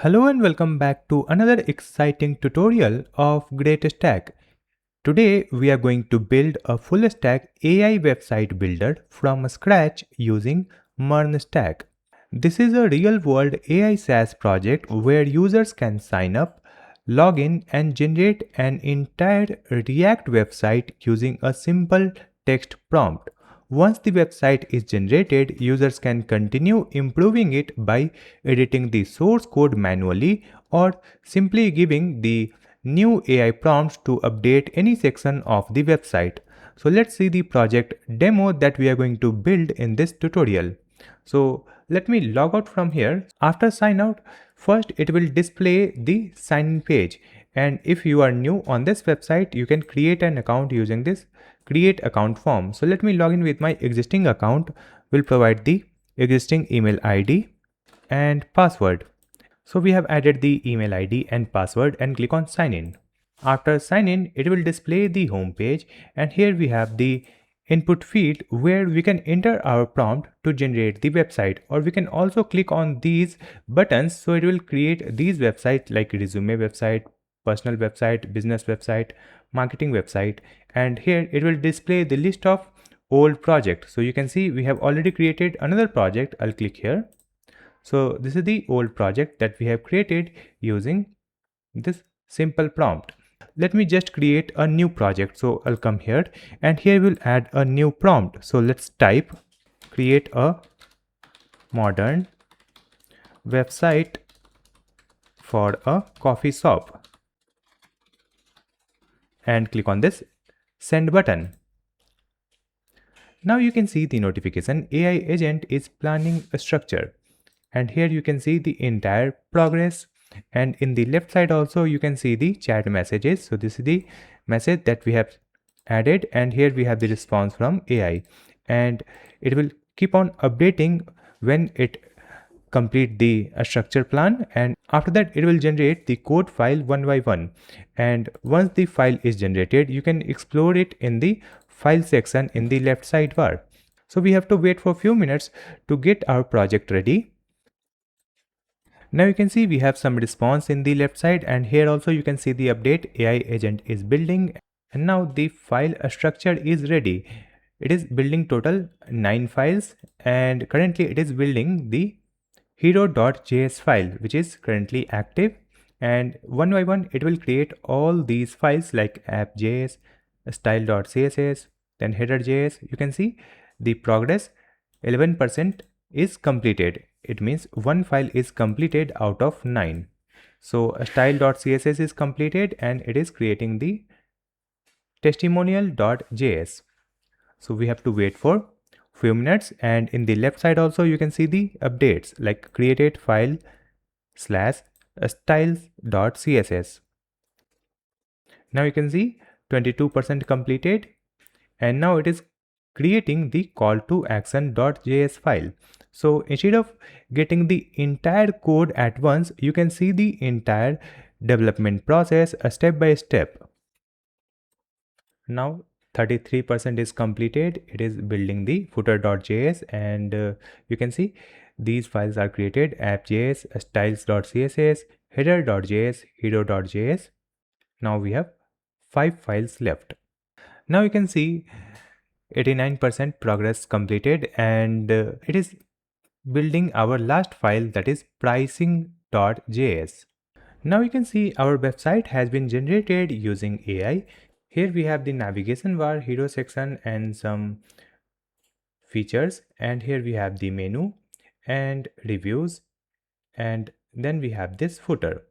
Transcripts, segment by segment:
Hello and welcome back to another exciting tutorial of GreatStack. Today we are going to build a full stack AI website builder from scratch using MERN stack. This is a real world AI SaaS project where users can sign up, log in and generate an entire React website using a simple text prompt. Once the website is generated, users can continue improving it by editing the source code manually or simply giving the new AI prompts to update any section of the website. So let's see the project demo that we are going to build in this tutorial. So let me log out from here. After sign out, first it will display the sign in page. And if you are new on this website, you can create an account using this create account form. So let me log in with my existing account. We'll provide the existing email ID and password. So we have added the email ID and password and click on sign in. After sign in, it will display the home page, and here we have the input field where we can enter our prompt to generate the website, or we can also click on these buttons so it will create these websites like resume website, personal website, business website, marketing website, and here it will display the list of old projects. So you can see we have already created another project. I'll click here. So this is the old project that we have created using this simple prompt. Let me just create a new project. So I'll come here and here we'll add a new prompt. So let's type create a modern website for a coffee shop and click on this send button. Now you can see the notification AI agent is planning a structure, and here you can see the entire progress, and in the left side also you can see the chat messages. So this is the message that we have added, and here we have the response from AI, and it will keep on updating when it complete the structure plan, and after that it will generate the code file one by one. And once the file is generated, you can explore it in the file section in the left sidebar. So we have to wait for a few minutes to get our project ready. Now you can see we have some response in the left side, and here also you can see the update AI agent is building, and now the file structure is ready. It is building total 9 files, and currently it is building the hero.js file which is currently active, and one by one it will create all these files like app.js, style.css, then header.js. You can see the progress 11% is completed. It means one file is completed out of 9. So style.css is completed and it is creating the testimonial.js. So we have to wait for few minutes, and in the left side also you can see the updates like created file / styles.css. Now you can see 22% completed, and now it is creating the call to action.js file. So instead of getting the entire code at once, you can see the entire development process step by step. Now 33% is completed. It is building the footer.js, and you can see these files are created: app.js, styles.css, header.js, hero.js. Now we have 5 files left. Now you can see 89% progress completed, and it is building our last file, that is pricing.js. Now you can see our website has been generated using AI. Here we have the navigation bar, hero section and some features, and here we have the menu and reviews, and then we have this footer.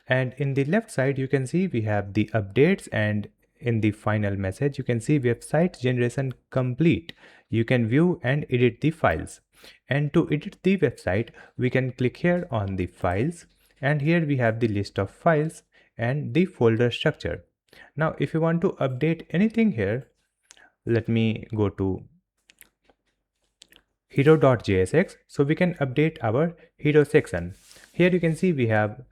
And in the left side you can see we have the updates, and in the final message you can see website generation complete. You can view and edit the files, and to edit the website we can click here on the files, and here we have the list of files and the folder structure. Now if you want to update anything here, let me go to hero.jsx, so we can update our hero section. Here you can see we have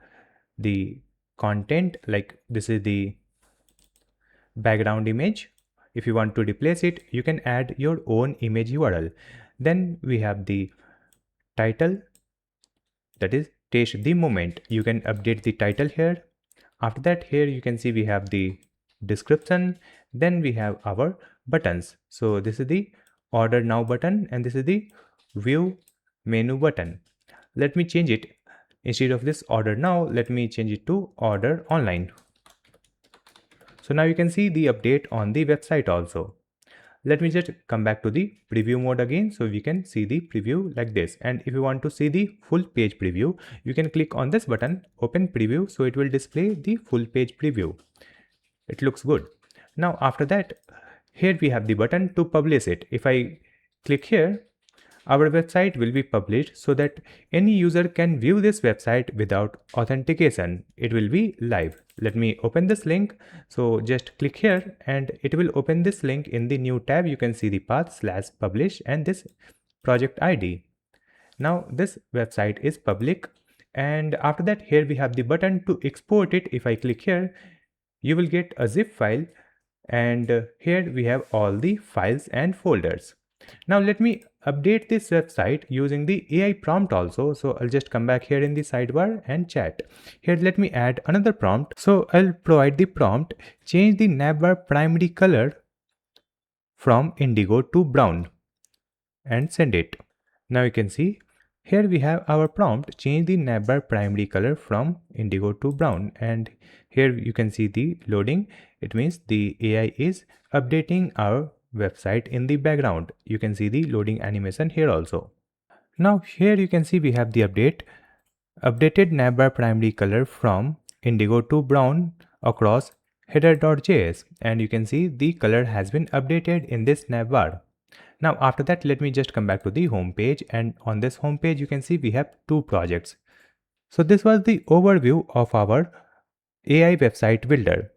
the content, like this is the background image. If you want to replace it, you can add your own image URL. Then we have the title, that is test the moment. You can update the title here. After that, here you can see we have the description, then we have our buttons. So this is the order now button and this is the view menu button. Let me change it. Instead of this order now, let me change it to order online. So now you can see the update on the website also. Let me just come back to the preview mode again so we can see the preview like this. And if you want to see the full page preview, you can click on this button, open preview, so it will display the full page preview. It looks good. Now after that, here we have the button to publish it. If I click here, our website will be published so that any user can view this website without authentication. It will be live. Let me open this link. So just click here and it will open this link. In the new tab, you can see the path /publish and this project ID. Now this website is public, and after that, here we have the button to export it. If I click here, you will get a zip file, and here we have all the files and folders. Now let me update this website using the AI prompt also. So I'll just come back here in the sidebar and chat. Here let me add another prompt. So I'll provide the prompt, change the navbar primary color from indigo to brown and send it. Now you can see here we have our prompt, change the navbar primary color from indigo to brown, and here you can see the loading. It means the AI is updating our website in the background. You can see the loading animation here also. Now here you can see we have the updated navbar primary color from indigo to brown across header.js, and you can see the color has been updated in this navbar. Now after that, let me just come back to the home page, and on this home page you can see we have two projects. So this was the overview of our AI website builder.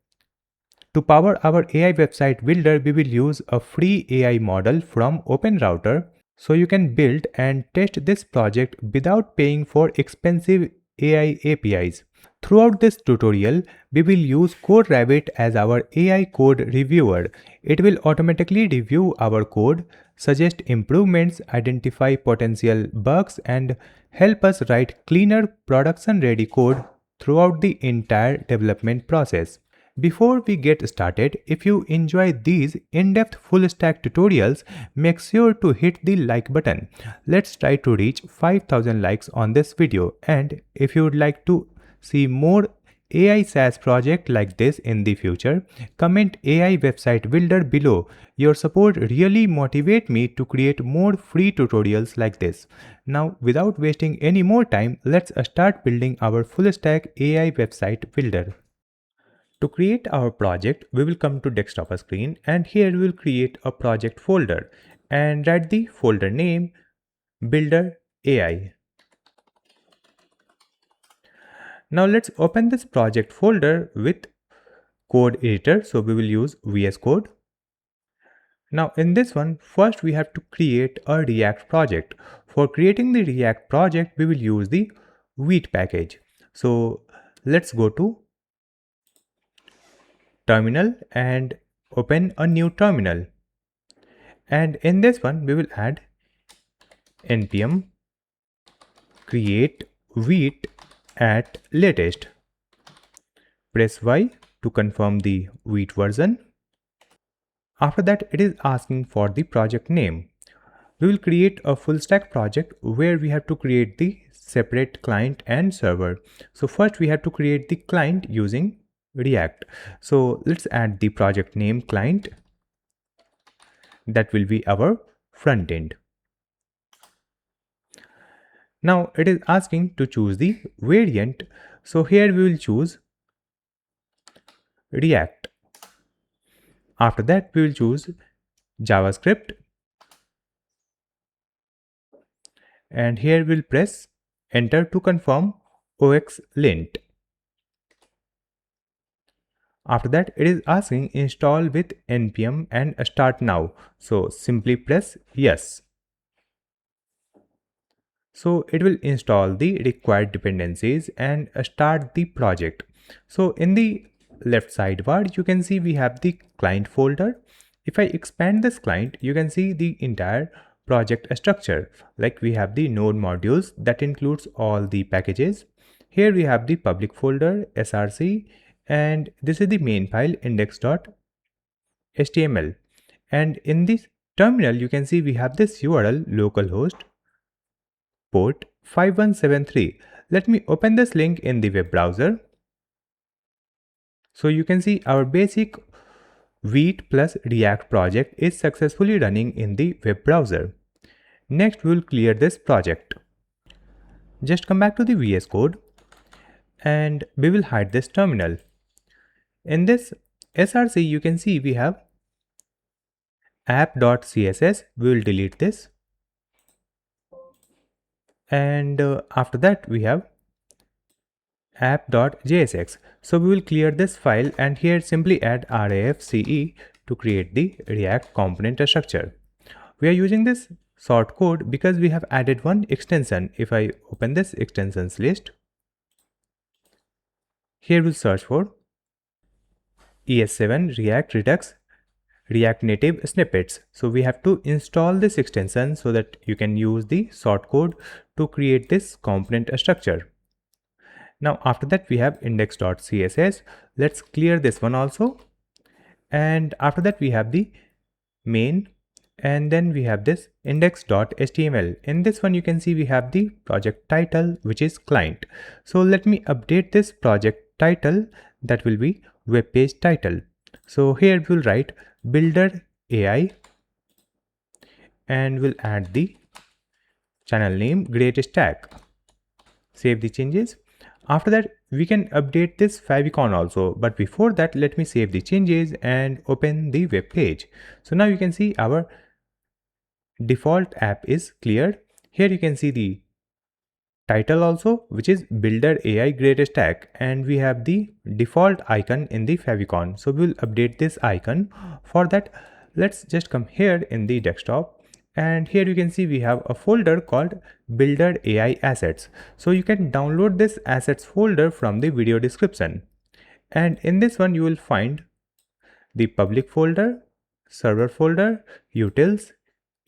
To power our AI website builder, we will use a free AI model from OpenRouter, so you can build and test this project without paying for expensive AI APIs. Throughout this tutorial, we will use CodeRabbit as our AI code reviewer. It will automatically review our code, suggest improvements, identify potential bugs, and help us write cleaner production-ready code throughout the entire development process. Before we get started, if you enjoy these in-depth full-stack tutorials, make sure to hit the like button. Let's try to reach 5,000 likes on this video, and if you would like to see more AI SaaS project like this in the future, comment AI website builder below. Your support really motivates me to create more free tutorials like this. Now, without wasting any more time, let's start building our full-stack AI website builder. To create our project, we will come to desktop screen, and here we will create a project folder and write the folder name Builder AI. Now let's open this project folder with code editor. So we will use VS Code. Now in this one, first we have to create a React project. For creating the React project, we will use the Vite package. So let's go to terminal and open a new terminal. And in this one, we will add npm create Vite at latest. Press Y to confirm the Vite version. After that, it is asking for the project name. We will create a full stack project where we have to create the separate client and server. So first we have to create the client using React. So let's add the project name client. That will be our front end. Now it is asking to choose the variant. So here we will choose React. After that, we will choose JavaScript. And here we'll press enter to confirm OX lint. After that, it is asking install with npm and start now. So simply press yes. So it will install the required dependencies and start the project. So in the left sidebar, you can see we have the client folder. If I expand this client, you can see the entire project structure. Like we have the node modules that includes all the packages. Here we have the public folder src, and this is the main file index.html. And in this terminal you can see we have this URL localhost port 5173. Let me open this link in the web browser. So you can see our basic Vite plus React project is successfully running in the web browser. Next, we will clear this project. Just come back to the VS Code and we will hide this terminal. In this src, you can see we have app.css. We will delete this. And after that, we have app.jsx. So we will clear this file and here simply add rafce to create the React component structure. We are using this sort code because we have added one extension. If I open this extensions list, here we'll search for ES7 React Redux React Native snippets. So we have to install this extension so that you can use the sort code to create this component structure. Now after that we have index.css. Let's clear this one also. And after that we have the main, and then we have this index.html. In this one you can see we have the project title, which is client. So let me update this project title, that will be web page title. So here we'll write builder AI and we'll add the channel name GreatStack. Save the changes. After that we can update this favicon also, but before that let me save the changes and open the web page. So now you can see our default app is cleared. Here you can see the title also, which is builder AI GreatStack, and we have the default icon in the favicon. So we will update this icon. For that, let's just come here in the desktop, and here you can see we have a folder called builder AI assets. So you can download this assets folder from the video description, and in this one you will find the public folder, server folder, utils,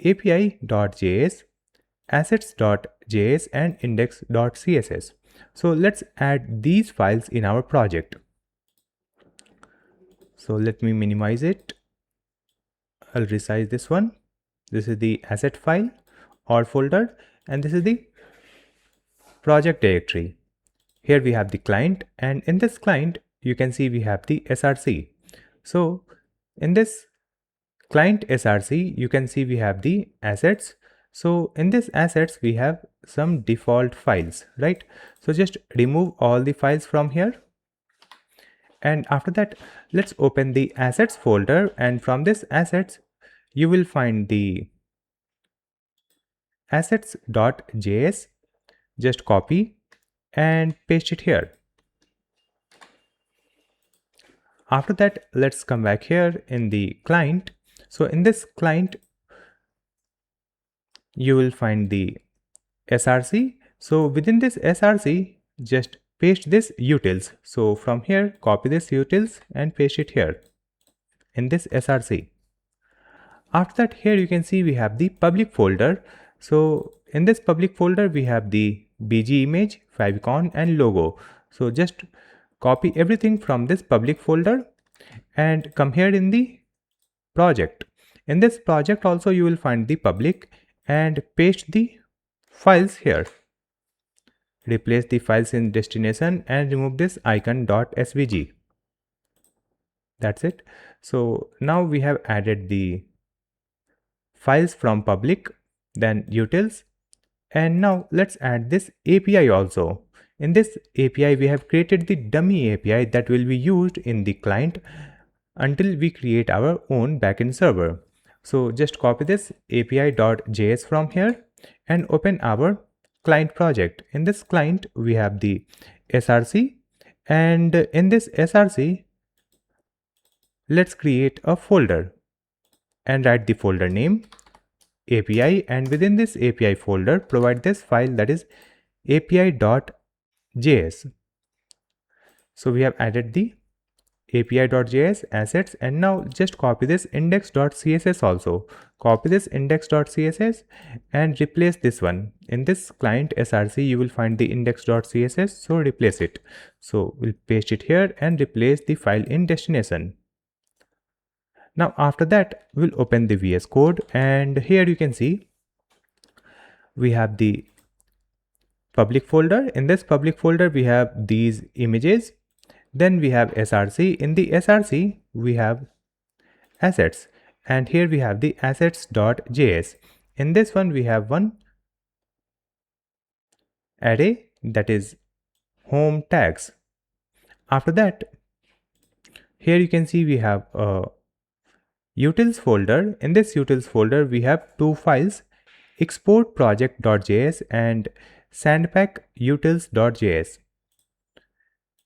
api.js, assets.js and index.css. So let's add these files in our project. So let me minimize it. I'll resize this one. This is the asset file or folder, and this is the project directory. Here we have the client, and in this client you can see we have the src. So in this client src you can see we have the assets. So in this assets we have some default files, right? So just remove all the files from here, and after that let's open the assets folder, and from this assets you will find the assets.js. Just copy and paste it here. After that let's come back here in the client. So in this client you will find the src. So within this src just paste this utils. So from here copy this utils and paste it here in this src. After that here you can see we have the public folder. So in this public folder we have the bg image, favicon and logo. So just copy everything from this public folder and come here in the project. In this project also you will find the public and paste the files here. Replace the files in destination and remove this icon.svg. That's it. So now we have added the files from public, then utils, and now let's add this API also. In this API we have created the dummy API that will be used in the client until we create our own backend server. So just copy this api.js from here and open our client project. In this client we have the src, and in this src let's create a folder and write the folder name API, and within this API folder provide this file, that is api.js. So we have added the API.js assets, and now just copy this index.css also. Copy this index.css and replace this one. In this client src you will find the index.css, so replace it. So we'll paste it here and replace the file in destination. Now after that we'll open the VS Code, and here you can see we have the public folder. In this public folder we have these images, then we have src. In the src we have assets, and here we have the assets.js. In this one we have one array, that is home tags. After that, here you can see we have a utils folder. In this utils folder we have two files, export project.js and sandpackutils.js.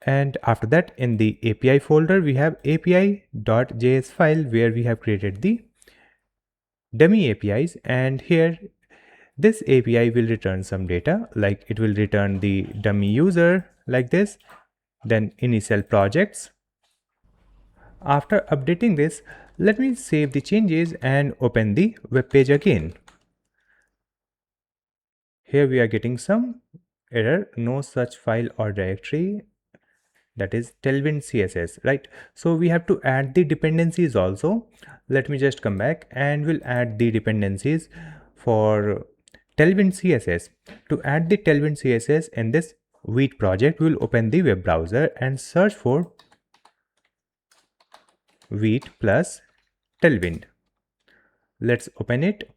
And after that, in the API folder we have api.js file where we have created the dummy APIs, and here this API will return some data, like it will return the dummy user like this, then initial projects. After updating this, let me save the changes and open the web page again. Here we are getting some error, no such file or directory, that is tailwind css, right? So we have to add the dependencies also. Let me just come back and we'll add the dependencies for tailwind css. To add the tailwind css in this Vite project, we'll open the web browser and search for Vite plus tailwind. Let's open it,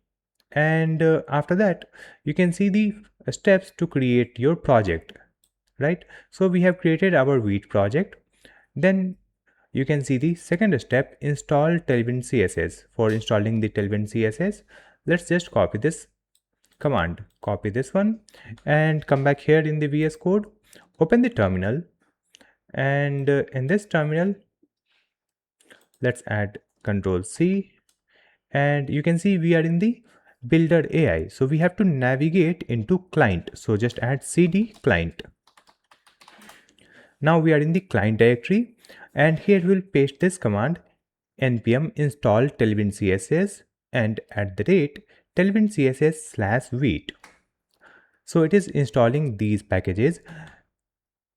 and after that you can see the steps to create your project, right? So we have created our Vite project. Then you can see the second step, install tailwind css. For installing the tailwind css, let's just copy this command, copy this one and come back here in the VS Code, open the terminal, and in this terminal let's add Ctrl C, and you can see we are in the builder AI, so we have to navigate into client, so just add cd client. Now we are in the client directory, and here we'll paste this command, npm install tailwind css and @tailwind css/vite. So it is installing these packages.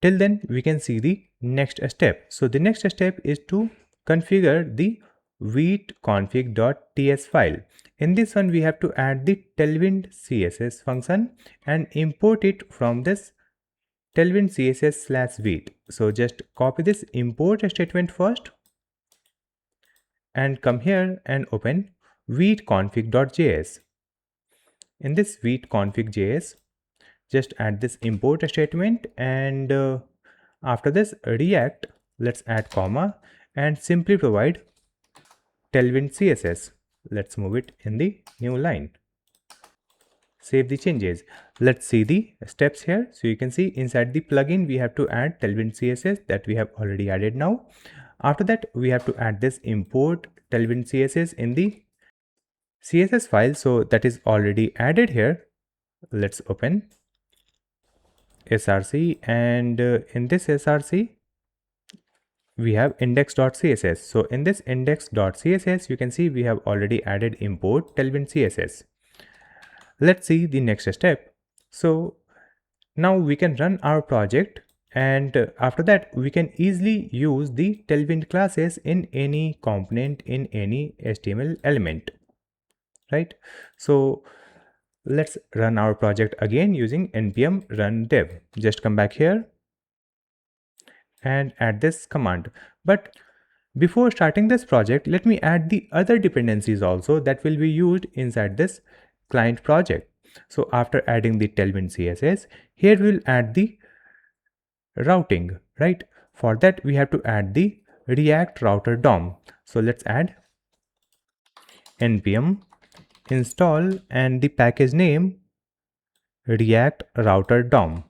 Till then we can see the next step. So the next step is to configure the vite config.ts file. In this one we have to add the tailwind css function and import it from this tailwind css/vite. So just copy this import statement first and come here and open vite config.js. In this vite config.js, just add this import statement, and after this React, let's add comma and simply provide tailwind css. Let's move it in the new line. Save the changes. Let's see the steps here. So you can see inside the plugin we have to add tailwind css, that we have already added now. After that we have to add this import tailwind css in the css file, so that is already added here. Let's open src, and in this src we have index.css. So in this index.css you can see we have already added import tailwind css. Let's see the next step. So now we can run our project, and after that we can easily use the tailwind classes in any component, in any HTML element, right? So let's run our project again using npm run dev. Just come back here and add this command. But before starting this project, let me add the other dependencies also that will be used inside this client project. So after adding the tailwind css, here we'll add the routing, right? For that we have to add the React router DOM. So let's add npm install and the package name React router DOM.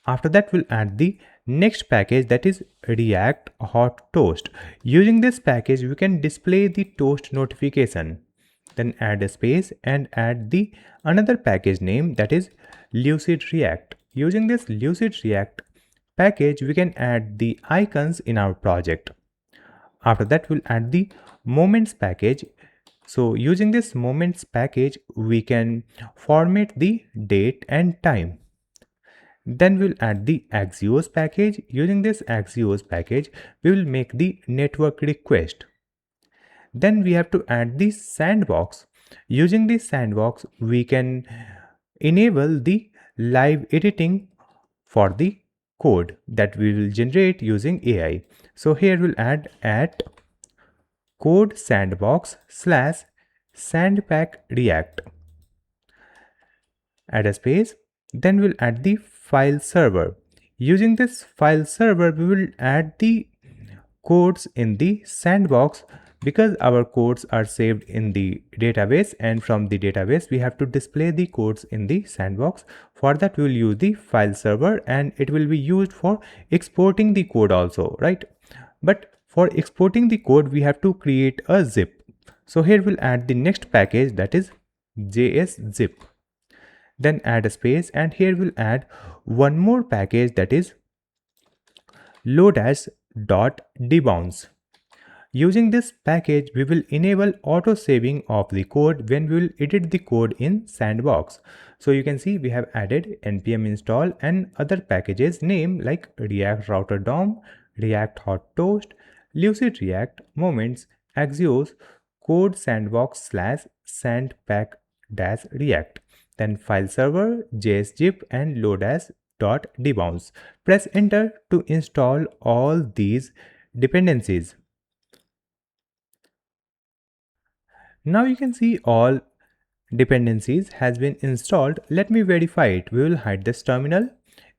After that we'll add the next package, that is React hot toast. Using this package we can display the toast notification. Then add a space and add the another package name, that is Lucid React. Using this Lucid React package, we can add the icons in our project. After that, we'll add the moments package. So using this moments package, we can format the date and time. Then we'll add the Axios package. Using this Axios package, we will make the network request. Then we have to add the sandbox. Using the sandbox, we can enable the live editing for the code that we will generate using AI. So here we'll add at code sandbox slash sandpack react. Add a space. Then we'll add the file server. Using this file server, we will add the codes in the sandbox because our codes are saved in the database, and from the database we have to display the codes in the sandbox. For that, we will use the file server, and it will be used for exporting the code also, right? But for exporting the code, we have to create a zip. So here we'll add the next package, that is JS zip. Then add a space, and here we'll add one more package, that is lodash.debounce. Using this package, we will enable auto saving of the code when we will edit the code in sandbox. So you can see we have added npm install and other packages name like React Router DOM, React Hot Toast, Lucid React, Moments, Axios, code sandbox slash sandpack dash react. Then file server, JSZip, and lodash.debounce. Press enter to install all these dependencies. Now you can see all dependencies has been installed. Let me verify it. We will hide this terminal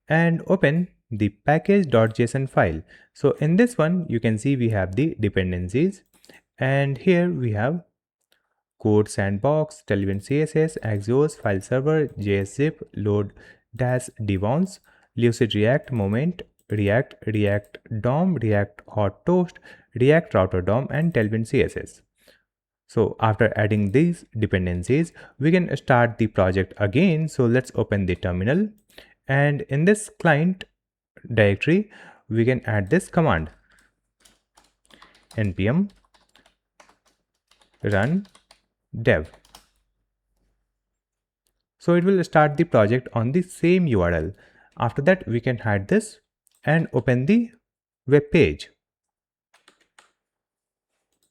and open the package.json file. So in this one, you can see we have the dependencies, and here we have code sandbox, Tailwind CSS, Axios, file server, JSZip, load-debounce, Lucid React, Moment, React DOM, React Hot Toast, React Router DOM, and Tailwind CSS. So after adding these dependencies, we can start the project again. So let's open the terminal, and in this client directory, we can add this command npm run dev. So it will start the project on the same URL. After that, we can hide this and open the web page.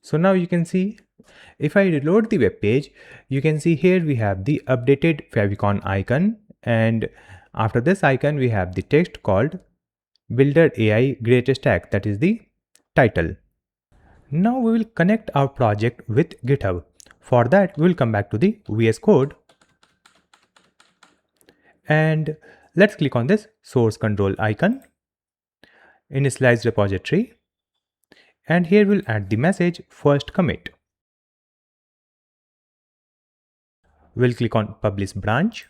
So now you can see, if I reload the web page, you can see here we have the updated favicon icon, and after this icon we have the text called Builder AI GreatStack, that is the title. Now we will connect our project with GitHub. For that, we will come back to the VS Code, and let's click on this source control icon, initialize repository, and here we'll add the message first commit. We'll click on publish branch,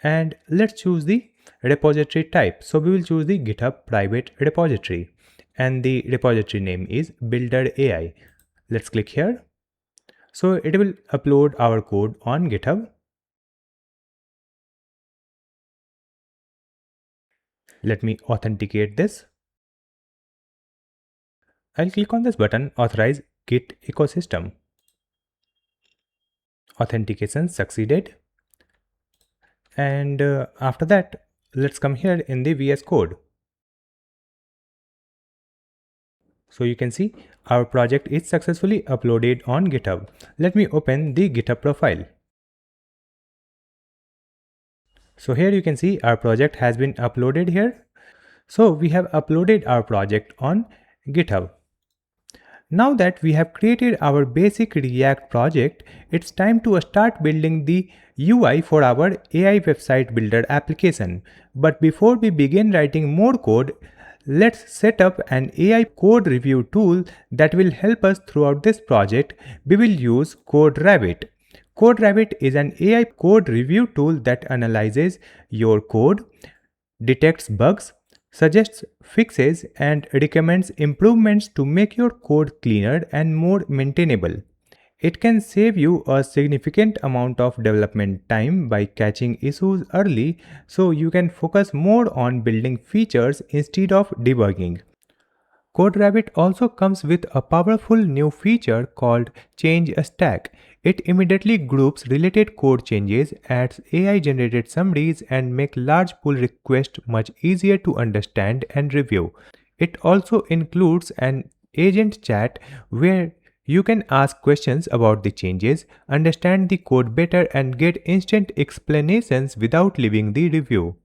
and let's choose the repository type. So we will choose the GitHub private repository, and the repository name is Builder AI. Let's click here. So it will upload our code on GitHub. Let me authenticate this. I'll click on this button, authorize Git ecosystem. Authentication succeeded. And after that, let's come here in the VS Code. So you can see our project is successfully uploaded on GitHub. Let me open the GitHub profile. So here you can see our project has been uploaded here. So we have uploaded our project on GitHub. Now that we have created our basic React project, it's time to start building the UI for our AI website builder application. But before we begin writing more code, let's set up an AI code review tool that will help us throughout this project. We will use CodeRabbit. CodeRabbit is an AI code review tool that analyzes your code, detects bugs, suggests fixes, and recommends improvements to make your code cleaner and more maintainable. It can save you a significant amount of development time by catching issues early, so you can focus more on building features instead of debugging. CodeRabbit also comes with a powerful new feature called Change a Stack. It immediately groups related code changes, adds AI generated summaries, and make large pull requests much easier to understand and review. It also includes an agent chat where you can ask questions about the changes, understand the code better, and get instant explanations without leaving the review.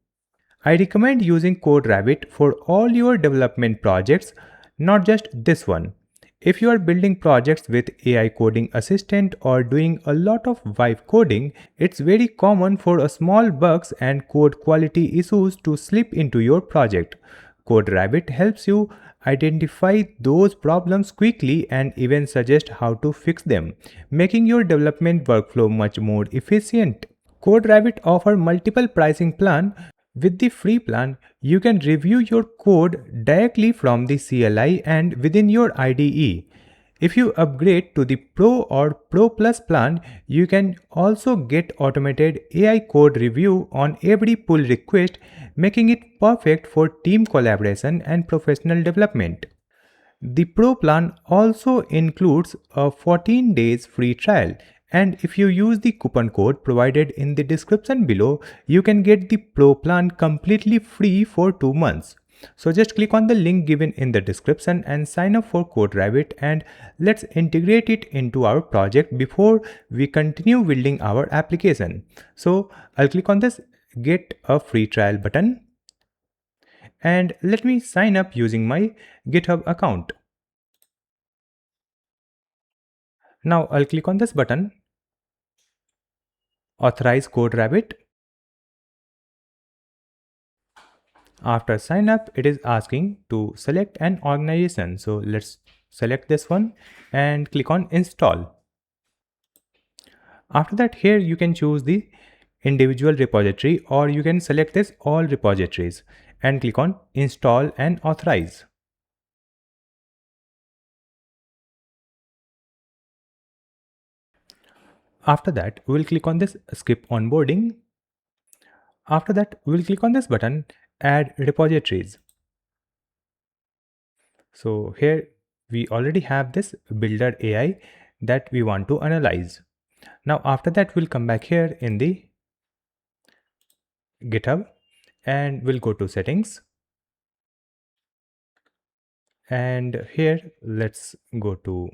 I recommend using CodeRabbit for all your development projects, not just this one. If you are building projects with AI coding assistant or doing a lot of vibe coding, it's very common for a small bugs and code quality issues to slip into your project. CodeRabbit helps you identify those problems quickly and even suggest how to fix them, making your development workflow much more efficient. CodeRabbit offers multiple pricing plans. With the free plan, you can review your code directly from the CLI and within your IDE. If you upgrade to the Pro or Pro Plus plan, you can also get automated AI code review on every pull request, making it perfect for team collaboration and professional development. The Pro plan also includes a 14 days free trial, and if you use the coupon code provided in the description below, you can get the Pro plan completely free for 2 months. So just click on the link given in the description and sign up for CodeRabbit, and let's integrate it into our project before we continue building our application. So I'll click on this get a free trial button, and let me sign up using my GitHub account. Now I'll click on this button, authorize CodeRabbit. After sign up, it is asking to select an organization. So let's select this one and click on install. After that, here you can choose the individual repository, or you can select this all repositories and click on install and authorize. After that, we'll click on this skip onboarding. After that, we'll click on this button add repositories. So here we already have this builder AI that we want to analyze. Now after that, we'll come back here in the GitHub and we'll go to settings, and here let's go to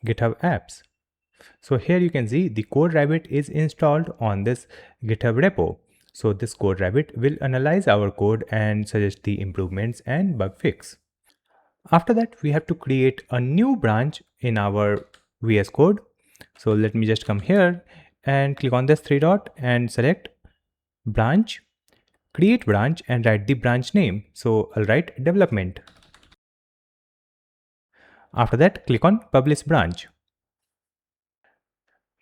GitHub apps. So here you can see the CodeRabbit is installed on this GitHub repo. So this CodeRabbit will analyze our code and suggest the improvements and bug fix. After that, we have to create a new branch in our VS Code. So let me just come here and click on this three dot and select branch, create branch, and write the branch name. So I'll write development. After that, click on publish branch.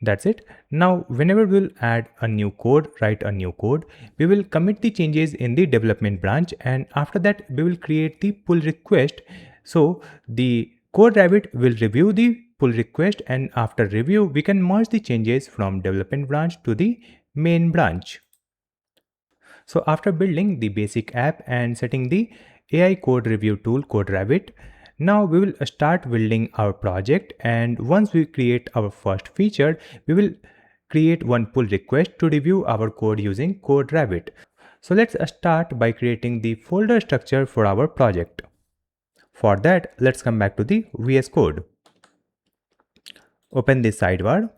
That's it. Now, whenever we'll add a new code, write a new code, we will commit the changes in the development branch, and after that, we will create the pull request. So the CodeRabbit will review the pull request, and after review, we can merge the changes from development branch to the main branch. So after building the basic app and setting the AI code review tool CodeRabbit, now we will start building our project, and once we create our first feature, we will create one pull request to review our code using CodeRabbit. So let's start by creating the folder structure for our project. For that, let's come back to the VS Code. Open this sidebar,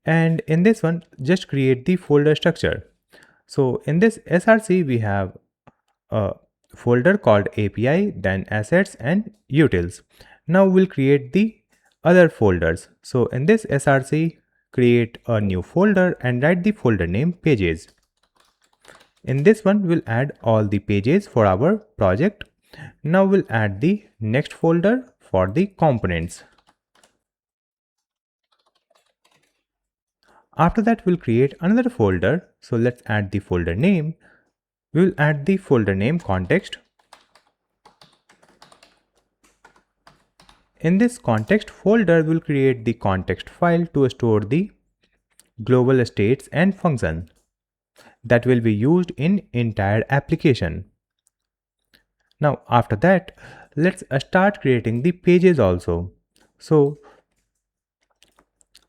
and in this one, just create the folder structure. So in this SRC, we have a folder called API, then assets and utils. Now we'll create the other folders. So in this SRC, create a new folder and write the folder name pages. In this one, we'll add all the pages for our project. Now we'll add the next folder for the components. After that, we'll create another folder. So let's add the folder name. We will add the folder name context. In this context folder, we'll create the context file to store the global states and function that will be used in entire application. Now after that, let's start creating the pages also. So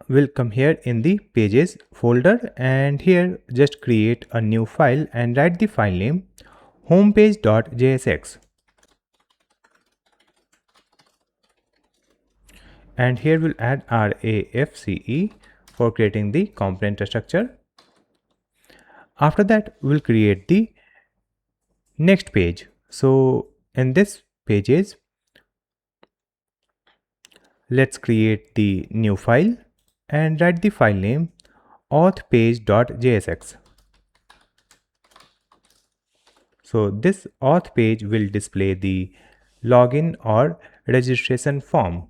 we'll come here in the pages folder, and here just create a new file and write the file name homepage.jsx. And here we'll add RAFCE for creating the component structure. After that, we'll create the next page. So in this pages, let's create the new file and write the file name authpage.jsx. So this auth page will display the login or registration form.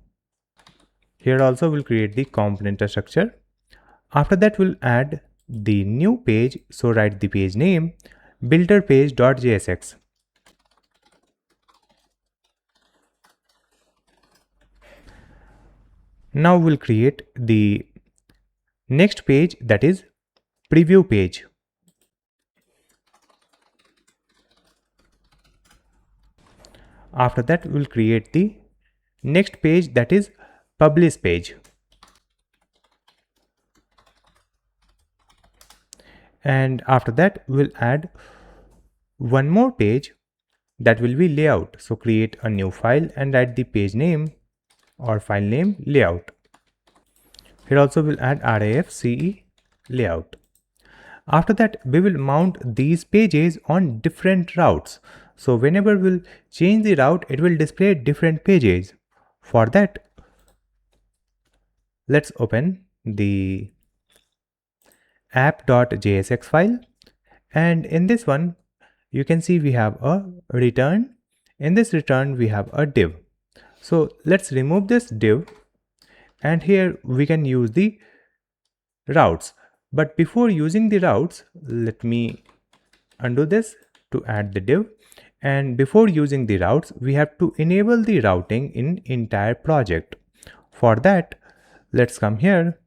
Here also we'll create the component structure. After that, we'll add the new page. So write the page name builderpage.jsx. Now we'll create the next page, that is preview page. After that, we'll create the next page, that is publish page. And after that, we'll add one more page, that will be layout. So create a new file and write the page name or file name layout. Here also we'll add RAFCE layout. After that, we will mount these pages on different routes. So whenever we'll change the route, it will display different pages. For that, let's open the app.jsx file, and in this one you can see we have a return. In this return we have a div. So let's remove this div, and here we can use the routes. But before using the routes, let me undo this to add the div. And before using the routes, we have to enable the routing in entire project. For that, let's come here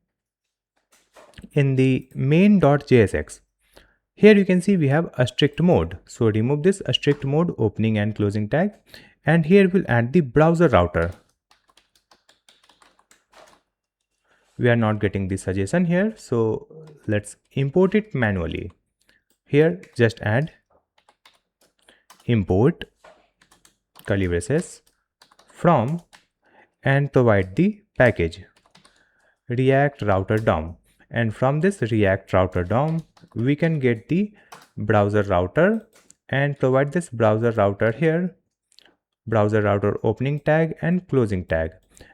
in the main.jsx. Here you can see we have a strict mode. So remove this strict mode opening and closing tag, and here we'll add the browser router. We are not getting the suggestion here, so let's import it manually. Here just add import curly braces from and provide the package React router DOM, and from this React router DOM we can get the browser router and provide this browser router here, browser router opening tag and closing tag.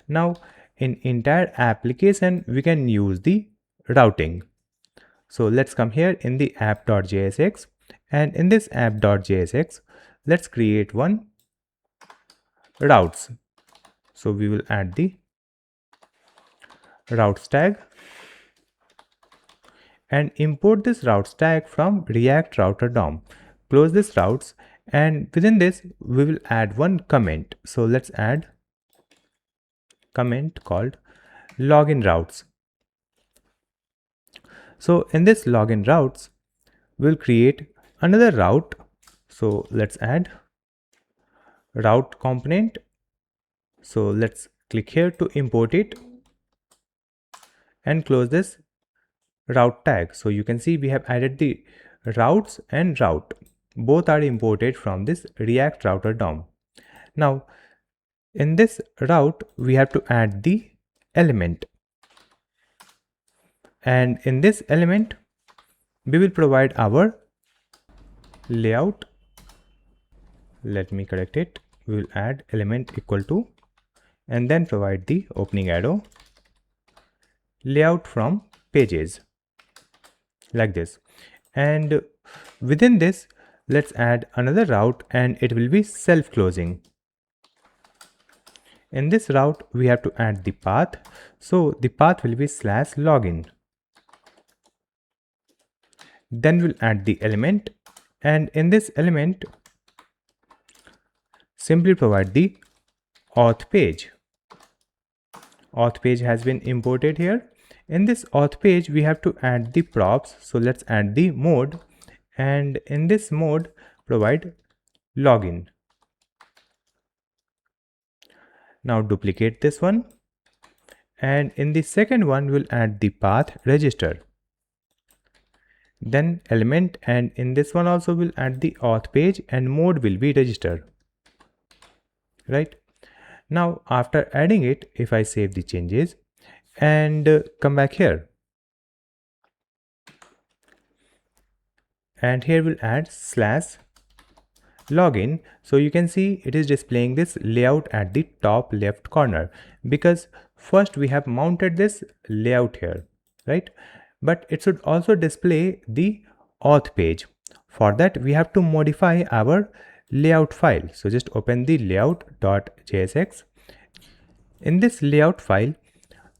Now in entire application we can use the routing. So let's come here in the app.jsx, and in this app.jsx let's create one routes. So we will add the routes tag and import this routes tag from React router DOM. Close this routes, and within this we will add one comment. So let's add comment called login routes. So in this login routes, we'll create another route. So let's add route component. So let's click here to import it and close this route tag. So you can see we have added the routes and route. Both are imported from this React router DOM. Now in this route we have to add the element, and in this element we will provide our layout. Let me correct it. We will add element equal to and then provide the opening arrow layout from pages like this. And within this let's add another route, and it will be self-closing. In this route we have to add the path. So the path will be /login. Then we'll add the element, and in this element simply provide the auth page. auth page has been imported here. In this auth page, we have to add the props. So let's add the mode, and in this mode, provide login. Now duplicate this one, and in the second one, we'll add the path register. Then element, and in this one also we'll add the auth page, and mode will be register. Right? Now after adding it, if I save the changes and come back here, and here we'll add /login. So you can see it is displaying this layout at the top left corner, because first we have mounted this layout here, right? But it should also display the auth page. For that we have to modify our layout file. So just open the layout.jsx. In this layout file,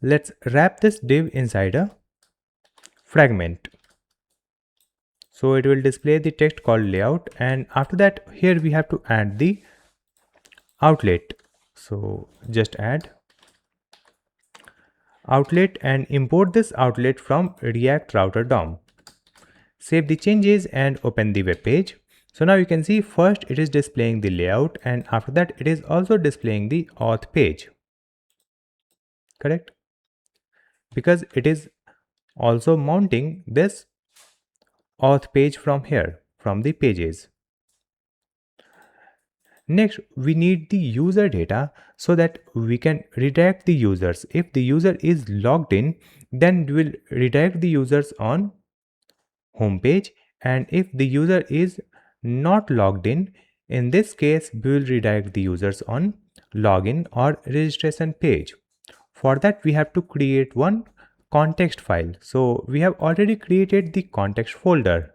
let's wrap this div inside a fragment. So it will display the text called layout, and after that here we have to add the outlet. So just add outlet and import this outlet from React Router DOM. Save the changes and open the web page. So now you can see first it is displaying the layout, and after that it is also displaying the auth page. Correct? Because it is also mounting this auth page from here, from the pages. Next, we need the user data so that we can redirect the users. If the user is logged in, then we will redirect the users on home page, and if the user is not logged in this case we will redirect the users on login or registration page. For that we have to create one context file. So we have already created the context folder.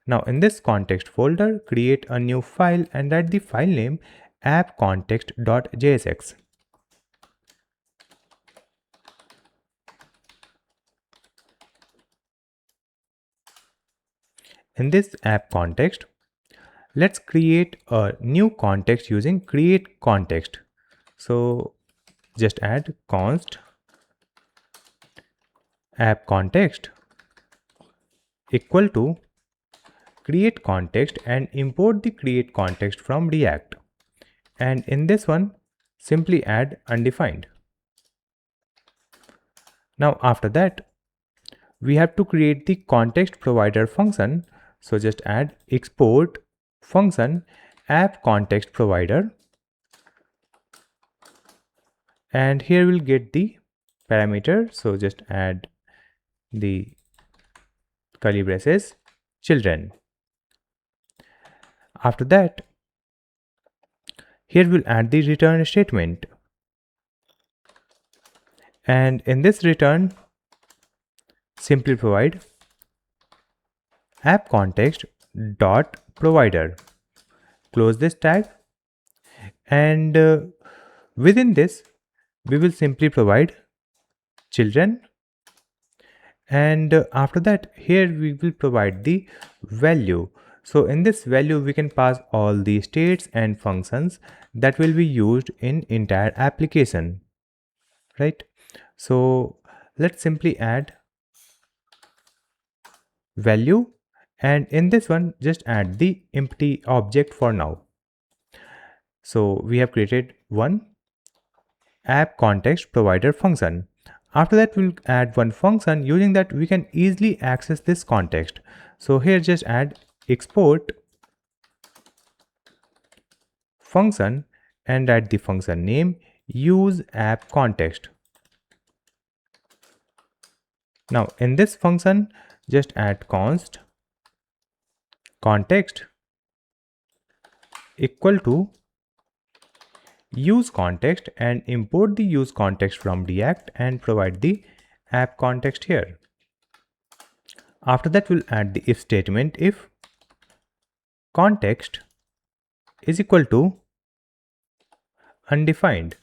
Now in this context folder, create a new file and write the file name app.context.jsx. In this app context, let's create a new context using create context. So just add const app context equal to create context and import the create context from React. And in this one, simply add undefined. Now after that, we have to create the context provider function. So just add export function app context provider, and here we'll get the parameter. So just add the curly braces children. After that, here we'll add the return statement, and in this return simply provide app context dot provider. Close this tag, and within this we will simply provide children, and after that here we will provide the value. So in this value we can pass all the states and functions that will be used in entire application, right? So let's simply add value, and in this one just add the empty object for now. So we have created one app context provider function. After that we'll add one function. Using that we can easily access this context. So here just add export function and write the function name use app context. Now in this function just add const context equal to use context and import the use context from React and provide the app context here. After that we'll add the if statement if context is equal to undefined.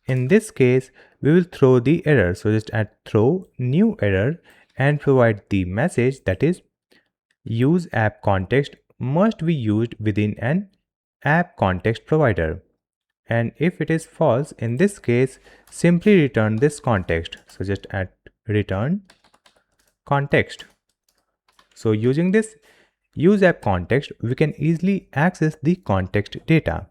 In this case we will throw the error. So just add throw new error and provide the message that is use app context must be used within an app context provider. and if it is false, in this case simply return this context. So just add return context. So using this use app context, we can easily access the context data.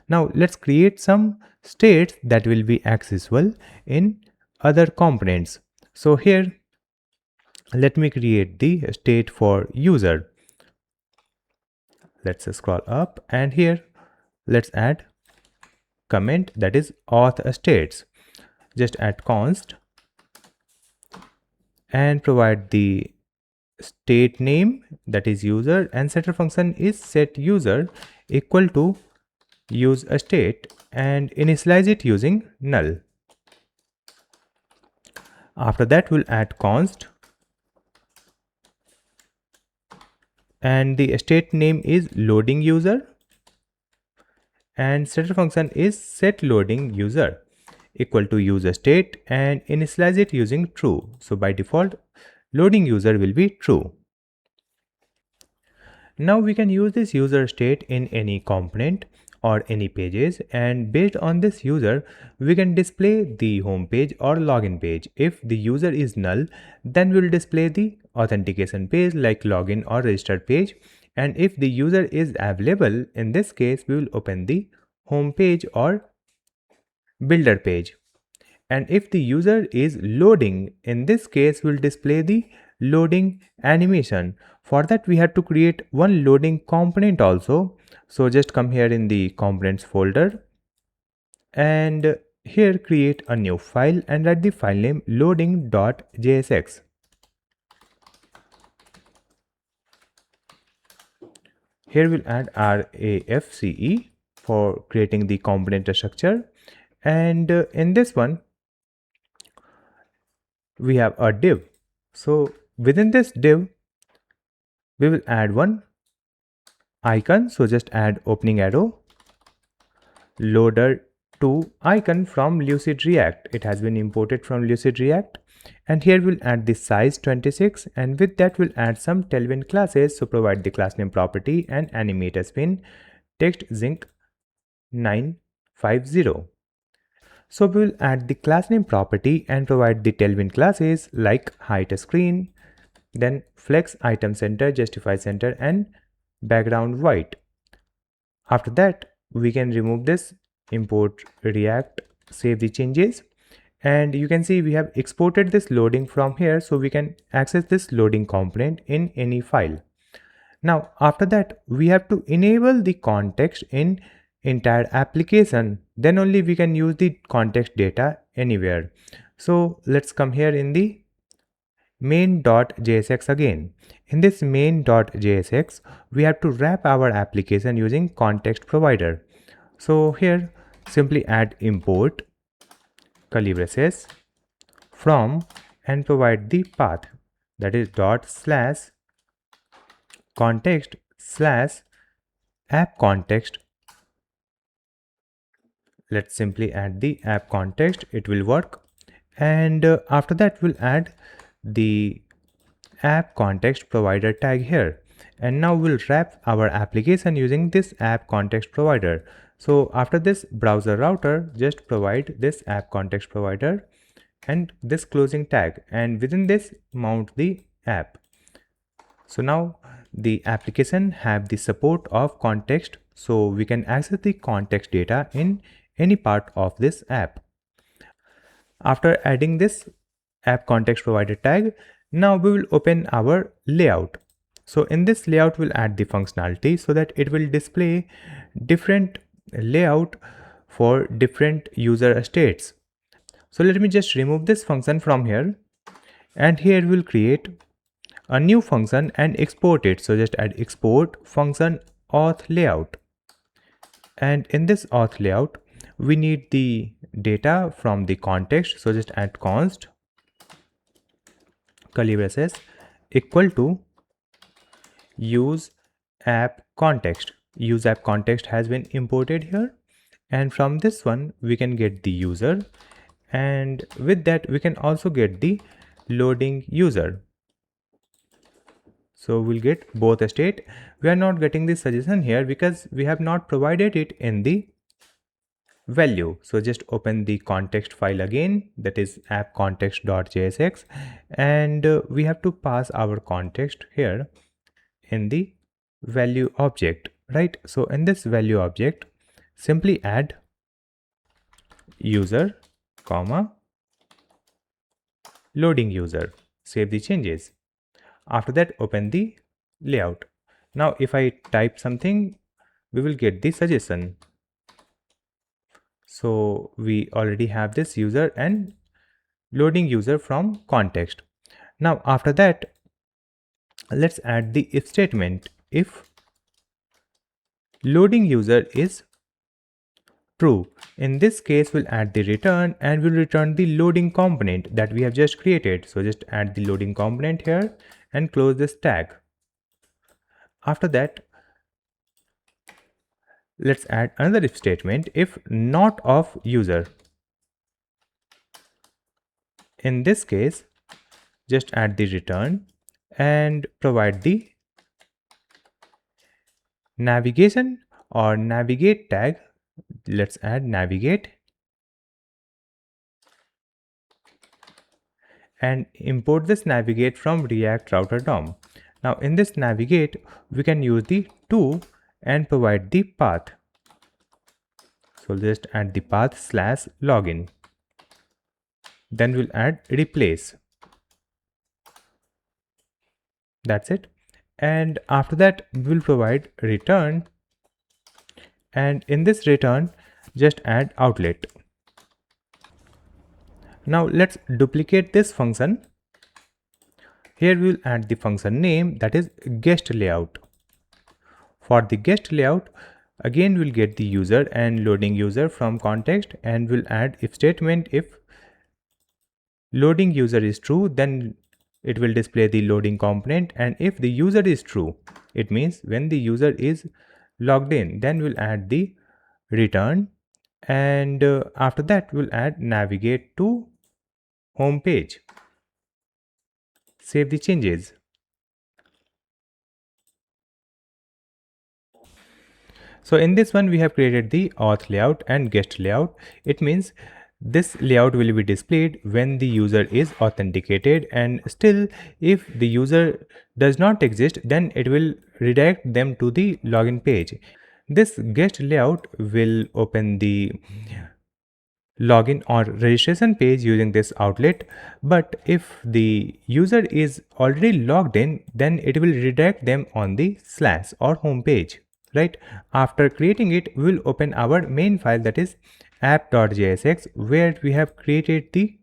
Now let's create some states that will be accessible in other components. So here let me create the state for user. Let's scroll up, and here let's add comment, that is auth states. Just add const and provide the state name, that is user, and setter function is set user equal to use a state, and initialize it using null. After that we'll add const, and the state name is loading user, and setter function is set loading user equal to user state, and initialize it using true. So by default loading user will be true. Now we can use this user state in any component or any pages, and based on this user we can display the home page or login page. If the user is null, then we will display the authentication page like login or registered page, and if the user is available, in this case we will open the home page or builder page. And if the user is loading, in this case we'll display the loading animation. For that we have to create one loading component also. So just come here in the components folder, and here create a new file and write the file name loading.jsx. Here we'll add RAFCE for creating the component structure, and in this one we have a div. So within this div we will add one icon. So just add opening arrow loader to icon from Lucid React. It has been imported from Lucid React, and here we'll add the size 26, and with that we'll add some tailwind classes. So provide the class name property and animate a spin text zinc 950. So we will add the class name property and provide the tailwind classes like height screen, then flex item center, justify center, and background white. After that we can remove this, import React, save the changes, and you can see we have exported this loading from here, so we can access this loading component in any file. Now after that we have to enable the context in entire application, then only we can use the context data anywhere. So let's come here in the main.jsx again. In this main.jsx we have to wrap our application using context provider. So here simply add import curly braces from and provide the path, that is ./context/app context. Let's simply add the app context, it will work. And after that we'll add the app context provider tag here, and now we'll wrap our application using this app context provider. So after this browser router, just provide this app context provider and this closing tag, and within this mount the app. So now the application have the support of context, so we can access the context data in any part of this app. After adding this app context provider tag, now we will open our layout. So in this layout we'll add the functionality so that it will display different layout for different user states. So let me just remove this function from here, and here we'll create a new function and export it. So just add export function auth layout, and in this auth layout we need the data from the context. So just add const curly braces equal to use app context. Use app context has been imported here, and from this one we can get the user, and with that we can also get the loading user. So we'll get both state. We are not getting this suggestion here because we have not provided it in the value. So just open the context file again, that is app context.jsx, and we have to pass our context here in the value object, right? So in this value object, simply add user, comma, loading user, save the changes. After that, open the layout. Now if I type something, we will get the suggestion. So we already have this user and loading user from context. Now after that, let's add the if statement. If loading user is true, in this case we'll add the return and we'll return the loading component that we have just created. So just add the loading component here and close this tag. After that, let's add another if statement. If not of user, in this case just add the return and provide the navigation or navigate tag. Let's add navigate and import this navigate from React router DOM. Now in this navigate, we can use the to and provide the path. So just add the path / login. Then we'll add replace. That's it. And after that, we'll provide return. And in this return, just add outlet. Now let's duplicate this function. Here we'll add the function name, that is guest layout. For the guest layout, again we'll get the user and loading user from context, and we'll add if statement. If loading user is true, then it will display the loading component, and if the user is true, it means when the user is logged in, then we'll add the return, and after that we'll add navigate to home page. Save the changes. So in this one, we have created the auth layout and guest layout. It means this layout will be displayed when the user is authenticated, and still if the user does not exist, then it will redirect them to the login page. This guest layout will open the login or registration page using this outlet, but if the user is already logged in, then it will redirect them on the / or home page, right? After creating it, we will open our main file, that is app.jsx, where we have created the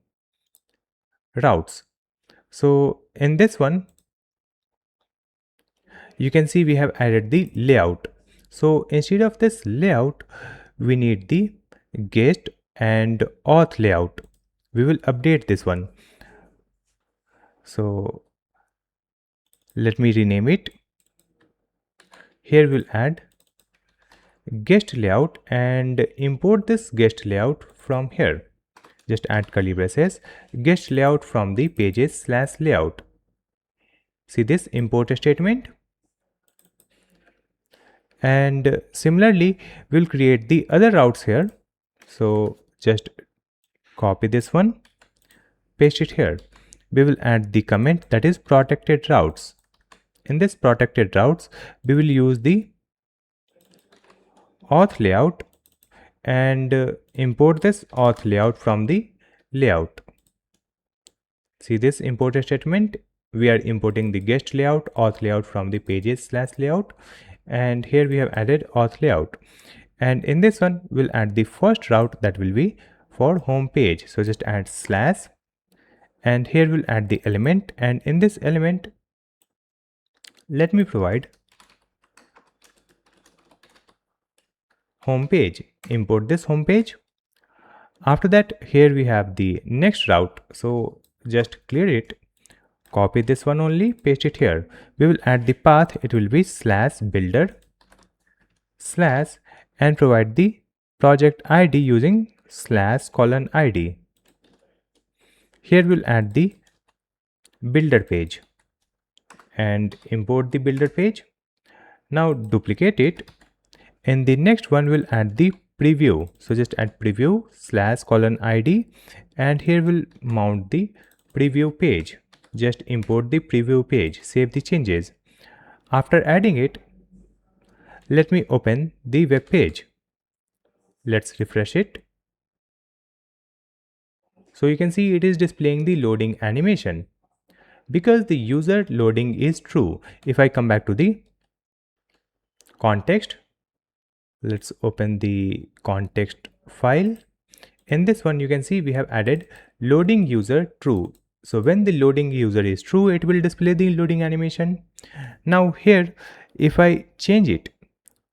routes. So in this one, you can see we have added the layout. So instead of this layout, we need the guest and auth layout. We will update this one. So let me rename it. Here we'll add guest layout and import this guest layout from here. Just add curly braces, guest layout from the pages / layout. See this import statement. And similarly, we'll create the other routes here. So just copy this one, paste it here. We will add the comment, that is protected routes. In this protected routes, we will use the auth layout and import this auth layout from the layout. See this import statement. We are importing the guest layout, auth layout from the pages / layout, and here we have added auth layout. And in this one, we'll add the first route, that will be for home page. So just add / and here we'll add the element, and in this element, let me provide home page. Import this home page. After that, here we have the next route. So just clear it, copy this one only, paste it here. We will add the path. It will be /builder/ and provide the project ID using /:id. Here we'll add the builder page and import the builder page. Now duplicate it. In the next one, we'll add the preview. So just add preview /:id, and here we'll mount the preview page. Just import the preview page, save the changes. After adding it, let me open the web page. Let's refresh it. So you can see it is displaying the loading animation because the user loading is true. If I come back to the context, let's open the context file. In this one, you can see we have added loading user true. So when the loading user is true, it will display the loading animation. Now here, if I change it,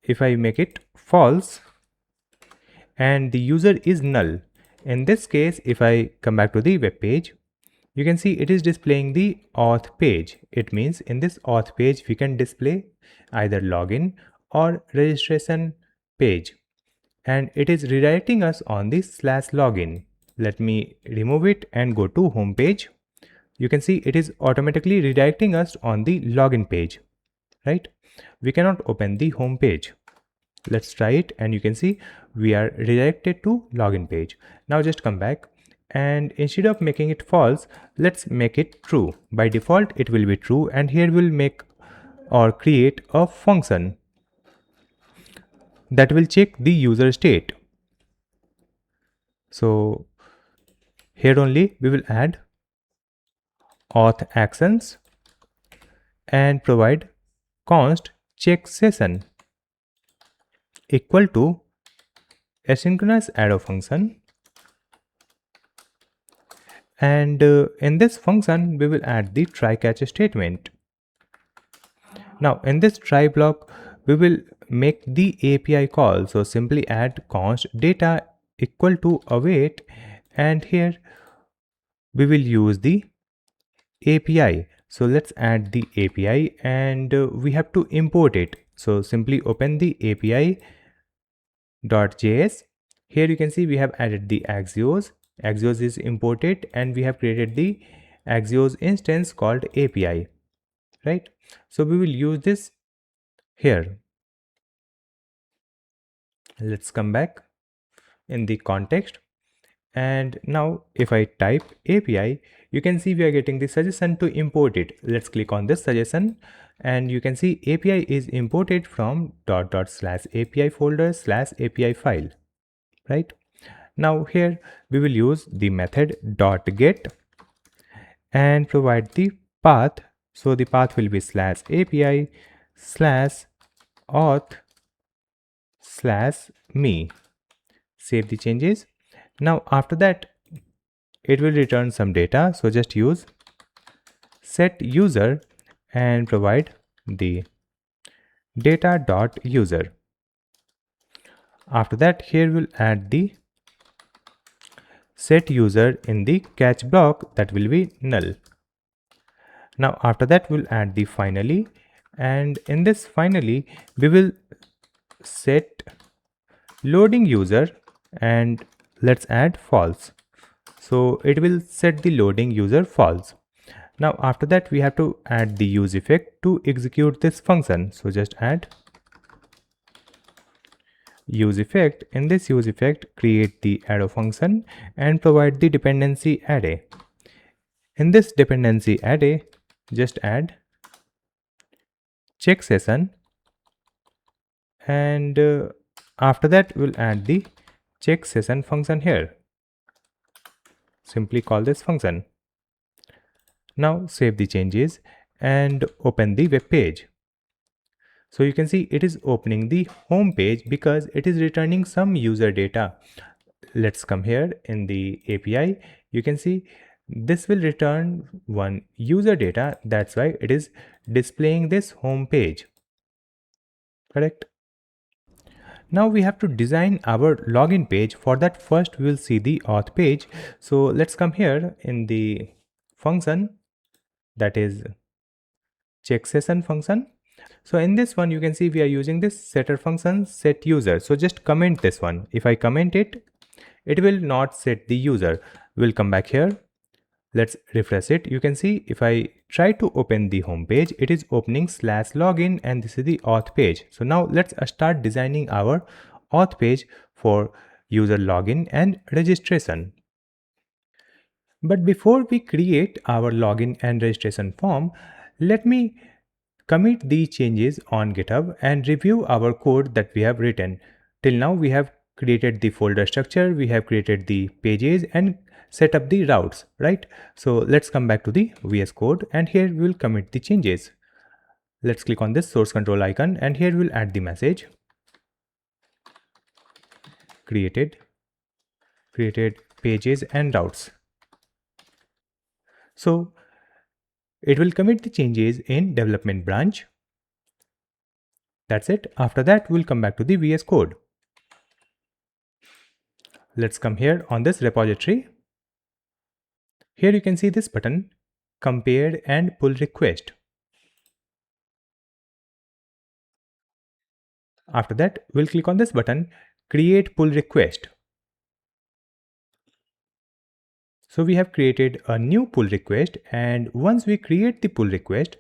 if I make it false and the user is null, in this case, if I come back to the web page, you can see it is displaying the auth page. It means in this auth page, we can display either login or registration page, and it is redirecting us on the /login. Let me remove it and go to home page. You can see it is automatically redirecting us on the login page, right? We cannot open the home page. Let's try it, and you can see we are redirected to login page. Now just come back, and instead of making it false, let's make it true. By default it will be true, and here we'll make or create a function that will check the user state. So here only we will add auth actions and provide const check session equal to asynchronous arrow function, and in this function we will add the try catch statement. Now in this try block we will make the API call. So simply add const data equal to await, and here we will use the API. So let's add the API, and we have to import it. So simply open the API.js. Here you can see we have added the Axios. Axios is imported, and we have created the Axios instance called API, right? So we will use this here. Let's come back in the context, and now if I type API, you can see we are getting the suggestion to import it. Let's click on this suggestion, and you can see API is imported from /API folder /API file, right? Now here we will use the method .get and provide the path. So the path will be /API /auth/me. Save the changes. Now after that it will return some data, so just use set user and provide the data.user. After that here we'll add the set user in the catch block, that will be null. Now after that we'll add the finally, and in this finally we will set loading user, and let's add false. So it will set the loading user false. Now after that we have to add the use effect to execute this function. So just add use effect. In this use effect, create the arrow function and provide the dependency array. In this dependency array, just add check session, and after that we'll add the check session function here. Simply call this function. Now save the changes and open the web page. So you can see it is opening the home page because it is returning some user data. Let's come here in the API. You can see this will return one user data. That's why it is displaying this home page. Correct? Now we have to design our login page. For that, first we will see the auth page. So let's come here in the function, that is check session function. So in this one, you can see we are using this setter function set user. So just comment this one. If I comment it, it will not set the user. We'll come back here. Let's refresh it. You can see if I try to open the home page, it is opening /login, and this is the auth page. So now let's start designing our auth page for user login and registration. But before we create our login and registration form, let me commit the changes on GitHub and review our code that we have written. Till now we have created the folder structure, we have created the pages and set up the routes, right? So let's come back to the VS Code and here we will commit the changes. Let's click on this source control icon and here we'll add the message created pages and routes. So it will commit the changes in development branch. That's it. After that, we'll come back to the VS Code. Let's come here on this repository. Here you can see this button, compare and pull request. After that, we'll click on this button, create pull request. So we have created a new pull request, and once we create the pull request,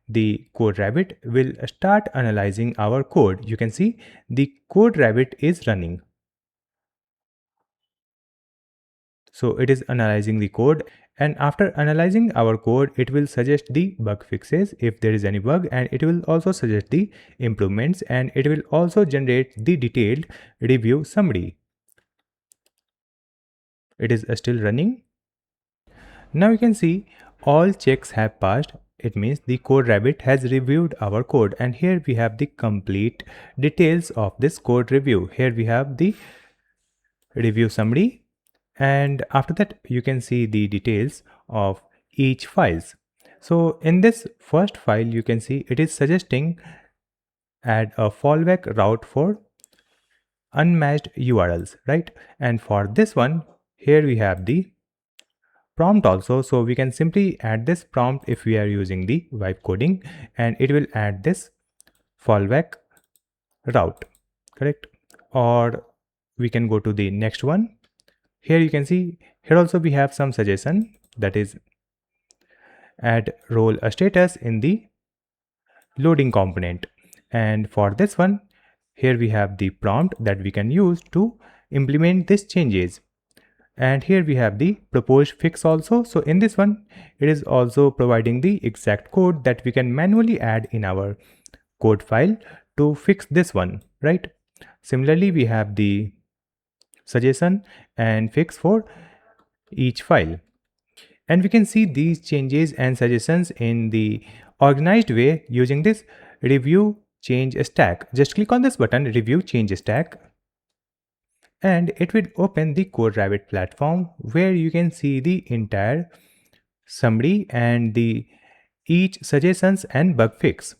the CodeRabbit will start analyzing our code. You can see the CodeRabbit is running. So it is analyzing the code, and after analyzing our code, it will suggest the bug fixes if there is any bug, and it will also suggest the improvements, and it will also generate the detailed review summary. It is still running. Now you can see all checks have passed. It means the CodeRabbit has reviewed our code, and here we have the complete details of this code review. Here we have the review summary, and after that you can see the details of each files. So in this first file you can see it is suggesting add a fallback route for unmatched URLs, right? And for this one, here we have the prompt also, so we can simply add this prompt if we are using the vibe coding, and it will add this fallback route, correct? Or we can go to the next one. Here you can see here also we have some suggestion, that is add role a status in the loading component, and for this one here we have the prompt that we can use to implement these changes. And here we have the proposed fix also. So in this one, it is also providing the exact code that we can manually add in our code file to fix this one, right? Similarly, we have the suggestion and fix for each file. And we can see these changes and suggestions in the organized way using this review change stack. Just click on this button, review change stack, and it will open the CodeRabbit platform where you can see the entire summary and the each suggestions and bug fix.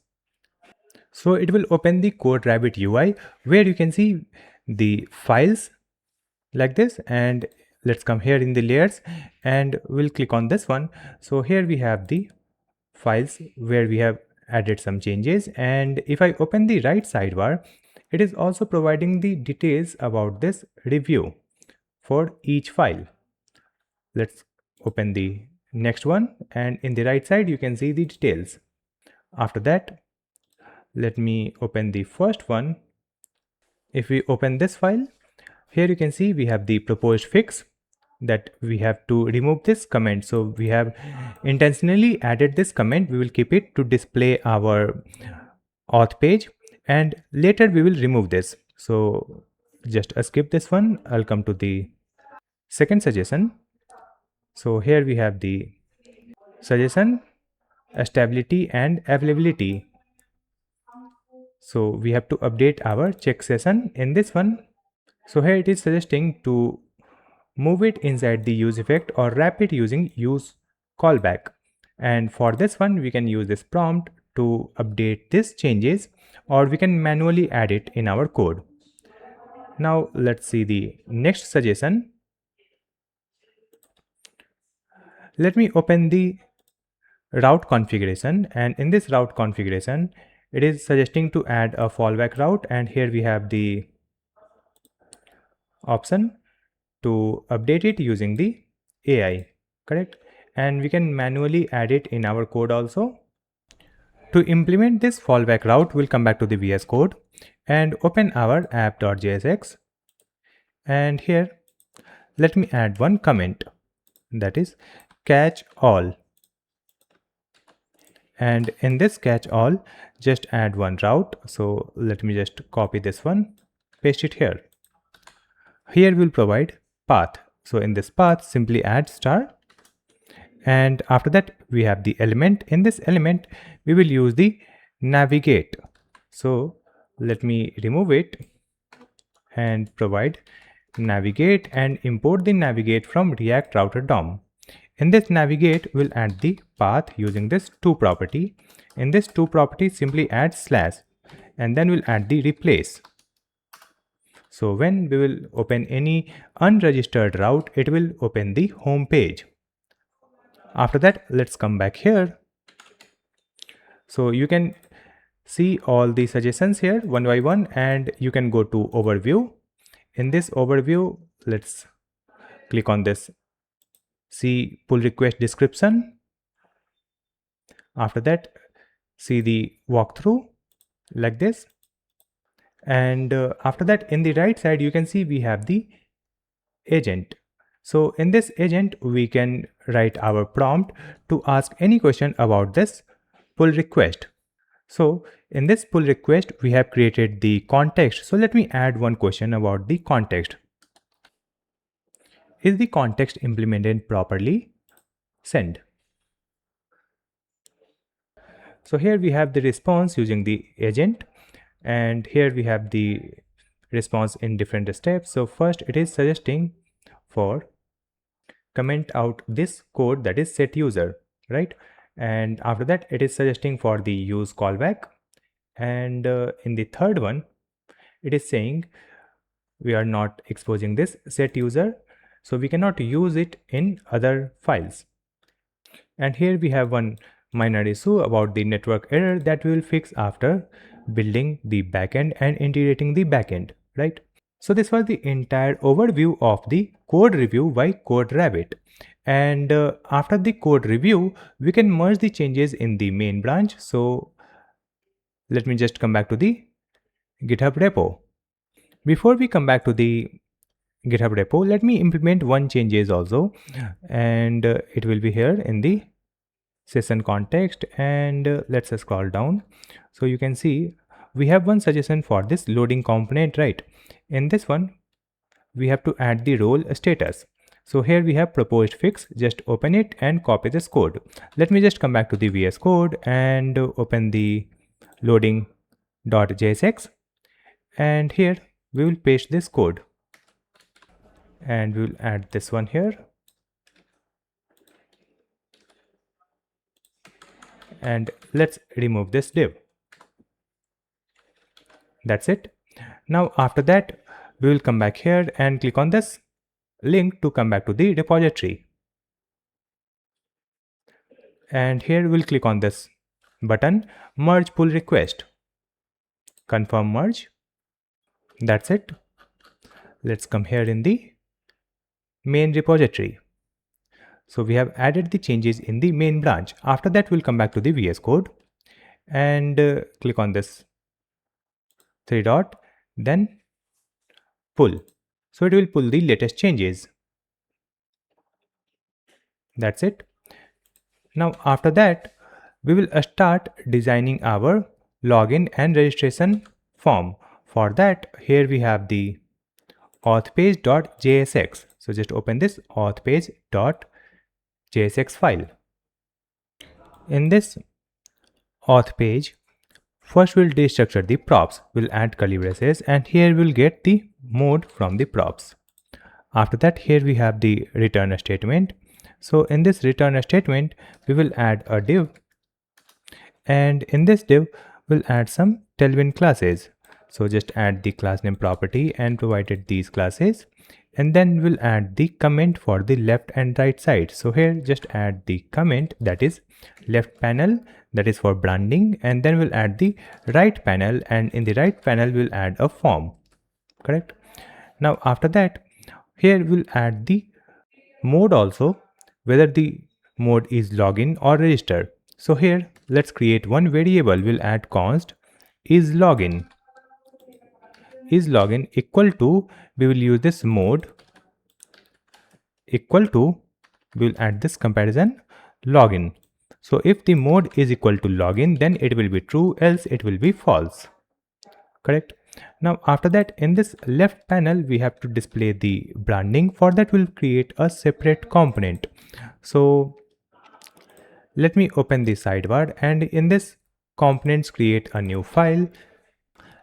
So it will open the CodeRabbit UI where you can see the files like this, and let's come here in the layers and we'll click on this one. So here we have the files where we have added some changes, and if I open the right sidebar, it is also providing the details about this review for each file. Let's open the next one, and in the right side you can see the details. After that, let me open the first one. If we open this file, here you can see we have the proposed fix that we have to remove this comment. So we have intentionally added this comment. We will keep it to display our auth page, and later we will remove this. So just skip this one. I'll come to the second suggestion. So here we have the suggestion, stability and availability. So we have to update our check session in this one. So here it is suggesting to move it inside the use effect or wrap it using use callback. And for this one, we can use this prompt to update these changes, or we can manually add it in our code. Now let's see the next suggestion. Let me open the route configuration, and in this route configuration, it is suggesting to add a fallback route, and here we have the option to update it using the AI, correct? And we can manually add it in our code also. To implement this fallback route, we'll come back to the VS Code. and open our app.jsx, and here let me add one comment, that is catch all, and in this catch all just add one route. So let me just copy this one, paste it here. Here we'll provide path, so in this path simply add star, and after that we have the element. In this element we will use the navigate, so let me remove it and provide navigate and import the navigate from React router DOM. In this navigate we'll add the path using this to property. In this to property simply add slash, and then we'll add the replace. So when we will open any unregistered route, it will open the home page. After that, let's come back here. So you can see all the suggestions here one by one, and you can go to overview. In this overview, let's click on this see pull request description. After that, see the walkthrough like this, and after that in the right side you can see we have the agent. So in this agent we can write our prompt to ask any question about this pull request. So in this pull request we have created the context. So let me add one question about the context. Is the context implemented properly? Send. So here we have the response using the agent, and here we have the response in different steps. So first it is suggesting for comment out this code, that is set user, right? And after that it is suggesting for the use callback, and in the third one it is saying we are not exposing this set user, so we cannot use it in other files. And here we have one minor issue about the network error that we will fix after building the backend and integrating the backend, right? So this was the entire overview of the code review by CodeRabbit. And after the code review, we can merge the changes in the main branch. So let me just come back to the GitHub repo. Before we come back to the GitHub repo, let me implement one changes also, and it will be here in the session context, and let's scroll down. So you can see we have one suggestion for this loading component, right? In this one we have to add the role status. So here we have proposed fix, just open it and copy this code. Let me just come back to the VS Code and open the loading.jsx, and here we will paste this code and we will add this one here, and let's remove this div. That's it. Now after that we will come back here and click on this link to come back to the repository, and here we'll click on this button merge pull request, confirm merge. That's it. Let's come here in the main repository. So we have added the changes in the main branch. After that we'll come back to the VS Code and click on this three dot, then pull. So it will pull the latest changes. That's it. Now after that we will start designing our login and registration form. For that, here we have the authpage.jsx. So just open this authpage.jsx file. In this auth page, first we'll destructure the props. We'll add curly braces, and here we'll get the mode from the props. After that, here we have the return statement. So in this return statement, we will add a div, and in this div we'll add some tailwind classes. So just add the class name property and provided these classes, and then we'll add the comment for the left and right side. So here just add the comment, that is left panel, that is for branding, and then we'll add the right panel, and in the right panel we'll add a form, correct? Now after that, here we'll add the mode also, whether the mode is login or register. So here let's create one variable. We'll add const is login, is login equal to, we will use this mode equal to, we will add this comparison login. So if the mode is equal to login, then it will be true, else it will be false. Correct. Now after that, in this left panel we have to display the branding. For that we'll create a separate component. So let me open the sidebar, and in this components create a new file,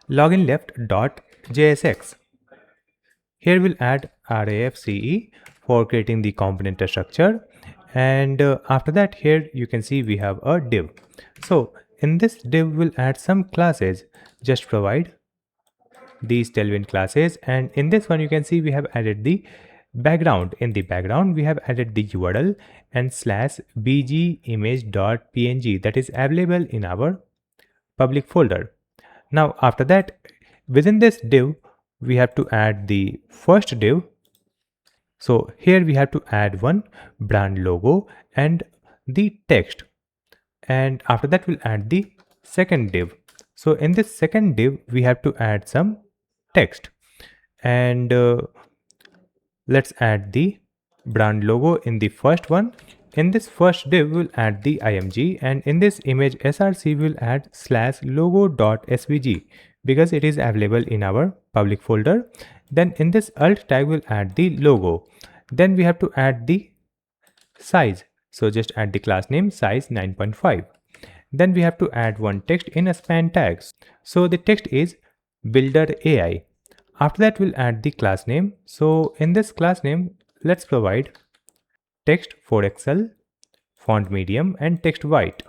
loginleft.jsx. Here we'll add RAFCE for creating the component structure, and after that here you can see we have a div. So in this div we'll add some classes. Just provide these tailwind classes, and in this one you can see we have added the background. In the background we have added the URL and /bgimage.png that is available in our public folder. Now after that, within this div we have to add the first div. So here we have to add one brand logo and the text, and after that we'll add the second div. So in this second div we have to add some text, and let's add the brand logo in the first one. In this first div we'll add the img, and in this image src we'll add /logo.svg because it is available in our public folder. Then in this alt tag we'll add the logo. Then we have to add the size, so just add the class name size 9.5. Then we have to add one text in a span tag, so the text is builder AI. After that we'll add the class name. So in this class name let's provide text for Excel, font medium and text white.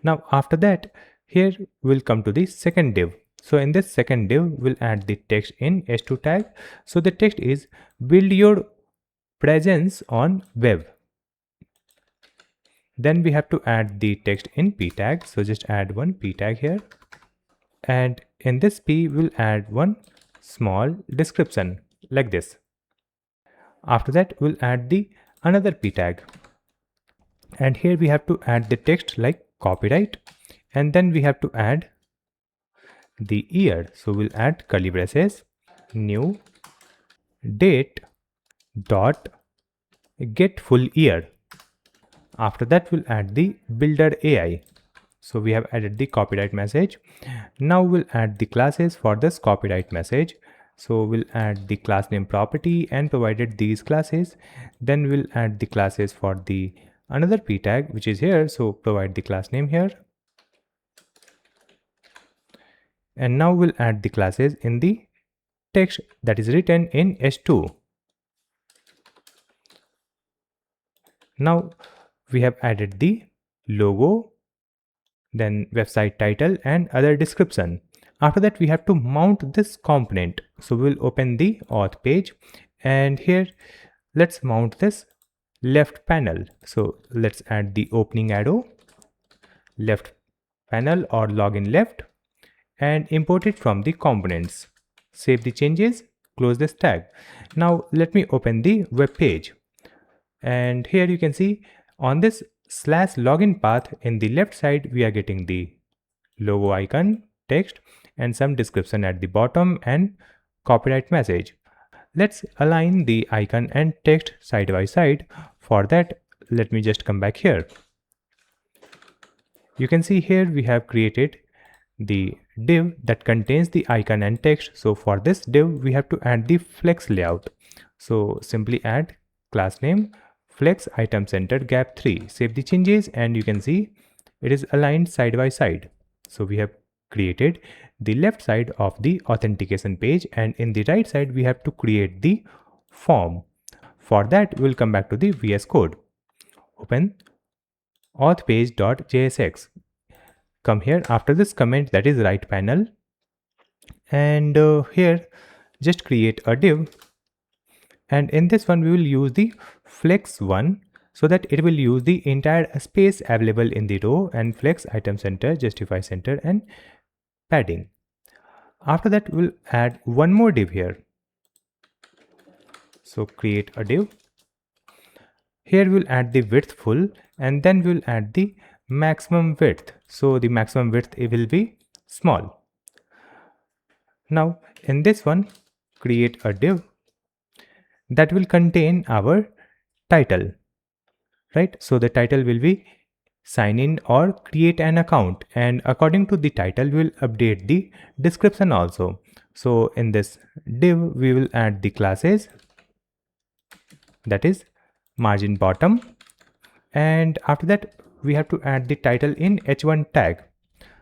Now after that, here we'll come to the second div. So in this second div we'll add the text in h2 tag. So the text is build your presence on web. Then we have to add the text in p tag, so just add one p tag here, and in this p we'll add one small description like this. After that we'll add the another p tag, and here we have to add the text like copyright, and then we have to add the year. So we'll add curly braces, new date dot get full year. After that we'll add the builder AI. So we have added the copyright message. Now we'll add the classes for this copyright message. So we'll add the class name property and provided these classes. Then we'll add the classes for the another p tag which is here. So provide the class name here. And now we'll add the classes in the text that is written in h2. Now we have added the logo, then website title and other description. After that we have to mount this component. So we'll open the auth page, and here let's mount this left panel. So let's add the opening arrow, left panel or login left, and import it from the components. Save the changes, close this tag. Now let me open the web page, and here you can see on this /login path in the left side we are getting the logo icon, text and some description at the bottom and copyright message. Let's align the icon and text side by side. For that, let me just come back here. You can see here we have created the div that contains the icon and text. So for this div we have to add the flex layout. So simply add class name flex item center gap 3. Save the changes, and you can see it is aligned side by side. So we have created the left side of the authentication page, and in the right side we have to create the form. For that we'll come back to the VS Code. Open authpage.jsx. Come here after this comment, that is right panel, and here just create a div, and in this one we will use the flex one so that it will use the entire space available in the row, and flex item center, justify center and padding. After that we'll add one more div here. So create a div. Here we'll add the width full, and then we'll add the maximum width. So the maximum width it will be small. Now in this one, create a div that will contain our title, right? So the title will be sign in or create an account, and according to the title we'll update the description also. So in this div we will add the classes, that is margin bottom, and after that we have to add the title in h1 tag.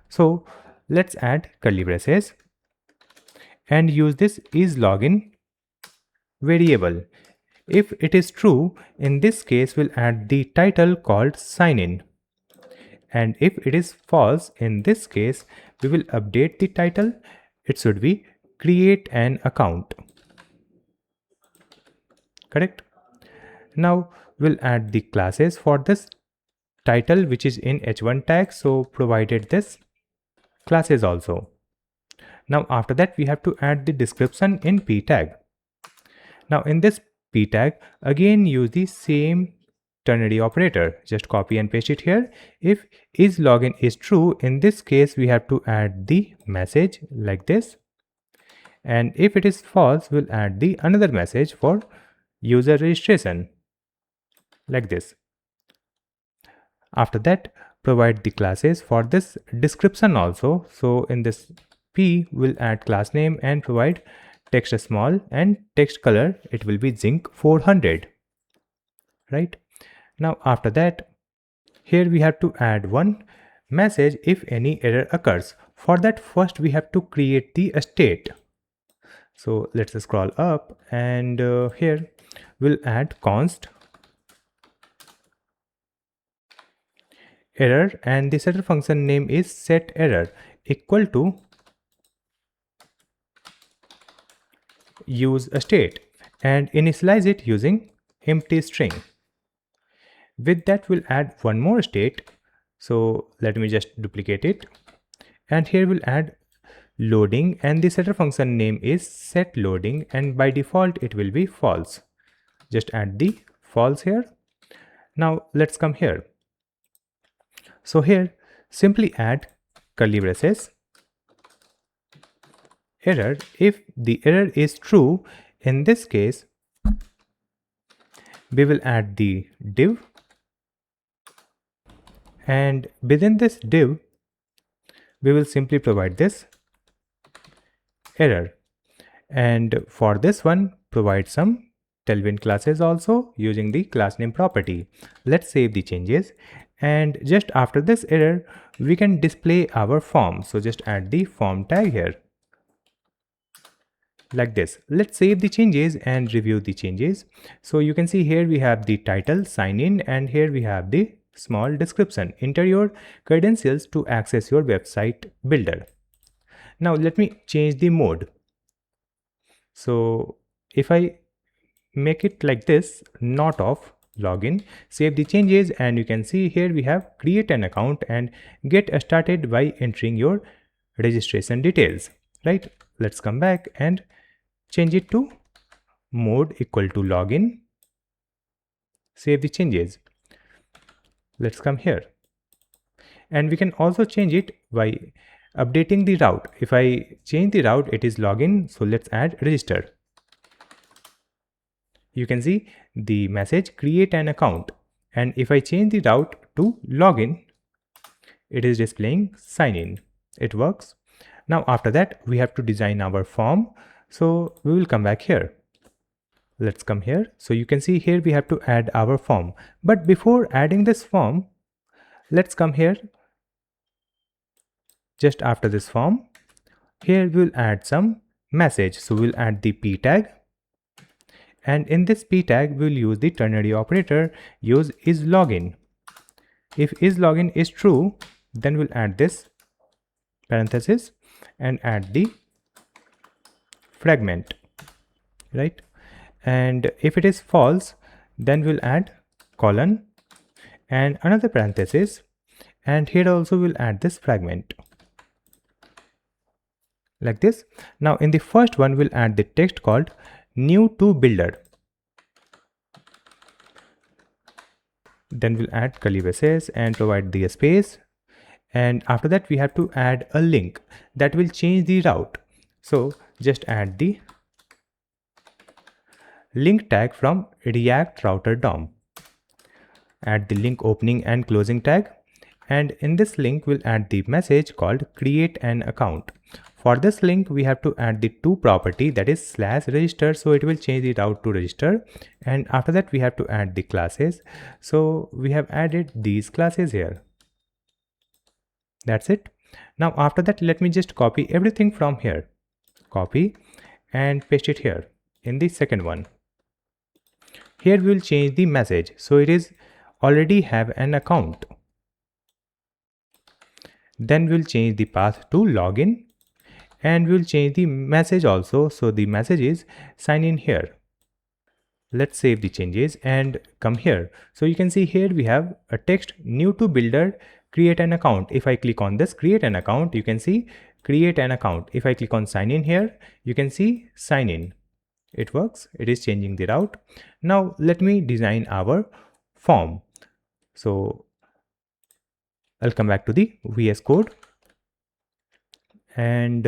So let's add curly braces and use this is login variable. If it is true, in this case we'll add the title called sign in, and if it is false, in this case we will update the title. It should be create an account, correct? Now we'll add the classes for this title which is in h1 tag, so provided this classes also. Now after that we have to add the description in p tag. Now in this p tag again use the same ternary operator, just copy and paste it here. If is login is true, in this case we have to add the message like this, and if it is false we'll add the another message for user registration like this. After that provide the classes for this description also. So in this p we'll add class name and provide text small and text color, it will be zinc 400, right? Now after that here we have to add one message if any error occurs. For that first we have to create the state. So let's scroll up, and here we'll add const error, and the setter function name is set error equal to use a state, and initialize it using empty string. With that we'll add one more state, so let me just duplicate it, and here we'll add loading, and the setter function name is set loading, and by default it will be false. Just add the false here. Now let's come here. So here simply add curly braces error. If the error is true, in this case we will add the div, and within this div we will simply provide this error, and for this one provide some tailwind classes also using the class name property. Let's save the changes, and just after this error we can display our form. So just add the form tag here like this. Let's save the changes and review the changes. So you can see here we have the title, sign in, and here we have the small description. Enter your credentials to access your website builder. Now let me change the mode. So if I make it like this, not of login, save the changes, and you can see here we have create an account and get started by entering your registration details, right? Let's come back and change it to mode equal to login. Save the changes. Let's come here, and we can also change it by updating the route. If I change the route, it is login, so let's add register. You can see the message create an account, and if I change the route to login, it is displaying sign in. It works. Now after that we have to design our form, so we will come back here. Let's come here. So you can see here we have to add our form, but before adding this form, let's come here. Just after this form, here we'll add some message. So we'll add the p tag, and in this p tag we'll use the ternary operator, use is login. If is login is true, then we'll add this parenthesis and add the fragment, right? And if it is false, then we'll add colon and another parenthesis, and here also we'll add this fragment like this. Now in the first one we'll add the text called new to builder, then we'll add curly braces and provide the space, and after that we have to add a link that will change the route. So just add the link tag from React router DOM. Add the link opening and closing tag, and in this link we'll add the message called create an account. For this link we have to add the two property, that is /register, so it will change the route to register, and after that we have to add the classes. So we have added these classes here. That's it. Now after that, let me just copy everything from here, copy and paste it here in the second one. Here we will change the message, so it is already have an account. Then we'll change the path to login, and we'll change the message also, so the message is sign in here. Let's save the changes and come here. So you can see here we have a text new to builder, create an account. If I click on this create an account, you can see create an account. If I click on sign in here, you can see sign in. It works, it is changing the route. Now let me design our form. So I'll come back to the VS Code and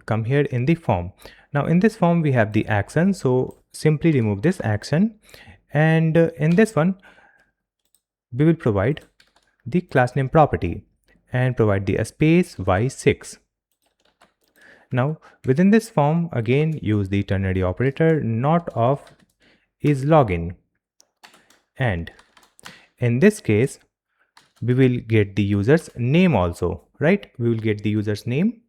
come here in the form. Now in this form we have the action, so simply remove this action, and in this one we will provide the class name property and provide the space y6. Now within this form again use the ternary operator, not of is login, and in this case we will get the user's name also, right? We will get the user's name,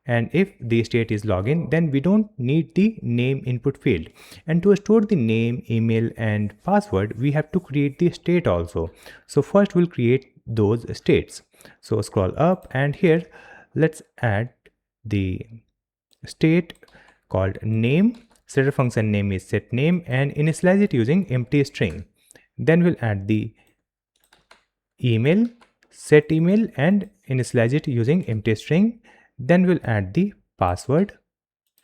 and if the state is login, then we don't need the name input field. And to store the name, email and password, we have to create the state also. So first we'll create those states. So scroll up, and here let's add the state called name. Setter function name is set name, and initialize it using empty string. Then we'll add the email, set email and initialize it using empty string. Then we'll add the password,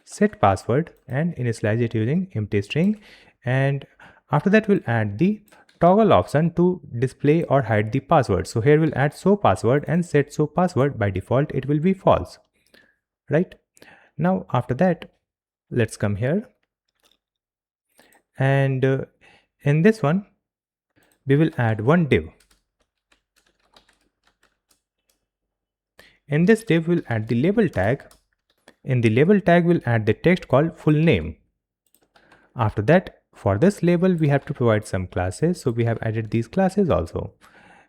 set password and initialize it using empty string. And after that we'll add the toggle option to display or hide the password. So here we'll add show password and set show password. By default it will be false, right? Now after that, let's come here, and in this one we will add one div. In this div we'll add the label tag. In the label tag we'll add the text called full name. After that, for this label we have to provide some classes, so we have added these classes also.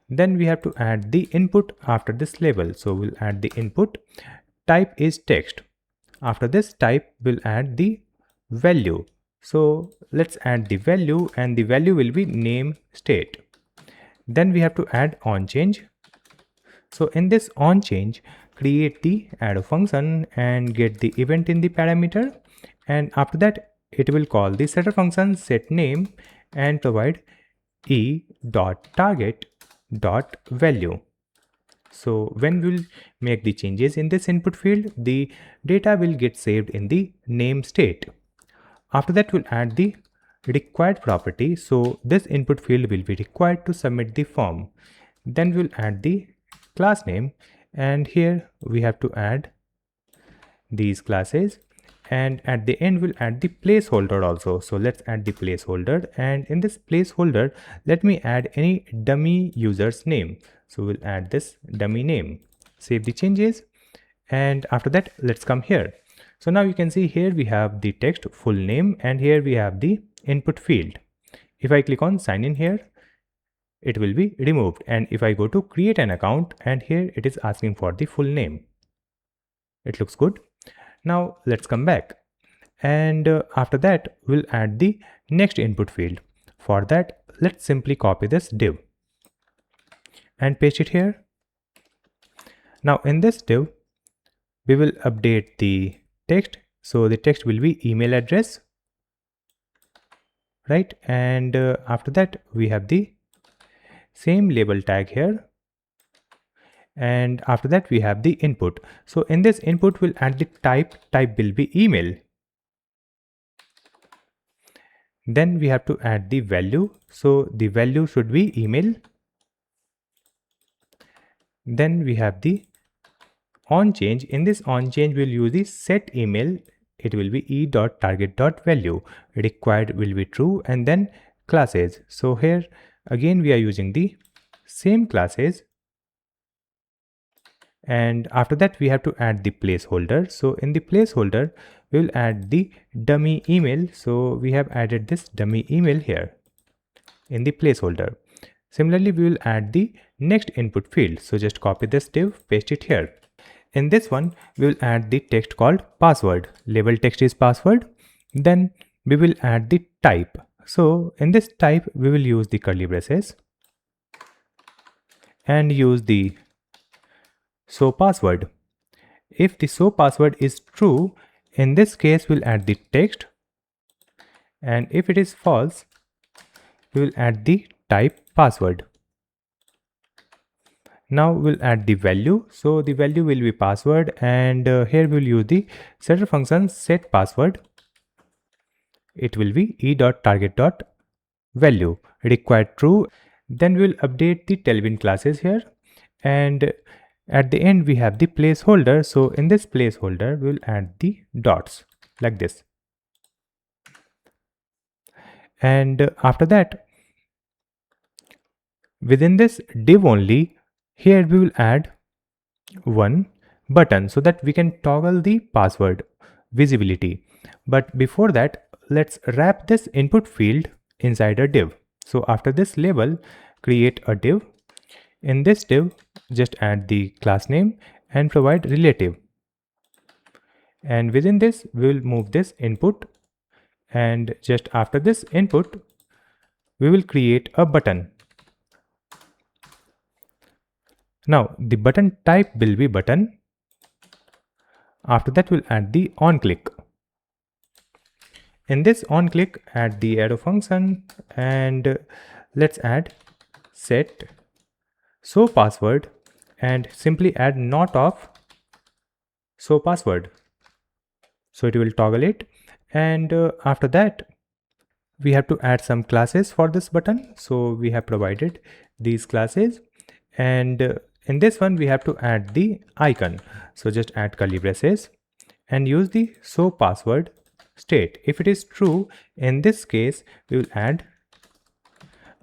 Then we have to add the input after this label, so we'll add the input. Type is text. After this type we'll add the value, so let's add the value, and the value will be name state. Then we have to add onChange. So in this onChange, create the arrow function and get the event in the parameter, and after that it will call the setter function set name and provide e.target.value. So when we'll make the changes in this input field, the data will get saved in the name state. After that we'll add the required property, so this input field will be required to submit the form. Then we'll add the class name, and here we have to add these classes, and at the end we'll add the placeholder also. So let's add the placeholder, and in this placeholder let me add any dummy user's name. So we'll add this dummy name, save the changes, and after that let's come here. So now you can see here we have the text full name, and here we have the input field. If I click on sign in here, it will be removed, and if I go to create an account, and here it is asking for the full name. It looks good. Now let's come back, and after that we'll add the next input field. For that, let's simply copy this div and paste it here. Now in this div we will update the text, so the text will be email address, right? And after that we have the same label tag here, and after that we have the input. So in this input we'll add the type will be email. Then we have to add the value, so the value should be email. Then we have the on change. In this on change, we'll use the set email. It will be e.target.value. Required will be true, and then classes. So here again we are using the same classes, and after that we have to add the placeholder. So in the placeholder we'll add the dummy email. So we have added this dummy email here in the placeholder. Similarly, we will add the next input field. So just copy this div, paste it here. In this one, we will add the text called password. Label text is password. Then we will add the type. So in this type, we will use the curly braces and use the show password. If the show password is true, in this case, we'll add the text. And if it is false, we will add the type password. Now we'll add the value. So the value will be password, and here we'll use the setter function set password. It will be e.target.value, required true. Then we'll update the tailwind classes here, and at the end we have the placeholder. So in this placeholder we'll add the dots like this, and after that within this div only, here we will add one button so that we can toggle the password visibility. But before that, let's wrap this input field inside a div. So after this label, create a div. In this div, just add the class name and provide relative. And within this, we will move this input, and just after this input, we will create a button. Now the button type will be button. After that we'll add the onClick. In this onClick, add the arrow function, and let's add set show password and simply add not of show password. So it will toggle it, and after that we have to add some classes for this button. So we have provided these classes, and in this one we have to add the icon. So just add curly braces and use the show password state. If it is true, in this case we will add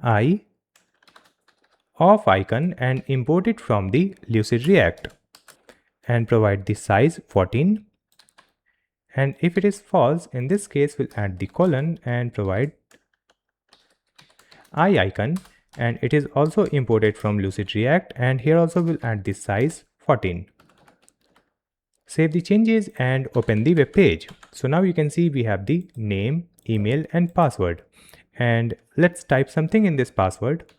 I of icon and import it from the Lucid React and provide the size 14. And if it is false, in this case we'll add the colon and provide I icon, and it is also imported from Lucid React, and here also we'll add the size 14. Save the changes and open the web page. So now you can see we have the name, email and password, and let's type something in this password.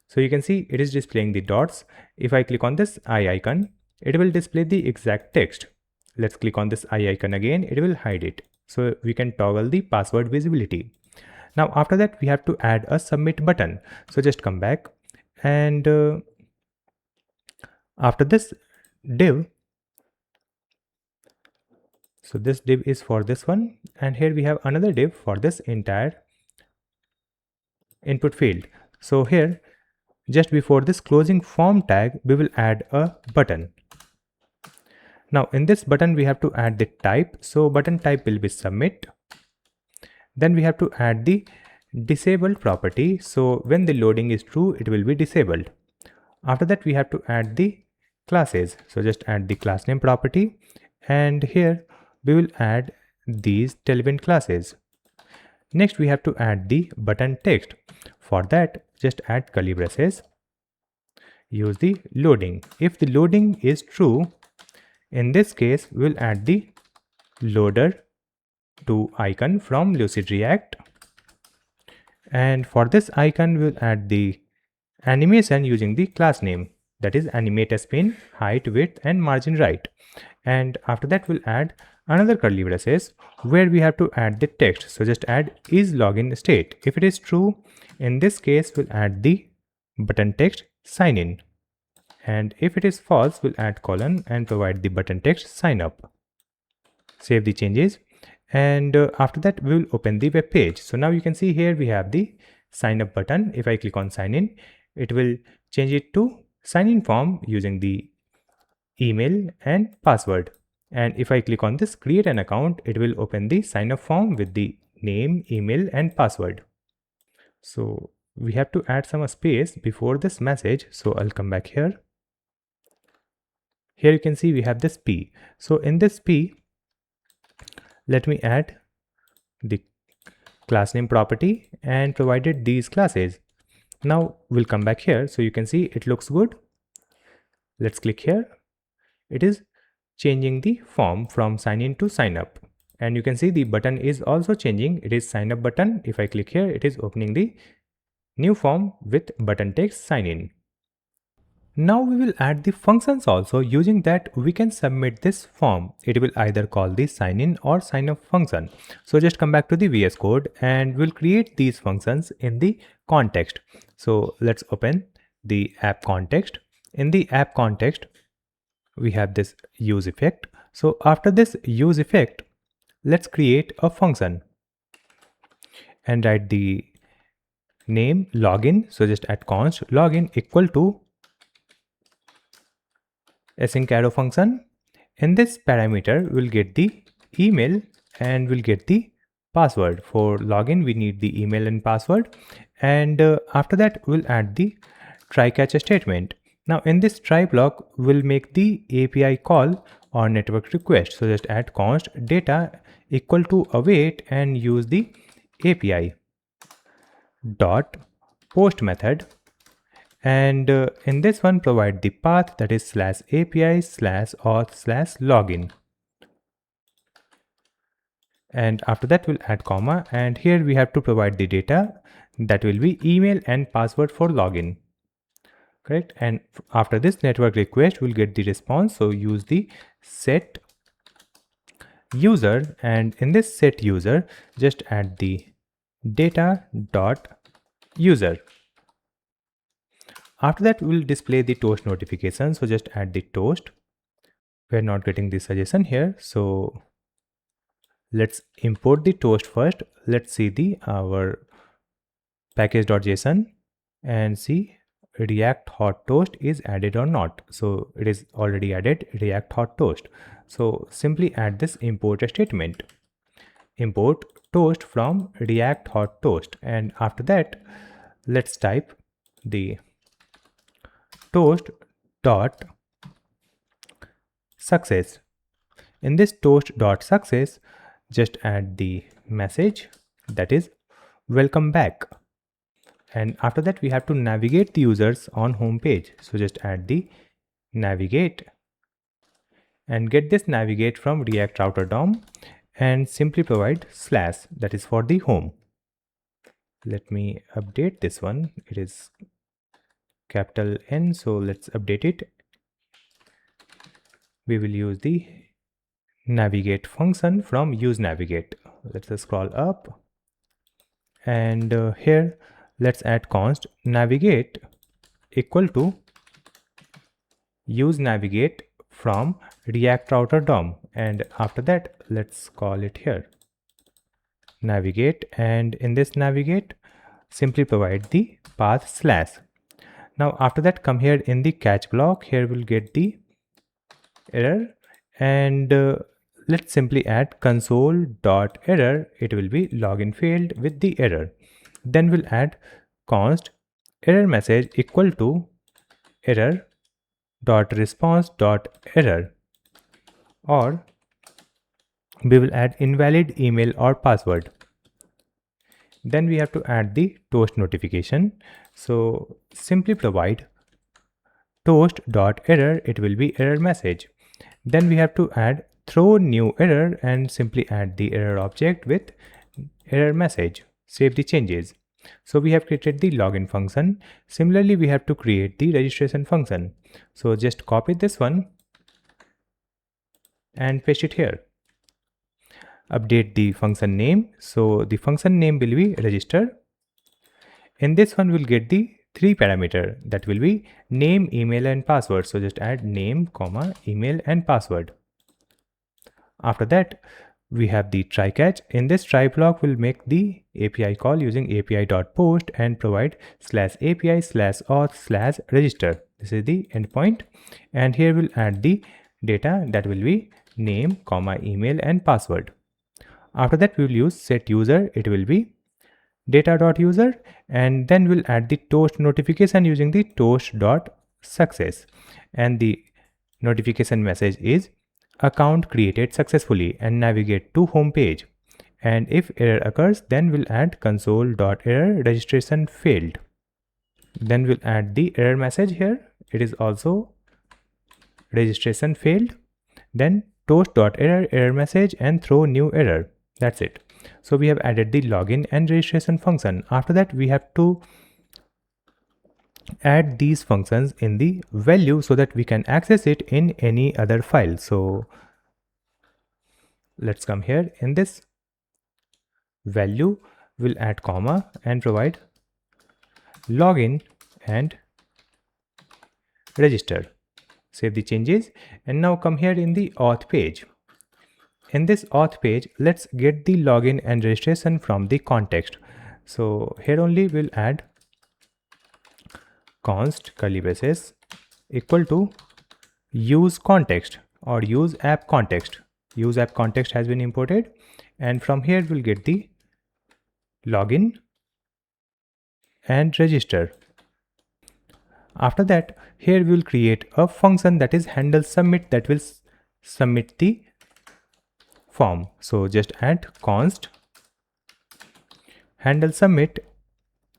So you can see it is displaying the dots. If I click on this I icon, it will display the exact text. Let's click on this I icon again, it will hide it. So we can toggle the password visibility. Now after that we have to add a submit button. So just come back, and after this div, so this div is for this one, and here we have another div for this entire input field. So here just before this closing form tag we will add a button. Now in this button we have to add the type. So button type will be submit. Then we have to add the disabled property. So when the loading is true, it will be disabled. After that we have to add the classes. So just add the class name property, and here we will add these tailwind classes. Next we have to add the button text. For that just add curly braces, use the loading. If the loading is true, in this case we will add the loader to icon from Lucid React, and for this icon we'll add the animation using the class name, that is animate spin, height, width and margin right. And after that we'll add another curly braces where we have to add the text. So just add is login state. If it is true, in this case we'll add the button text sign in, and if it is false we'll add colon and provide the button text sign up. Save the changes, and after that we will open the web page. So now you can see here we have the sign up button. If I click on sign in, it will change it to sign in form using the email and password. And if I click on this create an account, it will open the sign up form with the name, email and password. So we have to add some space before this message. So I'll come back here. Here you can see we have this P. So in this P, let me add the class name property and provided these classes. Now we'll come back here. So you can see it looks good. Let's click here. It is changing the form from sign in to sign up. And you can see the button is also changing. It is sign up button. If I click here, it is opening the new form with button text sign in. Now we will add the functions also. Using that we can submit this form. It will either call the sign in or sign up function. So just come back to the VS Code and we'll create these functions in the context. So let's open the app context. In the app context, we have this use effect. So after this use effect, let's create a function and write the name login. So just add const login equal to async arrow function. In this parameter, we'll get the email and we'll get the password. For login, we need the email and password. And after that, we'll add the try catch statement. Now in this try block, we'll make the API call or network request. So just add const data equal to await and use the API dot post method. And in this one, provide the path that is /API/auth/login. And after that, we'll add comma. And here we have to provide the data that will be email and password for login. Correct. And after this network request, we'll get the response. So use the set user. And in this set user, just add the data dot user. After that, we'll display the toast notification. So just add the toast. We're not getting the suggestion here. So let's import the toast first. Let's see our package.json and see React hot toast is added or not. So it is already added, React hot toast. So simply add this import statement. Import toast from React hot toast. And after that, let's type the toast dot success. In this toast dot success, just add the message that is welcome back. And after that, we have to navigate the users on home page. So just add the navigate and get this navigate from React Router DOM and simply provide / that is for the home. Let me update this one. It is capital N, so let's update it. We will use the navigate function from use navigate. Let's scroll up and here let's add const navigate equal to use navigate from React Router DOM. And after that, let's call it here navigate. And in this navigate, simply provide the path /. Now after that, come here in the catch block. Here we'll get the error and let's simply add console.error. It will be login failed with the error. Then we'll add const error message equal to error.response.error, or we will add invalid email or password. Then we have to add the toast notification. So simply provide toast.error. It will be error message. Then we have to add throw new error and simply add the error object with error message. Save the changes. So we have created the login function. Similarly, we have to create the registration function. So just copy this one and paste it here. Update the function name. So the function name will be register. In this one, we'll get the 3 parameter that will be name, email and password. So just add name, comma, email and password. After that, we have the try catch. In this try block, we'll make the API call using api.post and provide /api/auth/register. This is the endpoint, and here we'll add the data that will be name, comma, email and password. After that, we will use set user. It will be data.user, and then we'll add the toast notification using the toast.success, and the notification message is account created successfully, and navigate to home page. And if error occurs, then we'll add console.error registration failed. Then we'll add the error message here. It is also registration failed. Then toast.error error message and throw new error. That's it. So we have added the login and registration function. After that, we have to add these functions in the value so that we can access it in any other file. So let's come here. In this value, we'll add comma and provide login and register. Save the changes, and now come here in the auth page. In this auth page, let's get the login and registration from the context. So here only we'll add const curly braces equal to use context or use app context. Use app context has been imported, and from here we'll get the login and register. After that, here we'll create a function that is handle submit that will submit the form. So just add const handle submit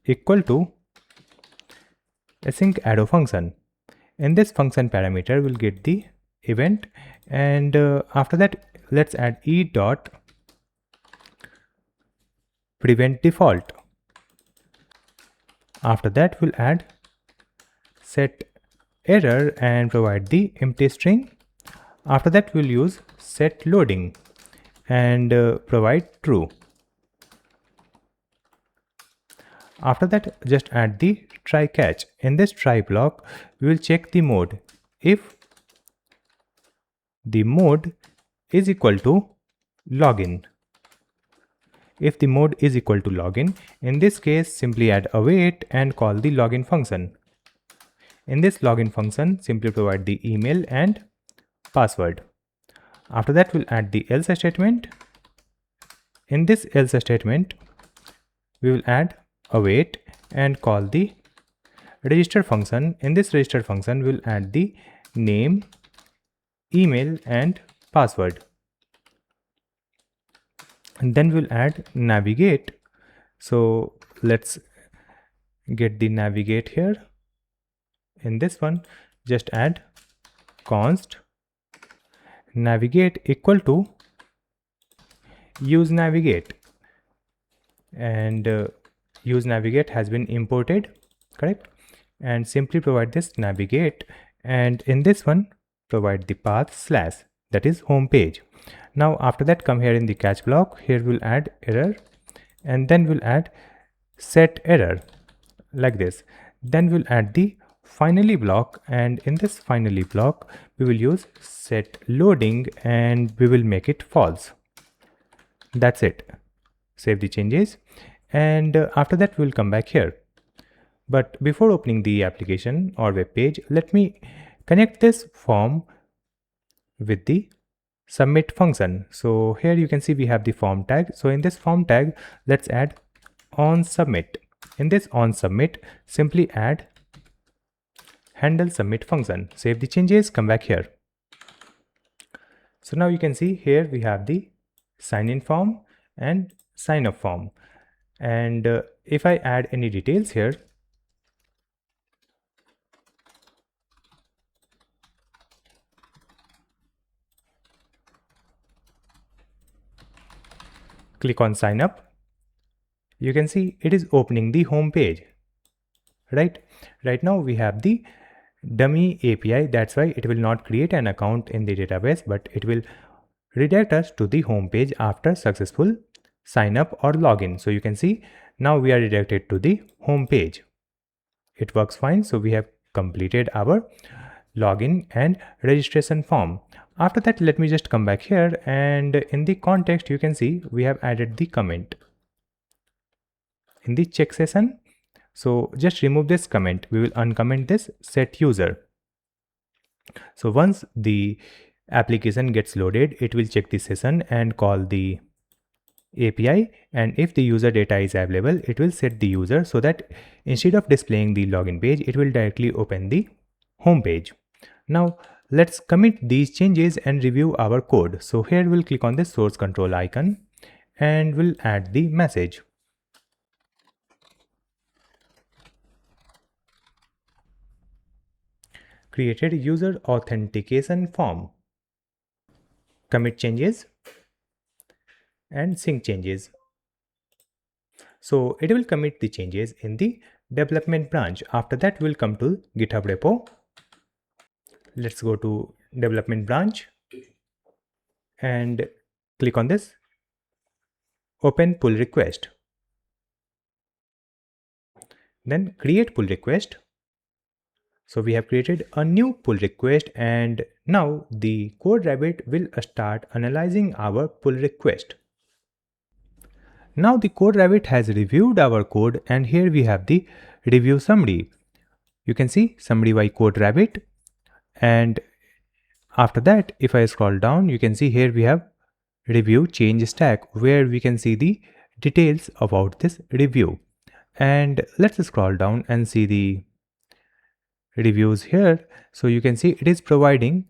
equal to async arrow function. In this function parameter, we'll get the event, and after that, let's add e dot prevent default. After that, we'll add set error and provide the empty string. After that, we'll use set loading and provide true. After that, just add the try catch. In this try block, we will check the mode. If the mode is equal to login. If the mode is equal to login, in this case, simply add await and call the login function. In this login function, simply provide the email and password. After that, we'll add the else statement. In this else statement, we will add await and call the register function. In this register function, we'll add the name, email and password. And then we'll add navigate. So let's get the navigate here. In this one, just add const navigate equal to use navigate, and use navigate has been imported, correct? And simply provide this navigate, and in this one provide the path slash, that is home page. Now after that, come here in the catch block. Here we'll add error, and then we'll add set error like this. Then we'll add the finally block, and in this finally block we will use set loading and we will make it false. That's it. Save the changes, and after that we'll come back here. But before opening the application or web page, let me connect this form with the submit function. So here you can see we have the form tag. So in this form tag, let's add on submit. In this on submit, simply add handle submit function. Save the changes, come back here. So now you can see here we have the sign in form and sign up form. And if I add any details here, click on sign up, you can see it is opening the home page. Right now we have the dummy API, that's why it will not create an account in the database, but it will redirect us to the home page after successful sign up or login. So you can see now we are redirected to the home page. It works fine. So we have completed our login and registration form. After that, let me just come back here, and in the context you can see we have added the comment in the check session. So just remove this comment. We will uncomment this set user. So once the application gets loaded, it will check the session and call the API, and if the user data is available, it will set the user so that instead of displaying the login page, it will directly open the home page. Now let's commit these changes and review our code. So here we'll click on the source control icon and we'll add the message. Created user authentication form. Commit changes and sync changes. So it will commit the changes in the development branch. After that, we'll come to GitHub repo. Let's go to development branch and click on this open pull request. Then create pull request. So we have created a new pull request, and now the CodeRabbit will start analyzing our pull request. Now the CodeRabbit has reviewed our code, and here we have the review summary. You can see summary by CodeRabbit, and after that, if I scroll down, you can see here we have review change stack, where we can see the details about this review. And let's scroll down and see the reviews here. So you can see it is providing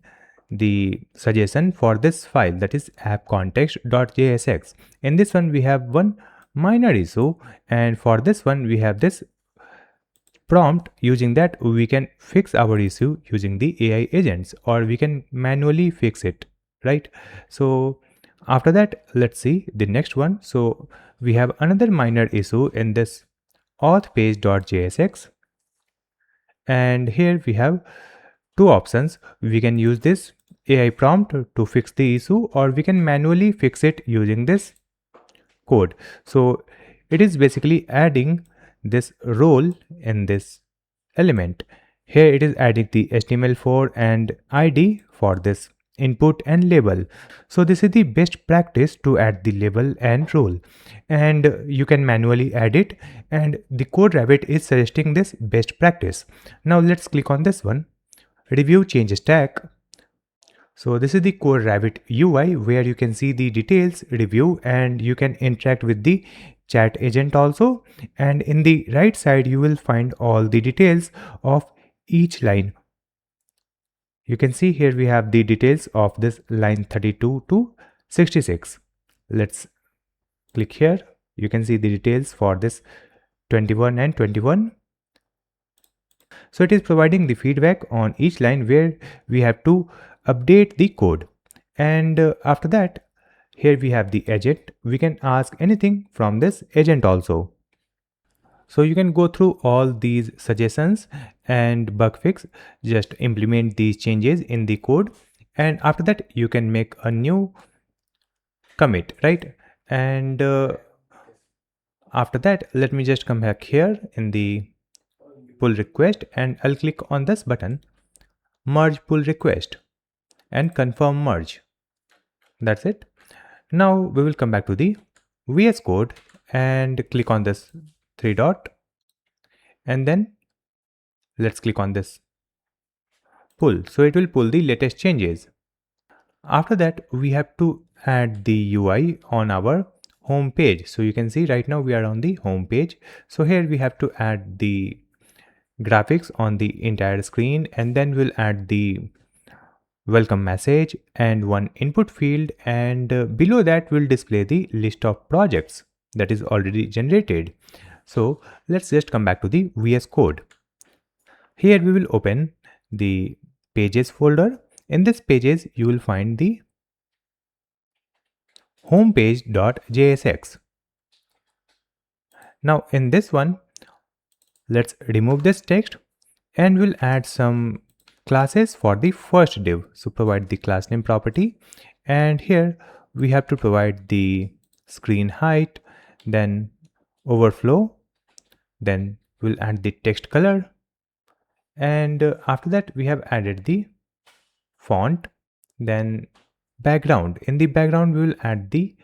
the suggestion for this file, that is app-context.jsx. In this one we have one minor issue, and for this one we have this prompt. Using that we can fix our issue using the AI agents, or we can manually fix it, right? So after that, let's see the next one. So we have another minor issue in this auth page.jsx, and here we have two options. We can use this AI prompt to fix the issue, or we can manually fix it using this code. So it is basically adding this role in this element. Here it is adding the HTML4 and ID for this input and label. So this is the best practice to add the label and role, and you can manually add it, and the CodeRabbit is suggesting this best practice. Now let's click on this one, review change stack. So this is the CodeRabbit UI, where you can see the details, review, and you can interact with the chat agent also. And in the right side you will find all the details of each line. You can see here we have the details of this line 32 to 66. Let's click here. You can see the details for this 21 and 21. So it is providing the feedback on each line where we have to update the code. And after that, here we have the agent. We can ask anything from this agent also. So you can go through all these suggestions and bug fix, just implement these changes in the code, and after that you can make a new commit, right? And after that, let me just come back here in the pull request, and I'll click on this button, merge pull request, and confirm merge. That's it. Now we will come back to the VS Code and click on this three dot, and then let's click on this pull. So it will pull the latest changes. After that, we have to add the UI on our home page. So you can see right now we are on the home page. So here we have to add the graphics on the entire screen, and then we'll add the welcome message and one input field, and below that we'll display the list of projects that is already generated. So let's just come back to the VS Code. Here we will open the pages folder. In this pages you will find the homepage.jsx. Now in this one, let's remove this text and we'll add some classes for the first div. So provide the class name property, and here we have to provide the screen height, then overflow, then we'll add the text color, And after that we have added the font, then background. In the background we will add the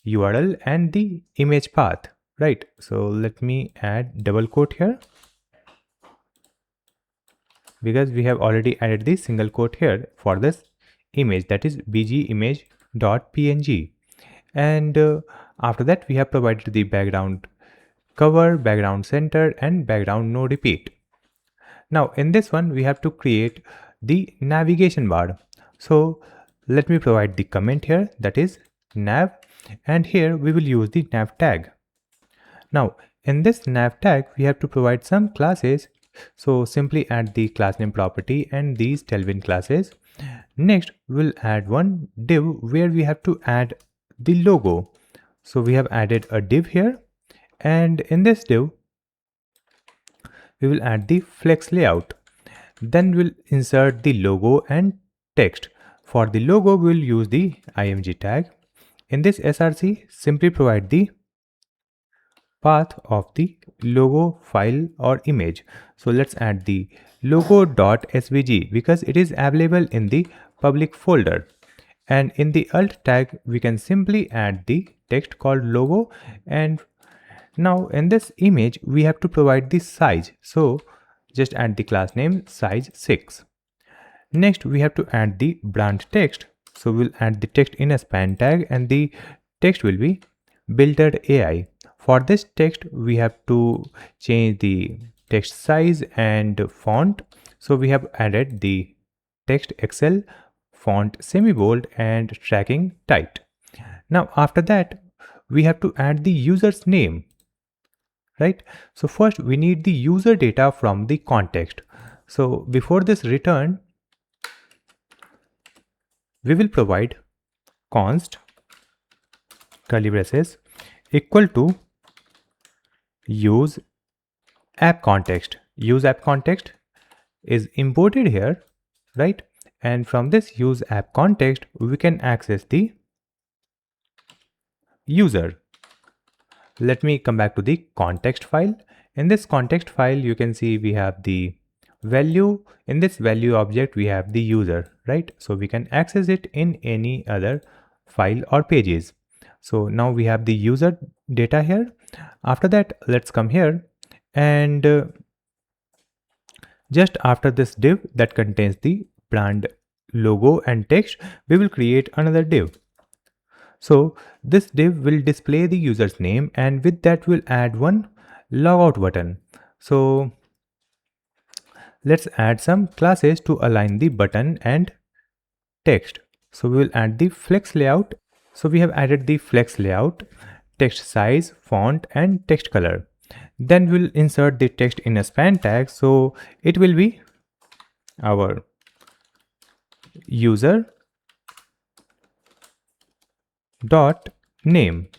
URL and the image path, right? So let me add double quote here, because we have already added the single quote here for this image, that is bgimage.png. And after that we have provided the background cover, background center, and background no repeat. Now in this one we have to create the navigation bar. So let me provide the comment here, that is nav, and here we will use the nav tag. Now in this nav tag we have to provide some classes. So simply add the class name property and these tailwind classes. Next we'll add one div where we have to add the logo. So we have added a div here, and in this div we will add the flex layout. Then we'll insert the logo and text. For the logo we'll use the img tag. In this src simply provide the path of the logo file or image. So let's add the logo.svg because it is available in the public folder. And in the alt tag we can simply add the text called logo. And now in this image we have to provide the size, so just add the class name size 6. Next we have to add the brand text, so we'll add the text in a span tag and the text will be builder AI. For this text we have to change the text size and font, so we have added the text excel, font semi-bold, and tracking tight. Now after that we have to add the user's name, right? So first we need the user data from the context. So before this return we will provide const curly braces equal to use app context. Use app context is imported here, right? And from this use app context we can access the user. Let me come back to the context file. In this context file you can see we have the value. In this value object we have the user, right? So we can access it in any other file or pages. So now we have the user data here. After that let's come here and just after this div that contains the brand logo and text we will create another div. So this div will display the user's name, and with that we'll add one logout button. So let's add some classes to align the button and text. So we will add the flex layout. So we have added the flex layout, text size, font, and text color. Then we'll insert the text in a span tag. So it will be our user dot name.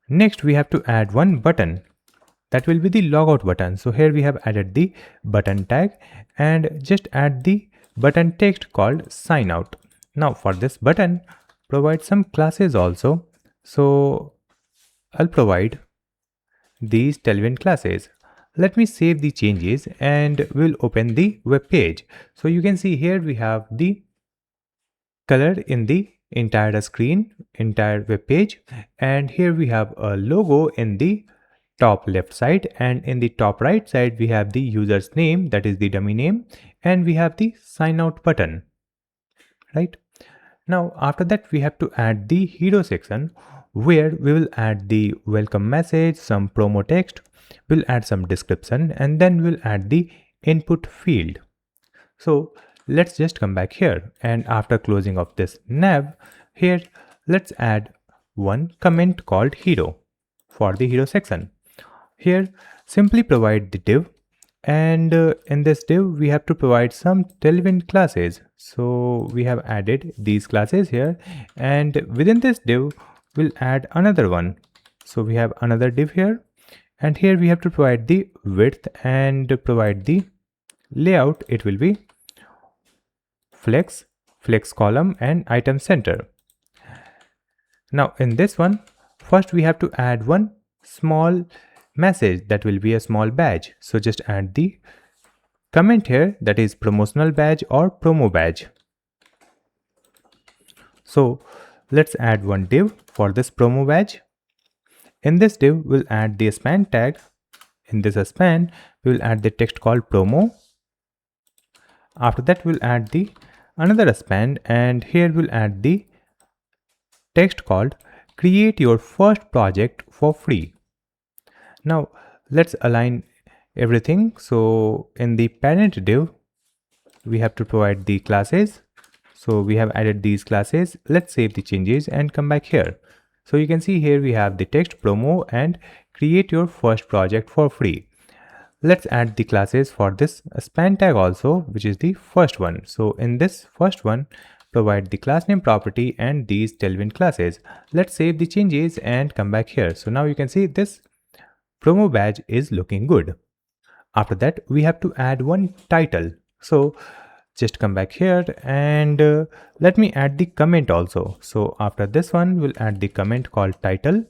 Next we have to add one button, that will be the logout button. So here we have added the button tag and just add the button text called sign out. Now for this button provide some classes also. So I'll provide these tailwind classes. Let me save the changes and we'll open the web page. So you can see here we have the color in the entire screen, entire web page, and here we have a logo in the top left side, and in the top right side we have the user's name, that is the dummy name, and we have the sign out button, right? Now after that we have to add the hero section where we will add the welcome message, some promo text, we'll add some description, and then we'll add the input field. So let's just come back here, and after closing of this nav here, let's add one comment called hero for the hero section. Here simply provide the div, and in this div we have to provide some tailwind classes. So we have added these classes here, and within this div we'll add another one. So we have another div here, and here we have to provide the width and provide the layout. It will be flex column, and item center. Now in this one first we have to add one small message that will be a small badge. So just add the comment here, that is promotional badge or promo badge. So let's add one div for this promo badge. In this div, we'll add the span tag. In this span, we will add the text called promo. After that, we'll add the another span, and here we'll add the text called create your first project for free. Now let's align everything. So in the parent div, we have to provide the classes. So we have added these classes. Let's save the changes and come back here. So you can see here we have the text promo and create your first project for free. Let's add the classes for this span tag also, which is the first one. So in this first one, provide the class name property and these tailwind classes. Let's save the changes and come back here. So now you can see this promo badge is looking good. After that, we have to add one title. So just come back here and let me add the comment also. So after this one, we'll add the comment called title,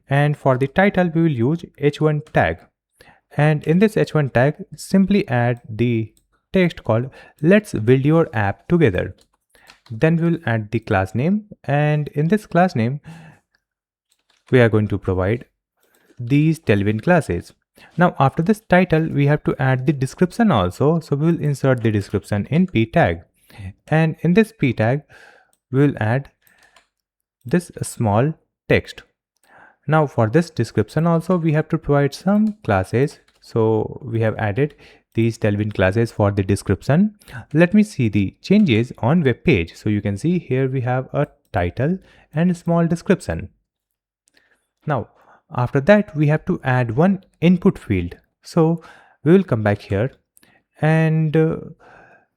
and for the title we will use h1 tag, and in this h1 tag simply add the text called let's build your app together. Then we will add the class name, and in this class name we are going to provide these tailwind classes. Now after this title, we have to add the description also. So we will insert the description in p tag, and in this p tag we will add this small text. Now for this description also we have to provide some classes. So we have added these tailwind classes for the description. Let me see the changes on web page. So you can see here we have a title and a small description. Now after that, we have to add one input field. So we will come back here and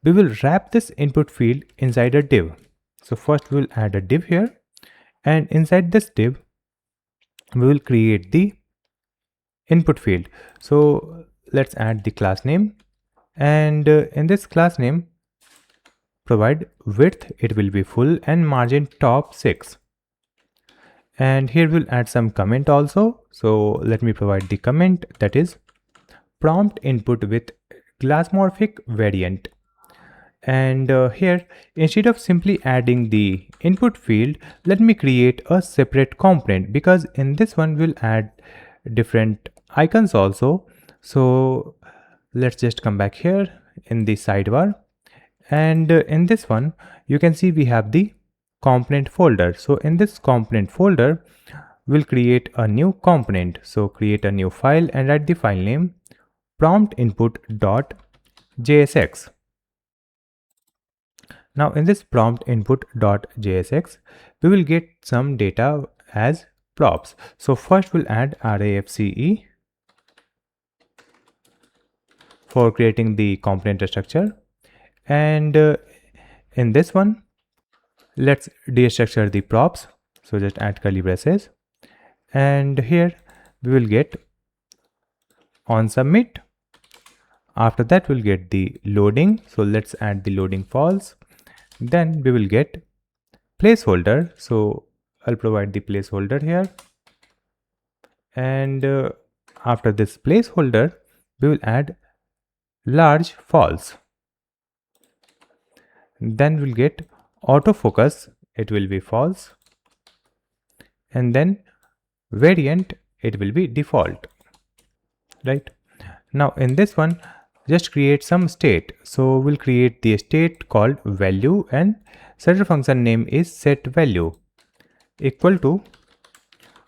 we will wrap this input field inside a div. So first we will add a div here, and inside this div we will create the input field. So let's add the class name, and in this class name provide width, it will be full, and margin top 6. And here we'll add some comment also. So let me provide the comment, that is prompt input with glassmorphic variant. And here, instead of simply adding the input field, let me create a separate component, because in this one we'll add different icons also. So let's just come back here in the sidebar, and in this one you can see we have the component folder. So in this component folder we'll create a new component. So create a new file and write the file name prompt input.jsx. Now in this prompt input.jsx we will get some data as props. So first we'll add RAFCE for creating the component structure, and in this one let's destructure the props. So just add curly braces, and here we will get on submit. After that we'll get the loading. So let's add the loading false. Then we will get placeholder. So I'll provide the placeholder here, and after this placeholder we will add large false. Then we'll get autofocus, it will be false, and then variant, it will be default, right? Now in this one just create some state. So we'll create the state called value, and setter function name is set value equal to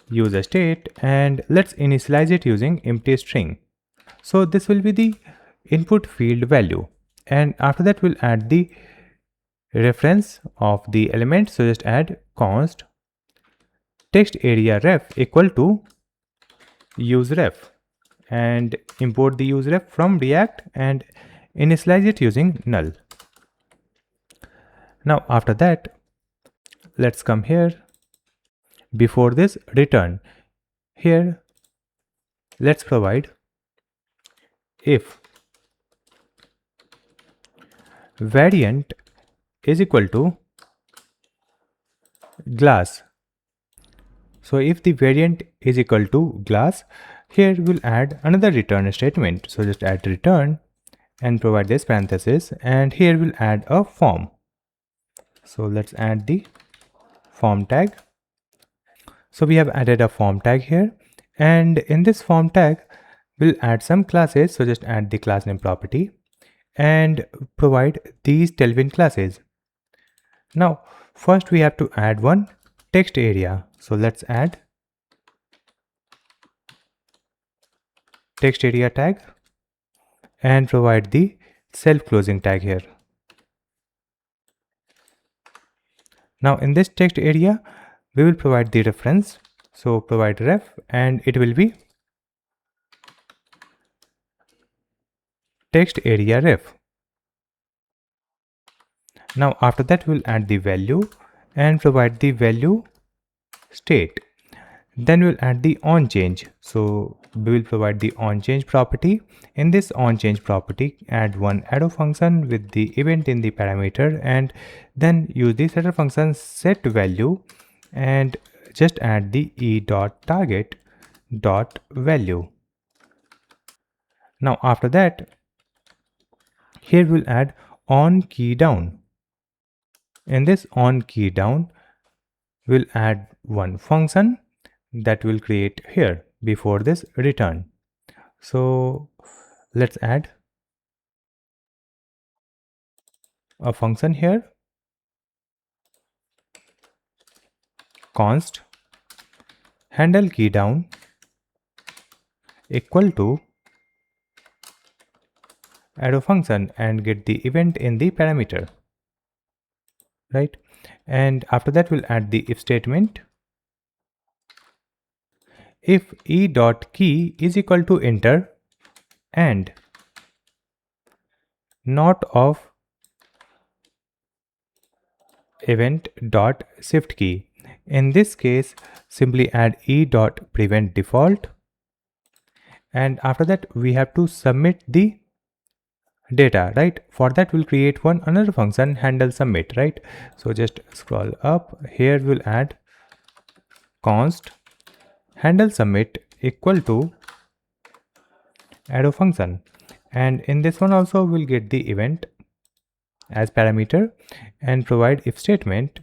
user state, and let's initialize it using empty string. So this will be the input field value, and after that we'll add the reference of the element. So just add const text area ref equal to useref, and import the useref from React and initialize it using null. Now after that let's come here. Before this return, here let's provide if variant is equal to glass. So if the variant is equal to glass, Here we'll add another return statement. So just add return and provide this parenthesis, and here we'll add a form. So let's add the form tag. So we have added a form tag here, and in this form tag we'll add some classes. So just add the class name property and provide these Tailwind classes. Now first we have to add one text area. So let's add text area tag and provide the self closing tag here. Now in this text area we will provide the reference. So provide ref and it will be text area ref. Now after that we'll add the value and provide the value state. Then we'll add the onChange. So we will provide the onChange property. In this onChange property, add one arrow function with the event in the parameter, and then use the setter function set value and just add the e.target.value. Now after that, here we'll add on key down. In this on key down, we'll add one function that will create here before this return. So let's add a function here, const handle key down equal to arrow function and get the event in the parameter, right? And after that we'll add the if statement. If e.key is equal to enter and not of event.shift key. In this case, simply add e.prevent default, and after that we have to submit the data, right? For that we'll create one another function handle submit, right? So just scroll up, here we'll add const handle submit equal to arrow function, and in this one also we'll get the event as parameter and provide if statement.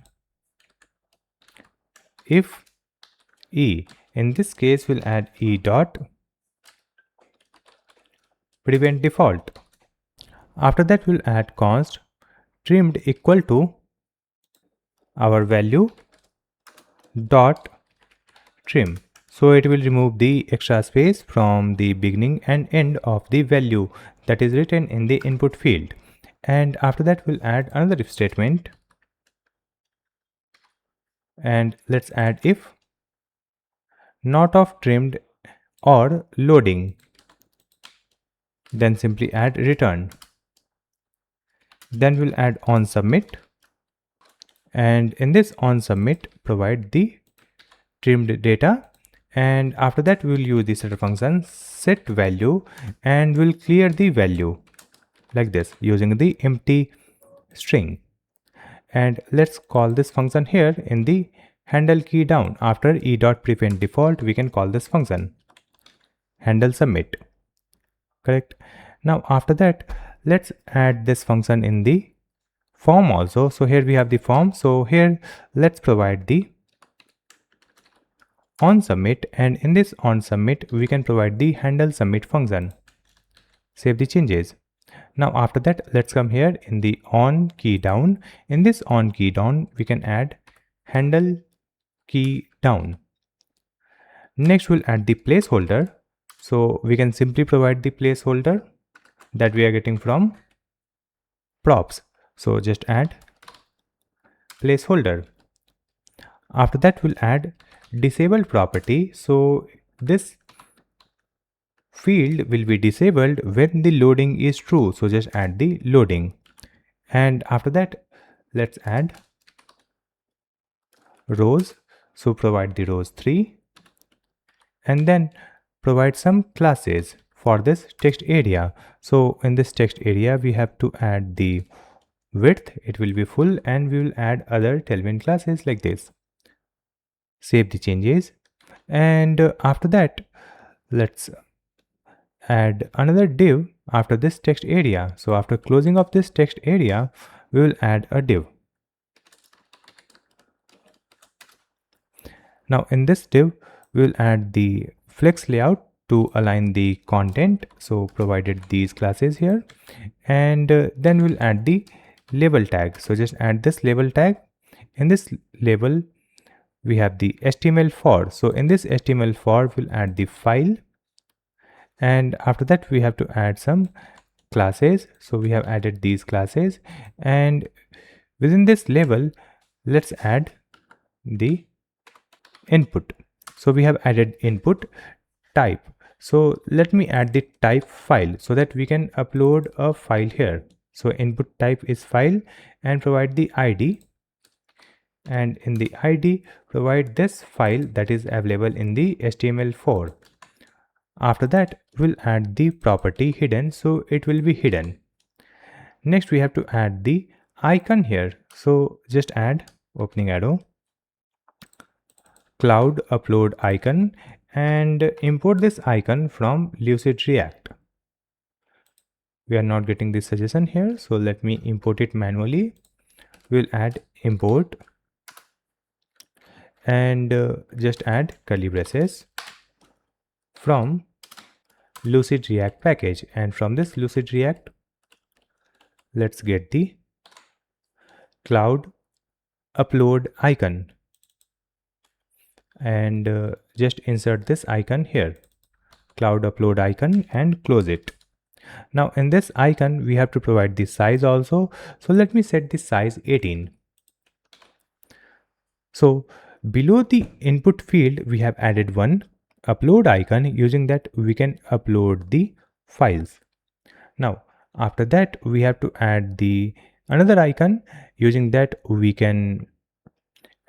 If e, in this case we'll add e dot prevent default. After that we'll add const trimmed equal to our value dot trim. So it will remove the extra space from the beginning and end of the value that is written in the input field. And after that we'll add another if statement, and let's add if not of trimmed or loading, then simply add return. Then we'll add on submit, and in this on submit provide the trimmed data, and after that we'll use the setter function set value and we'll clear the value like this using the empty string. And let's call this function here in the handle key down. After e.prevent default we can call this function handle submit, correct? Now after that let's add this function in the form also. So here we have the form, so here let's provide the on submit, and in this on submit we can provide the handle submit function. Save the changes. Now after that let's come here in the on key down. In this on key down we can add handle key down. Next we'll add the placeholder. So we can simply provide the placeholder that we are getting from props. So just add placeholder. After that we'll add disabled property. So this field will be disabled when the loading is true. So just add the loading. And after that let's add rows. So provide the rows 3 and then provide some classes for this text area. So in this text area we have to add the width, it will be full, and we will add other Tailwind classes like this. Save the changes, and after that Let's add another div after this text area. So after closing of this text area, we will add a div. Now in this div, we will add the flex layout to align the content. So provided these classes here, and then we'll add the label tag. So just add this label tag. In this label, we have the HTML for. So in this HTML for, we'll add the file, and after that we have to add some classes. So we have added these classes, and within this label, let's add the input. So we have added input type. So let me add the type file so that we can upload a file here. So input type is file, and provide the ID, and in the ID provide this file that is available in the HTML4. After that we'll add the property hidden, so it will be hidden. Next we have to add the icon here. So just add opening arrow cloud upload icon and import this icon from Lucid React. We are not getting this suggestion here, so let me import it manually. We'll add import and just add curly braces from Lucid React package, and from this Lucid React let's get the cloud upload icon, and just insert this icon here, cloud upload icon, and close it. Now in this icon we have to provide the size also, so let me set the size 18. So below the input field we have added one upload icon. Using that we can upload the files. Now after that we have to add the another icon. Using that we can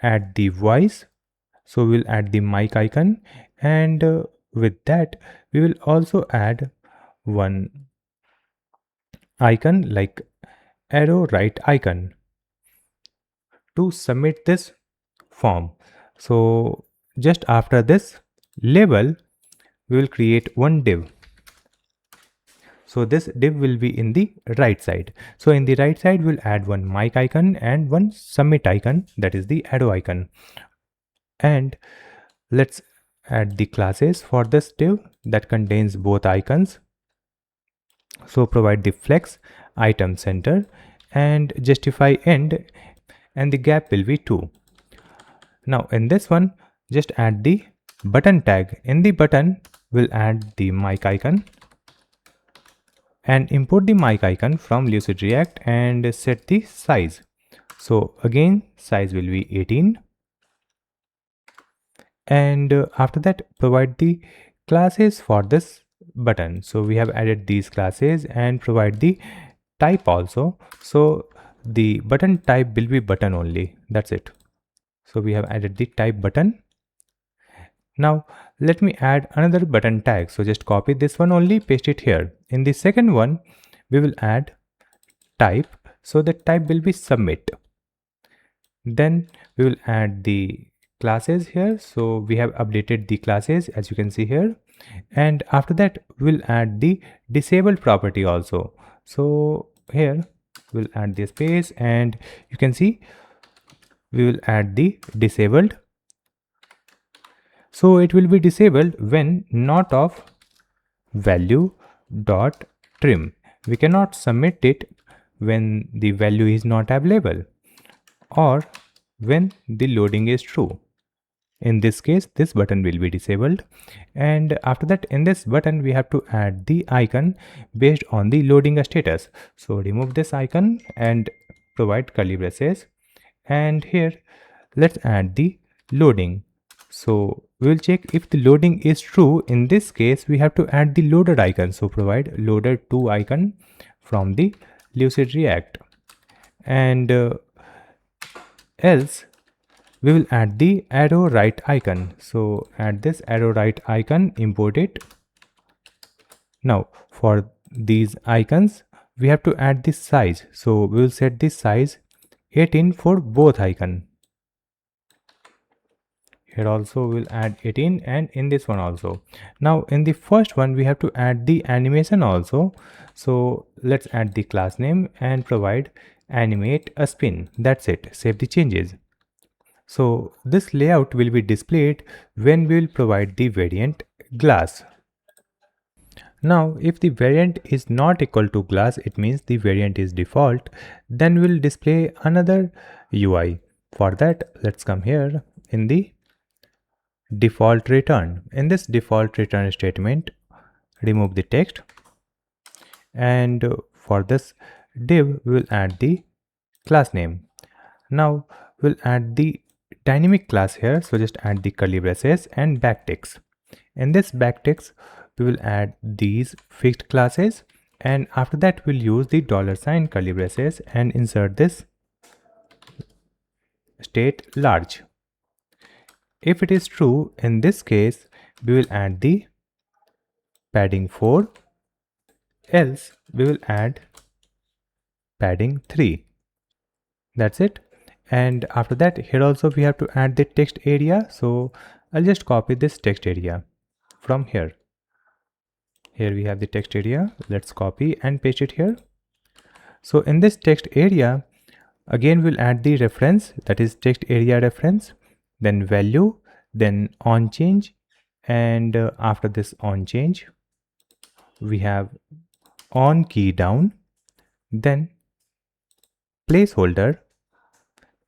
add the voice. So we'll add the mic icon, and with that we will also add one icon like arrow right icon to submit this form. So just after this label we will create one div. So this div will be in the right side. So in the right side we'll add one mic icon and one submit icon, that is the arrow icon. And let's add the classes for this div that contains both icons. So provide the flex item center and justify end, and the gap will be 2. Now in this one just add the button tag. In the button we'll add the mic icon and import the mic icon from Lucid React and set the size. So again size will be 18, and after that provide the classes for this button. So we have added these classes and provide the type also. So the button type will be button only, that's it. So we have added the type button. Now let me add another button tag. So just copy this one only, paste it here. In the second one we will add type, so the type will be submit. Then we will add the classes here. So we have updated the classes as you can see here, and after that we'll add the disabled property also. So here we'll add the space, and you can see we will add the disabled. So it will be disabled when not of value dot trim. We cannot submit it when the value is not available or when the loading is true. In this case this button will be disabled, and after that in this button we have to add the icon based on the loading status. So remove this icon and provide curly braces, and here let's add the loading. So we will check if the loading is true. In this case we have to add the loaded icon. So provide loaded to icon from the Lucid React, and else we will add the arrow right icon. So add this arrow right icon, import it. Now for these icons we have to add the size. So we will set the size 18 for both icon. here also we'll add 18, and in this one also. Now in the first one we have to add the animation also, so let's add the class name and provide animate a spin. That's it. Save the changes. So this layout will be displayed when we will provide the variant glass. Now if the variant is not equal to glass, it means the variant is default, then we'll display another UI. For that, let's come here in the default return. In this default return statement, remove the text, and for this div we'll add the class name. Now we'll add the dynamic class here, so just add the curly braces and backticks. In this backticks we will add these fixed classes, and after that we'll use the $ curly braces and insert this state large. If it is true, in this case we will add the padding 4, else we will add padding 3. That's it. And after that, here also we have to add the text area, so I'll just copy this text area from here. Here we have the text area. Let's copy and paste it here. So in this text area, again we'll add the reference, that is text area reference, then value, then on change, and after this on change we have on key down, then placeholder,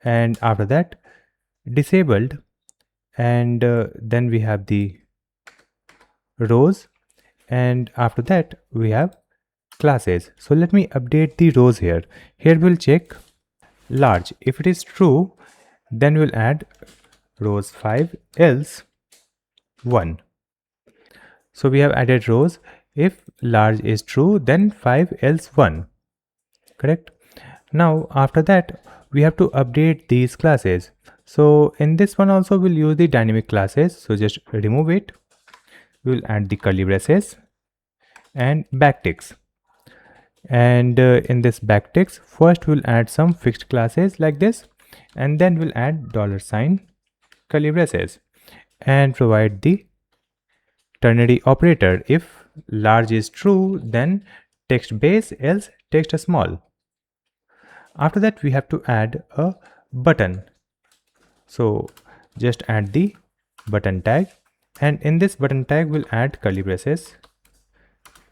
and after that disabled, and then we have the rows, and after that we have classes. So let me update the rows here. Here we'll check large. If it is true, then we'll add rows 5, else 1. So we have added rows. If large is true, then 5, else 1. Correct. Now after that we have to update these classes. So in this one also we'll use the dynamic classes, so just remove it. We'll add the curly braces and backticks, and in this backticks first we'll add some fixed classes like this, and then we'll add $ curly braces and provide the ternary operator. If large is true, then text base, else text small. After that we have to add a button, so just add the button tag, and in this button tag we'll add curly braces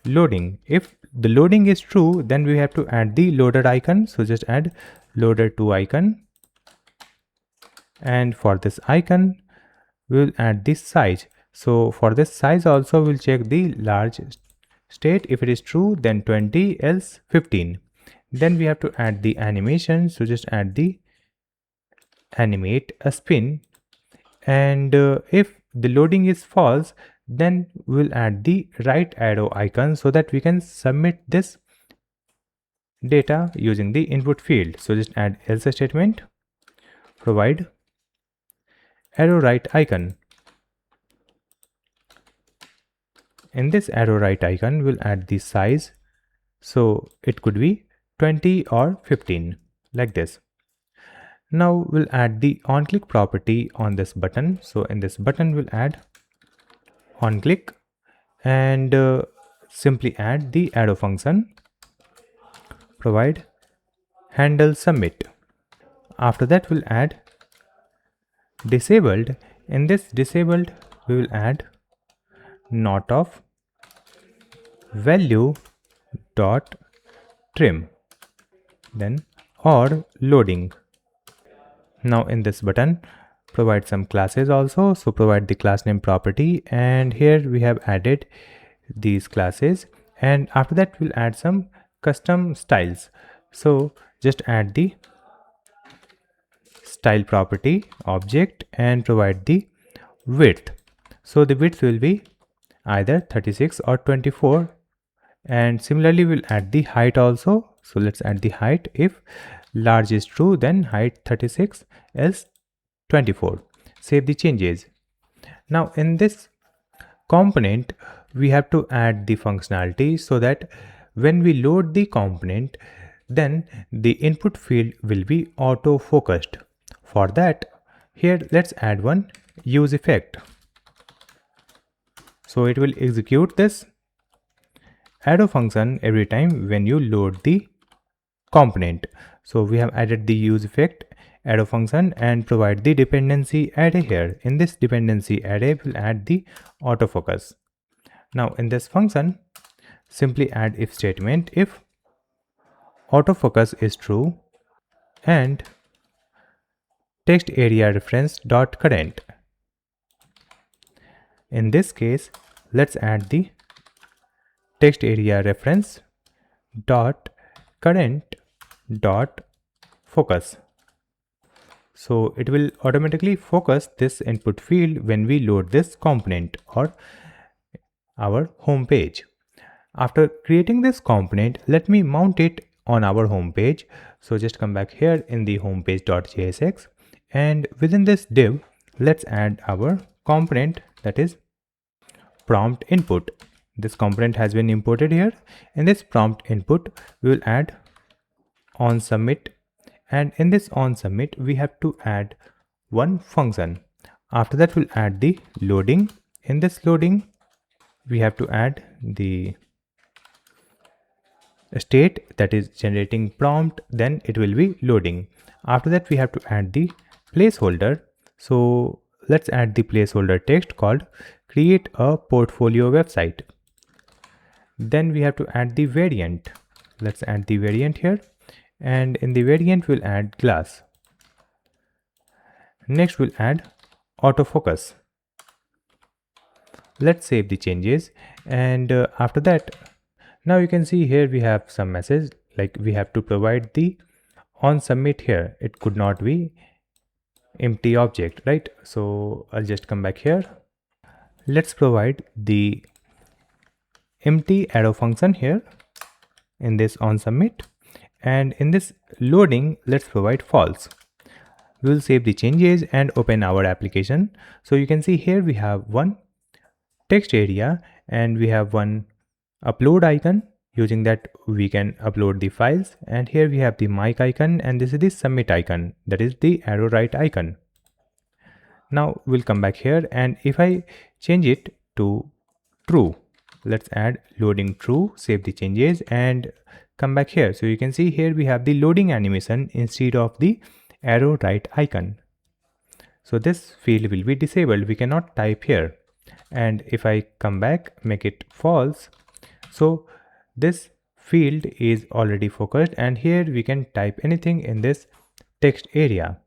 loading. If the loading is true, then we have to add the loader icon, so just add loader to icon, and for this icon we'll add this size. So for this size also we'll check the large state. If it is true, then 20, else 15. Then we have to add the animation, so just add the animate a spin, and if the loading is false, then we'll add the right arrow icon so that we can submit this data using the input field. So just add else statement, provide arrow right icon. In this arrow right icon we'll add the size, so it could be 20 or 15 like this. Now we'll add the on click property on this button. So in this button we'll add on click, and simply add the arrow function, provide handle submit. After that we'll add disabled. In this disabled we will add not of value dot trim, then or loading. Now in this button provide some classes also, so provide the class name property, and here we have added these classes, and after that we'll add some custom styles. So just add the style property object and provide the width. So the width will be either 36 or 24, and similarly we'll add the height also. So let's add the height. If large is true, then height 36, else 24. Save the changes. Now in this component we have to add the functionality, so that when we load the component, then the input field will be auto focused. For that, here let's add one use effect. So it will execute this arrow function every time when you load the component. So we have added the use effect arrow function and provide the dependency array here. In this dependency array, we'll add the autofocus. Now in this function, simply add if statement if autofocus is true and text area reference dot current. In this case, let's add the text area reference dot current dot focus. So it will automatically focus this input field when we load this component or our home page. After creating this component, let me mount it on our home page. So just come back here in the homepage.jsx, and within this div, let's add our component, that is prompt input. This component has been imported here. In this prompt input, we will add on submit, and in this on submit we have to add one function. After that, we'll add the loading. In this loading, we have to add the state, that is generating prompt, then it will be loading. After that, we have to add the placeholder. So let's add the placeholder text called create a portfolio website. Then we have to add the variant. Let's add the variant here, and in the variant we'll add glass. Next we'll add autofocus. Let's save the changes, and after that, now you can see here we have some message like we have to provide the on submit here. It could not be empty object, right? So I'll just come back here. Let's provide the empty arrow function here in this on submit, and in this loading let's provide false. We will save the changes and open our application. So you can see here we have one text area and we have one upload icon. Using that we can upload the files, and here we have the mic icon, and this is the submit icon, that is the arrow right icon. Now we'll come back here, and if I change it to true, let's add loading true, save the changes and come back here. So you can see here we have the loading animation instead of the arrow right icon. So this field will be disabled, we cannot type here. And if I come back, make it false, so this field is already focused, and here we can type anything in this text area.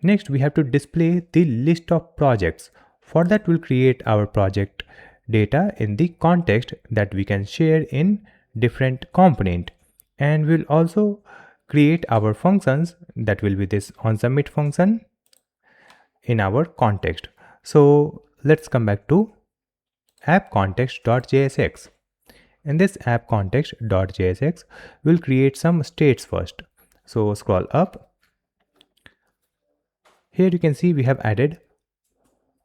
Next we have to display the list of projects. For that, we'll create our project data in the context that we can share in different component, and we'll also create our functions, that will be this on submit function in our context. So let's come back to app context.jsx. In this app context.jsx, we'll create some states first. So scroll up. Here you can see we have added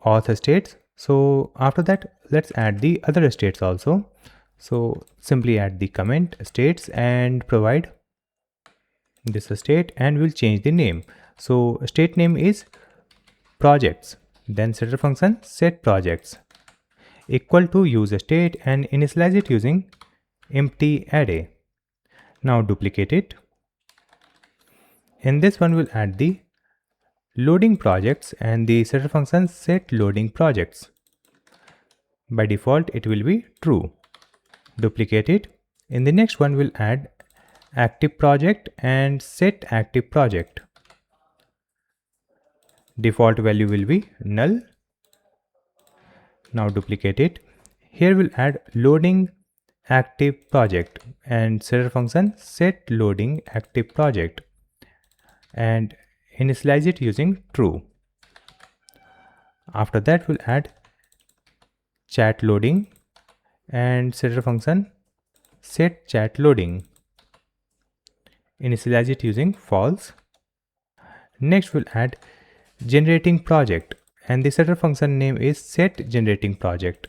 auth states. So after that, let's add the other states also. So simply add the comment states and provide this state, and we'll change the name. So state name is projects, then setter function set projects equal to use state, and initialize it using empty array. Now duplicate it. In this one, we'll add the loading projects and the setter function set loading projects. By default, it will be true. Duplicate it. In the next one, we'll add active project and set active project. Default value will be null. Now duplicate it. Here we'll add loading active project and setter function set loading active project, and initialize it using true. After that, we'll add chat loading and setter function set chat loading. Initialize it using false. Next, we'll add generating project, and the setter function name is set generating project.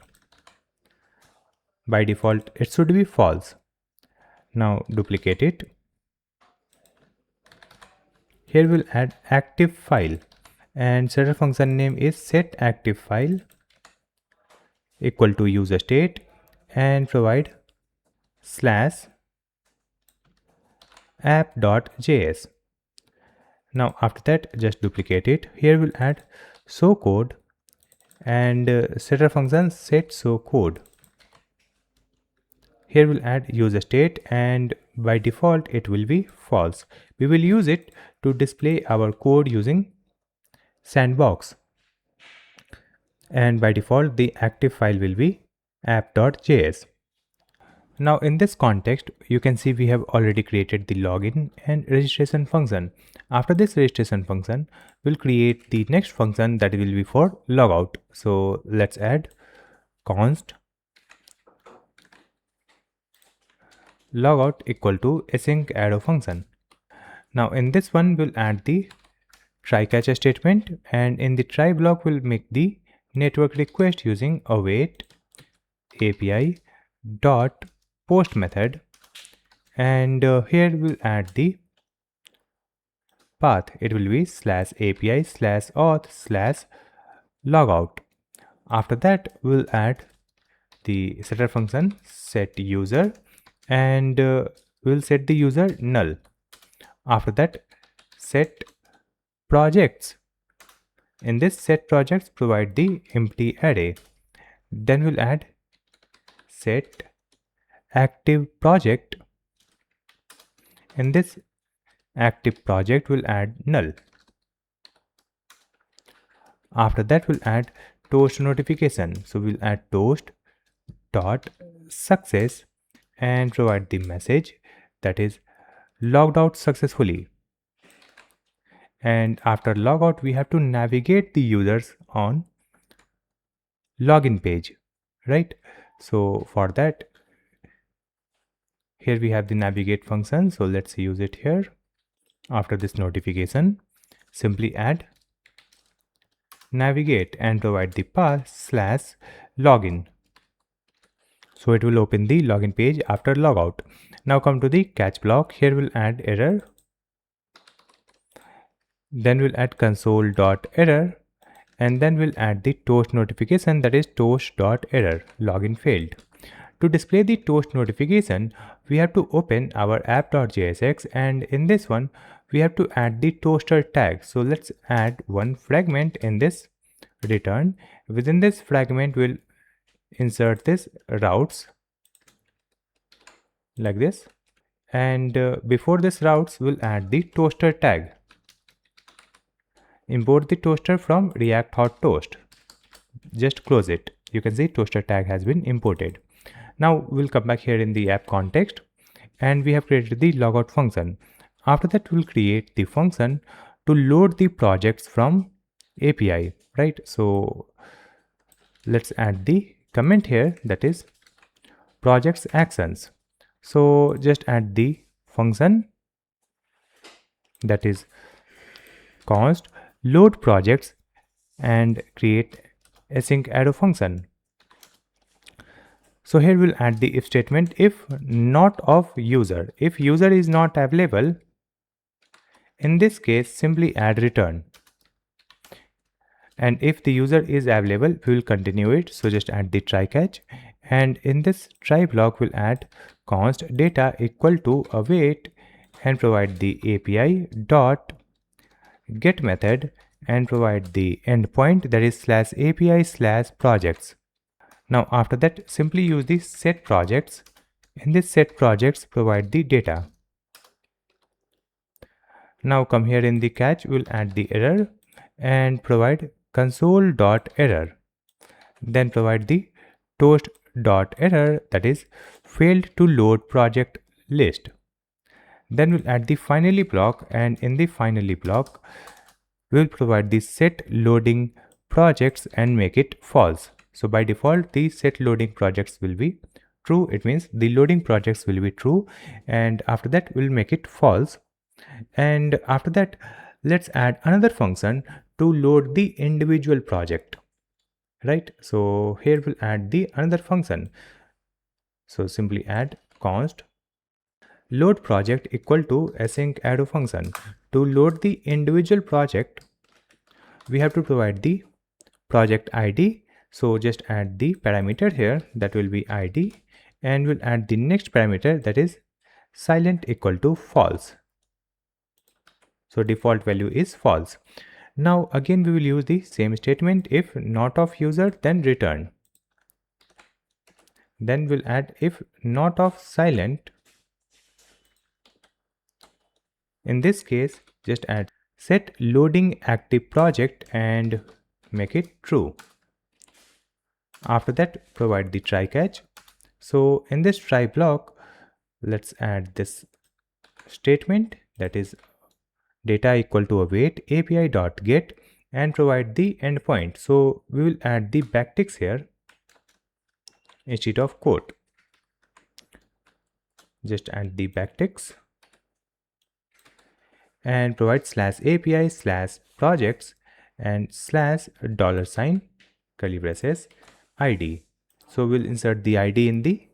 By default, it should be false. Now duplicate it. Here we'll add active file, and setter function name is set active file equal to user state, and provide slash app.js. Now after that, just duplicate it. Here we'll add show code and setter function set show code. Here we'll add user state, and by default it will be false. We will use it to display our code using sandbox, and by default the active file will be app.js. Now in this context, you can see we have already created the login and registration function. After this registration function, we'll create the next function that will be for logout. So let's add const logout equal to async arrow function. Now in this one, we'll add the try catch statement, and in the try block, we'll make the network request using await API dot post method, and here we'll add the path. It will be slash API slash auth slash logout. After that, we'll add the setter function set user, and we'll set the user null. After that, set projects. In this set projects, provide the empty array. Then we'll add set active project. In this active project, we'll add null. After that, we'll add toast notification. So we'll add toast dot success and provide the message that is logged out successfully. And after logout, we have to navigate the users on login page, right? So for that, here we have the navigate function. So let's use it here. After this notification, simply add navigate and provide the path slash login. So it will open the login page after logout. Now come to the catch block. Here we'll add error. Then we'll add console.error, and then we'll add the toast notification, that is toast.error login failed. To display the toast notification, we have to open our app.jsx, and in this one we have to add the toaster tag. So let's add one fragment in this return. Within this fragment, we'll insert this routes like this, and before this routes, we'll add the toaster tag. Import the toaster from React hot toast. Just close it. You can see toaster tag has been imported. Now we'll come back here in the app context, and we have created the logout function. After that, we'll create the function to load the projects from API, right? So let's add the comment here, that is projects actions. So just add the function that is const load projects and create async arrow function. So here we'll add the if statement if not of user. If user is not available, in this case simply add return, and if the user is available, we will continue it. So just add the try catch, and in this try block we'll add const data equal to await and provide the API dot get method and provide the endpoint, that is slash API slash projects. Now after that, simply use the set projects. In this set projects, provide the data. Now come here in the catch, we'll add the error and provide console.error. Then provide the toast.error, that is failed to load project list. Then we'll add the finally block, and in the finally block, we'll provide the set loading projects and make it false. So by default, the set loading projects will be true. It means the loading projects will be true, and after that we'll make it false. And after that, let's add another function to load the individual project, right? So here we'll add the another function. So simply add const load project equal to async arrow function. To load the individual project, we have to provide the project ID. So just add the parameter here, that will be ID, and we'll add the next parameter, that is silent equal to false. So default value is false. Now again we will use the same statement. If not of user, then return. Then we'll add if not of silent. In this case, just add set loading active project and make it true. After that, provide the try catch. So in this try block, let's add this statement, that is data equal to await api.get, and provide the endpoint. So we will add the backticks here instead of quote. Just add the backticks and provide /API/projects and $$ curly braces ID. So we'll insert the ID in the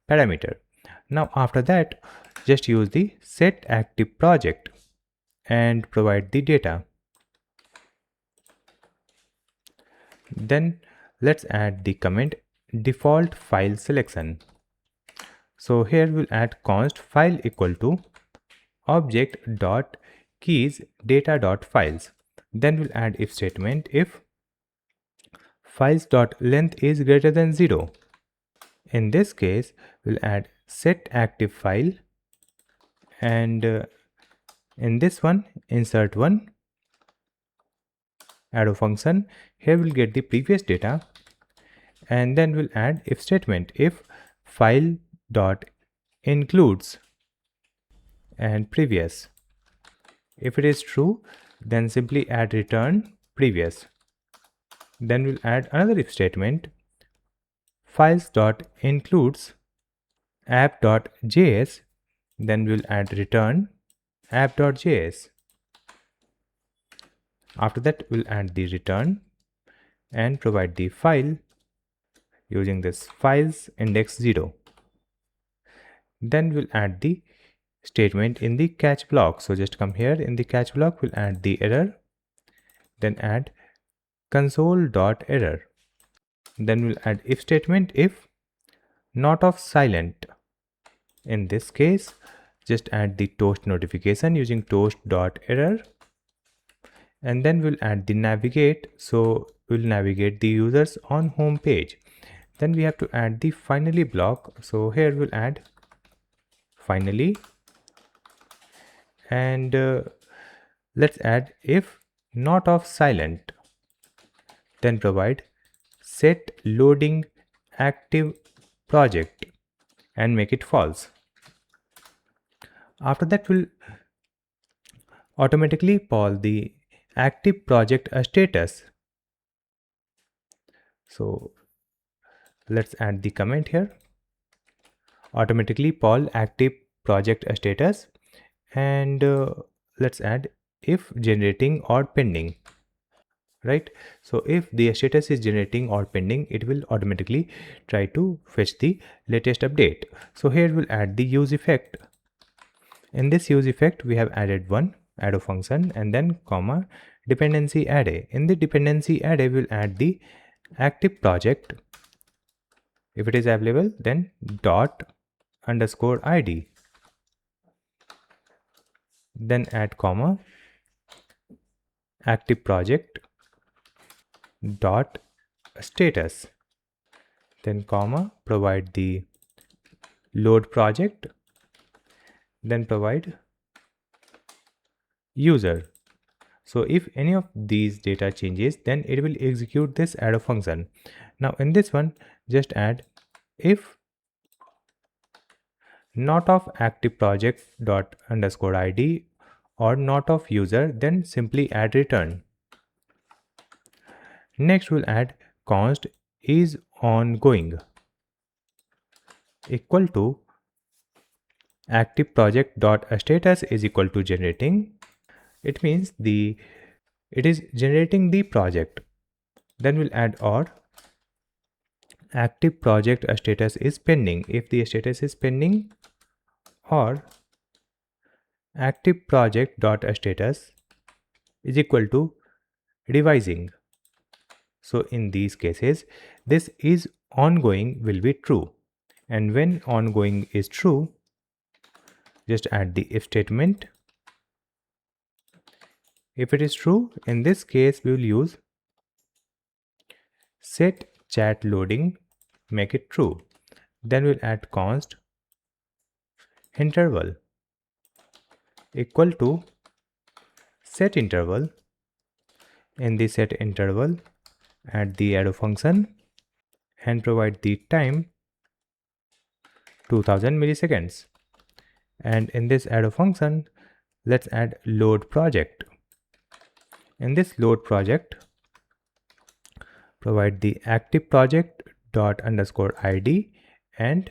parameter. Now after that, just use the set active project and provide the data. Then let's add the comment default file selection. So here we'll add const file equal to object dot keys data dot files. Then we'll add if statement if files dot length is greater than 0. In this case, we'll add set active file, and in this one insert one arrow function. Here we'll get the previous data, and then we'll add if statement if file dot includes and previous. If it is true, then simply add return previous. Then we'll add another if statement files dot includes app.js. Then we'll add return app.js. After that, we'll add the return and provide the file using this files index 0. Then we'll add the statement in the catch block. So just come here in the catch block, we'll add the error, then add console.error. Then we'll add if statement if not of silent. In this case, just add the toast notification using toast.error, and then we'll add the navigate. So we'll navigate the users on home page. Then we have to add the finally block. So here we'll add finally, and let's add if not of silent. Then provide set loading active project and make it false. After that, we'll automatically poll the active project status. So let's add the comment here, automatically poll active project status, and let's add if generating or pending. Right, so if the status is generating or pending, it will automatically try to fetch the latest update. So here we'll add the use effect. In this use effect, we have added one arrow function and then comma dependency array. In the dependency array, we'll add the active project. If it is available, then dot underscore ID. Then add comma active project dot status, then comma provide the load project, then provide user. So if any of these data changes, then it will execute this arrow function. Now in this one, just add if not of active project dot underscore ID or not of user, then simply add return. Next, we'll add const is ongoing equal to active project dot status is equal to generating. It means it is generating the project. Then we'll add or active project status is pending if the status is pending, or active project dot status is equal to revising. So in these cases, this is ongoing will be true. And when ongoing is true, just add the if statement. If it is true, in this case, we will use set chat loading, make it true. Then we'll add const interval equal to set interval. In the set interval, add the arrow function and provide the time 2000 milliseconds. And in this arrow function, let's add load project. In this load project, provide the active project dot underscore id and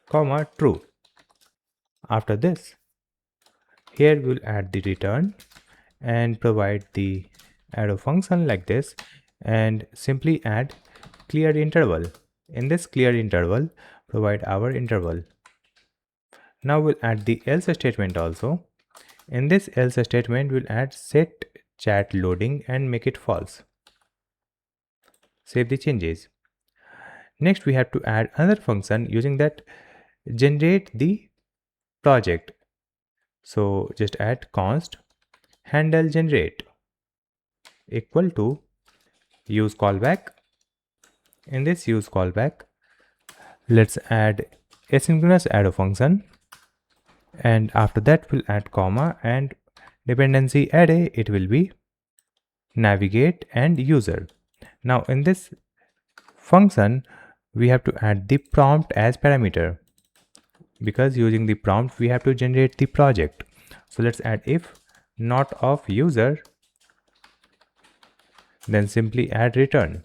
comma true. After this, here we'll add the return and provide the arrow function like this and simply add clear interval. In this clear interval, provide our interval. Now we'll add the else statement also. In this else statement, we'll add set chat loading and make it false. Save the changes. Next, we have to add another function using that generate the project. So just add const handle generate equal to use callback. In this use callback, let's add asynchronous arrow function, and after that we'll add comma and dependency array. It will be navigate and user. Now in this function, we have to add the prompt as parameter, because using the prompt we have to generate the project. So let's add if not of user, then simply add return.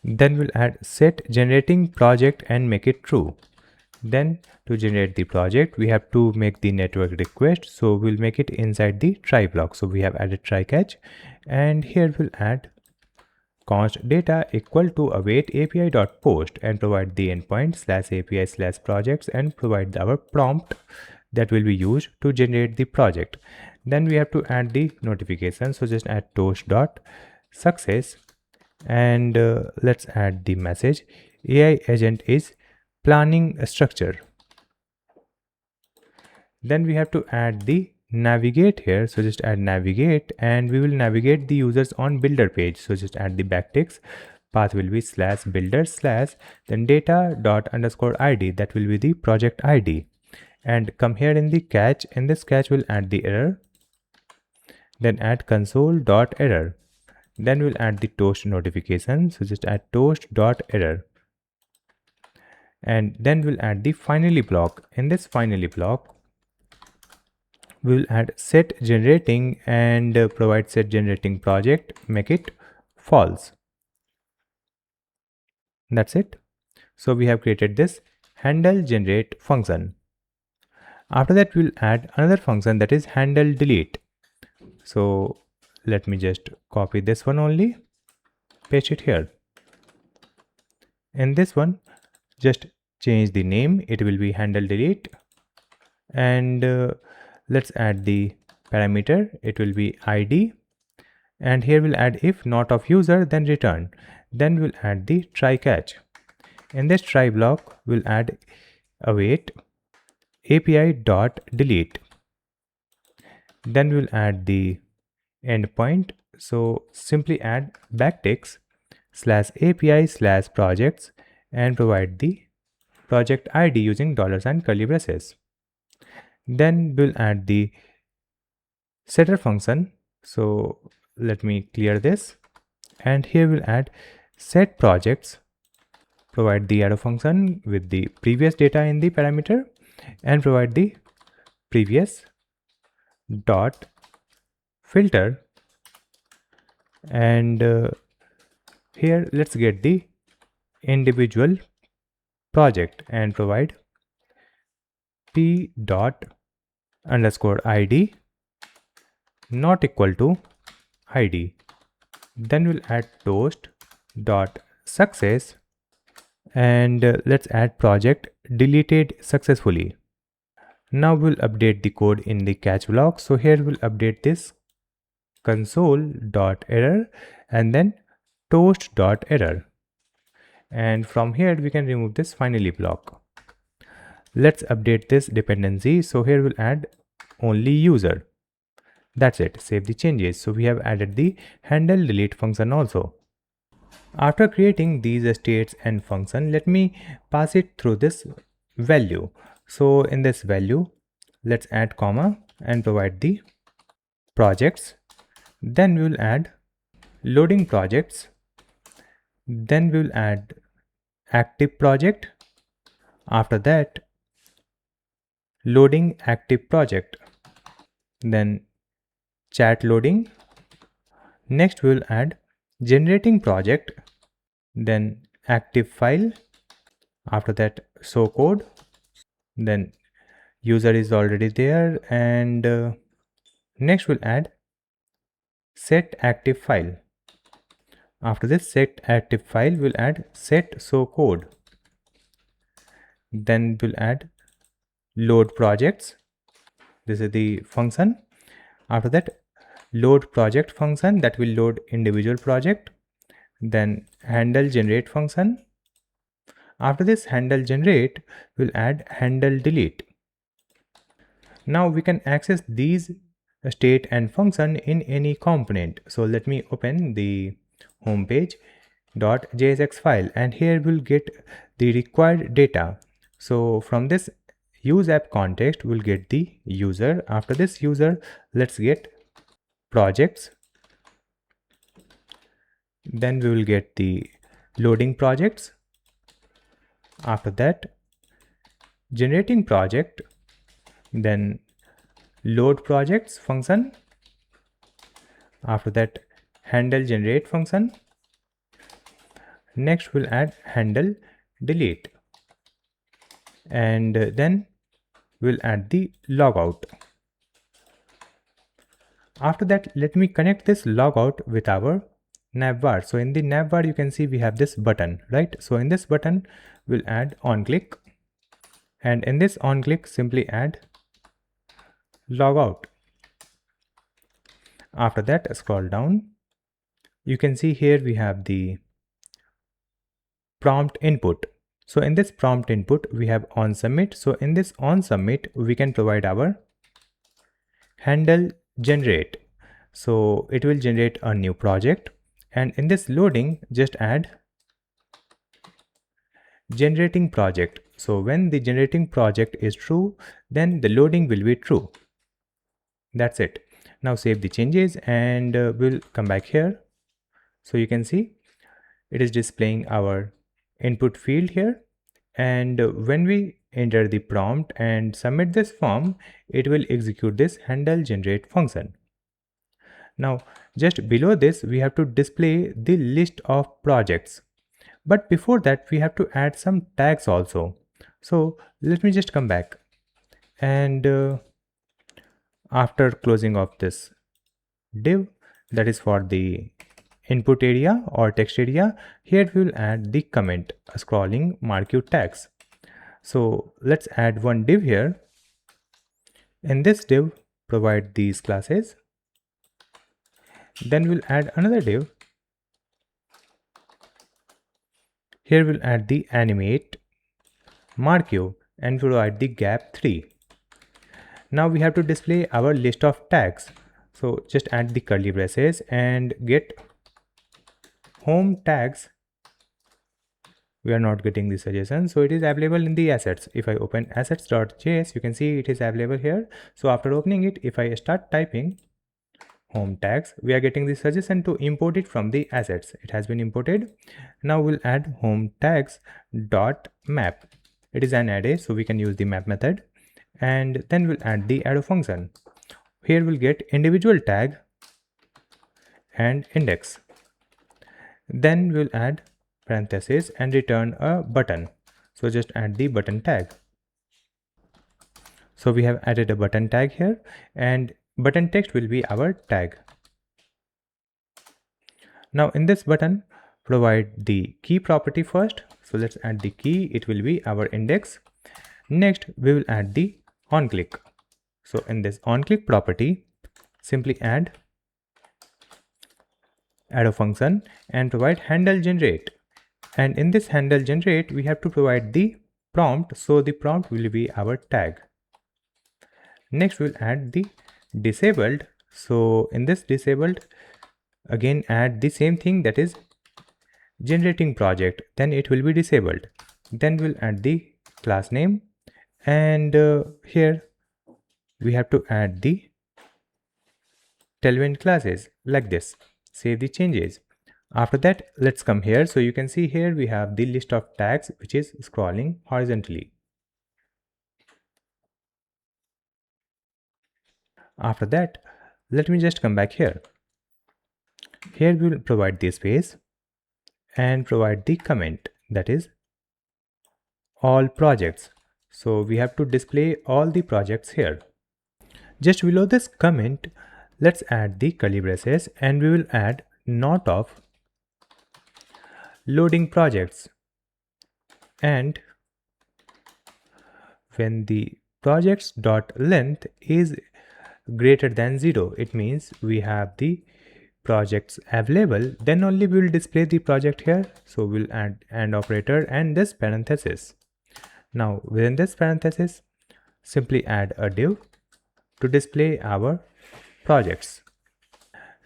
Then we'll add set generating project and make it true. Then to generate the project, we have to make the network request. So we'll make it inside the try block. So we have added try catch, and here we'll add const data equal to await api.post and provide the endpoint /api/projects and provide our prompt that will be used to generate the project. Then we have to add the notification. So just add toast.success and let's add the message AI agent is planning a structure. Then we have to add the navigate here. So just add navigate and we will navigate the users on builder page. So just add the backticks. Path will be /builder/ then data dot underscore id, that will be the project id, and come here in the catch. In this catch we'll add the error, then add console.error. Then we'll add the toast notification. So just add toast.error, and then we'll add the finally block. In this finally block, we will add set generating and provide set generating project, make it false. That's it. So we have created this handle generate function. After that, we'll add another function, that is handle delete. So let me just copy this one only, paste it here. In this one, just change the name. It will be handle delete, and let's add the parameter. It will be id, and here we'll add if not of user, then return. Then we'll add the try catch. In this try block, we'll add await api.delete. Then we'll add the endpoint. So simply add backticks /api/projects and provide the project id using dollars and curly braces. Then we'll add the setter function. So let me clear this, and here we'll add set projects, provide the arrow function with the previous data in the parameter, and provide the previous dot filter, and here let's get the individual project and provide p dot underscore id not equal to id. Then we'll add toast dot success, and let's add project deleted successfully. Now we'll update the code in the catch block. So here we'll update this console.error and then toast.error. And from here we can remove this finally block. Let's update this dependency. So here we'll add only user. That's it. Save the changes. So we have added the handle delete function also. After creating these states and function, let me pass it through this value. So in this value, let's add comma and provide the projects. Then we will add loading projects. Then we will add active project. After that, loading active project. Then chat loading. Next we will add generating project, then active file. After that, show code. Then user is already there, and next we'll add set active file. After this set active file, we'll add set show code. Then we'll add load projects. This is the function. After that, load project function that will load individual project. Then handle generate function. After this handle generate, we'll add handle delete. Now we can access these state and function in any component. So let me open the home page .jsx file, and here we'll get the required data. So from this use app context, we'll get the user. After this user, let's get projects. Then we will get the loading projects. After that, generating project, then load projects function. After that, handle generate function. Next we'll add handle delete, and then we'll add the logout. After that, let me connect this logout with our navbar. So in the navbar, you can see we have this button, right? So in this button, we'll add on click, and in this on click, simply add logout. After that, scroll down. You can see here we have the prompt input. So in this prompt input, we have on submit. So in this on submit, we can provide our handle generate. So it will generate a new project, and in this loading, just add generating project. So when the generating project is true, then the loading will be true. That's it. Now save the changes, and we'll come back here. So you can see it is displaying our input field here, and when we enter the prompt and submit this form, it will execute this handle generate function. Now just below this, we have to display the list of projects, but before that we have to add some tags also. So let me just come back, and after closing of this div that is for the input area or text area, here we will add the comment scrolling marquee tags. So let's add one div here. In this div, provide these classes. Then we'll add another div. Here we'll add the animate marquee and provide the gap 3. Now we have to display our list of tags. So just add the curly braces and get home tags. We are not getting the suggestion, so it is available in the assets. If I open assets.js, you can see it is available here. So after opening it, if I start typing home tags, we are getting the suggestion to import it from the assets. It has been imported. Now we'll add home tags dot map. It is an array, so we can use the map method, and then we'll add the arrow function. Here we'll get individual tag and index. Then we'll add parentheses and return a button. So just add the button tag. So we have added a button tag here, and button text will be our tag. Now in this button, provide the key property first. So let's add the key. It will be our index. Next, we will add the on click. So in this on click property, simply add arrow function and provide handle generate. And in this handle generate, we have to provide the prompt. So the prompt will be our tag. Next, we'll add the disabled. So in this disabled, again add the same thing, that is generating project, then it will be disabled. Then we'll add the class name, and here we have to add the tailwind classes like this. Save the changes. After that, let's come here. So you can see here we have the list of tags which is scrolling horizontally. After that, let me just come back here. Here we will provide the space and provide the comment, that is all projects. So we have to display all the projects here. Just below this comment, let's add the curly braces and we will add not of loading projects. And when the projects dot length is greater than 0, it means we have the projects available, then only we will display the project here. So we'll add AND operator and this parenthesis. Now within this parenthesis, simply add a div to display our projects.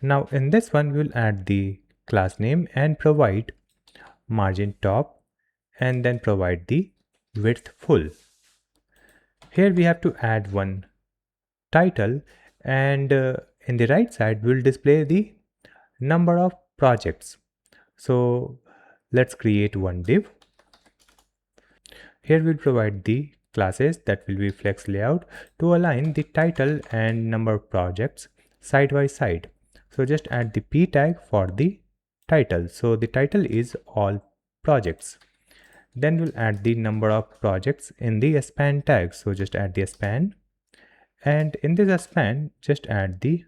Now in this one, we'll add the class name and provide margin top and then provide the width full. Here we have to add one title, and in the right side we'll display the number of projects. So let's create one div. Here we'll provide the classes that will be flex layout to align the title and number of projects side by side. So just add the p tag for the title. So the title is all projects. Then we'll add the number of projects in the span tag. So just add the span, and in this span just add the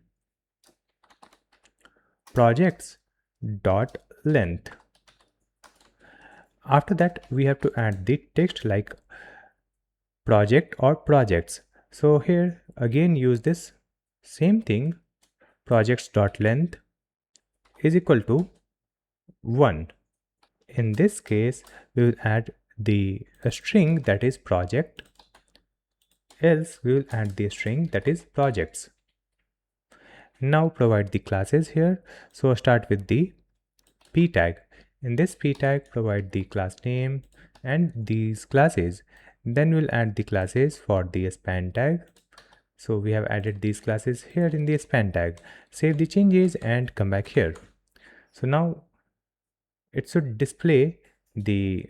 projects dot length. After that, we have to add the text like project or projects. So here again use this same thing, projects dot length is equal to 1. In this case, we will add the string that is project, else we will add the string that is projects. Now provide the classes here. So start with the p tag. In this p tag, provide the class name and these classes. Then we'll add the classes for the span tag. So we have added these classes here in the span tag. Save the changes and come back here. So now it should display the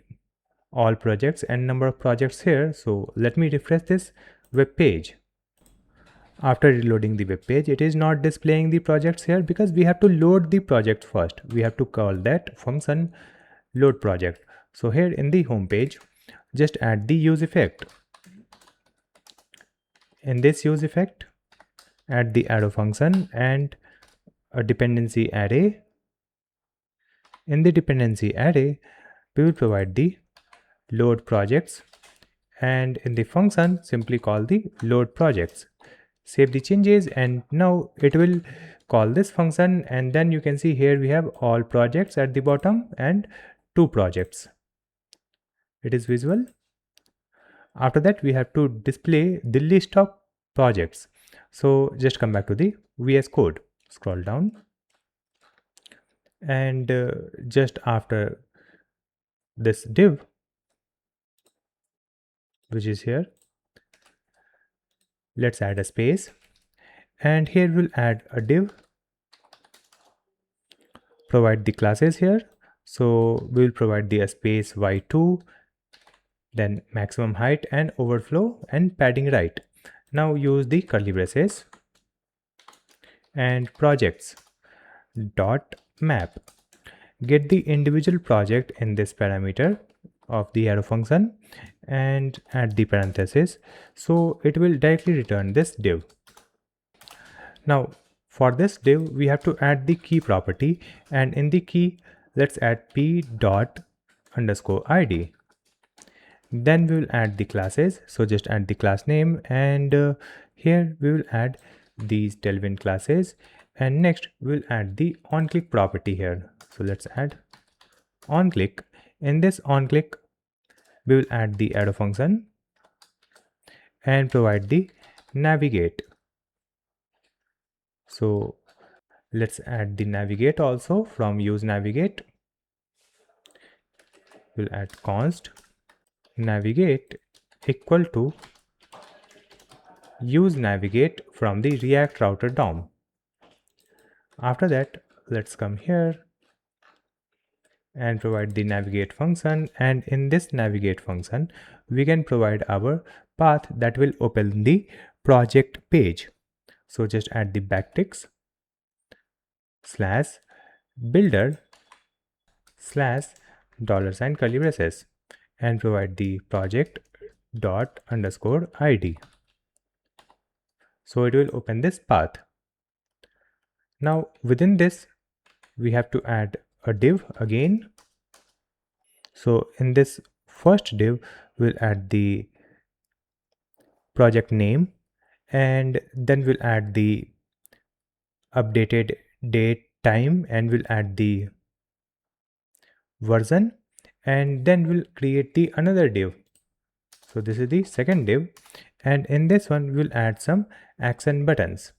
all projects and number of projects here. So let me refresh this web page. After reloading the web page, it is not displaying the projects here because we have to load the project first. We have to call that function load project. So here in the home page, just add the use effect. In this use effect, add the arrow function and a dependency array. In the dependency array, we will provide the load projects, and in the function simply call the load projects. Save the changes, and now it will call this function, and then you can see here we have all projects at the bottom and 2 projects. It is visible. After that, we have to display the list of projects. So just come back to the VS Code, scroll down, and just after this div, which is here, let's add a space, and here we'll add a div, provide the classes here. So we'll provide the space y2, then maximum height and overflow and padding right. Now use the curly braces and projects dot map. Get the individual project in this parameter of the arrow function and add the parenthesis, so it will directly return this div. Now for this div, we have to add the key property, and in the key, let's add p dot underscore id. Then we will add the classes. So just add the class name, and here we will add these tailwind classes, And next we'll add the onClick property here. So let's add onClick. In this onClick, we will add the arrow function and provide the navigate. So let's add the navigate also. From use navigate, we'll add const navigate equal to use navigate from the React router DOM. After that, let's come here and provide the navigate function, and in this navigate function we can provide our path that will open the project page. So just add the backticks slash builder slash $ curly braces and provide the project dot underscore id. So it will open this path. Now within this we have to add a div again. So in this first div we'll add the project name, and then we'll add the updated date time, and we'll add the version, and then we'll create the another div. So this is the second div, and in this one we'll add some action buttons.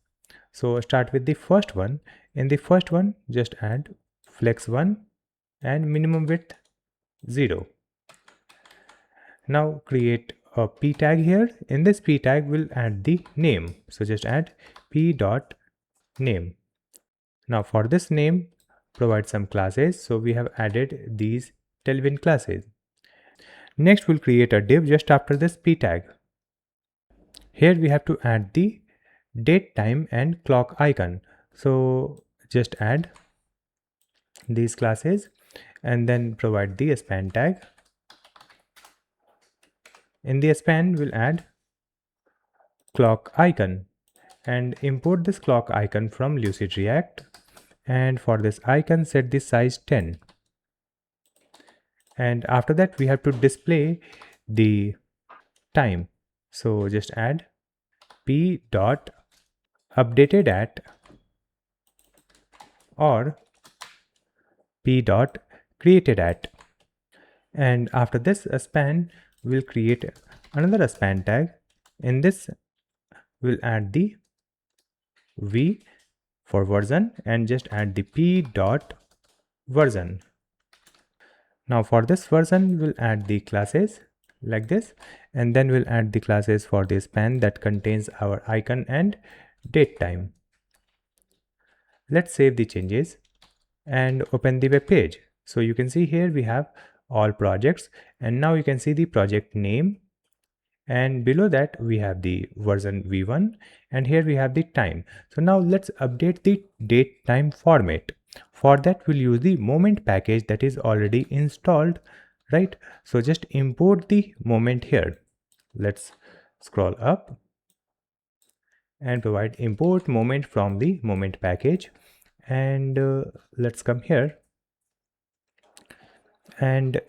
So start with the first one. In the first one just add flex 1 and minimum width 0. Now create a p tag here. In this p tag we'll add the name. So just add p dot name. Now for this name provide some classes. So we have added these tailwind classes. Next we'll create a div just after this p tag. Here we have to add the date time and clock icon. So just add these classes and then provide the span tag. In the span we'll add clock icon and import this clock icon from Lucid React, and for this icon set the size 10, and after that we have to display the time. So just add p dot updated at or p dot created at, and after this span we'll create another span tag. In this we'll add the v for version and just add the p dot version. Now for this version we'll add the classes like this, and then we'll add the classes for the span that contains our icon and date time. Let's save the changes and open the web page. So you can see here we have all projects, and now you can see the project name, and below that we have the version v1, and here we have the time. So now let's update the date time format. For that we'll use the moment package that is already installed, right? So just import the moment here. Let's scroll up and provide import moment from the moment package, and let's come here, and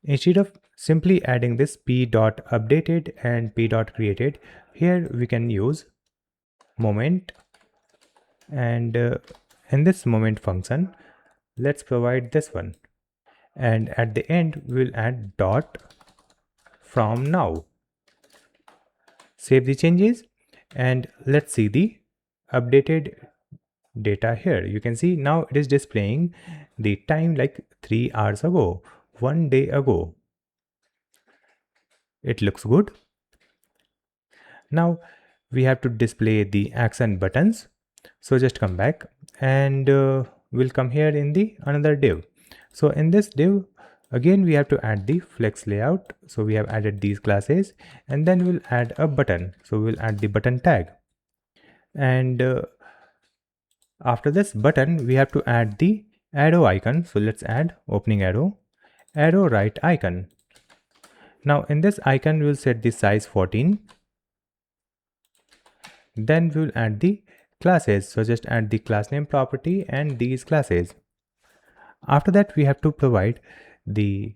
instead of simply adding this p dot updated and p dot created, here we can use moment, and in this moment function let's provide this one, and at the end we'll add dot from now. Save the changes and let's see the updated data here. You can see now it is displaying the time like 3 hours ago, 1 day ago. It looks good. Now we have to display the action buttons. So just come back and we'll come here in the another div. So in this div again we have to add the flex layout. So we have added these classes, and then we'll add a button. So we'll add the button tag, and after this button we have to add the arrow icon. So let's add opening arrow, arrow right icon. Now in this icon we'll set the size 14, then we'll add the classes. So just add the class name property and these classes. After that we have to provide the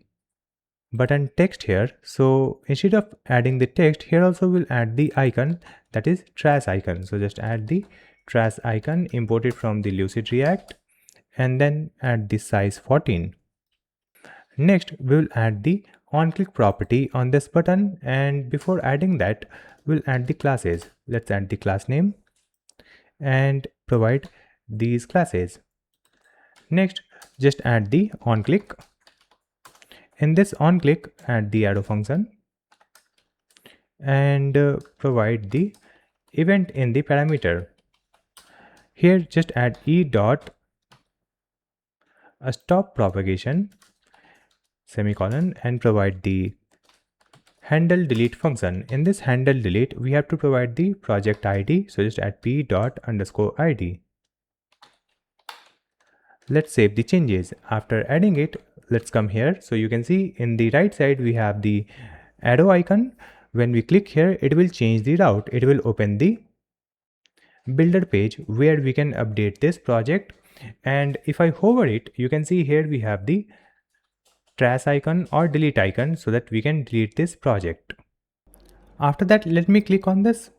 button text here. So instead of adding the text here, also we'll add the icon, that is trash icon. So just add the trash icon imported from the Lucid React, and then add the size 14. Next, we will add the onClick property on this button, and before adding that, we'll add the classes. Let's add the class name and provide these classes. Next, just add the onClick. In this onClick, add the arrow function and provide the event in the parameter. Here, just add e dot a stop propagation semicolon and provide the handle delete function. In this handle delete, we have to provide the project ID. So just add p dot underscore ID. Let's save the changes. After adding it, let's come here. So you can see in the right side, we have the arrow icon. When we click here, it will change the route. It will open the builder page where we can update this project. And if I hover it, you can see here we have the trash icon or delete icon so that we can delete this project. After that, let me click on this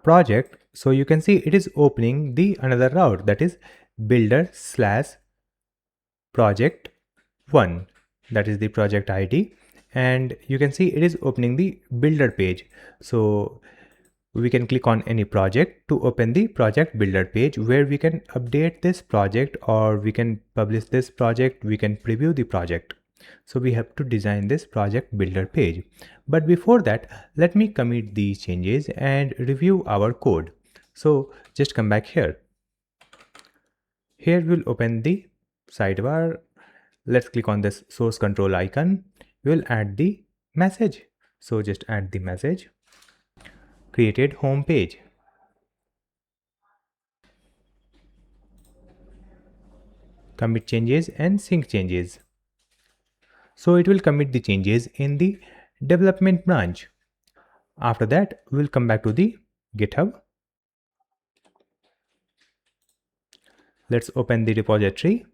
project. So you can see it is opening the another route, that is builder/project1. That is the project ID. And you can see it is opening the builder page. So we can click on any project to open the project builder page where we can update this project, or we can publish this project, we can preview the project. So we have to design this project builder page. But before that, let me commit these changes and review our code. So just come back here. Here we'll open the sidebar. Let's click on this source control icon. We'll add the message. So just add the message. Created home page. Commit changes and sync changes. So it will commit the changes in the development branch. After that, we'll come back to the GitHub. Let's open the repository.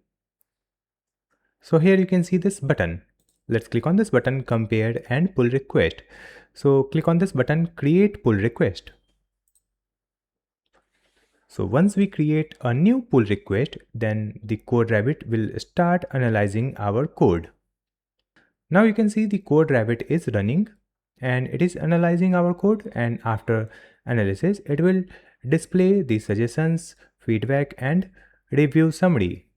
So here you can see this button. Let's click on this button, compare and pull request. So click on this button, create pull request. So once we create a new pull request, then the CodeRabbit will start analyzing our code. Now you can see the CodeRabbit is running and it is analyzing our code, and after analysis, it will display the suggestions, feedback and review summary.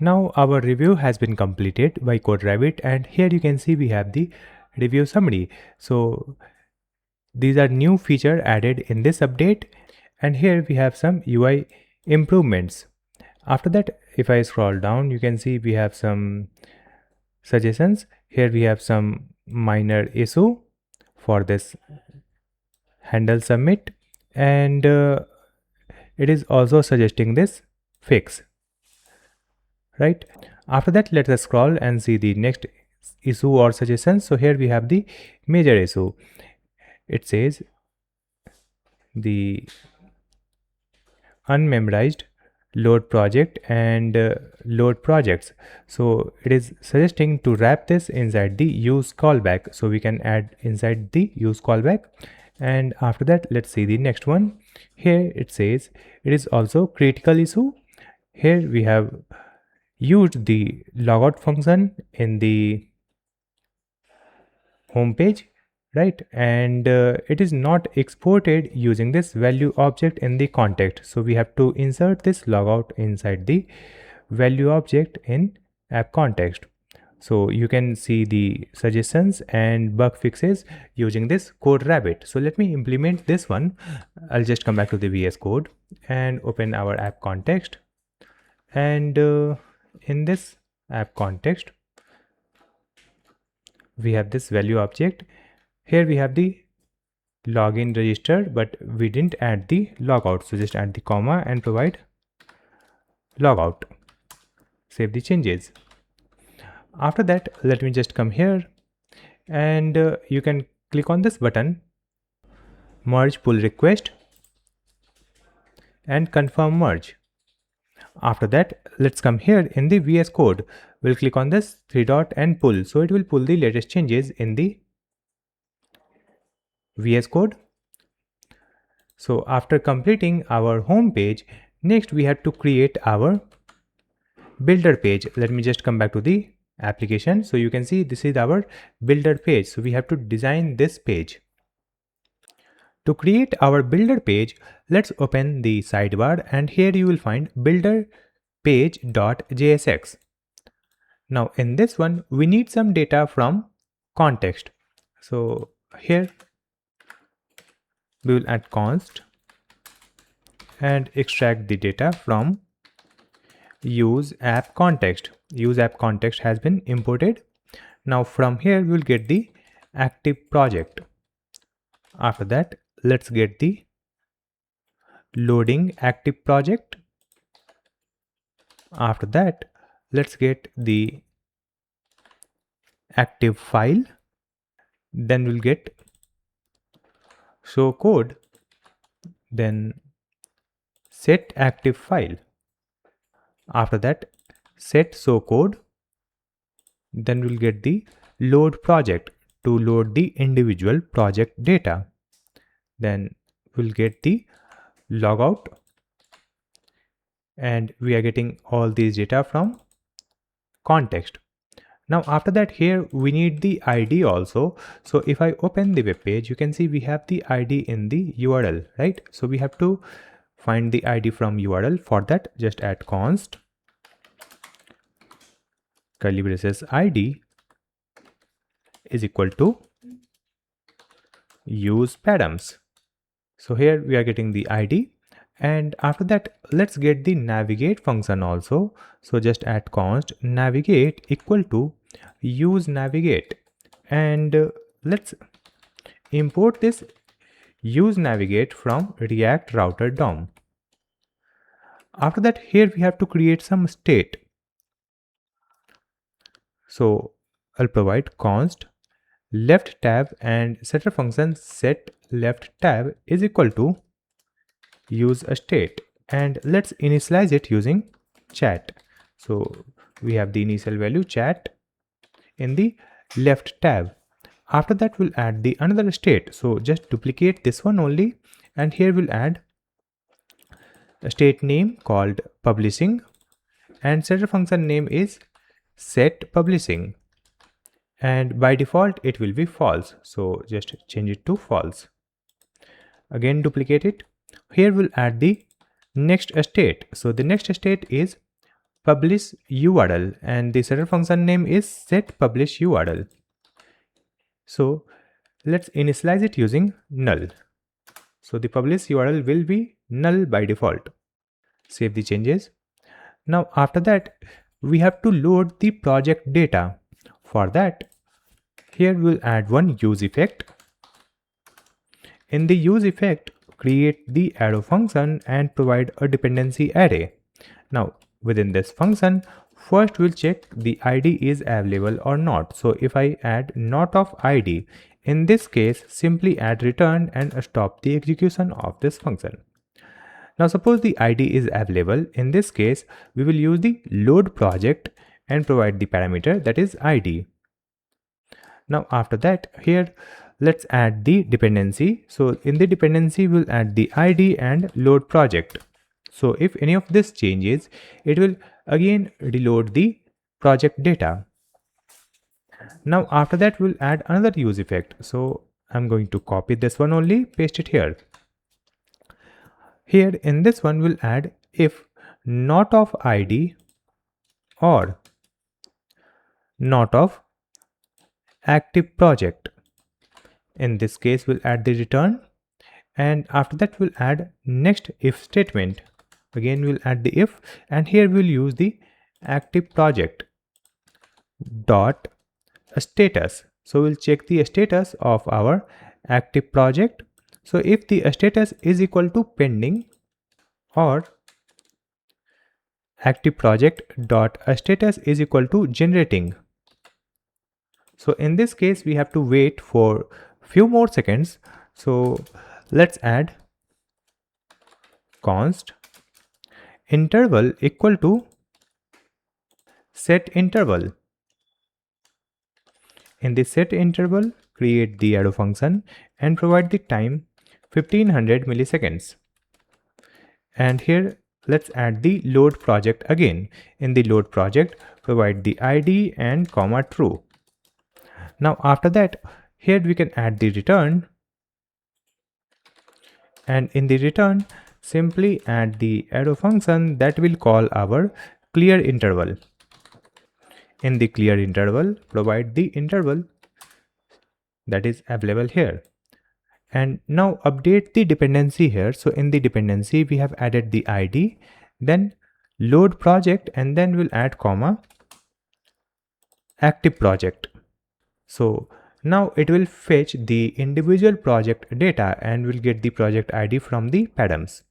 Now our review has been completed by CodeRabbit, and here you can see we have the review summary. So these are new features added in this update, and here we have some UI improvements. After that, if I scroll down, you can see we have some suggestions. Here we have some minor issue for this handle submit, and it is also suggesting this fix. Right. After that, let us scroll and see the next issue or suggestions. So here we have the major issue. It says the unmemorized load project and load projects. So it is suggesting to wrap this inside the use callback. So we can add inside the use callback. And after that, let's see the next one. Here it says it is also critical issue. Here we have used the logout function in the home page, right? And it is not exported using this value object in the context. So we have to insert this logout inside the value object in app context. So you can see the suggestions and bug fixes using this CodeRabbit. So let me implement this one. I'll just come back to the VS Code and open our app context. And in this app context, we have this value object. Here we have the login register, but we didn't add the logout. So just add the comma and provide logout. Save the changes. After that, let me just come here and you can click on this button, merge pull request and confirm merge. After that, let's come here in the VS Code. We'll click on this 3 dot and pull. So it will pull the latest changes in the VS Code. So after completing our home page, next we have to create our builder page. Let me just come back to the application. So you can see this is our builder page. So we have to design this page. To create our builder page, let's open the sidebar, and here you will find builder page.jsx. Now in this one, we need some data from context. So here we will add const and extract the data from use app context. Use app context has been imported. Now from here we will get the active project. After that, let's get the loading active project. After that, let's get the active file. Then we'll get show code, then set active file. After that, set show code. Then we'll get the load project to load the individual project data. Then we'll get the logout, and we are getting all these data from context. Now after that, here we need the ID also. So if I open the web page, you can see we have the ID in the URL, right? So we have to find the ID from URL. For that, just add const curly braces ID is equal to use params. So here we are getting the ID, and after that, let's get the navigate function also. So just add const navigate equal to use navigate, and let's import this use navigate from React router DOM. After that, here we have to create some state. So I'll provide const left tab and setter function set left tab is equal to use a state, and let's initialize it using chat. So we have the initial value chat in the left tab. After that, we'll add the another state. So just duplicate this one only, and here we'll add a state name called publishing, and setter function name is set publishing, and by default it will be false. So just change it to false. Again duplicate it. Here we'll add the next state. So the next state is publish URL, and the setter function name is set publish URL. So let's initialize it using null. So the publish URL will be null by default. Save the changes. Now after that, we have to load the project data. For that, here we'll add one use effect. In the use effect, create the arrow function and provide a dependency array. Now within this function, first we'll check the ID is available or not. So if I add not of ID, in this case simply add return and stop the execution of this function. Now suppose the ID is available. In this case, we will use the load project and provide the parameter that is ID. Now after that, here let's add the dependency. So in the dependency, we'll add the ID and load project. So if any of this changes, it will again reload the project data. Now after that, we'll add another use effect. So I'm going to copy this one only, paste it here. Here in this one, we'll add if not of ID or not of active project. In this case, we'll add the return, and after that we'll add next if statement. Again we'll add the if, and here we'll use the active project dot status. So we'll check the status of our active project. So if the status is equal to pending or active project dot status is equal to generating. So in this case, we have to wait for few more seconds. So let's add const interval equal to set interval. In the set interval, create the arrow function and provide the time 1500 milliseconds. And here let's add the load project again. In the load project, provide the ID and comma true. Now after that, here we can add the return, and in the return simply add the arrow function that will call our clear interval. In the clear interval, provide the interval that is available here. And now update the dependency here. So in the dependency we have added the ID, then load project, and then we'll add comma active project. So now it will fetch the individual project data and will get the project ID from the params.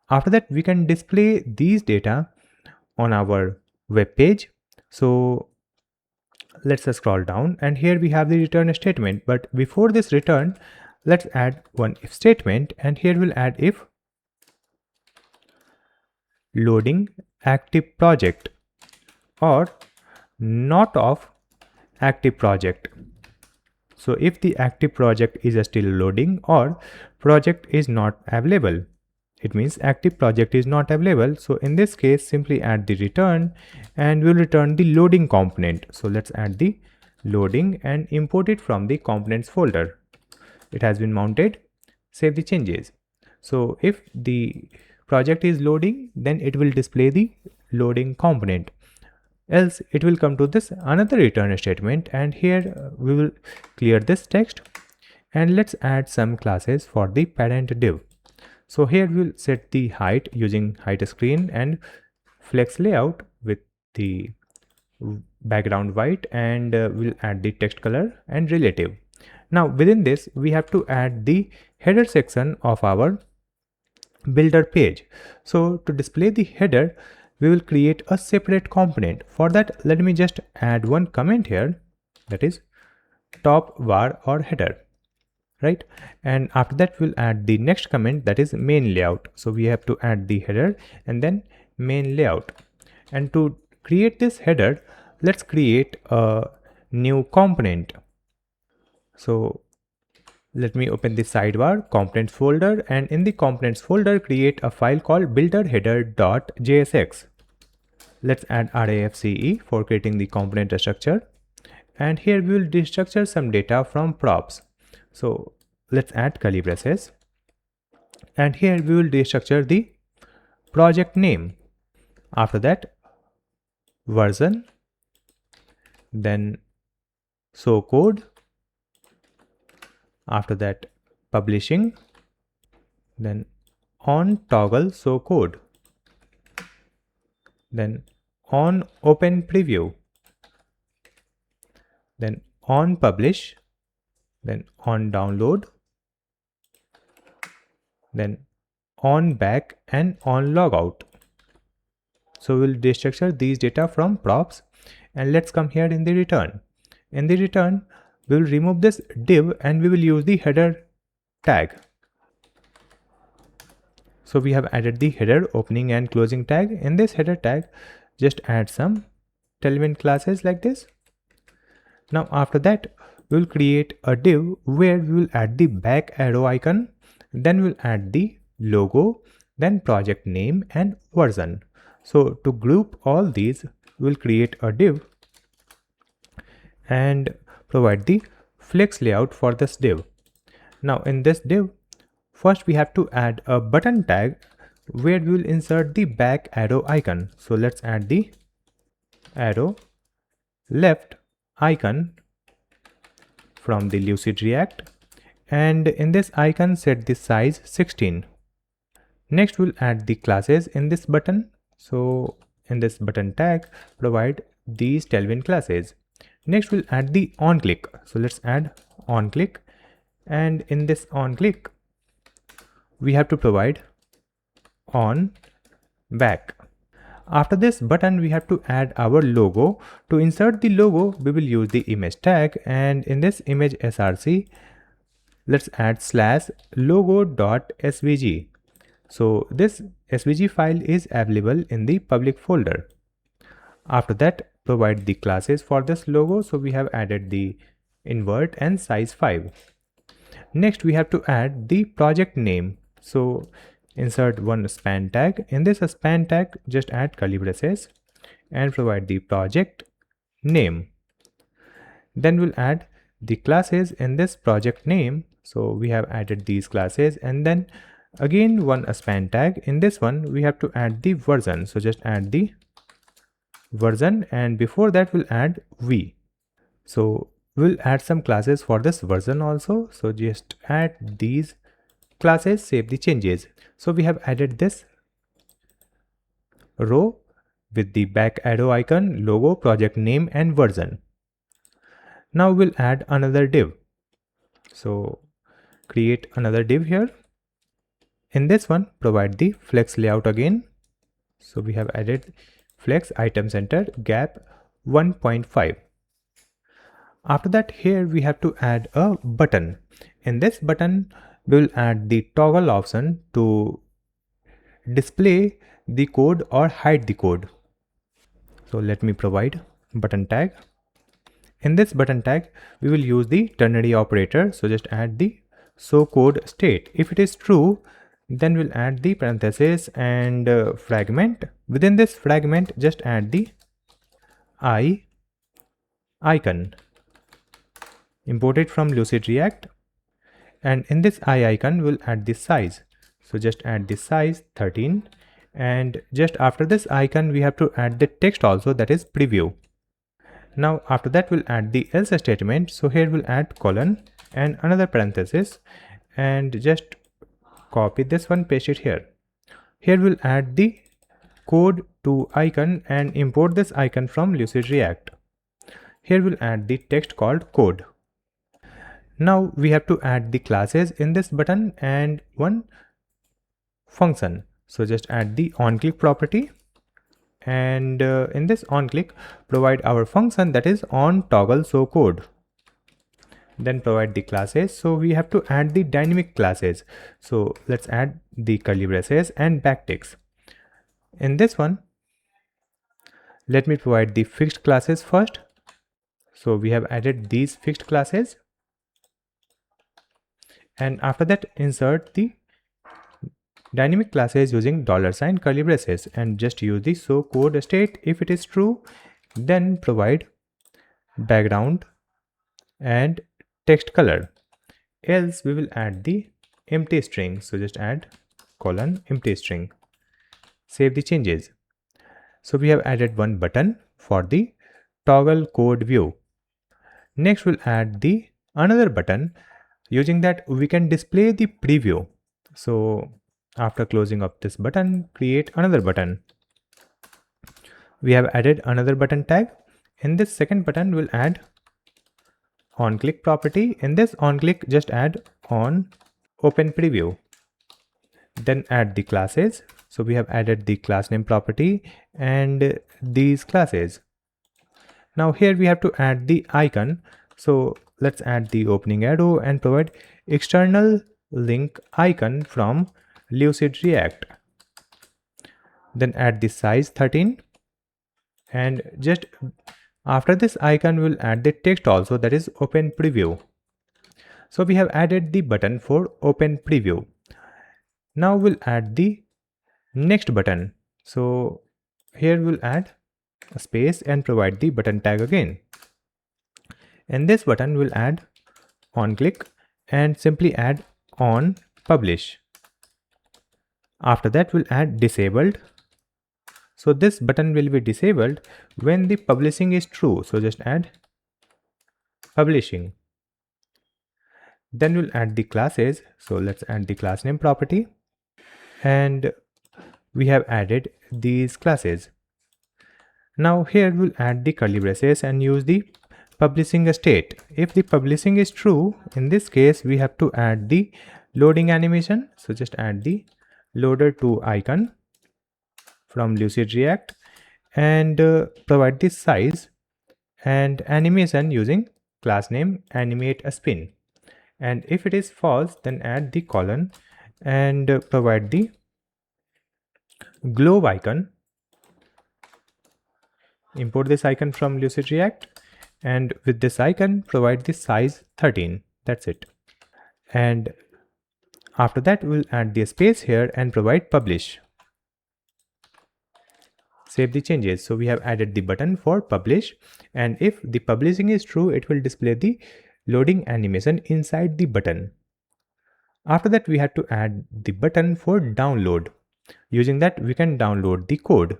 After that we can display these data on our web page. So let's scroll down, and here we have the return statement. But before this return, let's add one if statement, and here we'll add if loading active project or not of active project. So if the active project is still loading or project is not available, it means active project is not available. So in this case, simply add the return and we'll return the loading component. So let's add the loading and import it from the components folder. It has been mounted. Save the changes. So if the project is loading, then it will display the loading component. Else it will come to this another return statement, and here we will clear this text, and let's add some classes for the parent div. So here we'll set the height using height screen and flex layout with the background white, and we'll add the text color and relative. Now within this we have to add the header section of our builder page. So to display the header, we will create a separate component. For that, let me just add one comment here, that is top var or header, right? And after that we'll add the next comment, that is main layout. So we have to add the header and then main layout. And to create this header, let's create a new component. So let me open the sidebar components folder, and in the components folder create a file called builderheader.jsx. Let's add RAFCE for creating the component structure, and here we will destructure some data from props. So let's add curly braces, and here we will destructure the project name. After that, version, then show code. After that, publishing, then on toggle show code, then on open preview, then on publish, then on download, then on back and on logout. So we'll destructure these data from props, and let's come here in the return. In the return, we will remove this div and we will use the header tag. So we have added the header opening and closing tag. In this header tag, just add some tailwind classes like this. Now after that, we will create a div where we will add the back arrow icon, then we'll add the logo, then project name and version. So to group all these, we'll create a div and provide the flex layout for this div. Now in this div, first we have to add a button tag where we will insert the back arrow icon. So let's add the arrow left icon from the Lucid React, and in this icon set the size 16. Next we'll add the classes in this button. So in this button tag, provide these tailwind classes. Next we'll add the on click. So let's add on click, and in this on click we have to provide on back. After this button we have to add our logo. To insert the logo we will use the image tag, and in this image src let's add /logo.svg. So this svg file is available in the public folder. After that, provide the classes for this logo. So we have added the invert and size 5. Next, we have to add the project name. So insert one span tag. In this span tag, just add curly braces and provide the project name. Then we'll add the classes in this project name. So we have added these classes, and then again one span tag. In this one, we have to add the version. So just add the version, and before that we'll add v. So we'll add some classes for this version also. So just add these classes, save the changes. So we have added this row with the back arrow icon, logo, project name, and version. Now we'll add another div. So create another div here. In this one, provide the flex layout again. So we have added flex item center gap 1.5. After that, here we have to add a button. In this button, we will add the toggle option to display the code or hide the code. So let me provide button tag. In this button tag, we will use the ternary operator. So just add the show code state. If it is true, then we'll add the parenthesis and fragment. Within this fragment, just add the I icon. Import it from Lucid React. And in this I icon, we'll add the size. So just add the size 13. And just after this icon, we have to add the text also, that is preview. Now after that, we'll add the else statement. So here we'll add colon and another parenthesis, and just copy this one, paste it here. Here we'll add the code to icon and import this icon from Lucid React. Here we'll add the text called code. Now we have to add the classes in this button and one function. So just add the onClick property, and in this onClick, provide our function, that is on toggle show code. Then provide the classes. So we have to add the dynamic classes. So let's add the curly braces and backticks. In this one, let me provide the fixed classes first. So we have added these fixed classes, and after that insert the dynamic classes using $sign curly braces, and just use the show code state. If it is true, then provide background and text color, else we will add the empty string. So just add colon empty string, save the changes. So we have added one button for the toggle code view. Next we'll add the another button. Using that, we can display the preview. So after closing up this button, create another button. We have added another button tag. In this second button, we'll add onClick property. In this onClick, just add on open preview. Then add the classes. So we have added the class name property and these classes. Now here we have to add the icon. So let's add the opening arrow and provide external link icon from Lucid React. Then add the size 13, and just after this icon we'll add the text also, that is open preview. So we have added the button for open preview. Now we'll add the next button. So here we'll add a space and provide the button tag again. In this button we'll add onClick and simply add on publish. After that we'll add disabled. So this button will be disabled when the publishing is true. So just add publishing. Then we'll add the classes. So let's add the class name property, and we have added these classes. Now here we'll add the curly braces and use the publishing state. If the publishing is true, in this case we have to add the loading animation. So just add the loader to icon from Lucid React and provide the size and animation using class name animate a spin. And if it is false, then add the colon and provide the globe icon. Import this icon from Lucid React, and with this icon provide the size 13. That's it. and after that we'll add the space here and provide publish. Save the changes. So we have added the button for publish, and if the publishing is true, it will display the loading animation inside the button. After that, we had to add the button for download. Using that, we can download the code.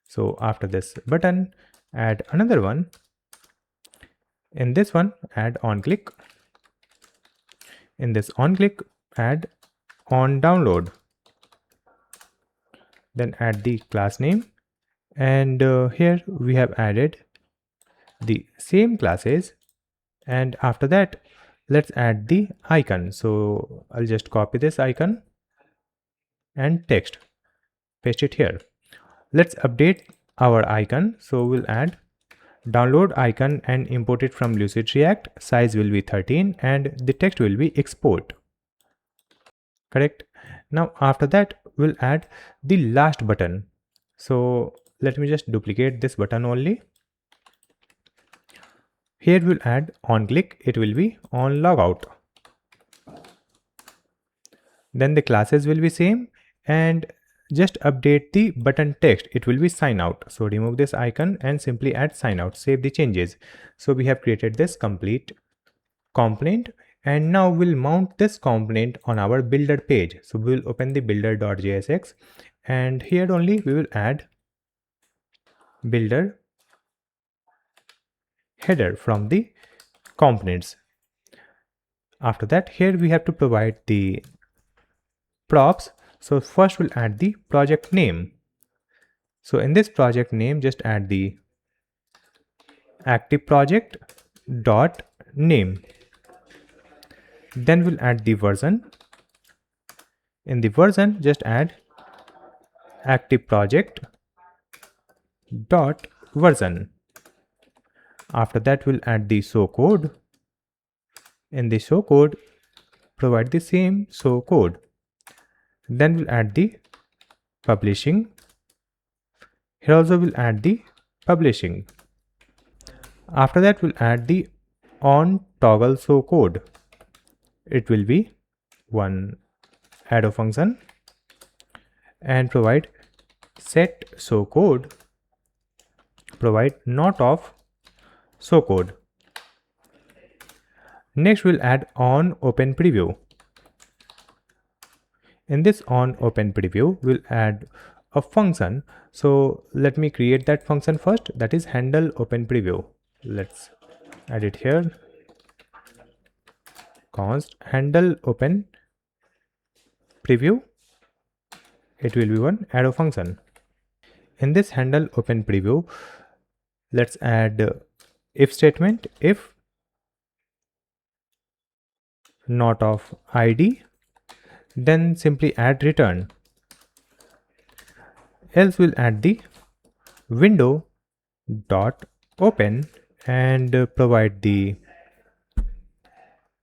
So after this button, add another one. In this one, add on click. In this on click, add on download. Then add the class name, and here we have added the same classes, and after that let's add the icon. So I'll just copy this icon and text, paste it here. Let's update our icon. So we'll add download icon and import it from Lucid React. Size will be 13 and the text will be export. Correct. Now after that we'll add the last button. So let me just duplicate this button only. Here we'll add on click, it will be on logout. Then the classes will be same, and just update the button text, it will be sign out. So remove this icon and simply add sign out, save the changes. So we have created this complete component, and now we'll mount this component on our builder page. So we'll open the builder.jsx, and here only we will add builder header from the components. After that, here we have to provide the props. So first we'll add the project name. So in this project name, just add the active project dot name. Then we'll add the version. In the version, just add active project dot version. After that, we'll add the show code. In the show code, provide the same show code. Then we'll add the publishing. Here also we'll add the publishing. After that, we'll add the on toggle show code. It will be one arrow function, and provide set show code, provide not of show code. Next we'll add on open preview. In this on open preview, we'll add a function. So let me create that function first, that is handle open preview. Let's add it here. Const handle open preview, it will be one arrow function. In this handle open preview, let's add if statement, if not of id, then simply add return. Else we'll add the window dot open and provide the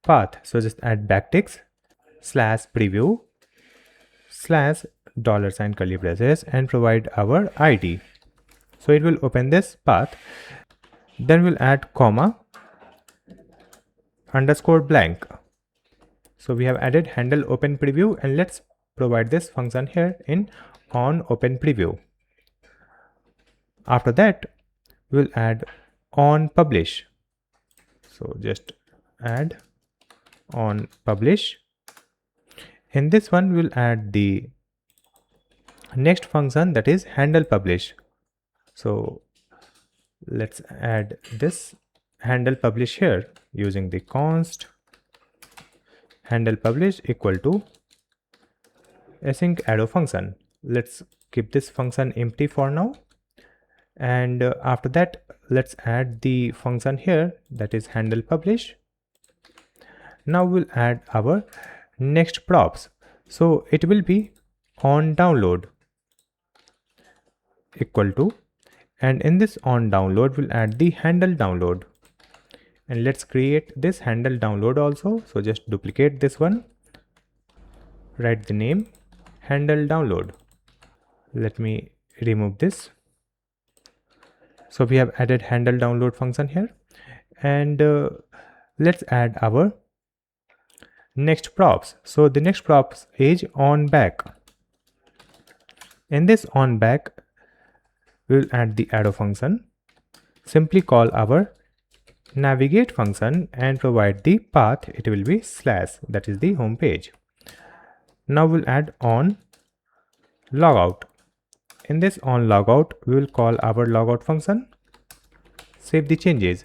path. So just add backticks slash preview slash $sign curly braces and provide our id. So it will open this path. Then we'll add comma underscore blank. So we have added handle open preview, and let's provide this function here in on open preview. After that, we'll add on publish. So just add on publish. In this one, we'll add the next function, that is handle publish. So let's add this handle publish here using the const handle publish equal to async arrow function. Let's keep this function empty for now, and after that let's add the function here, that is handle publish. Now we'll add our next props. So it will be on download equal to, and in this on download we'll add the handle download, and let's create this handle download also. So just duplicate this one, write the name handle download. Let me remove this. So we have added handle download function here, and let's add our Next props. So the next props is on back. In this on back, we will add the arrow function. Simply call our navigate function and provide the path. It will be slash, that is the home page. Now we'll add on logout. In this on logout, we will call our logout function. Save the changes.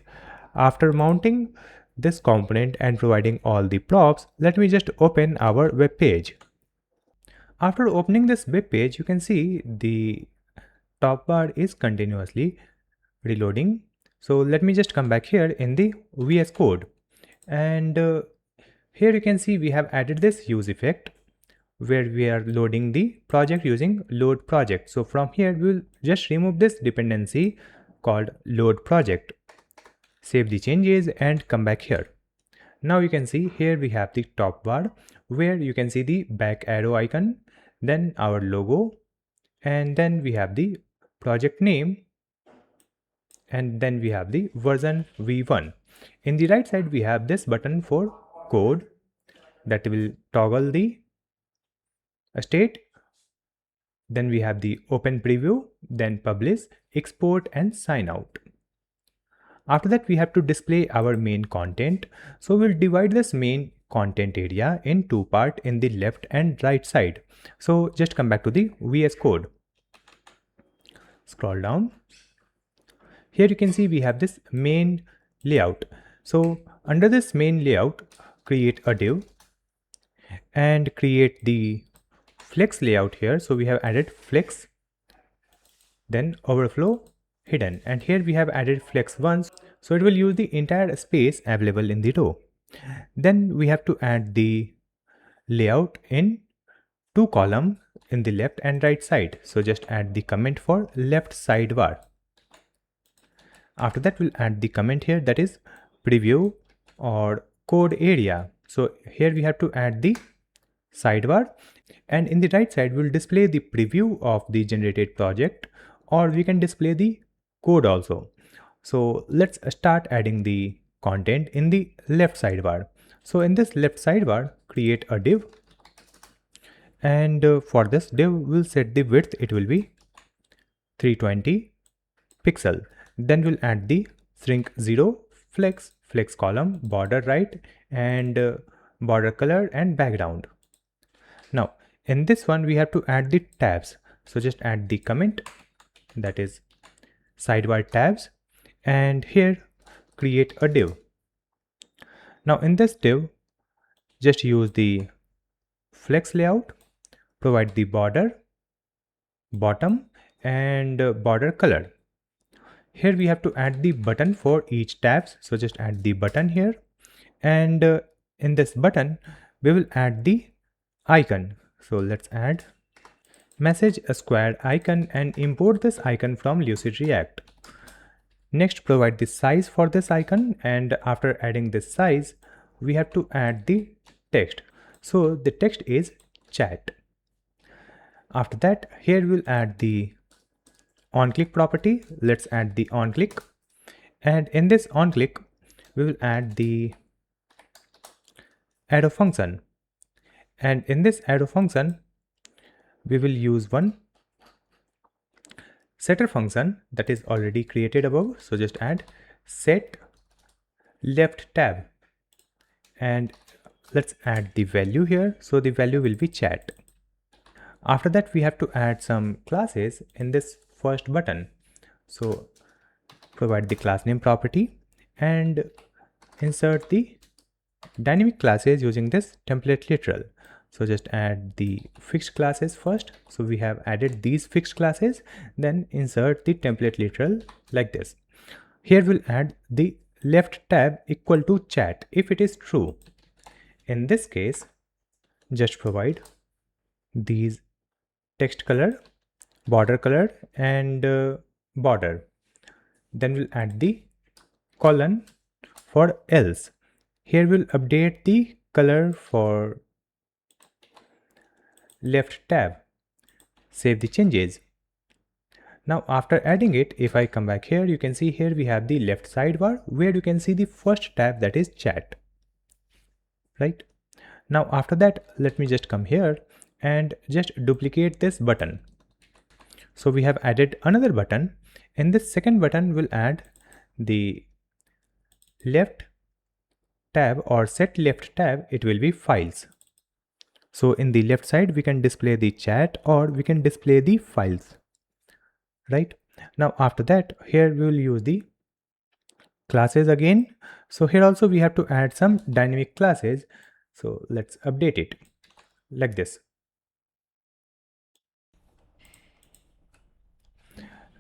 After mounting this component and providing all the props, let me just open our web page. After opening this web page, you can see the top bar is continuously reloading. So let me just come back here in the VS Code, and here you can see we have added this use effect where we are loading the project using load project. So from here we will just remove this dependency called load project. Save the changes and come back here. Now you can see here we have the top bar where you can see the back arrow icon, then our logo, and then we have the project name, and then we have the version v1. In the right side we have this button for code that will toggle the state. Then we have the open preview, then publish, export and sign out. After that we have to display our main content. So we'll divide this main content area in two parts in the left and right side. So just come back to the VS Code. Scroll down. Here you can see we have this main layout. So under this main layout, create a div and create the flex layout here. So we have added flex, then overflow, hidden, and here we have added flex once, so it will use the entire space available in the row. Then we have to add the layout in two columns in the left and right side. So just add the comment for left sidebar. After that we'll add the comment here, that is preview or code area. So here we have to add the sidebar, and in the right side we'll display the preview of the generated project, or we can display the code also. So let's start adding the content in the left sidebar. So in this left sidebar, create a div, and for this div we'll set the width, it will be 320 pixel. Then we'll add the shrink 0, flex column, border right, and border color and background. Now in this one we have to add the tabs. So just add the comment, that is sidebar tabs, and here create a div. Now in this div just use the flex layout, provide the border, bottom and border color. Here we have to add the button for each tabs. So just add the button here, and in this button we will add the icon. So let's add message a square icon and import this icon from Lucid React. Next provide the size for this icon, and after adding this size we have to add the text. So the text is chat. After that here we'll add the onClick property. Let's add the onClick, and in this onClick we will add the arrow function, and in this arrow function we will use one setter function that is already created above. So just add set left tab, and let's add the value here. So the value will be chat. After that we have to add some classes in this first button. So provide the class name property and insert the dynamic classes using this template literal. So just add the fixed classes first. So we have added these fixed classes, then insert the template literal like this. Here we'll add the left tab equal to chat if it is true. In this case just provide these text color, border color and border. Then we'll add the colon for else. Here we'll update the color for left tab. Save the changes. Now after adding it, if I come back here, you can see here we have the left sidebar where you can see the first tab, that is chat, right? Now after that, let me just come here and just duplicate this button. So we have added another button. In this second button, we'll add the left tab or set left tab. It will be files. So in the left side, we can display the chat or we can display the files, right? Now after that, here we will use the classes again. So here also we have to add some dynamic classes. So let's update it like this.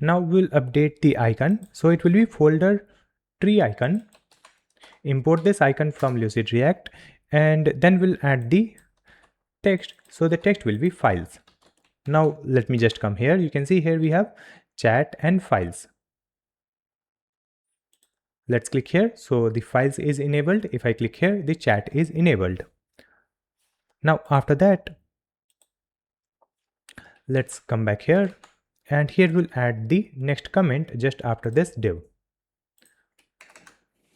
Now we'll update the icon. So it will be folder tree icon. Import this icon from Lucid React, and then we'll add the text. So the text will be files. Now let me just come here. You can see here we have chat and files. Let's click here. So the files is enabled. If I click here, the chat is enabled. Now after that, let's come back here, and here we'll add the next comment just after this div.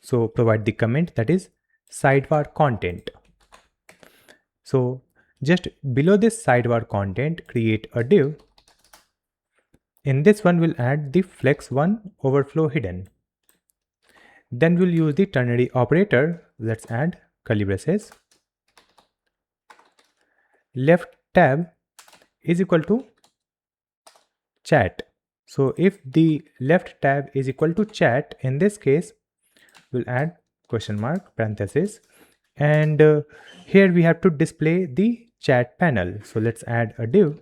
So provide the comment that is sidebar content. So just below this sidebar content, create a div. In this one, we'll add the flex1 overflow hidden. Then we'll use the ternary operator. Let's add curly braces. Left tab is equal to chat. So if the left tab is equal to chat, in this case, we'll add question mark parenthesis, and here we have to display the chat panel. So let's add a div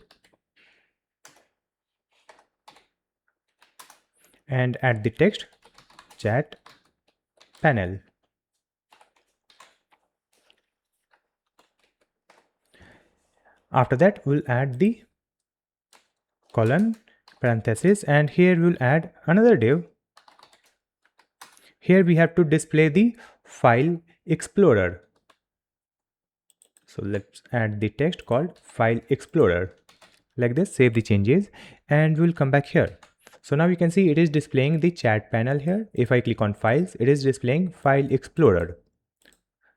and add the text chat panel. After that, we'll add the colon parenthesis, and here we'll add another div. Here we have to display the file explorer. So let's add the text called file explorer like this. Save the changes and we'll come back here. So now you can see it is displaying the chat panel here. If I click on files, it is displaying file explorer.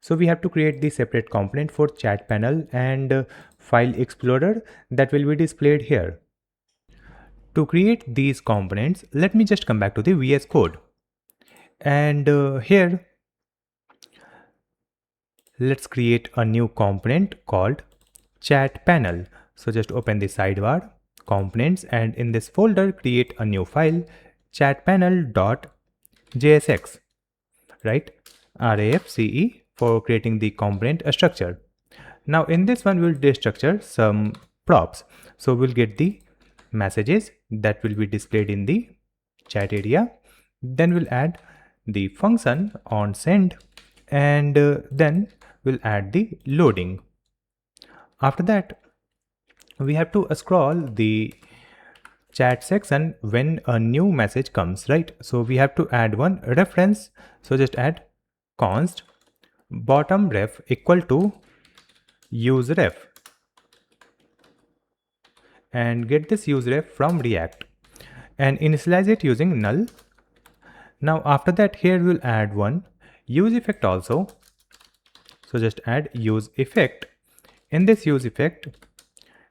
So we have to create the separate component for chat panel and file explorer that will be displayed here. To create these components, let me just come back to the VS Code. And here, let's create a new component called chat panel. So just open the sidebar, components, and in this folder, create a new file, chatpanel.jsx, right? RAFCE for creating the component structure. Now in this one, we'll destructure some props. So we'll get the messages that will be displayed in the chat area. Then we'll add the function on send, and then we'll add the loading. After that, we have to scroll the chat section when a new message comes, right? So we have to add one reference. So just add const bottom ref equal to use ref and get this use ref from React and initialize it using null. Now after that, here we'll add one use effect also. So just add use effect. In this use effect,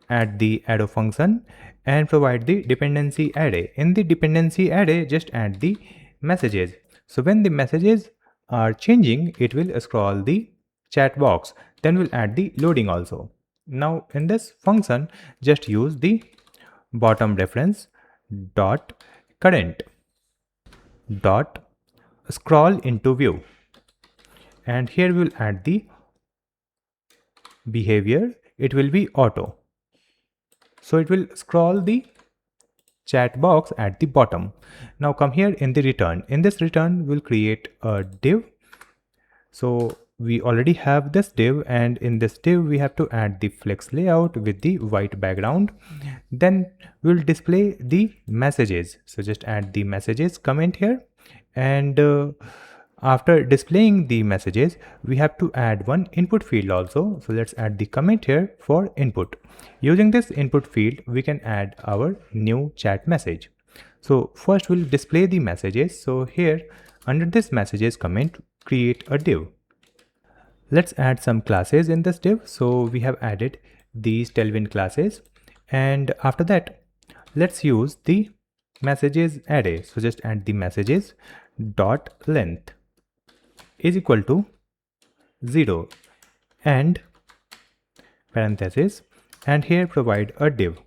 add the arrow function and provide the dependency array. In the dependency array, just add the messages. So when the messages are changing, it will scroll the chat box. Then we'll add the loading also. Now in this function, just use the bottom reference dot current dot scroll into view, and here we'll add the behavior. It will be auto. So it will scroll the chat box at the bottom. Now come here in the return. In this return, we'll create a div. So we already have this div, and in this div we have to add the flex layout with the white background. Then we'll display the messages. So just add the messages comment here, and after displaying the messages, we have to add one input field also. So let's add the comment here for input. Using this input field, we can add our new chat message. So first we'll display the messages. So here under this messages comment, create a div. Let's add some classes in this div. So we have added these tailwind classes, and after that let's use the messages array. So just add the messages dot length is equal to 0 and parenthesis, and here provide a div.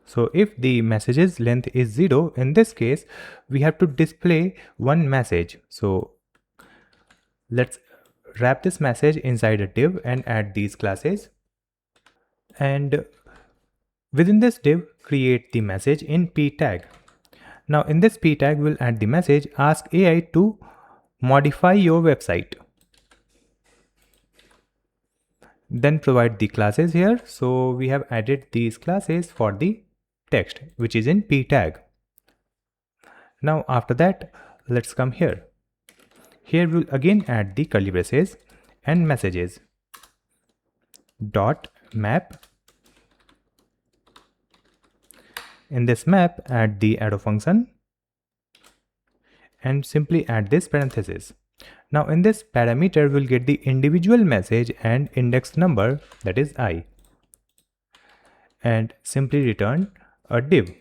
So if the messages length is 0, in this case we have to display one message. So let's wrap this message inside a div and add these classes, and within this div create the message in p tag. Now in this p tag we'll add the message ask AI to modify your website. Then provide the classes here. So we have added these classes for the text which is in p tag. Now after that let's come here. Here we'll again add the curly braces and messages dot map. In this map add the arrow function and simply add this parenthesis. Now in this parameter we'll get the individual message and index number, that is I, and simply return a div.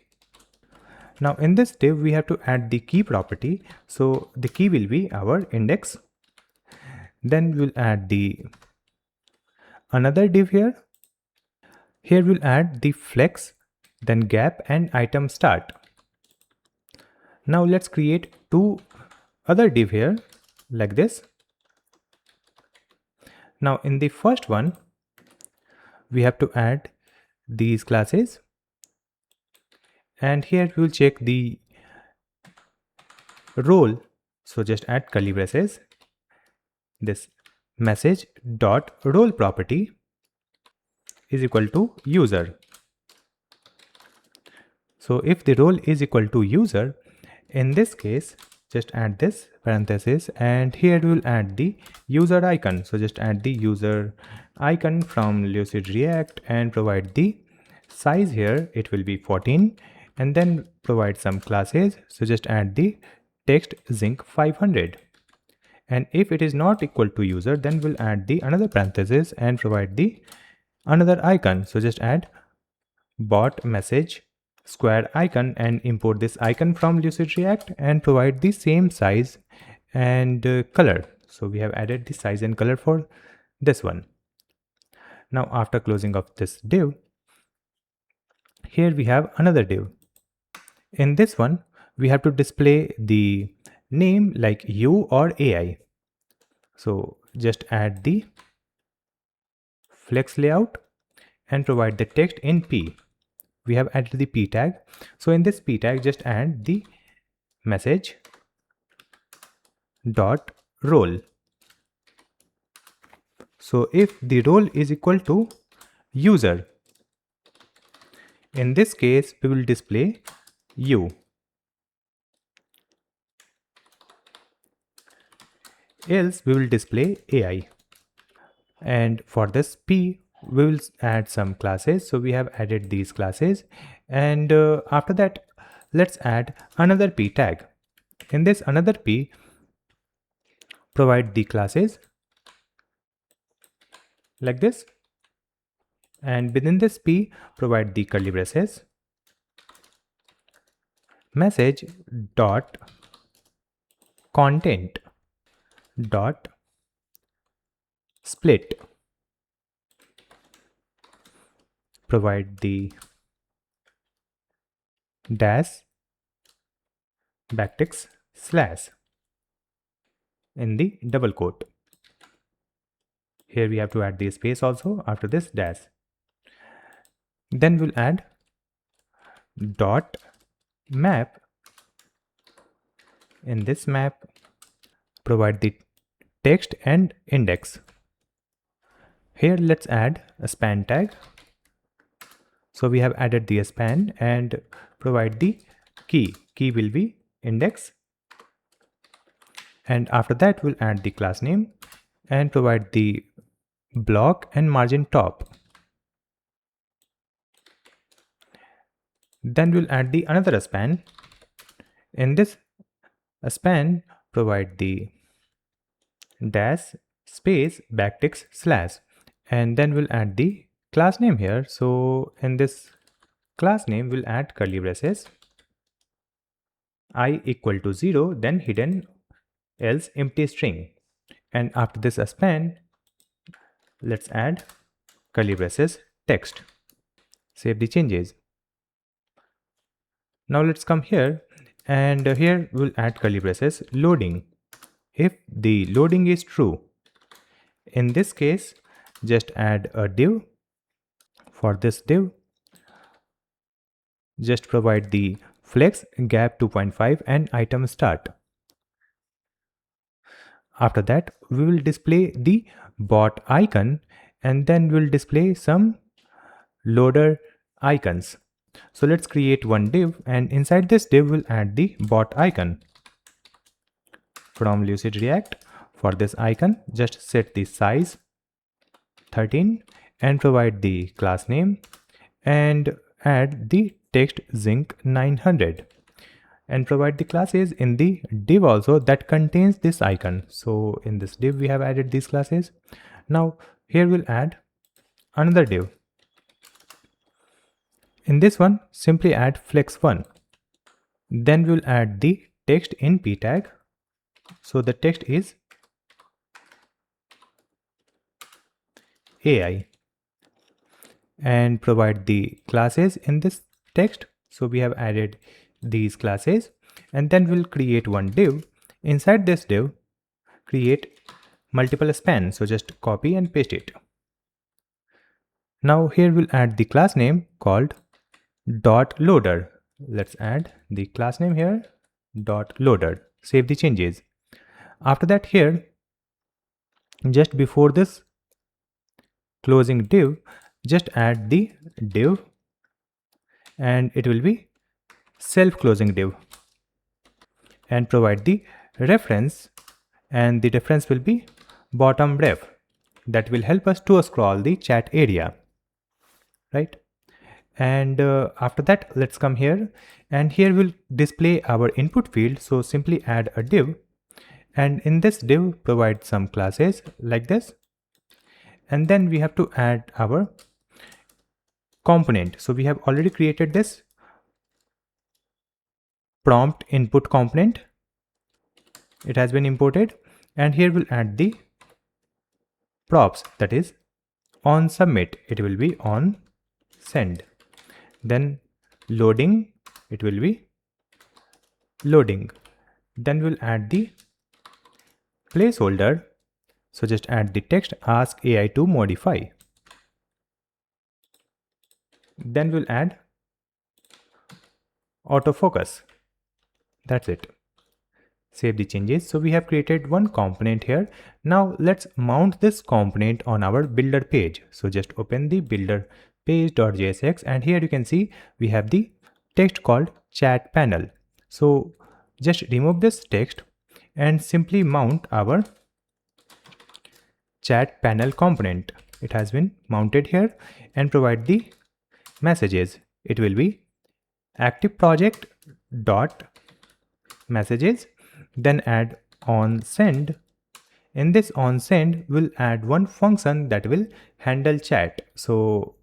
Now in this div we have to add the key property, so the key will be our index. Then we'll add the another div here. Here we'll add the flex, then gap and item start. Now let's create two other div here like this. Now in the first one we have to add these classes, and here we'll check the role. So just add curly braces, this message dot role property is equal to user. So if the role is equal to user, in this case just add this parenthesis, and here we will add the user icon. So just add the user icon from Lucid React and provide the size here, it will be 14, and then provide some classes. So just add the text zinc 500, and if it is not equal to user then we'll add the another parenthesis and provide the another icon. So just add bot message square icon and import this icon from Lucid React and provide the same size and color. So we have added the size and color for this one. Now after closing of this div, here we have another div. In this one we have to display the name like you or AI. So just add the flex layout and provide the text in p. We have added the p tag. So in this p tag just add the message dot role. So if the role is equal to user, in this case we will display you, else we will display AI. And for this p we will add some classes. So we have added these classes, and after that let's add another p tag. In this another p, provide the classes like this, and within this p provide the curly braces, message dot content dot split, provide the dash backticks slash in the double quote. Here we have to add the space also after this dash. Then we'll add dot map. In this map provide the text and index. Here let's add a span tag. So we have added the span and provide the key. Key will be index, and after that we'll add the class name and provide the block and margin top. Then we'll add the another span. In this span provide the dash space backticks slash, and then we'll add the class name here. So in this class name, we'll add curly braces, I equal to 0, then hidden else empty string. And after this span, let's add curly braces text. Save the changes. Now let's come here, and here we'll add curly braces loading. If the loading is true, in this case, just add a div. For this div, just provide the flex gap 2.5 and item start. After that, we will display the bot icon, and then we'll display some loader icons. So let's create one div, and inside this div we'll add the bot icon. From Lucid React, for this icon, just set the size 13 and provide the class name and add the text zinc 900 and provide the classes in the div also that contains this icon. So in this div we have added these classes. Now here we'll add another div. In this one, simply add flex1. Then we'll add the text in p tag. So the text is AI and provide the classes in this text. So we have added these classes, and then we'll create one div. Inside this div, create multiple span. So just copy and paste it. Now here we'll add the class name called .loader. Let's add the class name here, .loader. Save the changes. After that, here, just before this closing div, just add the div, and it will be self-closing div, and provide the reference, and the reference will be bottom ref. That will help us to scroll the chat area, right? And after that, let's come here, and here we'll display our input field. So simply add a div, and in this div provide some classes like this, and then we have to add our component. So we have already created this prompt input component. It has been imported, and here we'll add the props, that is on submit, it will be on send. Then loading, it will be loading. Then we'll add the placeholder. So just add the text ask AI to modify. Then we'll add autofocus. That's it. Save the changes. So we have created one component here. Now let's mount this component on our builder page. So just open the builder page.jsx, and here you can see we have the text called chat panel. So just remove this text and simply mount our chat panel component. It has been mounted here, and provide the messages. It will be active project dot messages. Then add on send. In this on send, we'll add one function that will handle chat. So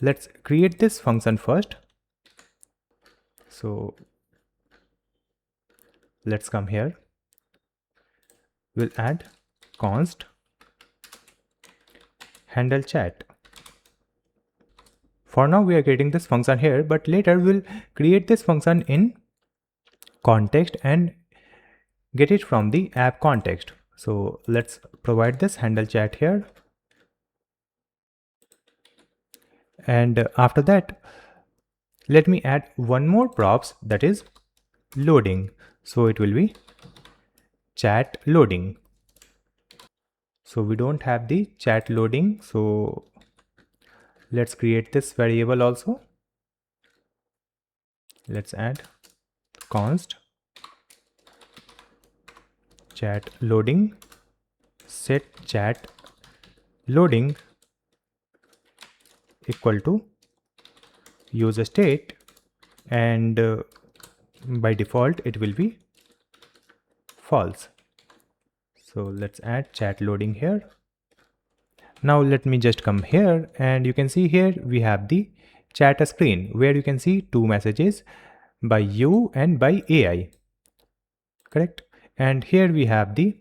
let's create this function first. So let's come here. We'll add const handle chat. For now we are creating this function here, but later we'll create this function in context and get it from the app context. So let's provide this handle chat here, and after that let me add one more props, that is loading. So it will be chat loading. So we don't have the chat loading, so let's create this variable also. Let's add const chat loading, set chat loading equal to user state, and by default it will be false. So let's add chat loading here. Now let me just come here, and you can see here we have the chat screen where you can see two messages by you and by AI, correct? And here we have the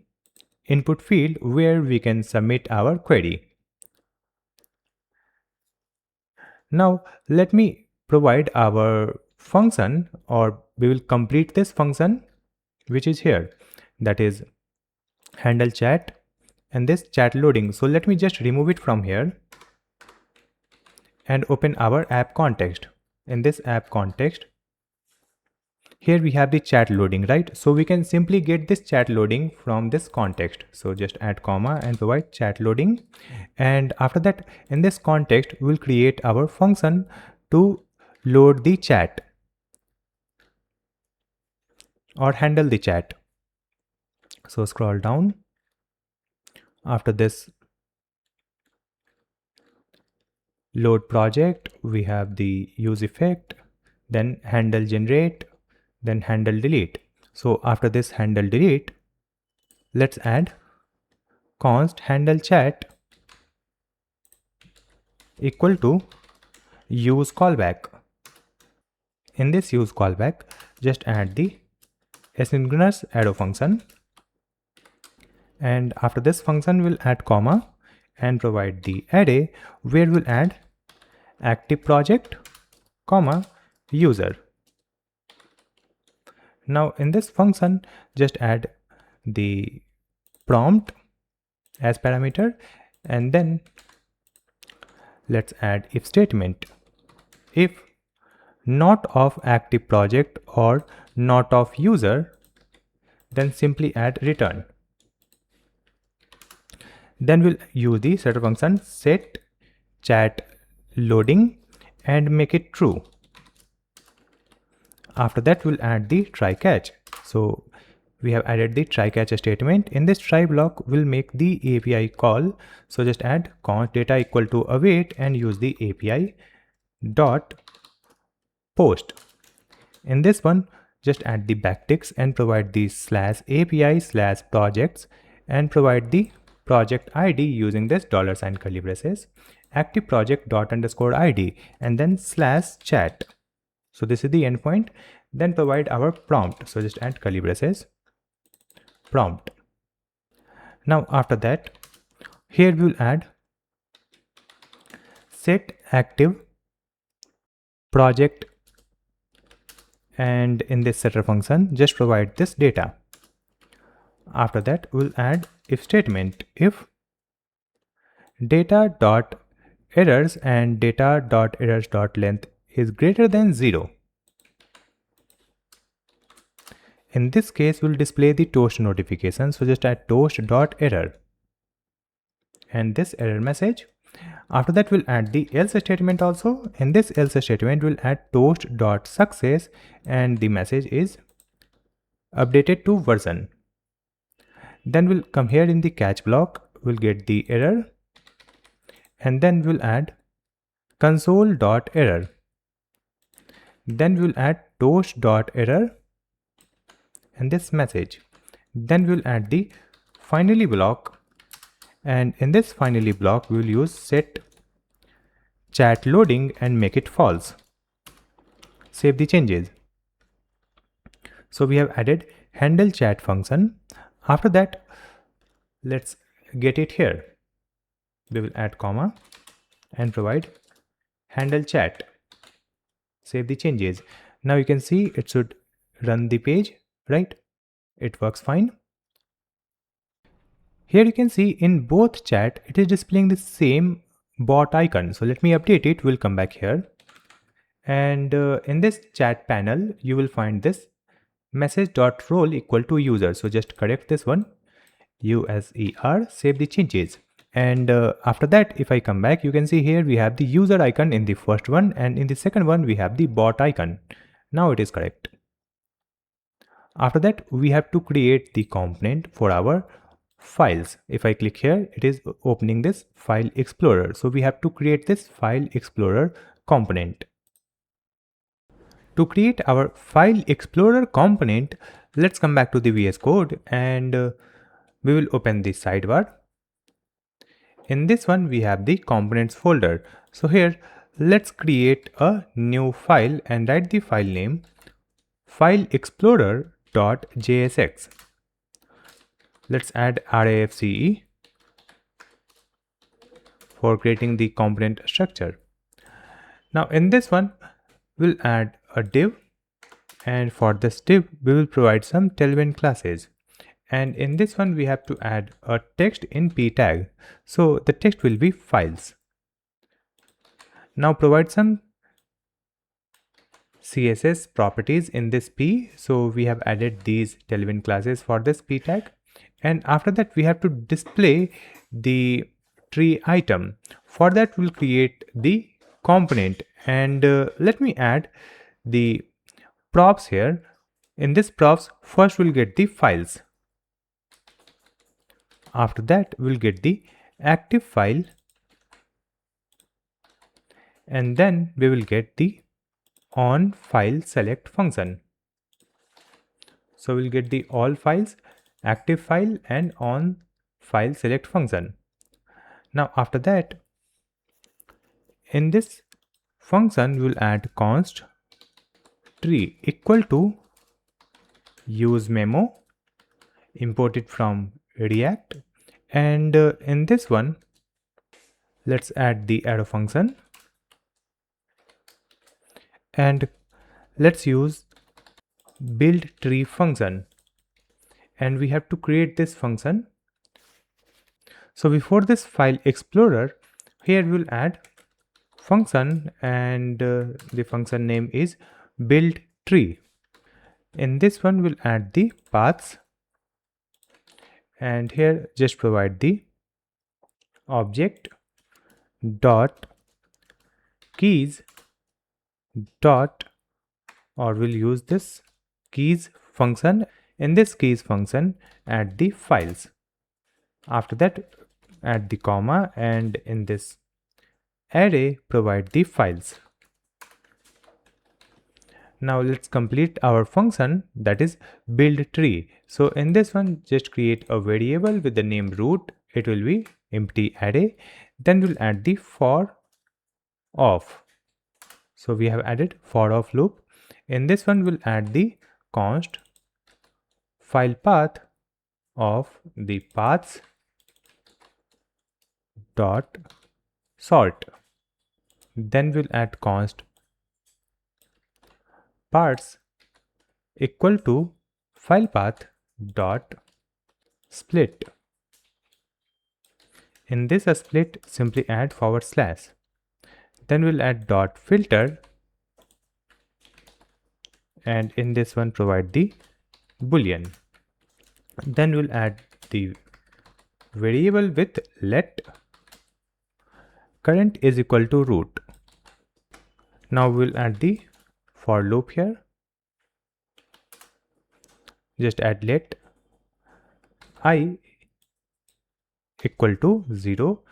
input field where we can submit our query. Now let me provide our function, or we will complete this function which is here, that is handle chat and this chat loading. So let me just remove it from here and open our app context. In this app context, here we have the chat loading, right? So we can simply get this chat loading from this context. So just add comma and provide chat loading. And after that, in this context, we'll create our function to load the chat or handle the chat. So scroll down. After this load project, we have the use effect, then handle generate, then handle delete. So after this handle delete, let's add const handle chat equal to use callback. In this use callback, just add the asynchronous arrow function, and after this function we'll add comma and provide the array where we'll add active project comma user. Now in this function, just add the prompt as parameter, and then let's add if statement. If not of active project or not of user, then simply add return. Then we'll use the setter function set chat loading and make it true. After that, we'll add the try catch. So we have added the try catch statement. In this try block, we'll make the API call. So just add const data equal to await and use the API dot post. In this one, just add the backticks and provide the /API/projects and provide the project ID using this $ curly braces, active project dot underscore ID, and then /chat. So this is the endpoint. Then provide our prompt. So just add curly braces prompt. Now after that, here we will add set active project, and in this setter function just provide this data. After that, we'll add if statement. If data dot errors and data dot errors dot length is greater than 0. In this case, we'll display the toast notification. So just add toast dot error and this error message. After that, we'll add the else statement also. In this else statement, we'll add toast dot success and the message is updated to version. Then we'll come here in the catch block, we'll get the error, and then we'll add console dot error. Then we'll add toast dot error and this message. Then we'll add the finally block, and in this finally block we'll use set chat loading and make it false. Save the changes. So we have added handle chat function. After that, let's get it here. We will add comma and provide handle chat. Save the changes. Now you can see it should run the page, right? It works fine. Here you can see in both chat, it is displaying the same bot icon. So let me update it. We'll come back here. And in this chat panel, you will find this message.role equal to user. So just correct this one, user, save the changes. And after that, if I come back, you can see here we have the user icon in the first one, and in the second one, we have the bot icon. Now it is correct. After that, we have to create the component for our files. If I click here, it is opening this file explorer. So we have to create this file explorer component. To create our file explorer component, let's come back to the VS Code and we will open the sidebar. In this one, we have the components folder. So here, let's create a new file and write the file name fileexplorer.jsx. Let's add RAFCE for creating the component structure. Now in this one, we'll add a div, and for this div, we will provide some tailwind classes. And in this one, we have to add a text in p tag. So the text will be files. Now provide some CSS properties in this p. So we have added these tailwind classes for this p tag. And after that, we have to display the tree item. For that, we'll create the component, and let me add the props here. In this props, first we'll get the files. After that, we'll get the active file, and then we will get the on file select function. So we'll get the all files, active file, and on file select function. Now after that, in this function, we'll add const tree equal to use memo, import it from React, and in this one, let's add the arrow function, and let's use build tree function, and we have to create this function. So before this file explorer, here we'll add function, and the function name is build tree. In this one, we'll add the paths, and here just provide the object dot keys dot, or we'll use this keys function. In this keys function, add the files. After that, add the comma, and in this array, provide the files. Now let's complete our function, that is build tree. So in this one, just create a variable with the name root. It will be empty array. Then we'll add the for of. So we have added for of loop. In this one, we'll add the const file path of the paths dot sort. Then we'll add const parts equal to file path dot split. In this split, simply add /. Then we'll add dot filter, and in this one, provide the boolean. Then we'll add the variable with let current is equal to root. Now we'll add the for loop here. Just add let I equal to 0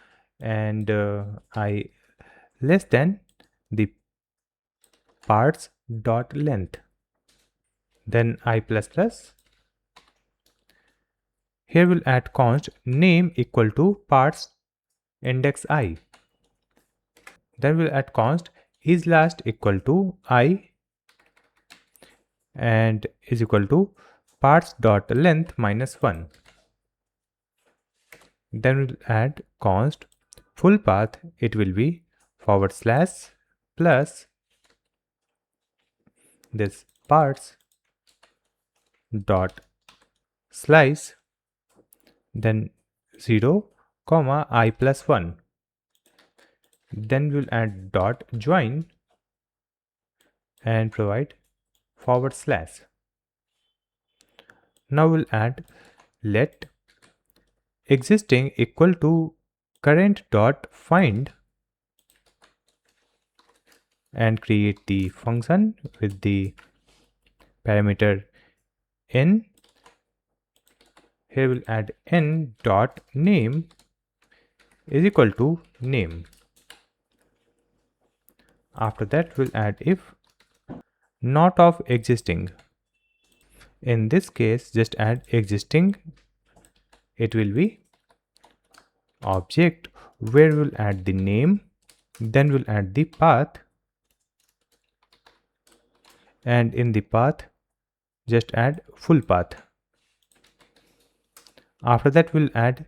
and I less than the parts dot length. Then I plus plus. Here we'll add const name equal to parts index I. Then we'll add const is last equal to I and is equal to parts dot length -1. Then we'll add const full path. It will be / plus this parts dot slice, then 0, I plus 1. Then we'll add dot join and provide /. Now we'll add let existing equal to current dot find and create the function with the parameter n. Here we'll add n dot name is equal to name. After that, we'll add if not of existing. In this case, just add existing it will be object where we'll add the name, then we'll add the path, and in the path just add full path. After that we'll add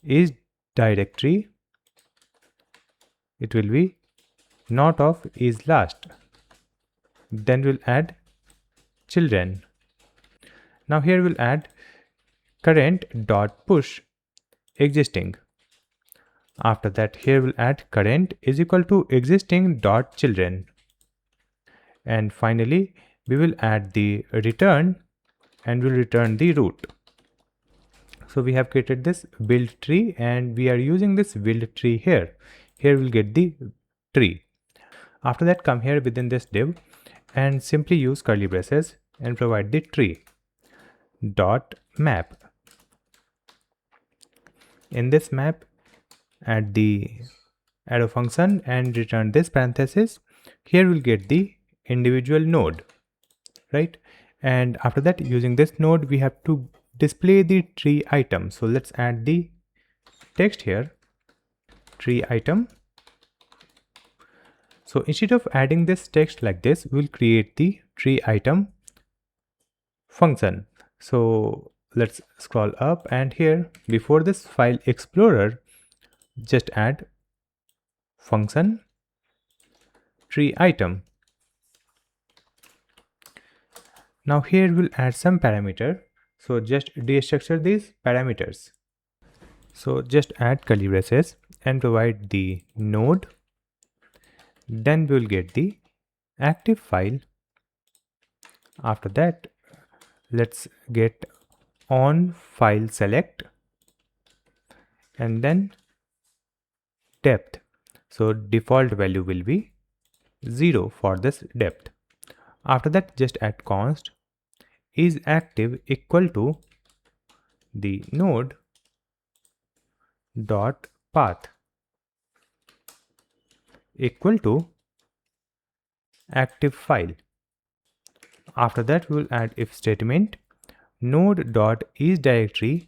is directory, it will be not of is last, then we'll add children. Now here we'll add current dot push existing. After that here we'll add current is equal to existing dot children, and finally we will add the return and we'll return the root. So we have created this build tree and we are using this build tree here. Here we'll get the tree. After that, come here within this div and simply use curly braces and provide the tree dot map. In this map, add the arrow function and return this parenthesis. Here we'll get the individual node, right? And after that, using this node, we have to display the tree item. So let's add the text here, tree item. So instead of adding this text like this, we'll create the tree item function. So let's scroll up, and here before this file explorer, just add function tree item. Now here we'll add some parameter. So just destructure these parameters. So just add curly braces and provide the node. Then we'll get the active file. After that, let's get on file select and then depth. So default value will be 0 for this depth. After that, just add const is active equal to the node dot path equal to active file. After that, we will add if statement node dot is directory.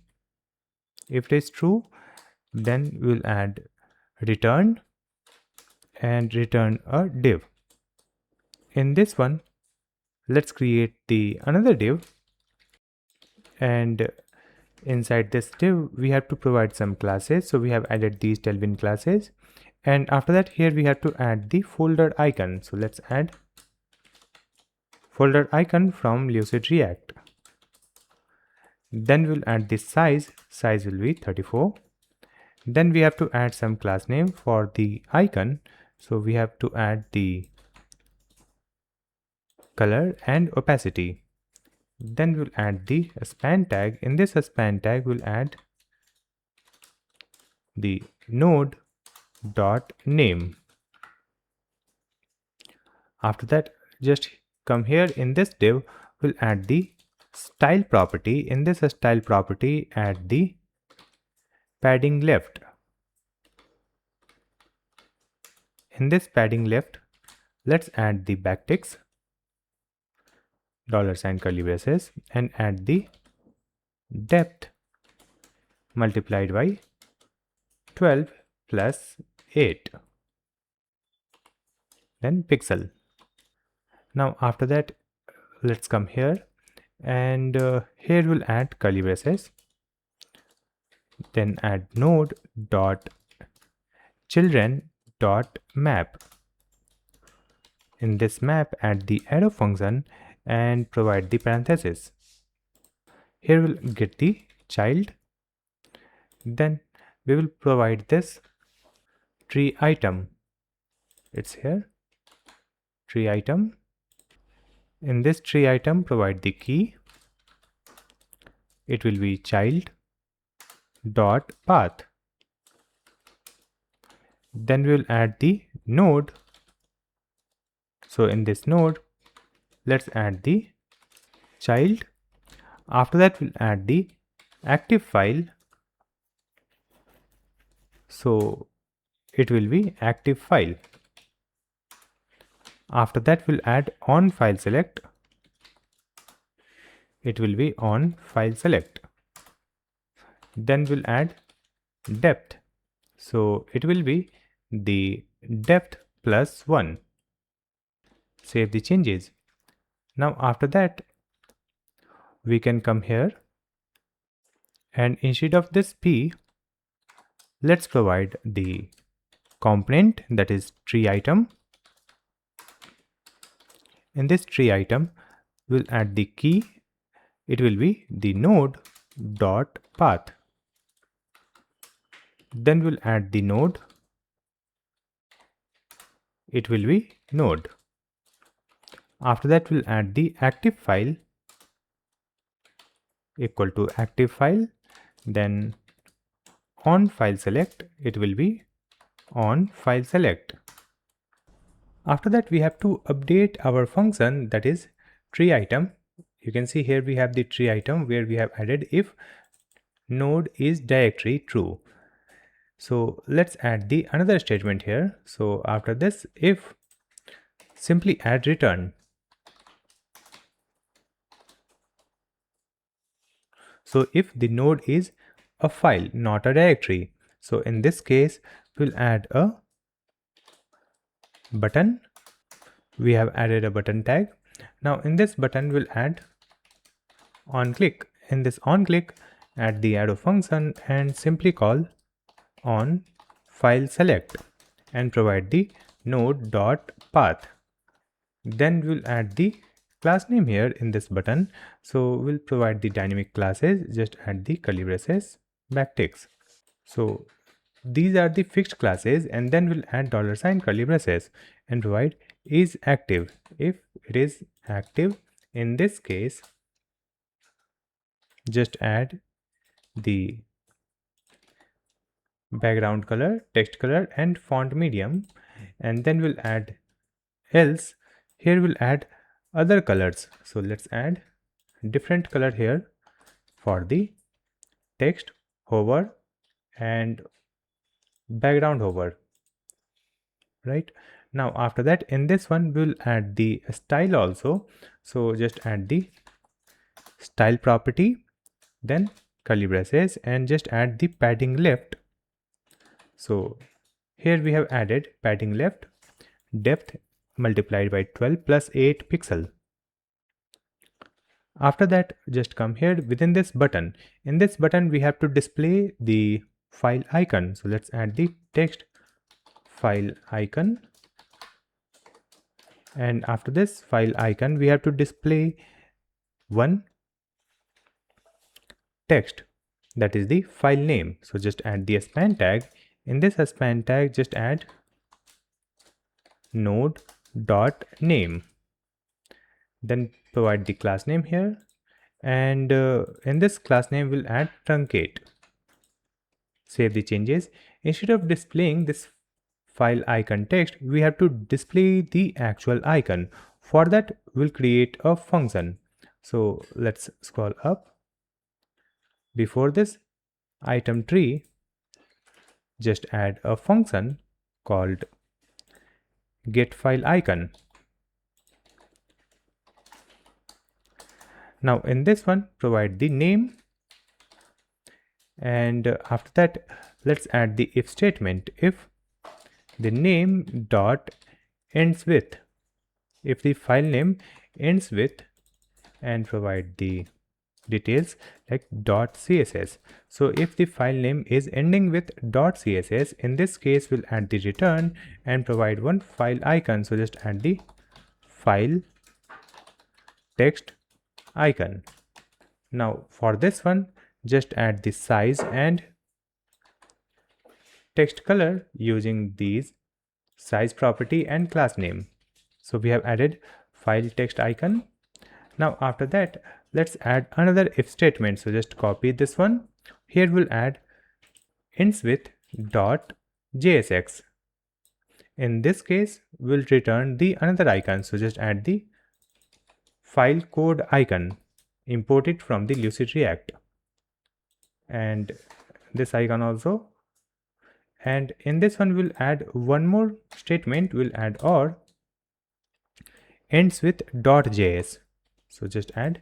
If it is true, then we will add return and return a div. In this one, let's create the another div, and inside this div we have to provide some classes. So we have added these tailwind classes, and after that here we have to add the folder icon. So let's add folder icon from Lucid React. Then we'll add this size will be 34. Then we have to add some class name for the icon. So we have to add the color and opacity. Then we'll add the span tag. In this span tag, we'll add the node dot name. After that, just come here in this div, we'll add the style property. In this style property, add the padding left. In this padding left, let's add the backticks, $ curly braces, and add the depth multiplied by 12 plus 8, then pixel. Now after that, let's come here, and here we'll add curly braces, then add node dot children dot map. In this map, add the arrow function and provide the parenthesis. Here we'll get the child, then we will provide this tree item. It's here, tree item. In this tree item, provide the key. It will be child dot path. Then we will add the node. So in this node, let's add the child. After that, we'll add the active file. So it will be active file. After that, we'll add on file select. It will be on file select. Then we'll add depth. So it will be the depth plus 1. Save the changes. Now after that, we can come here and instead of this p, let's provide the component, that is tree item. In this tree item, we'll add the key. It will be the node dot path. Then we'll add the node. It will be node. After that, we'll add the active file equal to active file. Then on file select, it will be on file select. After that, we have to update our function, that is tree item. You can see here we have the tree item where we have added if node is directory true. So let's add the another statement here. So after this, if, simply add return. So if the node is a file, not a directory, so in this case we'll add a button. We have added a button tag. Now in this button we'll add on click. In this on click, add the arrow function and simply call on file select and provide the node dot path. Then we'll add the class name here in this button. So we'll provide the dynamic classes, just add the curly braces backticks. So these are the fixed classes, and then we'll add $ curly braces and provide is active. If it is active, in this case, just add the background color, text color and font medium, and then we'll add else. Here we'll add other colors. So let's add different color here for the text, hover and background hover. Right now, after that, in this one we'll add the style also. So just add the style property, then curly braces, and just add the padding left. So here we have added padding left, depth multiplied by 12 plus 8 pixel. After that, just come here within this button. In this button, we have to display the file icon. So let's add the text file icon. And after this file icon, we have to display one text, that is the file name. So just add the span tag. In this span tag, just add node.name. Then provide the class name here, and in this class name we'll add truncate. Save the changes. Instead of displaying this file icon text, we have to display the actual icon. For that, we'll create a function. So let's scroll up. Before this item tree, just add a function called getFileIcon. Now in this one, provide the name, and after that, let's add the if statement. If the name dot ends with, if the file name ends with, and provide the details like .css. So if the file name is ending with .css, in this case we'll add the return and provide one file icon. So just add the file text icon. Now for this one, just add the size and text color using these size property and class name. So we have added file text icon. Now after that, let's add another if statement. So just copy this one. Here we'll add ends with .jsx. In this case, we'll return the another icon. So just add the file code icon, import it from the Lucid React, and this icon also. And in this one, we'll add one more statement. We'll add or ends with .js. So just add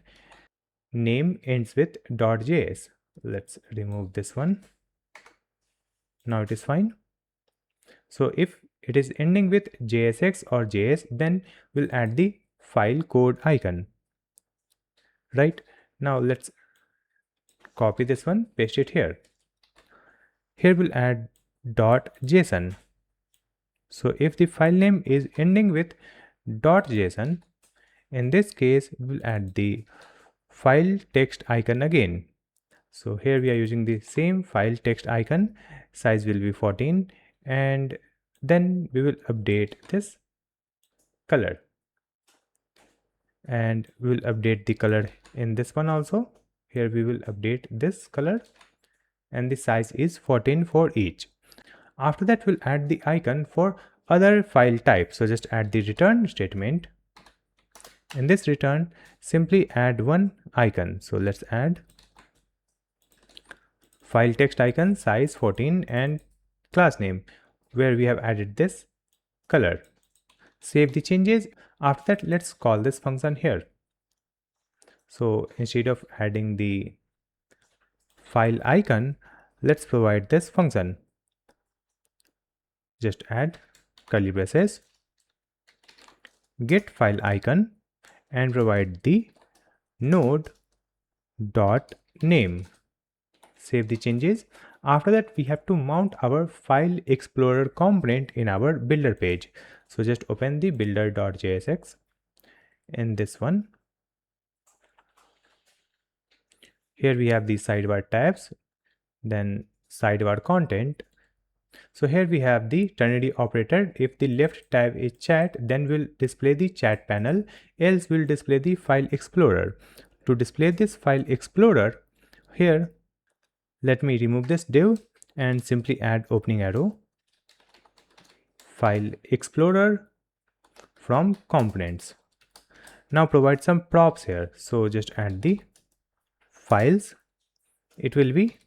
name ends with .js. Let's remove this one. Now it is fine. So if it is ending with JSX or JS, then we'll add the file code icon. Right, now let's copy this one, paste it here. Here we'll add .json. So if the file name is ending with .json, in this case we'll add the file text icon again. So here we are using the same file text icon, size will be 14, and then we will update this color, and we will update the color in this one also. Here we will update this color, and the size is 14 for each. After that we'll add the icon for other file type. So just add the return statement. In this return, simply add one icon. So let's add file text icon, size 14, and class name, where we have added this color. Save the changes. After that, let's call this function here. So instead of adding the file icon, let's provide this function. Just add curly braces, get file icon, and provide the node.name. Save the changes. After that, we have to mount our file explorer component in our builder page. So just open the builder.jsx. In this one, here we have the sidebar tabs, then sidebar content. So here we have the ternary operator. If the left tab is chat, then we'll display the chat panel, else we'll display the file explorer. To display this file explorer, here let me remove this div and simply add opening arrow, file explorer from components. Now provide some props here. So just add the files. It will be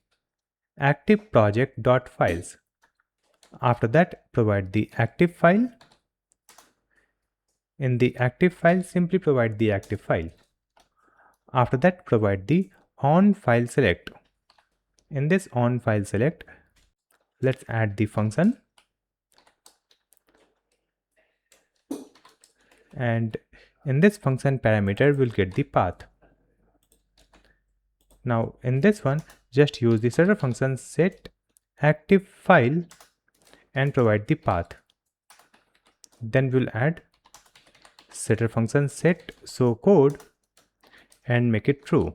active project.files. After that, provide the active file. In the active file, simply provide the active file. After that, provide the on file select. In this on file select, let's add the function, and in this function parameter we'll get the path. Now in this one, just use the setter function set active file and provide the path. Then we'll add setter function set so code and make it true.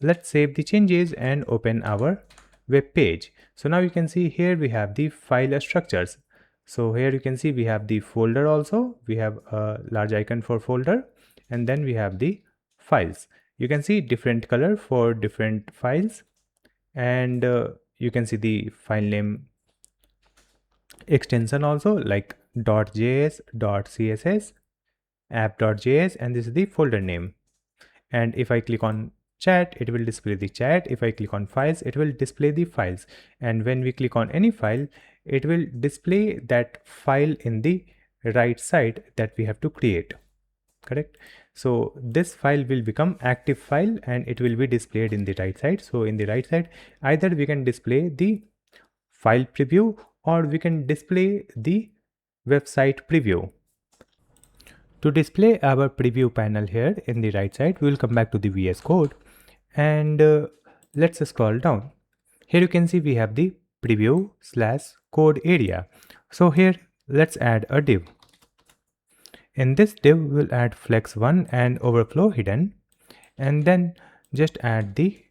Let's save the changes and open our web page. So now you can see here we have the file structures. So here you can see we have the folder also. We have a large icon for folder, and then we have the files. You can see different color for different files, and you can see the file name extension also, like .js, .css, app.js, and this is the folder name. And if I click on chat, it will display the chat. If I click on files, it will display the files. And when we click on any file, it will display that file in the right side that we have to create. Correct? So this file will become active file and it will be displayed in the right side. So in the right side, either we can display the file preview or we can display the website preview. To display our preview panel here in the right side, we will come back to the VS Code and let's scroll down. Here you can see we have the preview/code area. So here let's add a div. In this div, we'll add flex1 and overflow hidden, and then just add the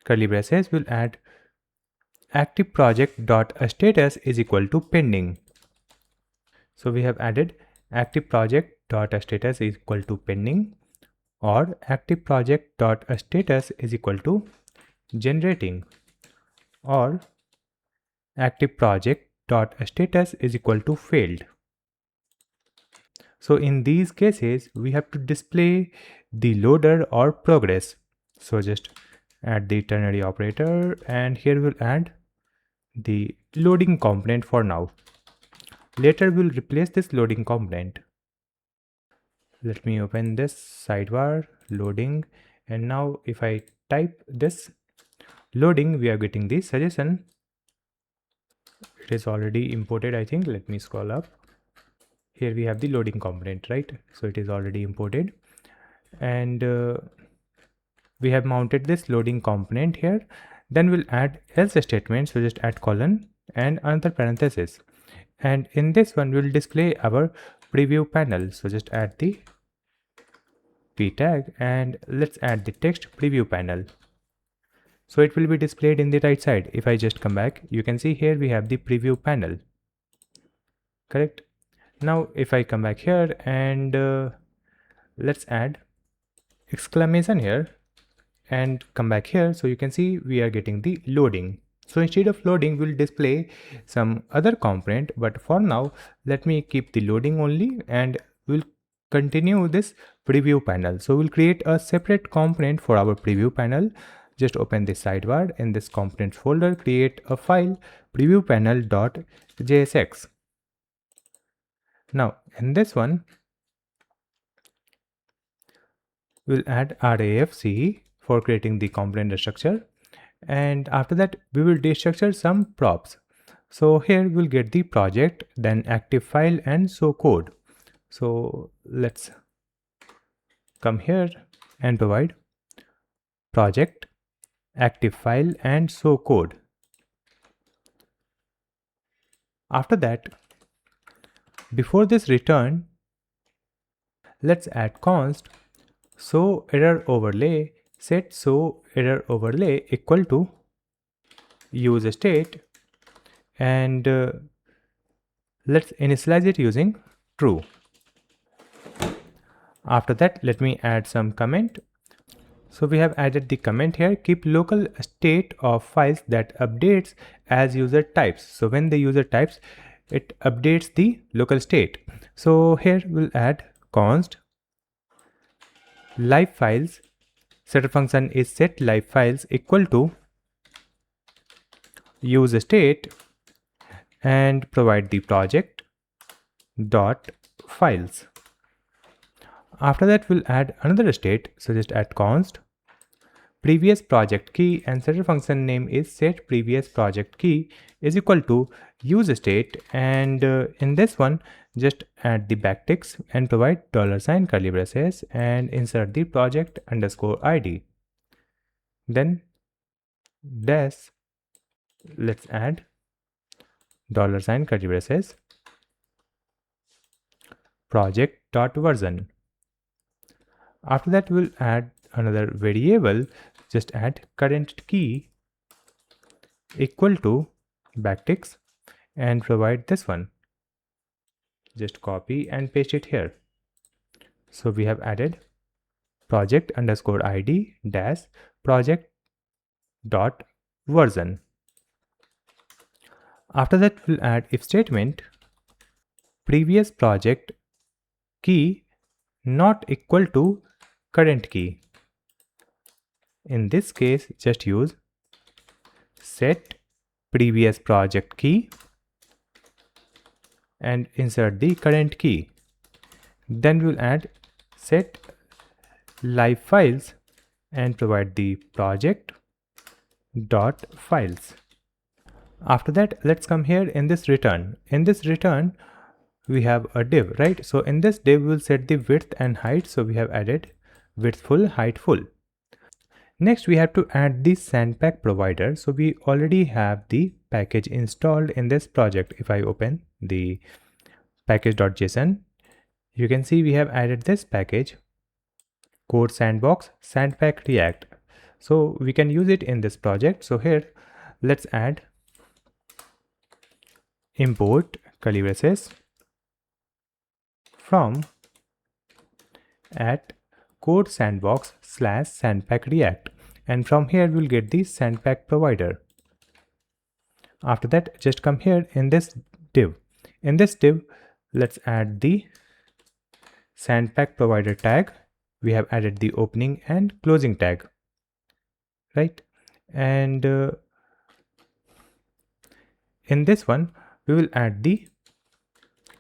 curly braces. We'll add active project.status is equal to pending. So we have added active project.status is equal to pending, or active project.status is equal to generating, or active project.status is equal to failed. So in these cases, we have to display the loader or progress. So just add the ternary operator, and here we'll add the loading component for now. Later we'll replace this loading component. Let me open this sidebar loading, And now if I type this loading, we are getting the suggestion. It is already imported, I think. Let me scroll up. Here we have the loading component, right? So it is already imported, and we have mounted this loading component here. Then we'll add else statement. So just add colon and another parenthesis, and in this one we'll display our preview panel. So just add the p tag and let's add the text preview panel. So it will be displayed in the right side. If I just come back, you can see here we have the preview panel, correct? Now if I come back here and let's add exclamation here and come back here, so you can see we are getting the loading. So instead of loading, we'll display some other component, but for now let me keep the loading only, and we'll continue this preview panel. So we'll create a separate component for our preview panel. Just open this sidebar. In this components folder, create a file preview panel.jsx. Now in this one we'll add RAFC for creating the component structure, and after that we will destructure some props. So here we'll get the project, then active file and show code. So let's come here and provide project, active file and show code. After that, before this return, let's add const show error overlay, set show error overlay equal to use state, and let's initialize it using true. After that, let me add some comment. So we have added the comment here, keep local state of files that updates as user types. So when the user types, it updates the local state. So here we'll add const live files, setter function is set live files equal to use state, and provide the project dot files. After that we'll add another state. So just add const previous project key, and setter function name is set previous project key is equal to use state, and in this one just add the backticks and provide $sign curly braces and insert the project underscore id, then dash, let's add $sign curly braces project dot version. After that we'll add another variable. Just add current key equal to backticks and provide this one. Just copy and paste it here. So we have added project underscore id dash project dot version. After that we'll add if statement previous project key not equal to current key. In this case, just use set previous project key and insert the current key. Then we'll add set live files and provide the project dot files. After that, let's come here in this return. In this return, we have a div, right? So in this div, we'll set the width and height. So we have added width full, height full. Next, we have to add the sandpack provider. So we already have the package installed in this project. If I open the package.json, you can see we have added this package code sandbox sandpack react. So we can use it in this project. So here, let's add import curly braces from at code sandbox slash sandpack react, and from here we'll get the sandpack provider. After that, just come here in this div. In this div, let's add the sandpack provider tag. We have added the opening and closing tag, right? And in this one, we will add the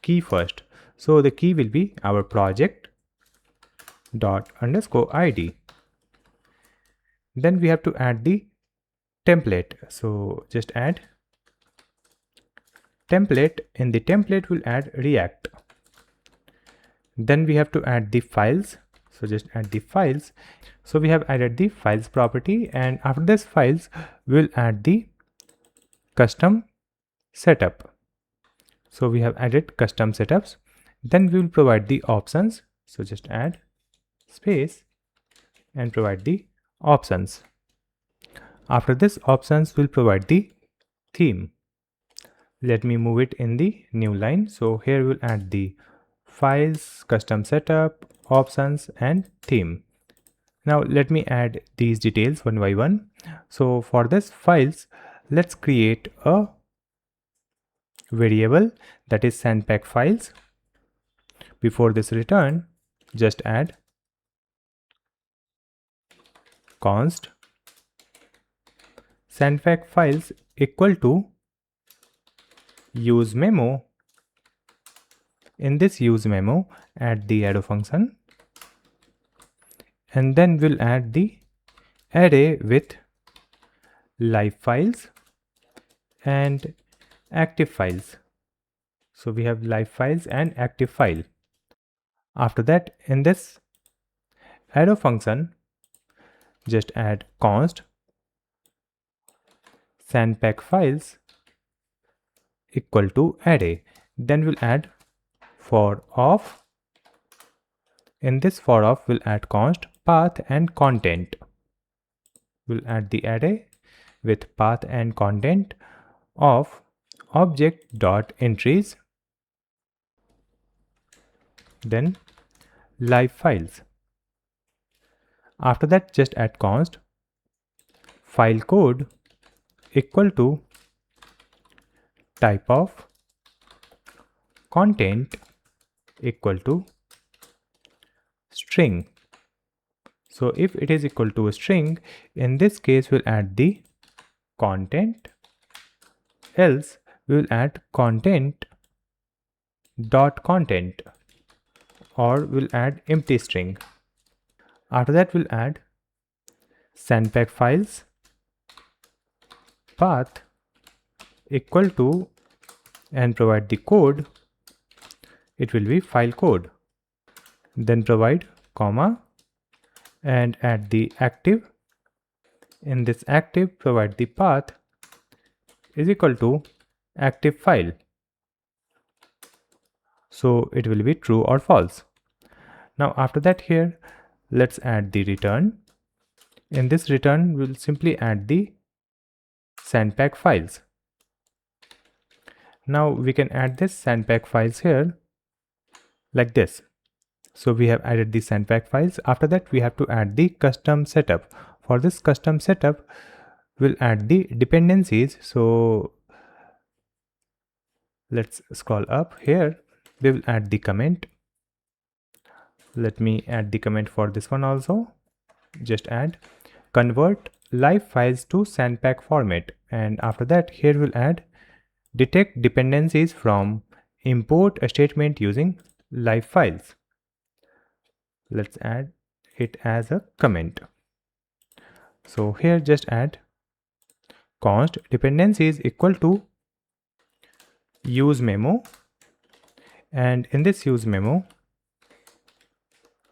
key first. So the key will be our project dot underscore id. Then we have to add the template. So just add template. In the template, we'll add React. Then we have to add the files. So just add the files. So we have added the files property, and after this files, we'll add the custom setup. So we have added custom setups. Then we will provide the options. So just add space and provide the options. After this options, we'll provide the theme. Let me move it in the new line. So here we'll add the files, custom setup, options, and theme. Now let me add these details one by one. So for this files, let's create a variable that is sandpack files. Before this return, just add const sandpack files equal to use memo. In this use memo, add the arrow function, and then we'll add the array with live files and active files. So we have live files and active file. After that, in this arrow function, just add const sandpack files equal to array. Then we'll add for of. In this for of, we'll add const path and content. We'll add the array with path and content of object dot entries, then live files. After that, just add const file code equal to type of content equal to string. So if it is equal to a string, in this case we'll add the content, else we'll add content dot content, or we'll add empty string. After that, we'll add sandpack files path equal to, and provide the code. It will be file code. Then provide comma and add the active. In this active, provide the path is equal to active file. So it will be true or false. Now after that, here let's add the return. In this return, we'll simply add the sandpack files. Now we can add this sandpack files here like this. So we have added the sandpack files. After that, we have to add the custom setup. For this custom setup, we'll add the dependencies. So let's scroll up here. We will add the comment. Let me add the comment for this one also. Just add convert live files to sandpack format. And after that, here we'll add detect dependencies from import a statement using live files. Let's add it as a comment. So here just add const dependencies equal to use memo, and in this use memo,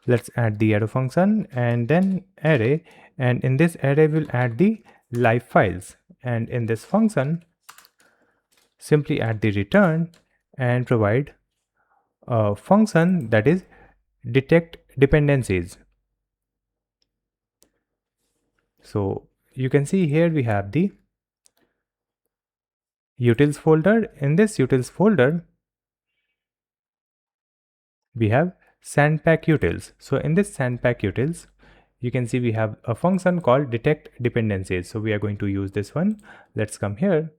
let's add the arrow function and then array, and in this array we'll add the live files, and in this function simply add the return and provide a function that is detect dependencies. So you can see here we have the utils folder. In this utils folder, we have sandpack utils. So in this sandpack utils, you can see we have a function called detect dependencies. So we are going to use this one. Let's come here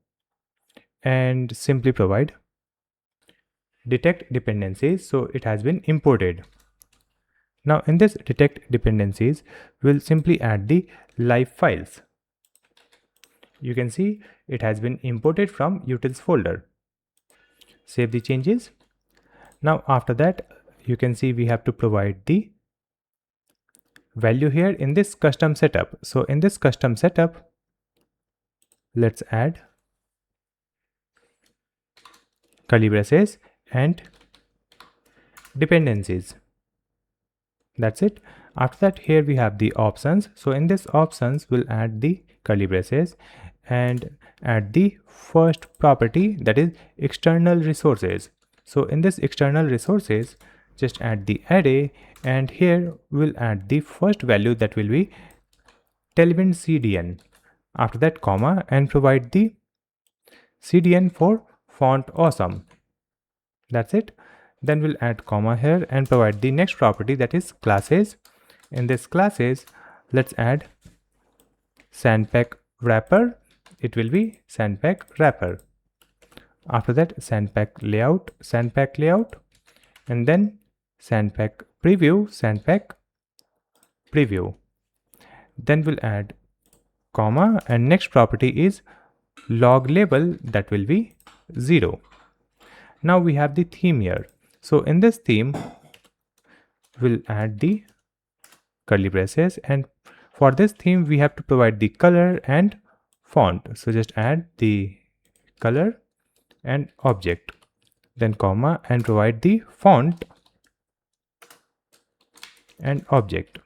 and simply provide detect dependencies. So it has been imported. Now in this detect dependencies, we'll simply add the live files. You can see it has been imported from utils folder. Save the changes. Now after that, you can see we have to provide the value here in this custom setup. So in this custom setup, let's add curly braces and dependencies. That's it. After that, here we have the options. So in this options, we'll add the curly braces and add the first property, that is external resources. So in this external resources, just add the array, and here we'll add the first value, that will be Tailwind CDN. After that, comma, and provide the CDN for font awesome. That's it. Then we'll add comma here and provide the next property, that is classes. In this classes, let's add sandpack wrapper. It will be sandpack wrapper. After that, sandpack layout, and then sandpack preview. Then we'll add comma, and next property is log label, that will be 0. Now we have the theme here. So in this theme, we'll add the curly braces, and for this theme we have to provide the color and font. So just add the color and object, then comma, and provide the font and object.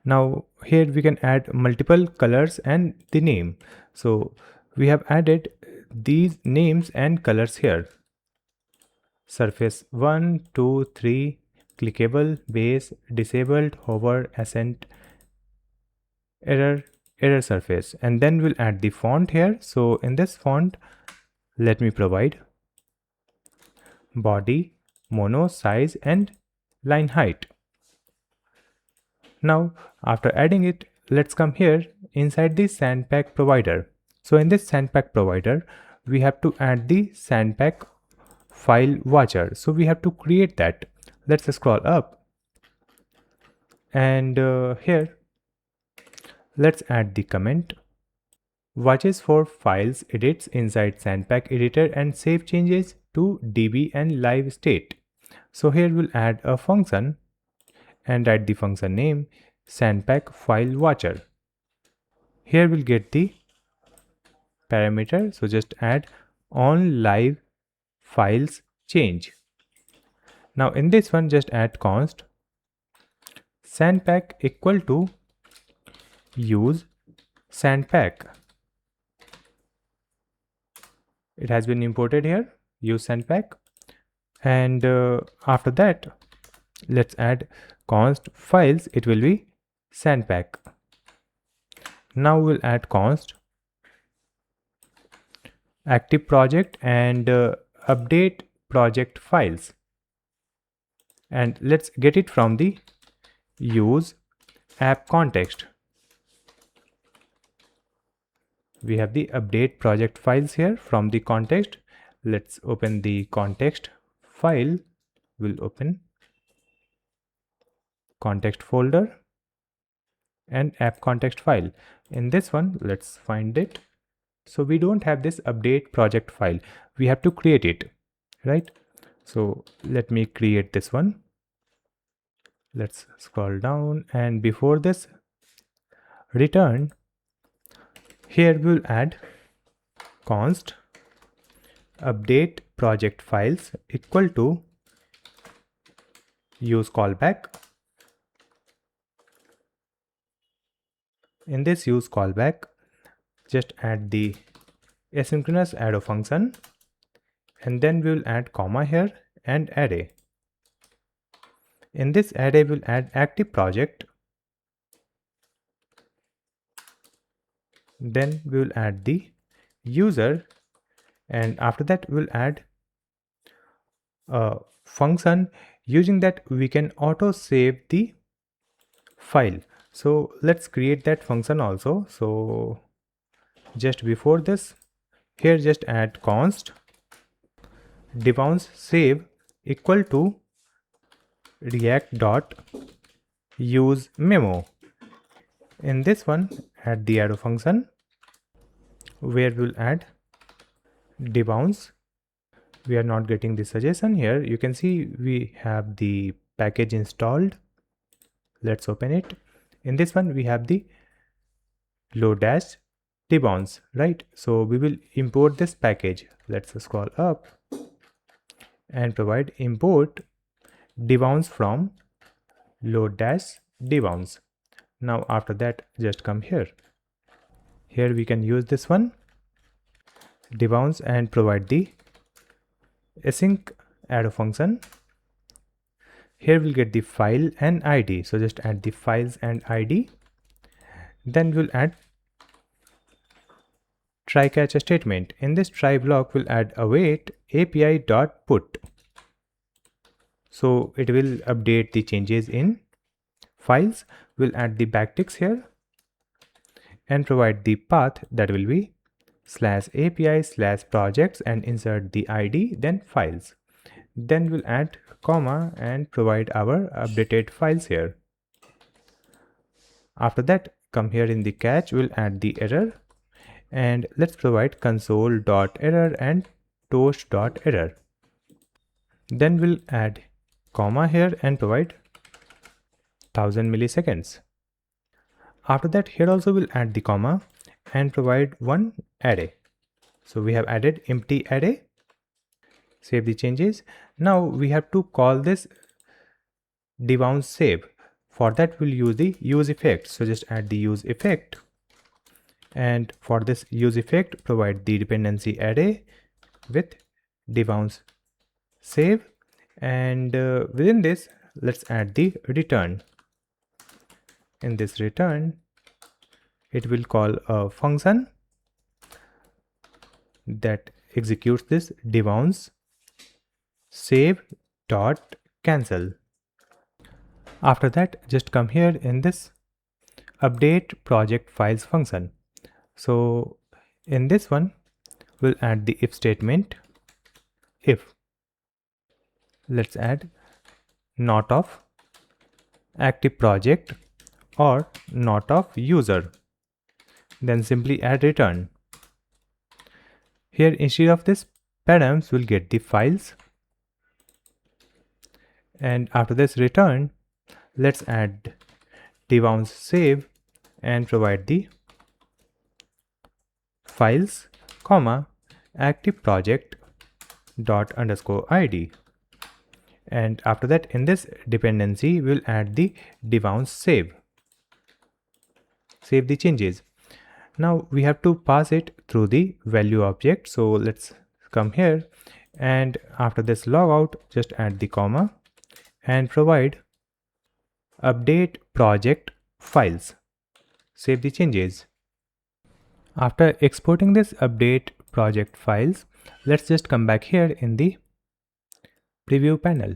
Now here we can add multiple colors and the name. So we have added these names and colors here: surface 1, 2, 3, clickable, base, disabled, hover, ascent, error surface. And then we'll add the font here. So in this font, let me provide body, mono, size, and line height. Now after adding it, let's come here inside the sandpack provider. So in this sandpack provider, we have to add the sandpack file watcher. So we have to create that. Let's scroll up, and here let's add the comment: watches for files edits inside sandpack editor and save changes to db and live state. So here we'll add a function and write the function name sandpack file watcher. Here we'll get the parameter, so just add on live files change. Now in this one, just add const sandpack equal to use sandpack. It has been imported here, use sandpack. And after that, let's add const files, it will be sandpack. Now we'll add const active project and update project files, and let's get it from the use app context. We have the update project files here from the context. Let's open the context file. We'll open context folder and app context file. In this one, let's find it. So we don't have this update project file. We have to create it, right? So let me create this one. Let's scroll down, and before this, return. Here we'll add const update project files equal to use callback. In this use callback, just add the asynchronous arrow function, and then we will add comma here and array. In this array, we'll add active project. Then we will add the user, and after that we'll add a function using that we can auto save the file. So let's create that function also. So just before this, here just add const debounce save equal to react.use memo. In this one, add the arrow function where we'll add debounce. We are not getting the suggestion here. You can see we have the package installed. let's open it. In this one we have the load dash debounce, right? So we will import this package. Let's scroll up and provide import debounce from load dash debounce. Now after that, just come here. Here we can use this one debounce and provide the async arrow function. Here we'll get the file and ID. So just add the files and ID. Then we'll add try catch statement. In this try block, we'll add await API.put. So it will update the changes in files. We'll add the backticks here and provide the path that will be /API/projects and insert the ID, then files. Then we'll add comma and provide our updated files here. After that, come here in the catch, we'll add the error and let's provide console.error and toast.error. Then we'll add comma here and provide 1000 milliseconds. After that, here also we'll add the comma and provide one array. So we have added empty array. Save the changes. Now we have to call this debounce save. For that we'll use the use effect. So just add the use effect. And for this use effect, provide the dependency array with debounce save. And within this, let's add the return. In this return, it will call a function that executes this debounce save dot cancel. After that, just come here in this update project files function. So in this one, we'll add the if statement. If, let's add not of active project or not of user. Then simply add return. Here instead of this params, we'll get the files. And after this return, let's add debounce save and provide the files, comma, active project dot underscore ID. And after that, in this dependency, we'll add the debounce save. Save the changes. Now we have to pass it through the value object. So let's come here and after this logout, just add the comma and provide update project files. Save the changes. After exporting this update project files, let's just come back here in the preview panel.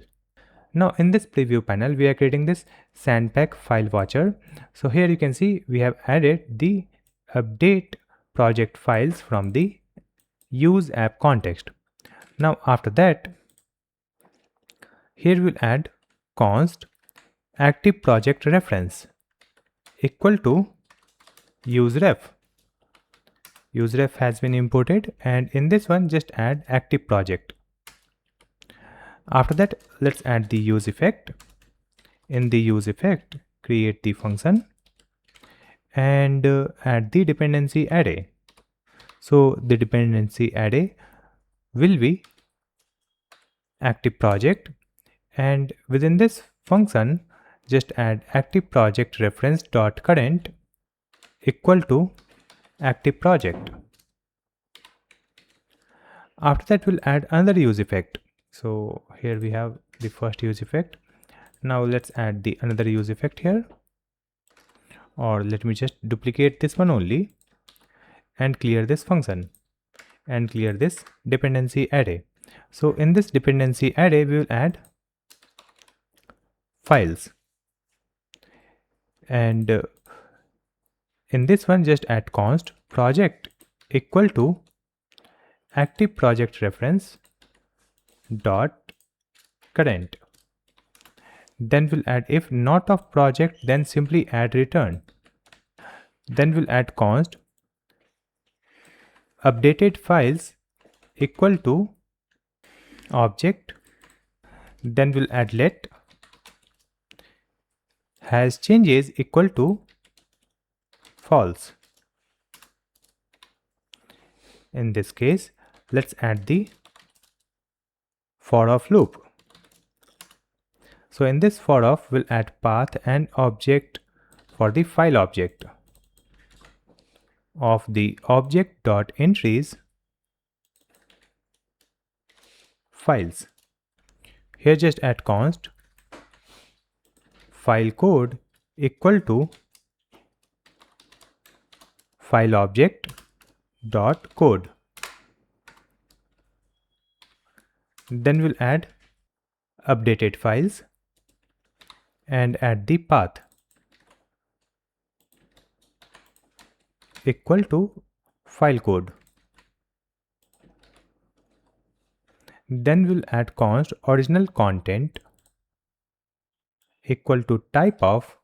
Now in this preview panel, we are creating this sandpack file watcher. So here you can see we have added the update project files from the use app context. Now after that, here we'll add const active project reference equal to useref. Useref has been imported and in this one just add active project. After that, let's add the use effect. In the use effect, create the function and add the dependency array. So the dependency array will be active project and within this function just add active project reference dot current equal to active project. After that, we'll add another use effect. So here we have the first use effect. Now let's add the another use effect here, or let me just duplicate this one only and clear this function and clear this dependency array. So in this dependency array, we will add files and in this one just add const project equal to active project reference dot current. Then we'll add if not of project, then simply add return. Then we'll add const updated files equal to object. Then we'll add let has changes equal to false. In this case, let's add the for of loop. So in this for of, we'll add path and object for the file object of the object dot entries files. Here just add const file code equal to file object dot code. Then we'll add updated files and add the path equal to file code. Then we'll add const original content equal to type of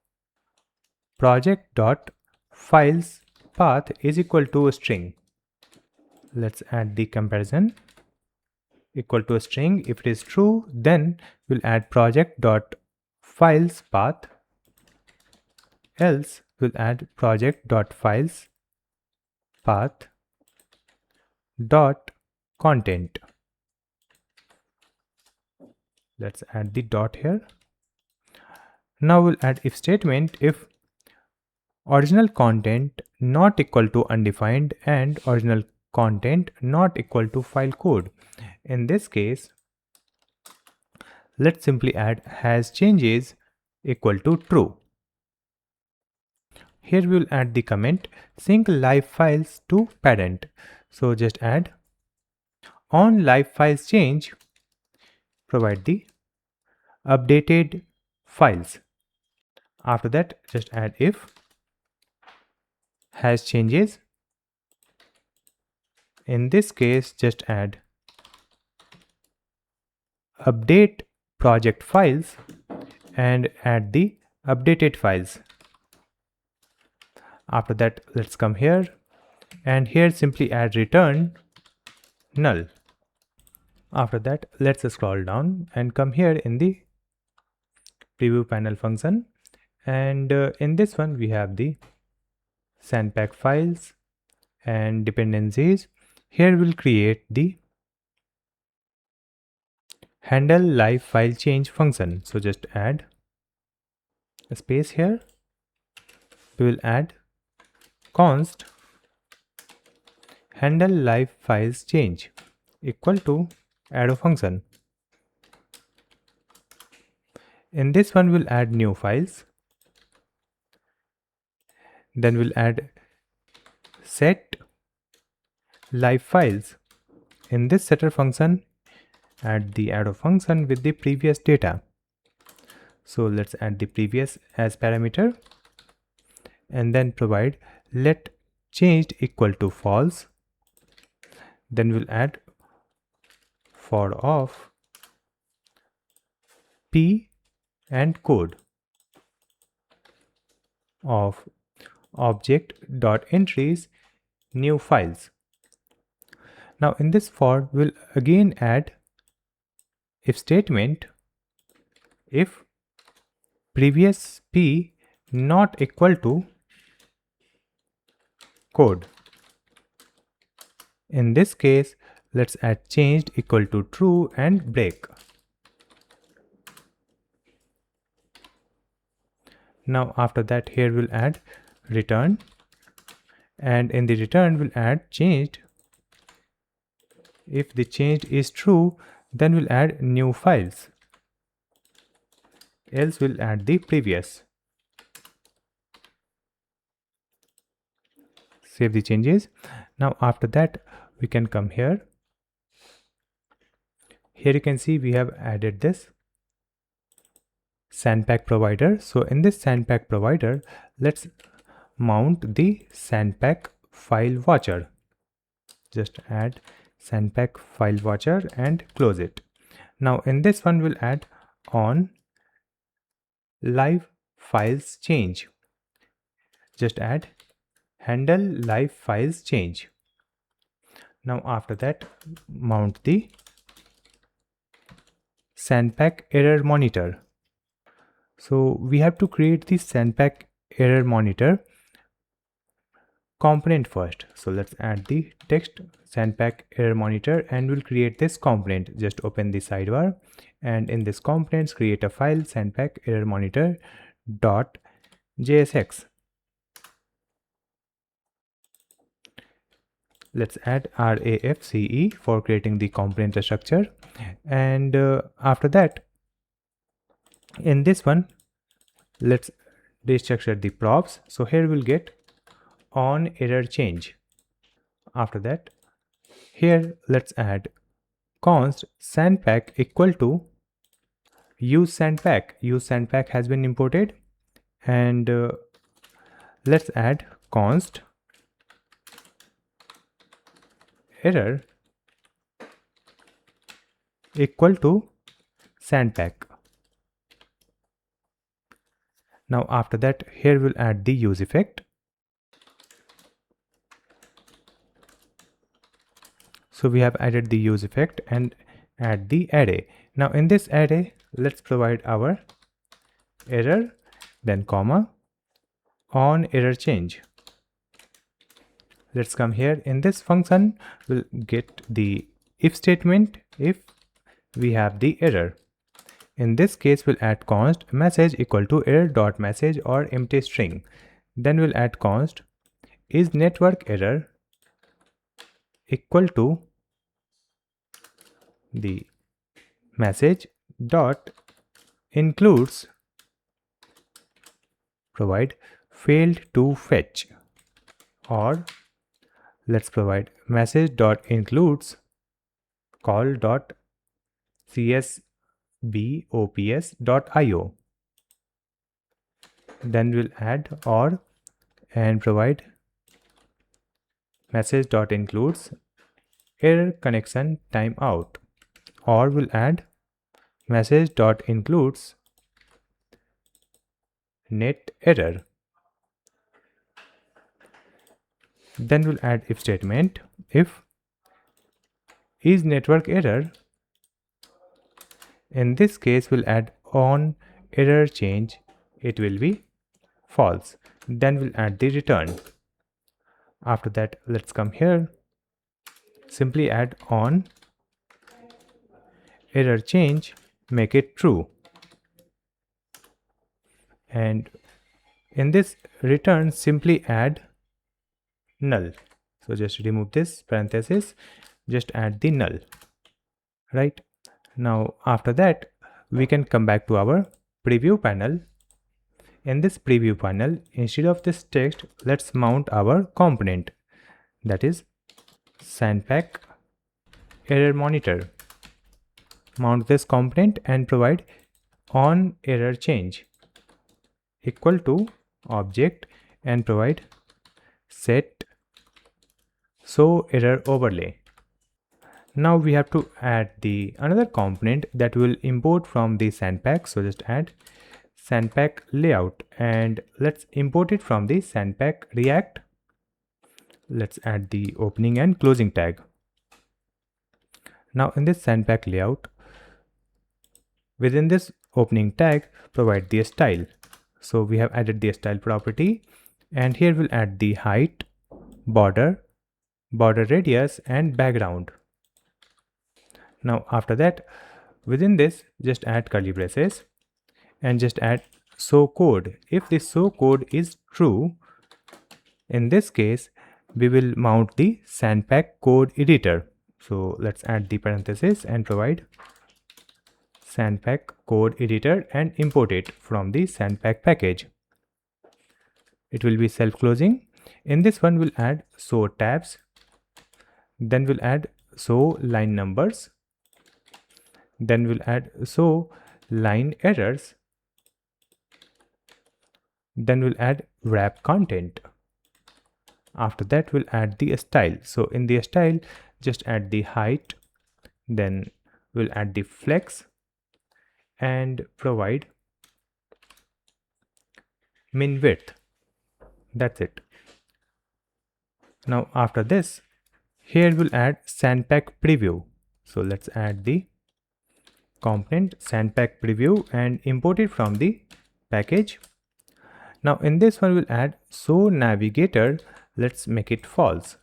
project dot files path is equal to a string. Let's add the comparison equal to a string. If it is true, then we'll add project dot files path, else we'll add project dot files path dot content. Let's add the dot here. Now we'll add if statement if original content not equal to undefined and original content not equal to file code. In this case, let's simply add has changes equal to true. Here we will add the comment sync live files to parent. So just add on live files change, provide the updated files. After that, just add if has changes. In this case, just add update project files and add the updated files. After that, let's come here and here simply add return null. After that, let's scroll down and come here in the preview panel function, and in this one we have the sandpack files and dependencies. Here we'll create the handle live file change function. So just add a space here. We will add const handle live files change equal to arrow function. In this one we'll add new files. Then we'll add set live files. In this setter function, add the arrow function with the previous data. So let's add the previous as parameter and then provide let changed equal to false. Then we'll add for of p and code of object dot entries new files. Now in this for we'll again add if statement if previous p not equal to code. In this case, let's add changed equal to true and break. Now after that, here we'll add return, and in the return we'll add changed. If the changed is true, then we'll add new files, else we'll add the previous. Save the changes. Now after that, we can come here. Here you can see we have added this sandpack provider. So in this sandpack provider, let's mount the sandpack file watcher. Just add sandpack file watcher and close it. Now in this one we'll add on live files change. Just add handle live files change. Now after that, mount the sandpack error monitor. So we have to create the sandpack error monitor component first. So let's add the text sandpack error monitor and we'll create this component. Just open the sidebar and in this components create a file sandpack error monitor .jsx. Let's add RAFCE for creating the component structure, and after that in this one let's destructure the props. So here we'll get on error change. After that here let's add const sandpack equal to use sandpack has been imported, and let's add const error equal to sandpack. Now after that here we'll add the use effect. So we have added the use effect and add the array. Now in this array let's provide our error, then comma, on error change. Let's come here. In this function we'll get the if statement if we have the error. In this case we'll add const message equal to error dot message or empty string. Then we'll add const is network error equal to the message dot includes provide failed to fetch, or let's provide message dot includes call dot csbops.io. Then we'll add or and provide message dot includes error connection timeout, or we'll add message dot includes net error. Then we'll add if statement if is network error. In this case we'll add on error change, it will be false. Then we'll add the return. After that let's come here, simply add on error change, make it true, and in this return simply add null. So just remove this parenthesis, just add the null. Right now after that we can come back to our preview panel. In this preview panel, instead of this text, let's mount our component, that is sandpack error monitor. Mount this component and provide on error change equal to object and provide set show error overlay. Now we have to add the another component that will import from the sandpack. So just add sandpack layout and let's import it from the sandpack React. Let's add the opening and closing tag. Now in this sandpack layout, within this opening tag provide the style. So we have added the style property, and here we'll add the height, border radius and background. Now after that within this just add curly braces and just add show code. If this show code is true, in this case we will mount the sandpack code editor. So let's add the parenthesis and provide sandpack code editor and import it from the sandpack package. It will be self-closing. In this one we'll add show tabs, then we'll add show line numbers, then we'll add show line errors, then we'll add wrap content. After that we'll add the style. So in the style just add the height, then we'll add the flex and provide min width. That's it. Now after this here we'll add sandpack preview. So let's add the component sandpack preview and import it from the package. Now in this one we'll add show navigator, let's make it false.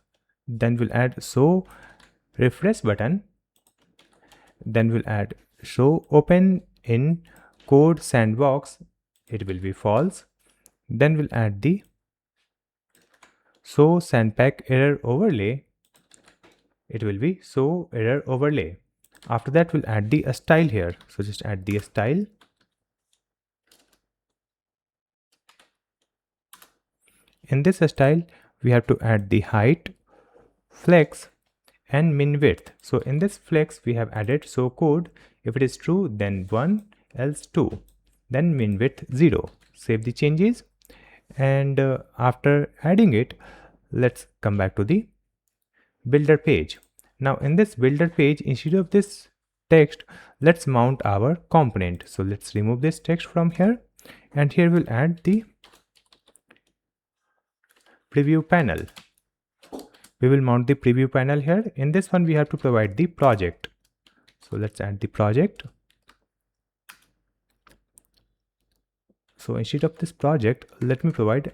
Then we'll add show refresh button. Then we'll add show open in code sandbox, it will be false. Then we'll add the show sandpack error overlay, it will be show error overlay. After that we'll add the style here, so just add the style. In this style we have to add the height, flex and min width. So in this flex we have added show code, if it is true then 1, else 2, then min width 0. Save the changes, and after adding it, let's come back to the builder page. Now in this builder page, instead of this text, let's mount our component. So let's remove this text from here, and here we'll add the preview panel. We will mount the preview panel here. In this one we have to provide the project, so let's add the project. So instead of this project, let me provide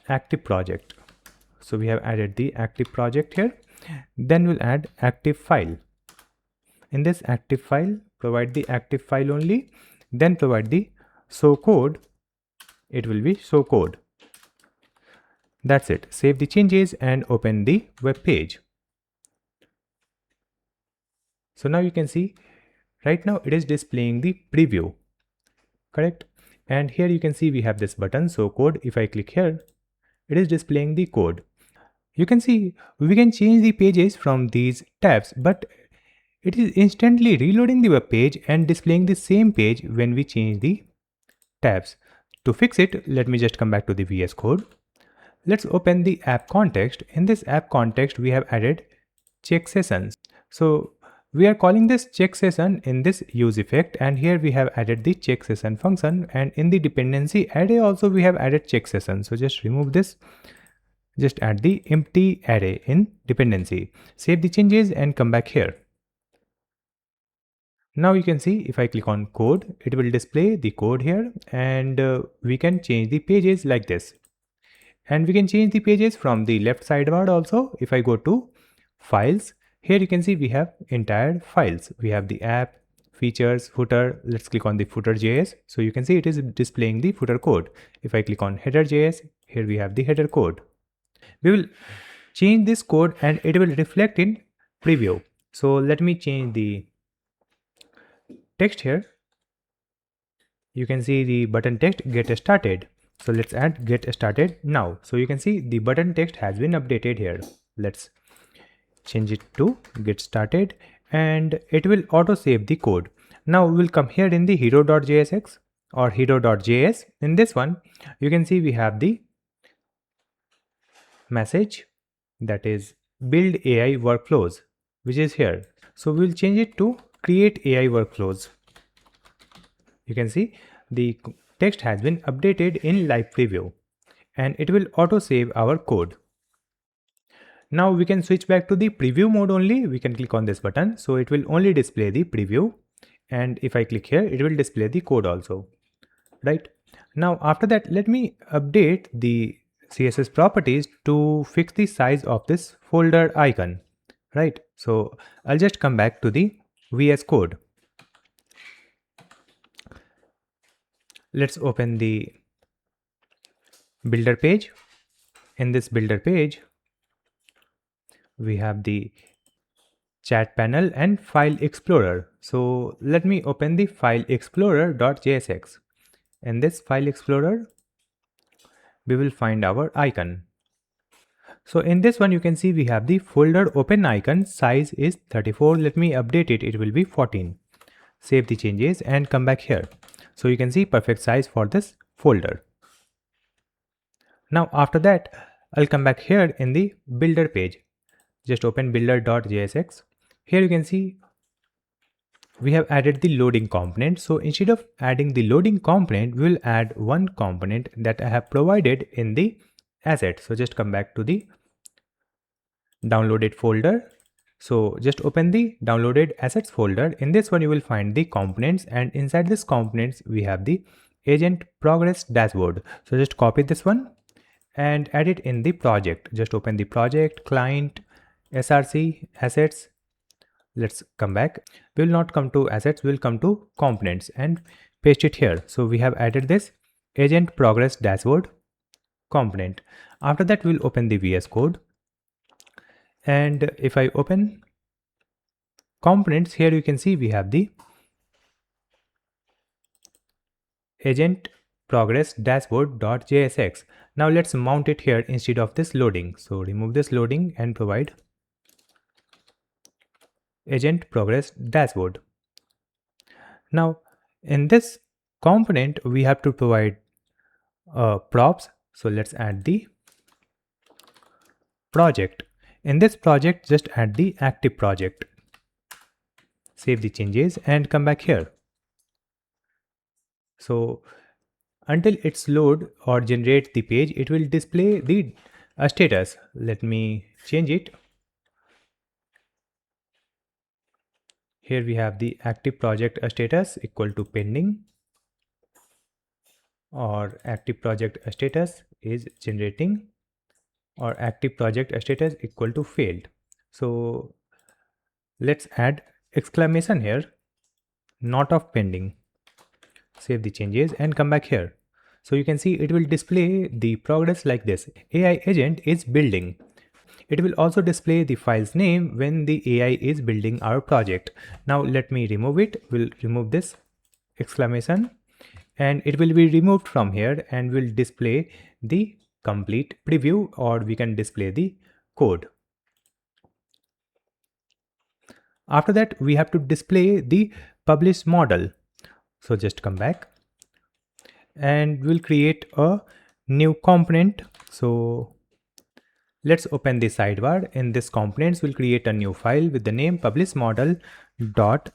active project. So we have added the active project here. Then we'll add active file. In this active file, provide the active file only, then provide the show code, it will be show code. That's it. Save the changes and open the web page. So now you can see right now it is displaying the preview, correct? And here you can see we have this button show code. If I click here, it is displaying the code. You can see we can change the pages from these tabs, but it is instantly reloading the web page and displaying the same page when we change the tabs. To fix it, let me just come back to the VS Code. Let's open the app context. In this app context, we have added check sessions. So we are calling this check session in this use effect, and here we have added the check session function, and in the dependency array also we have added check session. So just remove this, just add the empty array in dependency. Save the changes and come back here. Now you can see if I click on code, it will display the code here, and we can change the pages like this. And we can change the pages from the left sidebar also. If I go to files, here you can see we have entire files. We have the app, features, footer. Let's click on the footer.js. So you can see it is displaying the footer code. If I click on header.js, here we have the header code. We will change this code and it will reflect in preview. So let me change the text here. You can see the button text get started. So let's add get started now. So you can see the button text has been updated here. Let's change it to get started, and it will auto save the code. Now we'll come here in the hero.jsx or hero.js. In this one, you can see we have the message that is build AI workflows, which is here. So we'll change it to create AI workflows. You can see the text has been updated in live preview, and it will auto save our code. Now we can switch back to the preview mode only. We can click on this button, so it will only display the preview, and if I click here, it will display the code also, right? Now after that, let me update the CSS properties to fix the size of this folder icon, right? So I'll just come back to the VS Code. Let's open the builder page. In this builder page, we have the chat panel and file explorer. So let me open the file explorer.jsx. In this file explorer, we will find our icon. So in this one, you can see we have the folder open icon. Size is 34. Let me update it. It will be 14. Save the changes and come back here. So you can see perfect size for this folder. Now after that, I'll come back here in the builder page. Just open builder.jsx. Here you can see we have added the loading component. So instead of adding the loading component, we will add one component that I have provided in the asset. So just come back to the downloaded folder. So just open the downloaded assets folder. In this one you will find the components, and inside this components we have the agent progress dashboard. So just copy this one and add it in the project. Just open the project, client, src, assets. Let's come back. We will not come to assets, we will come to components and paste it here. So we have added this agent progress dashboard component. After that we'll open the VS Code, and if I open components, here you can see we have the agent progress dashboard.jsx. Now let's mount it here instead of this loading. So remove this loading and provide agent progress dashboard. Now in this component we have to provide props. So let's add the project. In this project just add the active project. Save the changes and come back here. So until it's load or generate the page, it will display the status. Let me change it. Here we have the active project status equal to pending, or active project status is generating, or active project status equal to failed. So let's add exclamation here, not of pending. Save the changes and come back here. So you can see it will display the progress like this. AI agent is building. It will also display the file's name when the AI is building our project. Now let me remove it. We'll remove this exclamation and it will be removed from here and will display the complete preview, or we can display the code. After that we have to display the published model. So just come back and we'll create a new component. So let's open the sidebar. In this components we'll create a new file with the name publish model.jsx.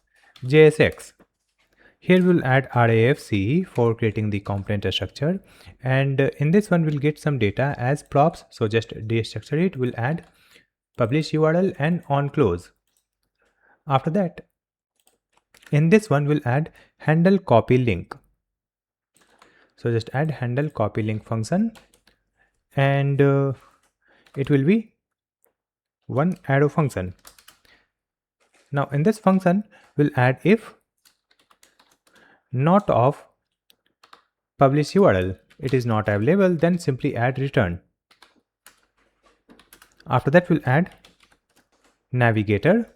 Here we'll add RAFCE for creating the component structure, and in this one we'll get some data as props. So just destructure it. We'll add publish URL and on close. After that in this one we'll add handle copy link. So just add handle copy link function, and it will be one arrow function. Now in this function we'll add if not of publish URL, it is not available, then simply add return. After that we'll add navigator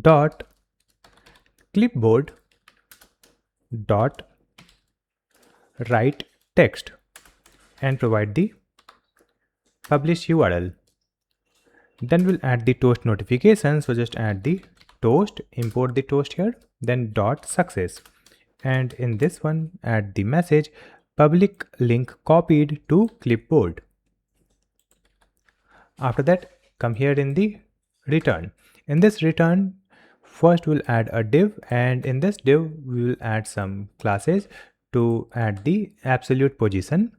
dot clipboard dot write text and provide the publish URL. Then we'll add the toast notification. So just add the toast, import the toast here, then dot success, and in this one add the message public link copied to clipboard. After that come here in the return. In this return first we'll add a div, and in this div we will add some classes to add the absolute position,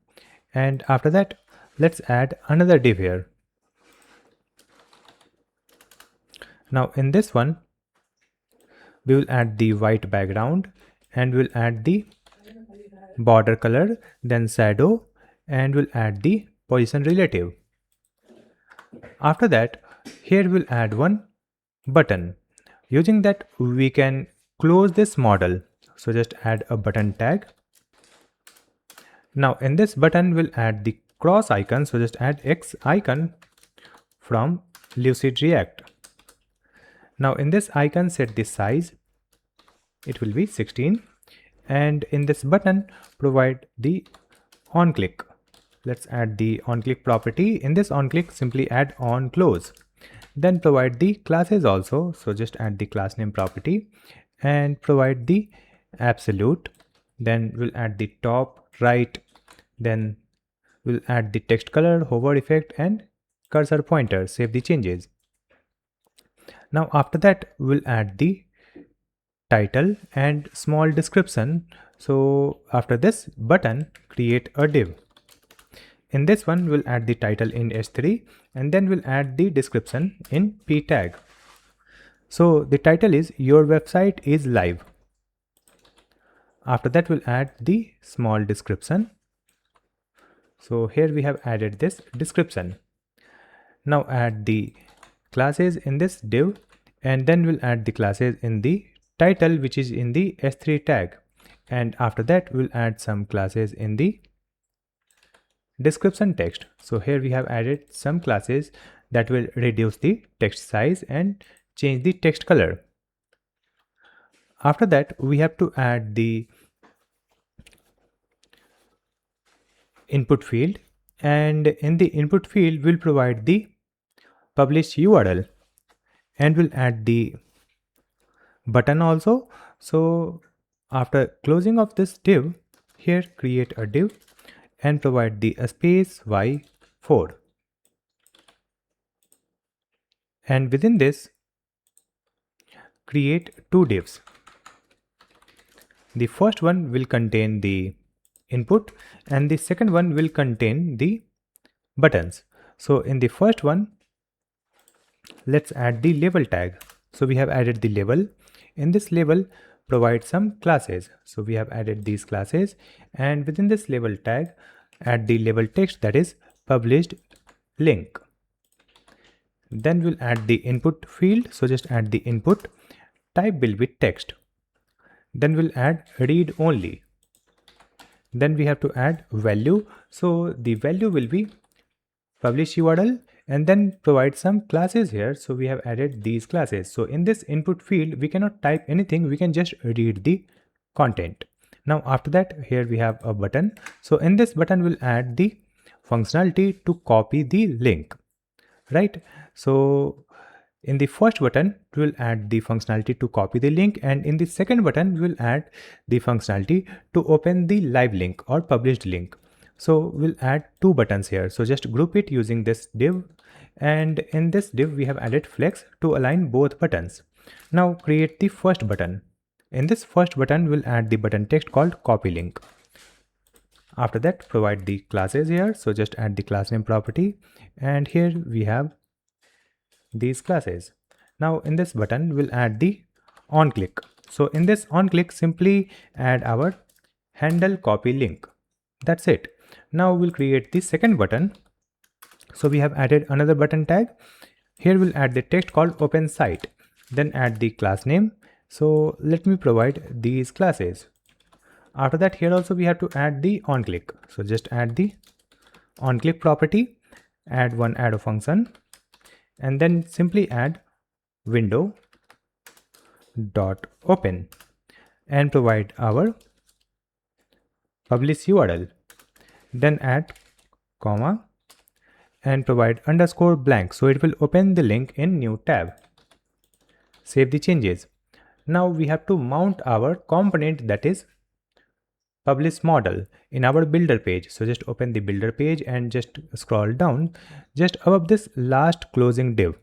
and after that let's add another div here. Now in this one we will add the white background and we'll add the border color, then shadow, and we'll add the position relative. After that here we'll add one button. Using that we can close this model. So just add a button tag. Now in this button we'll add the cross icon. So just add X icon from Lucid React. Now in this icon set the size, it will be 16, and in this button provide the on click. Let's add the on click property. In this on click simply add on close, then provide the classes also. So just add the class name property and provide the absolute, then we'll add the top right, then we'll add the text color, hover effect, and cursor pointer. Save the changes. Now after that we'll add the title and small description. So after this button create a div. in this one we'll add the title in h3 and then we'll add the description in p tag. So the title is your website is live. After that we'll add the small description. So here we have added this description. Now add the classes in this div and then we'll add the classes in the title which is in the h3 tag, and after that we'll add some classes in the description text. So here we have added some classes that will reduce the text size and change the text color. After that we have to add the input field, and in the input field we'll provide the publish URL and we'll add the button also. So after closing of this div, here create a div and provide the space y4, and within this create two divs. The first one will contain the input and the second one will contain the buttons. So in the first one, let's add the label tag. So we have added the label. In this label, provide some classes. So we have added these classes, and within this label tag, add the label text, that is published link. Then we'll add the input field. So just add the input, type will be text. Then we'll add read only. Then we have to add value. So the value will be publish URL and then provide some classes here. So we have added these classes. So in this input field, we cannot type anything. We can just read the content. Now after that, here we have a button. So in this button, we'll add the functionality to copy the link, right? So in the first button, we'll add the functionality to copy the link, and in the second button, we'll add the functionality to open the live link or published link. So we'll add two buttons here. So just group it using this div, and in this div, we have added flex to align both buttons. Now create the first button. In this first button, we'll add the button text called copy link. After that, provide the classes here. So just add the class name property, and here we have these classes. Now in this button we'll add the on click. So in this on click, simply add our handle copy link. That's it. Now we'll create the second button. So we have added another button tag. Here we'll add the text called open site, then add the class name. So let me provide these classes. After that, here also we have to add the on click. So just add the on click property, add one arrow function, and then simply add window dot open and provide our publish URL. Then add comma and provide underscore blank, so it will open the link in new tab. Save the changes. Now we have to mount our component, that is publish model, in our builder page. So just open the builder page and just scroll down just above this last closing div.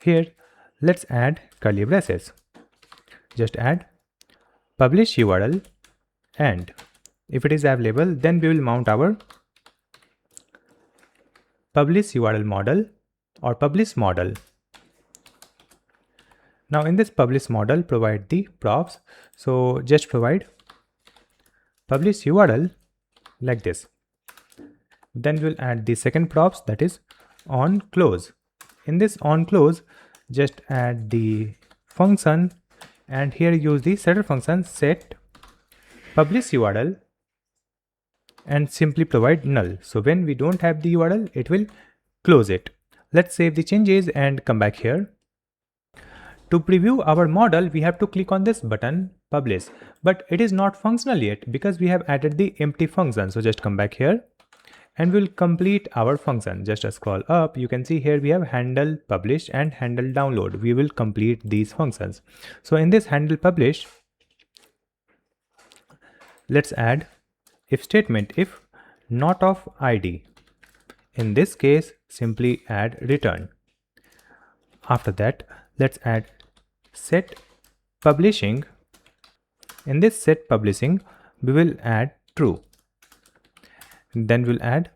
Here let's add curly braces. Just add publish URL, and if it is available, then we will mount our publish URL model or publish model. Now in this publish model, provide the props. So just provide publish URL like this. Then we'll add the second props, that is on close. In this on close, just add the function, and here use the setter function set publish URL and simply provide null. So when we don't have the URL, it will close it. Let's save the changes and come back here. To preview our model, we have to click on this button publish, but it is not functional yet because we have added the empty function. So just come back here and we'll complete our function. Just scroll up, you can see here we have handle publish and handle download. We will complete these functions. So in this handle publish, let's add if statement if not of id. In this case, simply add return. After that, let's add set publishing. In this set publishing, we will add true. Then we'll add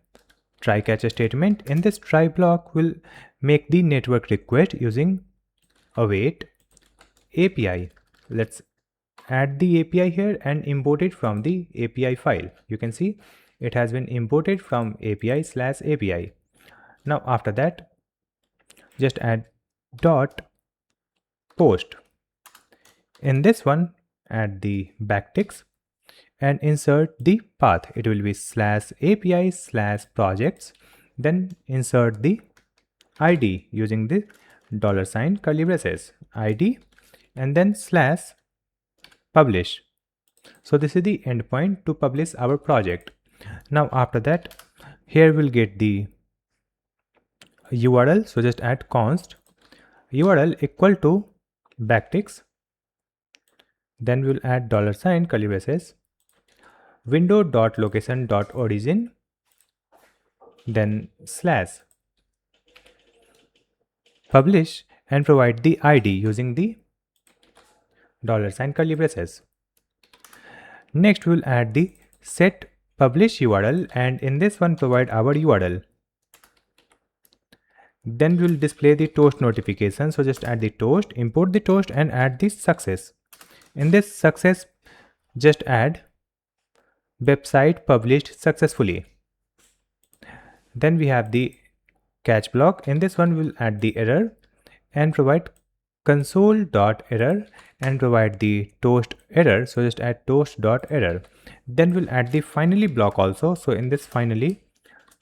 try catch statement. In this try block, we'll make the network request using await API. Let's add the API here and import it from the API file. You can see it has been imported from API/API. Now after that, just add dot post. In this one, add the backticks and insert the path. It will be /API/projects. Then insert the ID using the $curly braces ID and then /publish. So this is the endpoint to publish our project. Now after that, here we'll get the URL. So just add const URL equal to backticks. Then we'll add $curly braces window.location.origin, then /publish and provide the ID using the $curly braces. Next we'll add the set publish URL and in this one provide our URL. Then we'll display the toast notification. So just add the toast, import the toast and add the success. In this success, just add website published successfully. Then we have the catch block. In this one, we'll add the error and provide console.error and provide the toast error. So just add toast.error. Then we'll add the finally block also. So in this finally,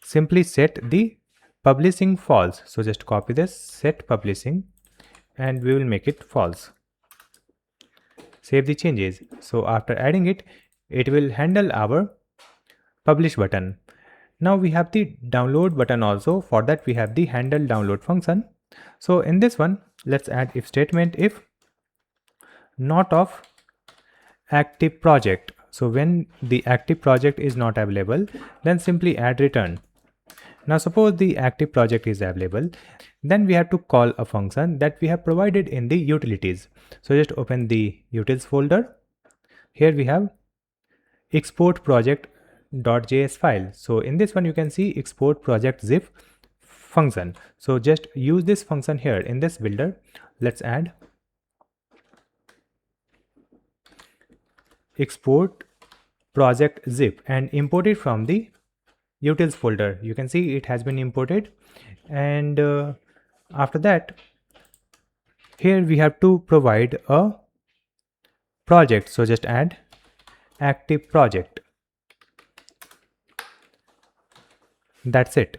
simply set the publishing false. So just copy this, set publishing, and we will make it false. Save the changes. So after adding it, it will handle our publish button. Now we have the download button also. For that we have the handle download function. So in this one, let's add if statement if not of active project. So when the active project is not available, then simply add return. Now suppose the active project is available, then we have to call a function that we have provided in the utilities. So just open the utils folder. Here we have export project.js file. So in this one you can see export project zip function. So just use this function here in this builder. Let's add export project zip and import it from the utils folder. You can see it has been imported, and after that here we have to provide a project. So just add active project. That's it.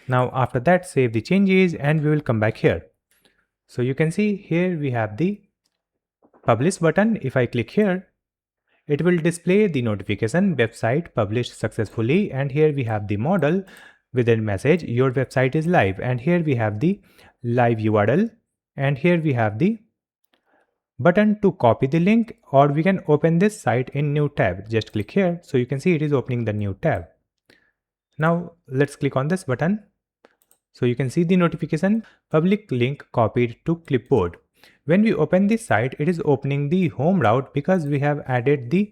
Now after that, save the changes and we will come back here. So you can see here we have the publish button. If I click here, it will display the notification website published successfully, and here we have the model with a message your website is live, and here we have the live URL, and here we have the button to copy the link, or we can open this site in new tab. Just click here. So you can see it is opening the new tab. Now let's click on this button. So you can see the notification public link copied to clipboard. When we open this site, it is opening the home route because we have added the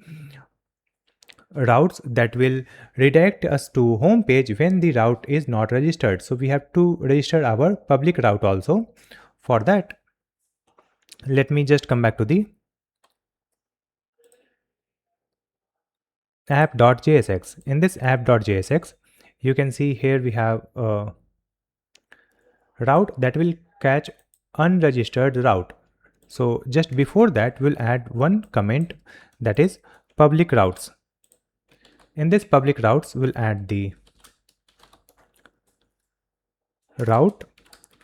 routes that will redirect us to home page when the route is not registered. So we have to register our public route also. For that, let me just come back to the app.jsx. In this app.jsx, you can see here we have a route that will catch unregistered route. So just before that, we'll add one comment, that is public routes. In this public routes, we'll add the route.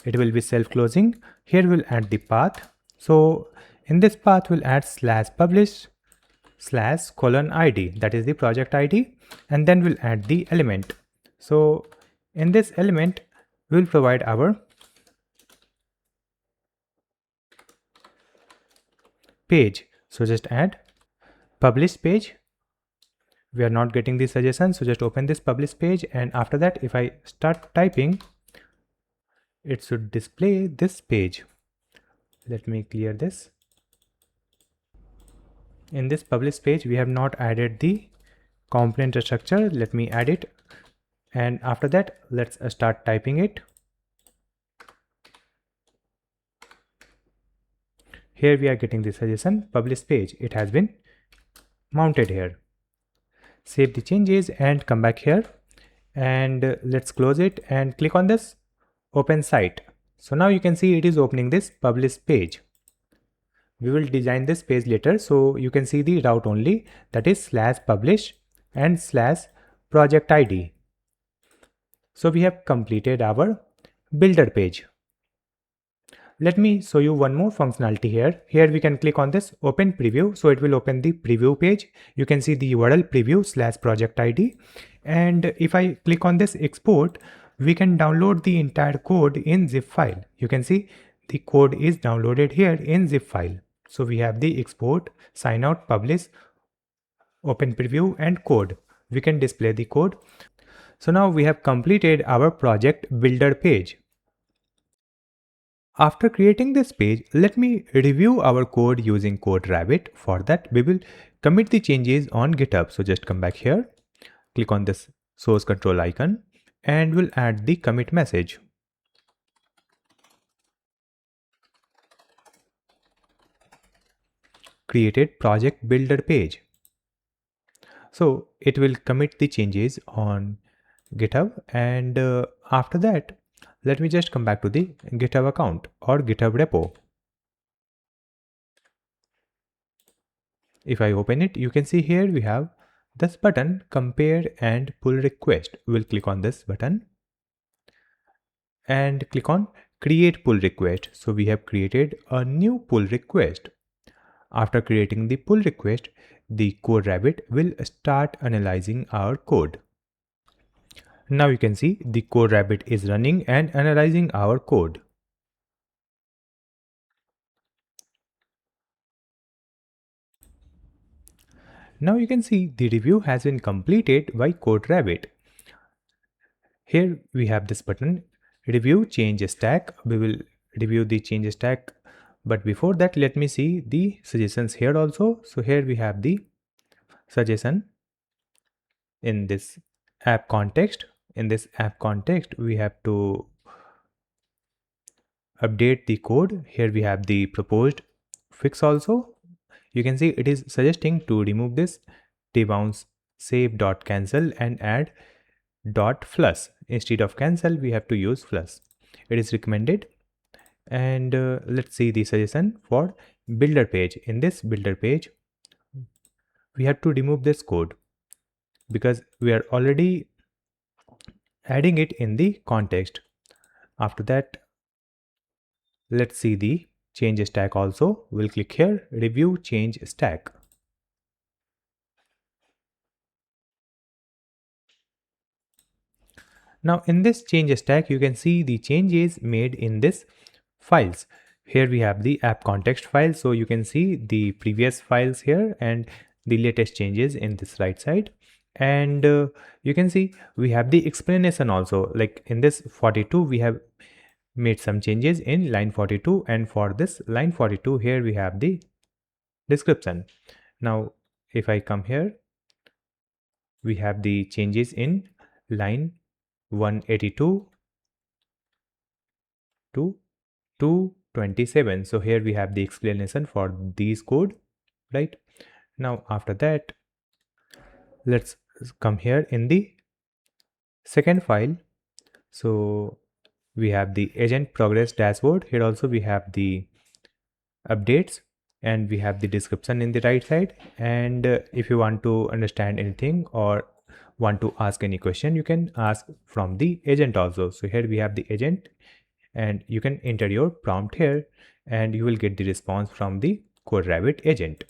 It will be self-closing. Here we'll add the path. So in this path, we'll add /publish /:id, that is the project ID, and then we'll add the element. So in this element, we'll provide our page. So just add publish page. We are not getting the suggestion, so just open this publish page, and after that, if I start typing, it should display this page. Let me clear this. In this publish page, we have not added the component structure. Let me add it. And after that, let's start typing it. Here we are getting the suggestion publish page. It has been mounted here. Save the changes and come back here. And let's close it and click on this open site. So now you can see it is opening this publish page. We will design this page later, so you can see the route only, that is /publish and /project ID. So we have completed our builder page. Let me show you one more functionality here. Here we can click on this open preview. So it will open the preview page. You can see the URL preview /project ID. And if I click on this export, we can download the entire code in zip file. You can see the code is downloaded here in zip file. So we have the export, sign out, publish, open preview and code. We can display the code. So now we have completed our project builder page. After creating this page, let me review our code using CodeRabbit. For that, we will commit the changes on GitHub. So just come back here, click on this source control icon, and we'll add the commit message. Created project builder page. So it will commit the changes on GitHub, and after that, let me just come back to the GitHub account or GitHub repo. If I open it, you can see here we have this button, compare and pull request. We'll click on this button and click on create pull request. So we have created a new pull request. After creating the pull request, the CodeRabbit will start analyzing our code. Now you can see the CodeRabbit is running and analyzing our code. Now you can see the review has been completed by CodeRabbit. Here we have this button, review change stack. We will review the change stack, but before that, let me see the suggestions here also. So here we have the suggestion in this app context. In this app context, we have to update the code. Here we have the proposed fix also. You can see it is suggesting to remove this debounce save.cancel and add .flush. Instead of cancel, we have to use flush. It is recommended. And let's see the suggestion for builder page. In this builder page, we have to remove this code because we are already adding it in the context. After that, let's see the change stack also. We'll click here, review change stack. Now in this change stack, you can see the changes made in this files. Here we have the app context file. So you can see the previous files here and the latest changes in this right side. And you can see we have the explanation also. Like in this 42, we have made some changes in line 42, and for this line 42 here we have the description. Now if I come here, we have the changes in line 182 to 227. So here we have the explanation for these code, right? Now after that, let's come here in the second file. So we have the agent progress dashboard. Here also we have the updates and we have the description in the right side. And if you want to understand anything or want to ask any question, you can ask from the agent also. So here we have the agent and you can enter your prompt here and you will get the response from the CodeRabbit agent.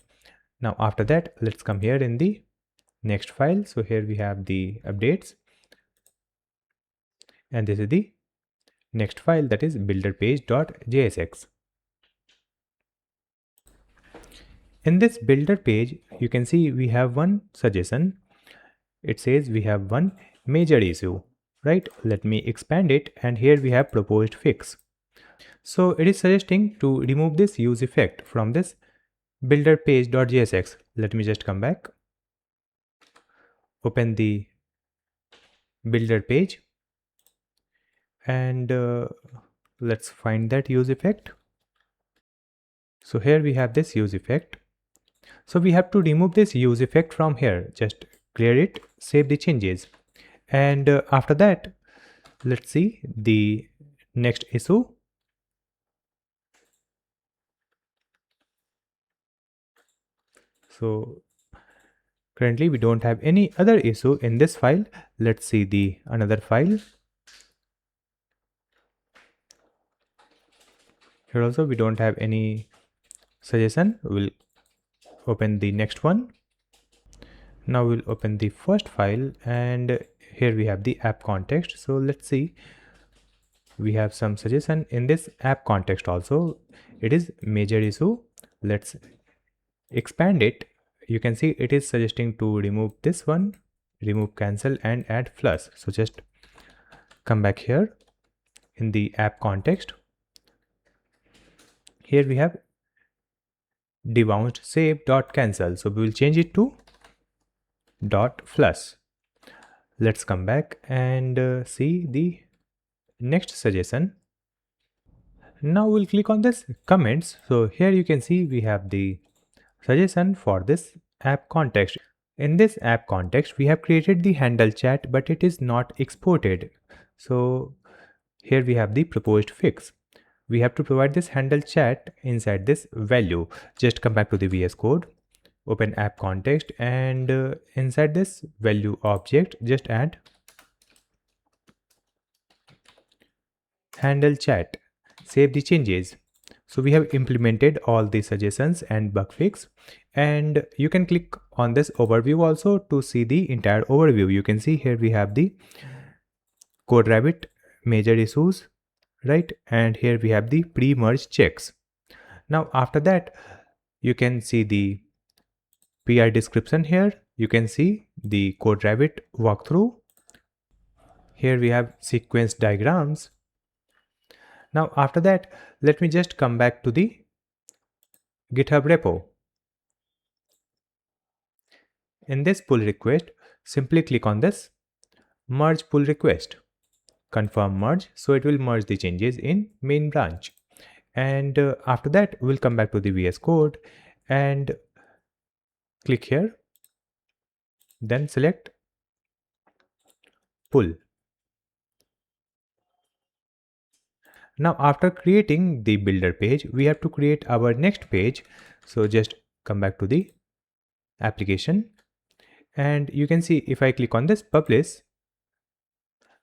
Now after that, let's come here in the next file. So here we have the updates and this is the next file, that is builderpage.jsx. In this builder page, you can see we have one suggestion. It says we have one major issue, right? Let me expand it, and here we have proposed fix. So it is suggesting to remove this use effect from this builder page.jsx. Let me just come back. open the builder page, and let's find that use effect. So here we have this use effect. So we have to remove this use effect from here. Just clear it, save the changes, and after that, let's see the next issue. So currently we don't have any other issue in this file. Let's see the another file. Here also we don't have any suggestion. We'll open the next one. Now we'll open the first file, and here we have the app context. So let's see, we have some suggestion in this app context also. It is major issue. Let's expand it. You can see it is suggesting to remove this one, remove cancel, and add flush. So just come back here in the app context. Here we have debounced save dot cancel. So we will change it to dot flush. Let's come back and see the next suggestion. Now we'll click on this comments. So here you can see we have the suggestion for this app context. In this app context, we have created the handle chat, but it is not exported. So here we have the proposed fix. We have to provide this handle chat inside this value. Just come back to the VS Code, open app context, and inside this value object, just add handle chat, save the changes. So we have implemented all the suggestions and bug fix, and you can click on this overview also to see the entire overview. You can see here we have the CodeRabbit major issues, right? And here we have the pre-merge checks. Now after that, you can see the PR description here. You can see the CodeRabbit walkthrough. Here we have sequence diagrams. Now after that, let me just come back to the GitHub repo. In this pull request, simply click on this merge pull request, confirm merge, so it will merge the changes in main branch. And after that, we'll come back to the VS Code and click here, then select pull. Now after creating the builder page, we have to create our next page. So just come back to the application, and you can see if I click on this publish,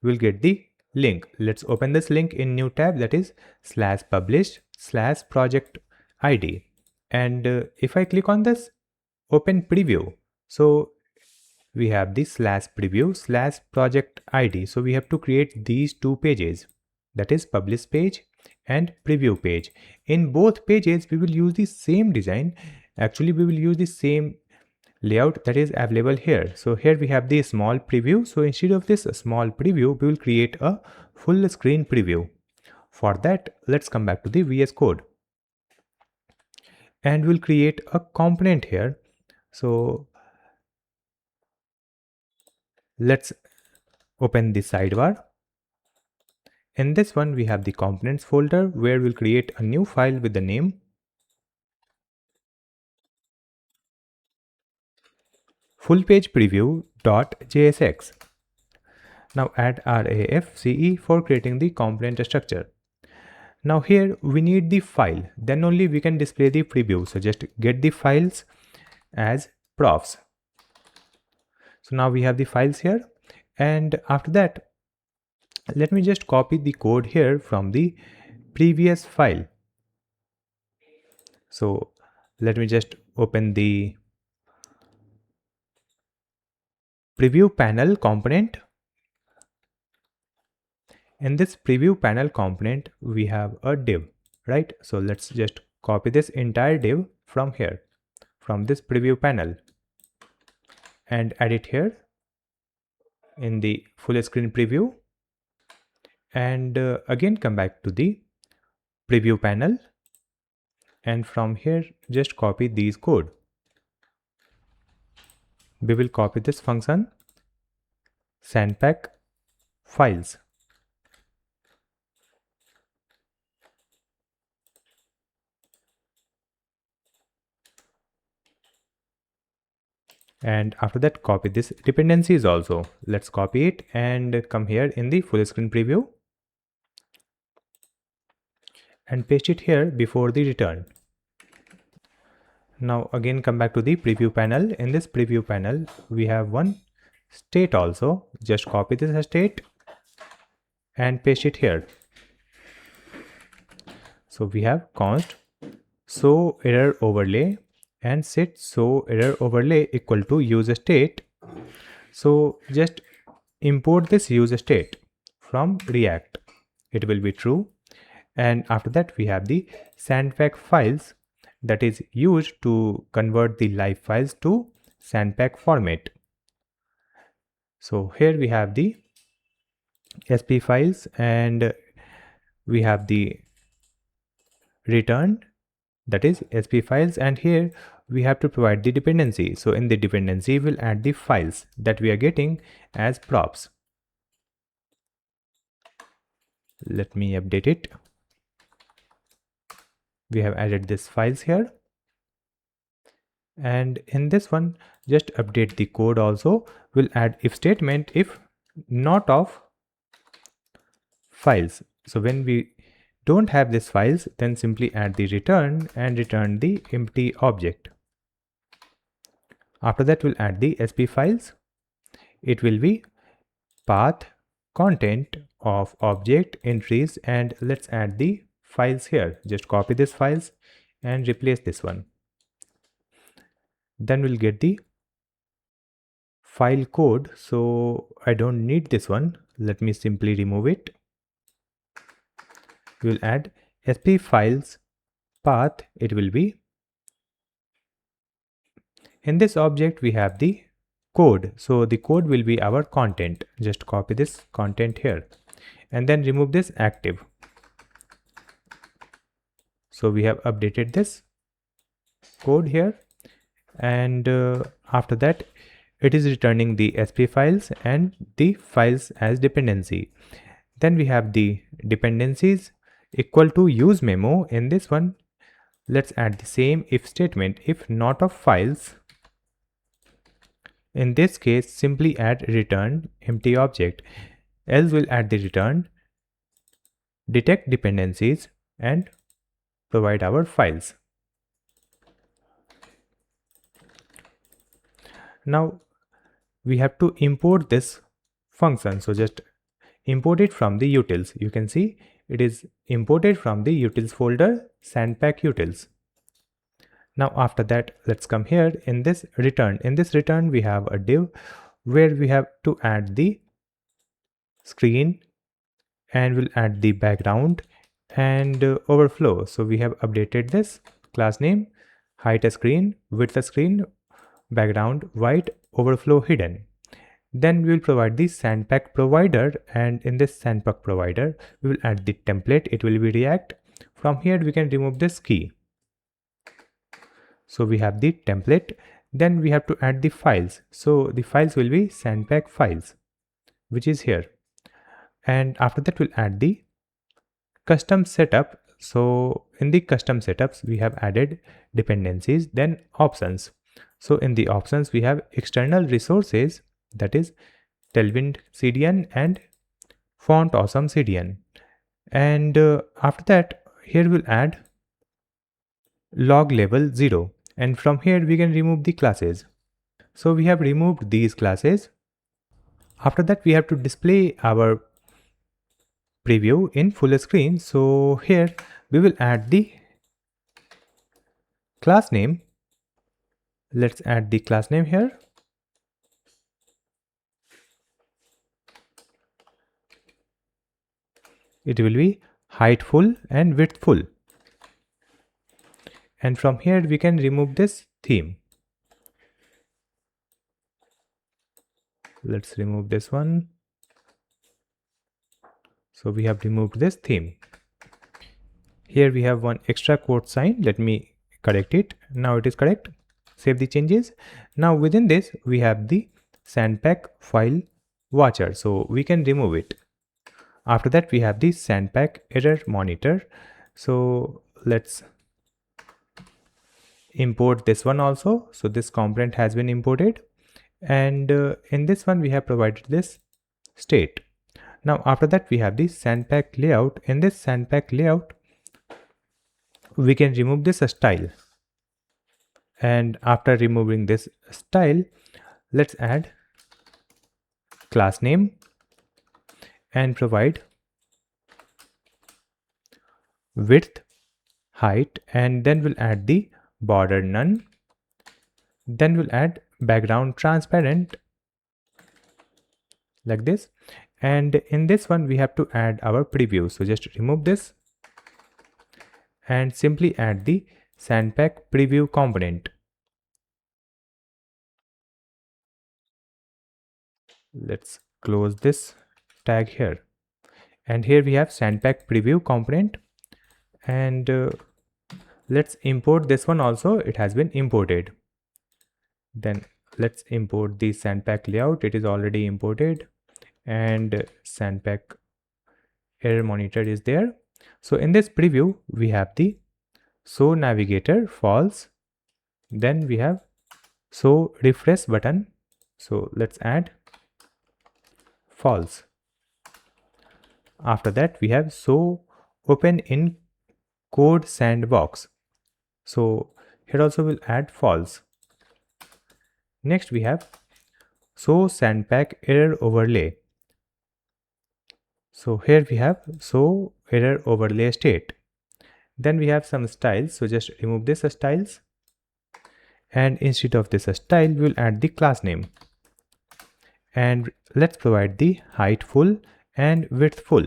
we'll get the link. Let's open this link in new tab, that is /publish/project ID. And if I click on this open preview, so we have the /preview/project ID. So we have to create these two pages, that is publish page and preview page. In both pages we will use the same design. Actually we will use the same layout that is available here. So here we have the small preview. So instead of this small preview, we will create a full screen preview. For that, let's come back to the VS Code, and we'll create a component here. So let's open the sidebar. In this one, we have the components folder where we'll create a new file with the name fullpagepreview.jsx. Now add RAFCE for creating the component structure. Now here we need the file, then only we can display the preview. So just get the files as profs. So now we have the files here, and after that, let me just copy the code here from the previous file. So let me just open the preview panel component. In this preview panel component, we have a div, right? So let's just copy this entire div from here, from this preview panel, and add it here in the full screen preview. And again come back to the preview panel, and from here just copy these code. We will copy this function sandpack files. And after that, copy this dependencies also. Let's copy it and come here in the full screen preview and paste it here before the return. Now again come back to the preview panel. In this preview panel, we have one state also. Just copy this state and paste it here. So we have const show error overlay and set show error overlay equal to use state. So just import this use state from React. It will be true. And after that, we have the sandpack files that is used to convert the live files to sandpack format. So here we have the SP files and we have the return, that is SP files, and here we have to provide the dependency. So in the dependency, we'll add the files that we are getting as props. Let me update it. We have added these files here. And in this one, just update the code also. We'll add if statement if not of files. So when we don't have these files, then simply add the return and return the empty object. After that, we'll add the SP files. It will be path, content of object, entries, and let's add the files here. Just copy these files and replace this one. Then we'll get the file code. So I don't need this one. Let me simply remove it. We'll add SP files path. It will be in this object we have the code. So the code will be our content. Just copy this content here and then remove this active. So we have updated this code here, and after that it is returning the SP files and the files as dependency. Then we have the dependencies equal to use memo. In this one, let's add the same if statement if not of files. In this case, simply add return empty object, else we'll add the return detect dependencies and provide our files. Now we have to import this function. So just import it from the utils. You can see it is imported from the utils folder, sandpack utils. Now after that, let's come here in this return. In this return, we have a div where we have to add the screen and we'll add the background and overflow. So we have updated this class name, height screen, width screen, background white, overflow hidden. Then we will provide the sandpack provider, and in this sandpack provider, we will add the template. It will be React. From here, we can remove this key. So we have the template. Then we have to add the files. So the files will be sandpack files, which is here. And after that, we'll add the custom setup. So in the custom setups, we have added dependencies, then options. So in the options, we have external resources, that is Tailwind CDN and Font Awesome CDN. And after that, here we'll add log level 0. And from here, we can remove the classes. So we have removed these classes. After that, we have to display our preview in full screen. So here we will add the class name. Let's add the class name here. It will be height full and width full. And from here we can remove this theme. Let's remove this one. So we have removed this theme. Here we have one extra quote sign. Let me correct it. Now it is correct. Save the changes. Now within this we have the sandpack file watcher, so we can remove it. After that we have the sandpack error monitor, so let's import this one also. So this component has been imported, and in this one we have provided this state. Now after that we have the sandpack layout. In this sandpack layout we can remove this style, and after removing this style, let's add class name and provide width, height, and then we'll add the border none. Then we'll add background transparent like this, and in this one we have to add our preview. So just remove this and simply add the sandpack preview component. Let's close this tag here, and here we have sandpack preview component, and let's import this one also. It has been imported. Then let's import the sandpack layout. It is already imported, and sandpack error monitor is there. So in this preview we have the show navigator false, then we have show refresh button, so let's add false. After that we have show open in code sandbox, so here also we'll add false. Next we have show sandpack error overlay, so here we have show error overlay state. Then we have some styles, so just remove this styles, and instead of this style we'll add the class name, and let's provide the height full and width full.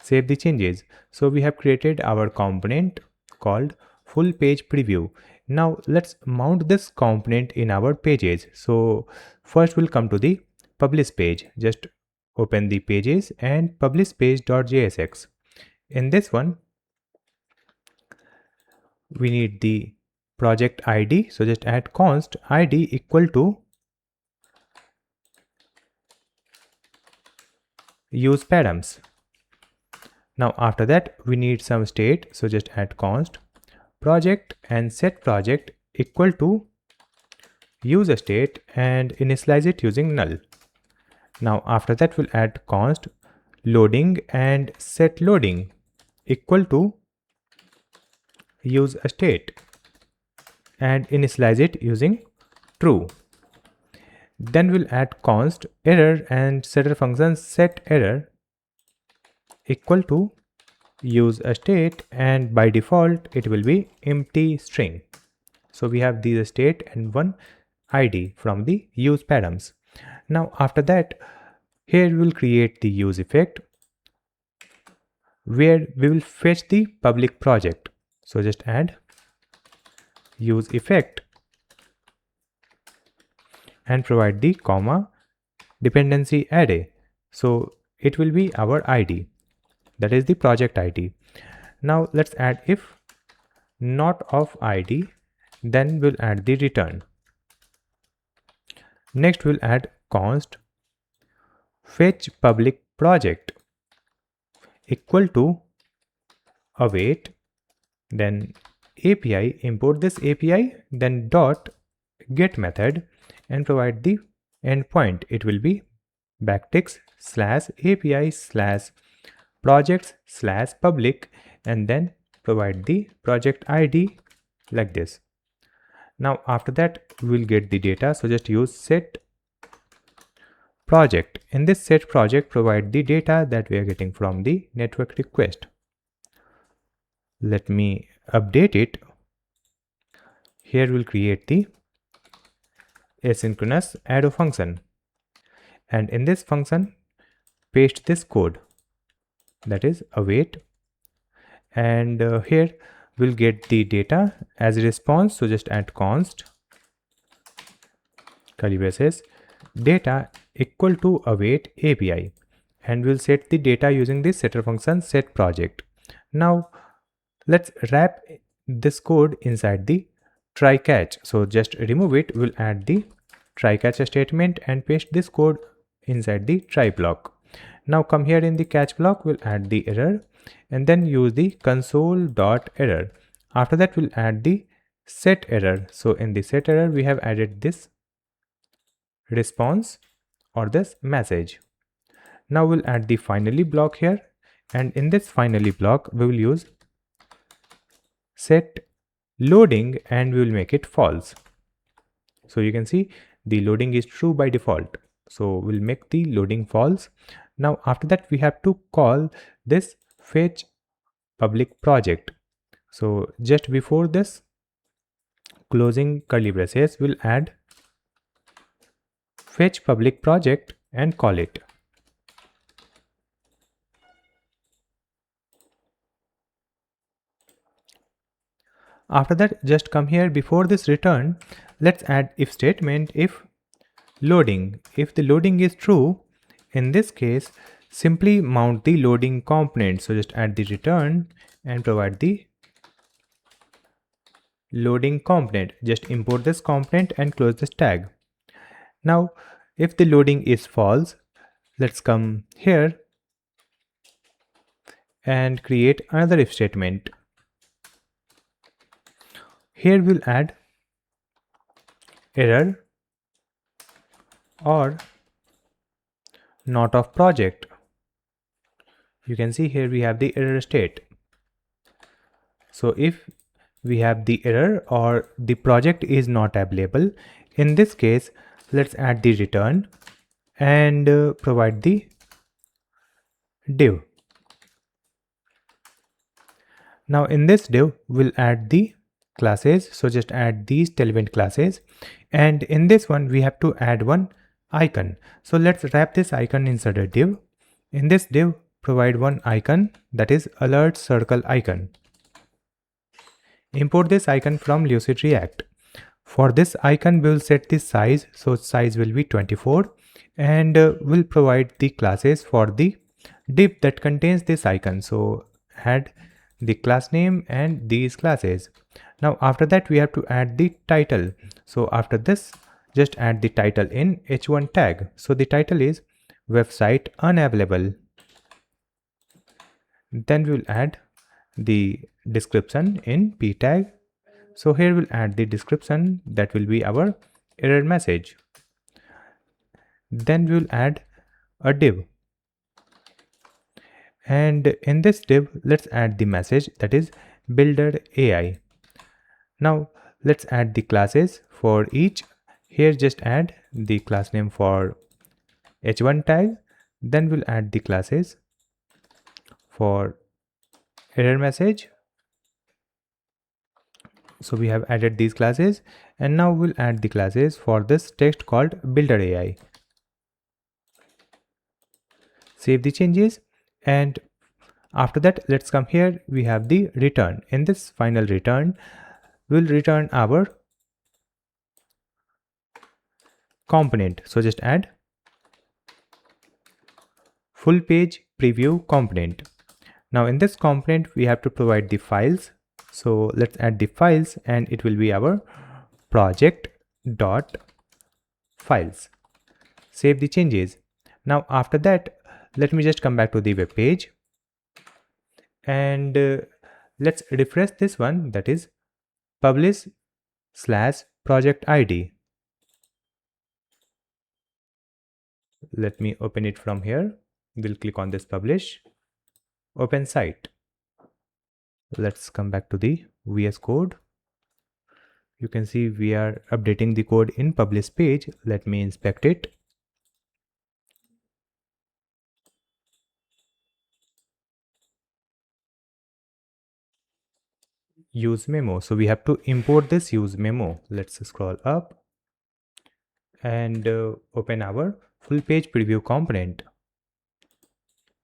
Save the changes. So we have created our component called full page preview. Now let's mount this component in our pages. So first we'll come to the publish page. Just open the pages and publish page.jsx. In this one we need the project ID, so just add const ID equal to use params. Now after that we need some state, so just add const project and set project equal to use a state and initialize it using null. Now after that we'll add const loading and set loading equal to use a state and initialize it using true. Then we'll add const error and setter function set error equal to use a state, and by default it will be empty string. So we have these state and one ID from the use params. Now after that here we will create the use effect where we will fetch the public project. So just add use effect and provide the comma dependency array. So it will be our ID, that is the project ID. Now let's add if not of ID, then we'll add the return. Next we'll add const fetch public project equal to await, then API, import this API, then dot get method and provide the endpoint. It will be backticks slash API slash projects slash public, and then provide the project ID like this. Now after that we'll get the data, so just use set project. In this set project provide the data that we are getting from the network request. Let me update it. Here we'll create the asynchronous arrow function, and in this function paste this code, that is await, and here we'll get the data as a response. So just add const curly braces data equal to await API, and we'll set the data using this setter function set project. Now let's wrap this code inside the try catch. So just remove it, we'll add the try catch statement and paste this code inside the try block. Now come here in the catch block, we'll add the error and then use the console.error. After that we'll add the set error. So in the set error we have added this response or this message. Now we'll add the finally block here, and in this finally block we will use set loading and we will make it false. So you can see the loading is true by default, so we'll make the loading false. Now after that we have to call this fetch public project. So just before this closing curly braces, we'll add fetch public project and call it. After that, just come here before this return, let's add if statement if loading. If the loading is true, in this case simply mount the loading component. So just add the return and provide the loading component. Just import this component and close this tag. Now if the loading is false, let's come here and create another if statement. Here we'll add error or not of project. You can see here we have the error state. So if we have the error or the project is not available, in this case let's add the return and provide the div. Now in this div we'll add the classes. So just add these Tailwind classes, and in this one we have to add one icon. So let's wrap this icon inside a div. In this div provide one icon, that is alert circle icon. Import this icon from Lucid React. For this icon we will set the size, so size will be 24, and we'll provide the classes for the div that contains this icon. So add the class name and these classes. Now after that we have to add the title. So after this just add the title in h1 tag. So the title is website unavailable. Then we will add the description in p tag. So here we'll add the description, that will be our error message. Then we will add a div, and in this div let's add the message, that is builder AI. Now let's add the classes for each. Here just add the class name for h1 tag. Then we'll add the classes for error message. So we have added these classes, and now we'll add the classes for this text called builder AI. Save the changes, and after that let's come here, we have the return. In this final return we'll return our component. So just add full page preview component. Now in this component we have to provide the files. So let's add the files, and it will be our project dot files. Save the changes. Now after that let me just come back to the web page, and let's refresh this one, that is publish/project ID. Let me open it from here. We'll click on this publish, open site. Let's come back to the VS Code. You can see we are updating the code in publish page. Let me inspect it. Use memo. So we have to import this use memo. Let's scroll up and open our full page preview component.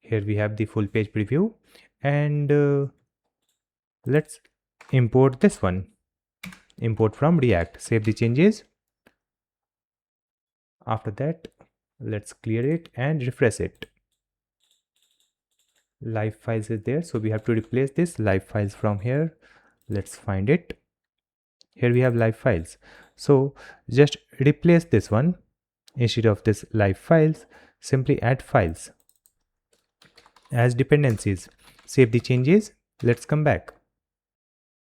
Here we have the full page preview, and let's import this one. Import from React. Save the changes. After that let's clear it and refresh it. Live files is there, so we have to replace this live files from here. Let's find it. Here we have live files. So just replace this one. Instead of this live files, simply add files as dependencies. Save the changes. Let's come back.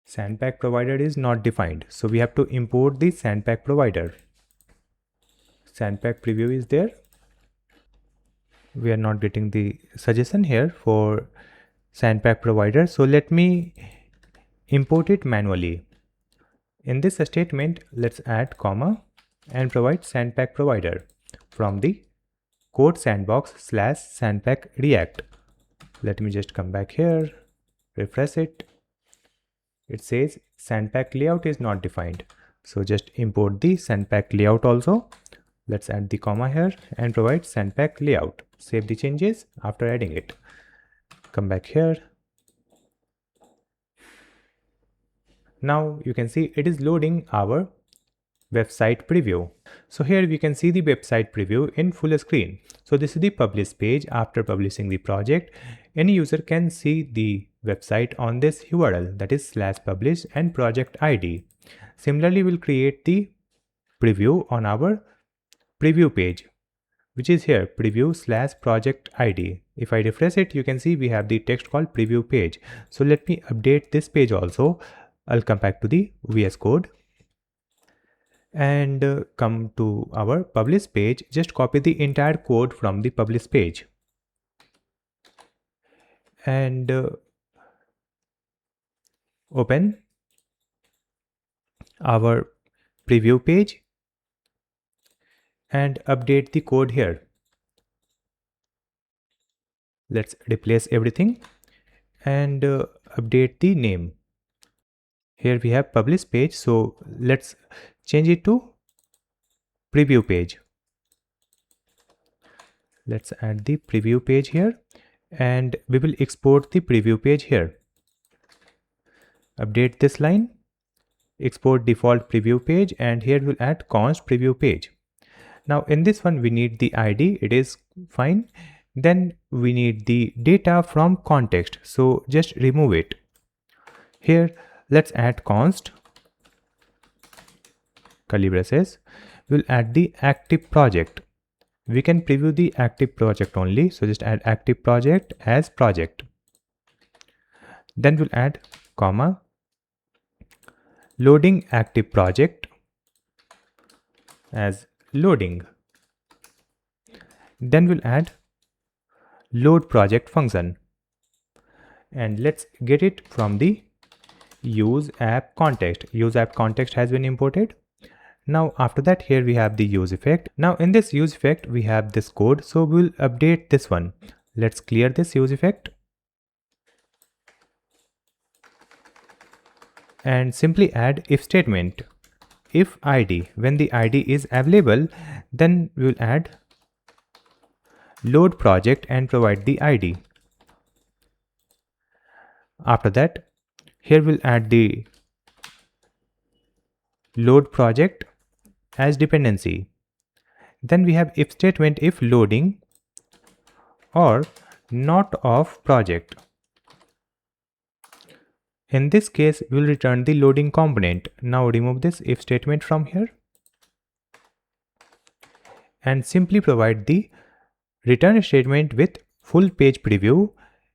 Sandpack provider is not defined, so we have to import the Sandpack provider. Sandpack preview is there. We are not getting the suggestion here for Sandpack provider, so let me import it manually. In this statement, let's add comma and provide Sandpack provider from the code sandbox / Sandpack React. Let me just come back here, refresh it. It says Sandpack layout is not defined. So just import the Sandpack layout also. Let's add the comma here and provide Sandpack layout. Save the changes after adding it. Come back here. Now you can see it is loading our website preview. So here we can see the website preview in full screen. So this is the publish page. After publishing the project, any user can see the website on this URL, that is /publish and project ID. Similarly, we'll create the preview on our preview page, which is here preview / project ID. If I refresh it, you can see we have the text called preview page. So let me update this page also. I'll come back to the VS Code and come to our publish page. Just copy the entire code from the publish page and open our preview page and update the code here. Let's replace everything and update the name. Here we have publish page, so let's change it to preview page. Let's add the preview page here and we will export the preview page here. Update this line, export default preview page, and here we'll add const preview page. Now in this one we need the ID, it is fine. Then we need the data from context, so just remove it. Here let's add const curly braces. We'll add the active project. We can preview the active project only, so just add active project as project. Then we'll add comma loading active project as loading. Then we'll add load project function and let's get it from the use app context. Use app context has been imported. Now after that, here we have the use effect. Now in this use effect we have this code, so we'll update this one. Let's clear this use effect and simply add if statement. If ID, when the ID is available, then we will add load project and provide the ID. After that, here we'll add the load project as dependency. Then we have if statement if loading or not of project. In this case, we will return the loading component. Now remove this if statement from here and simply provide the return statement with full page preview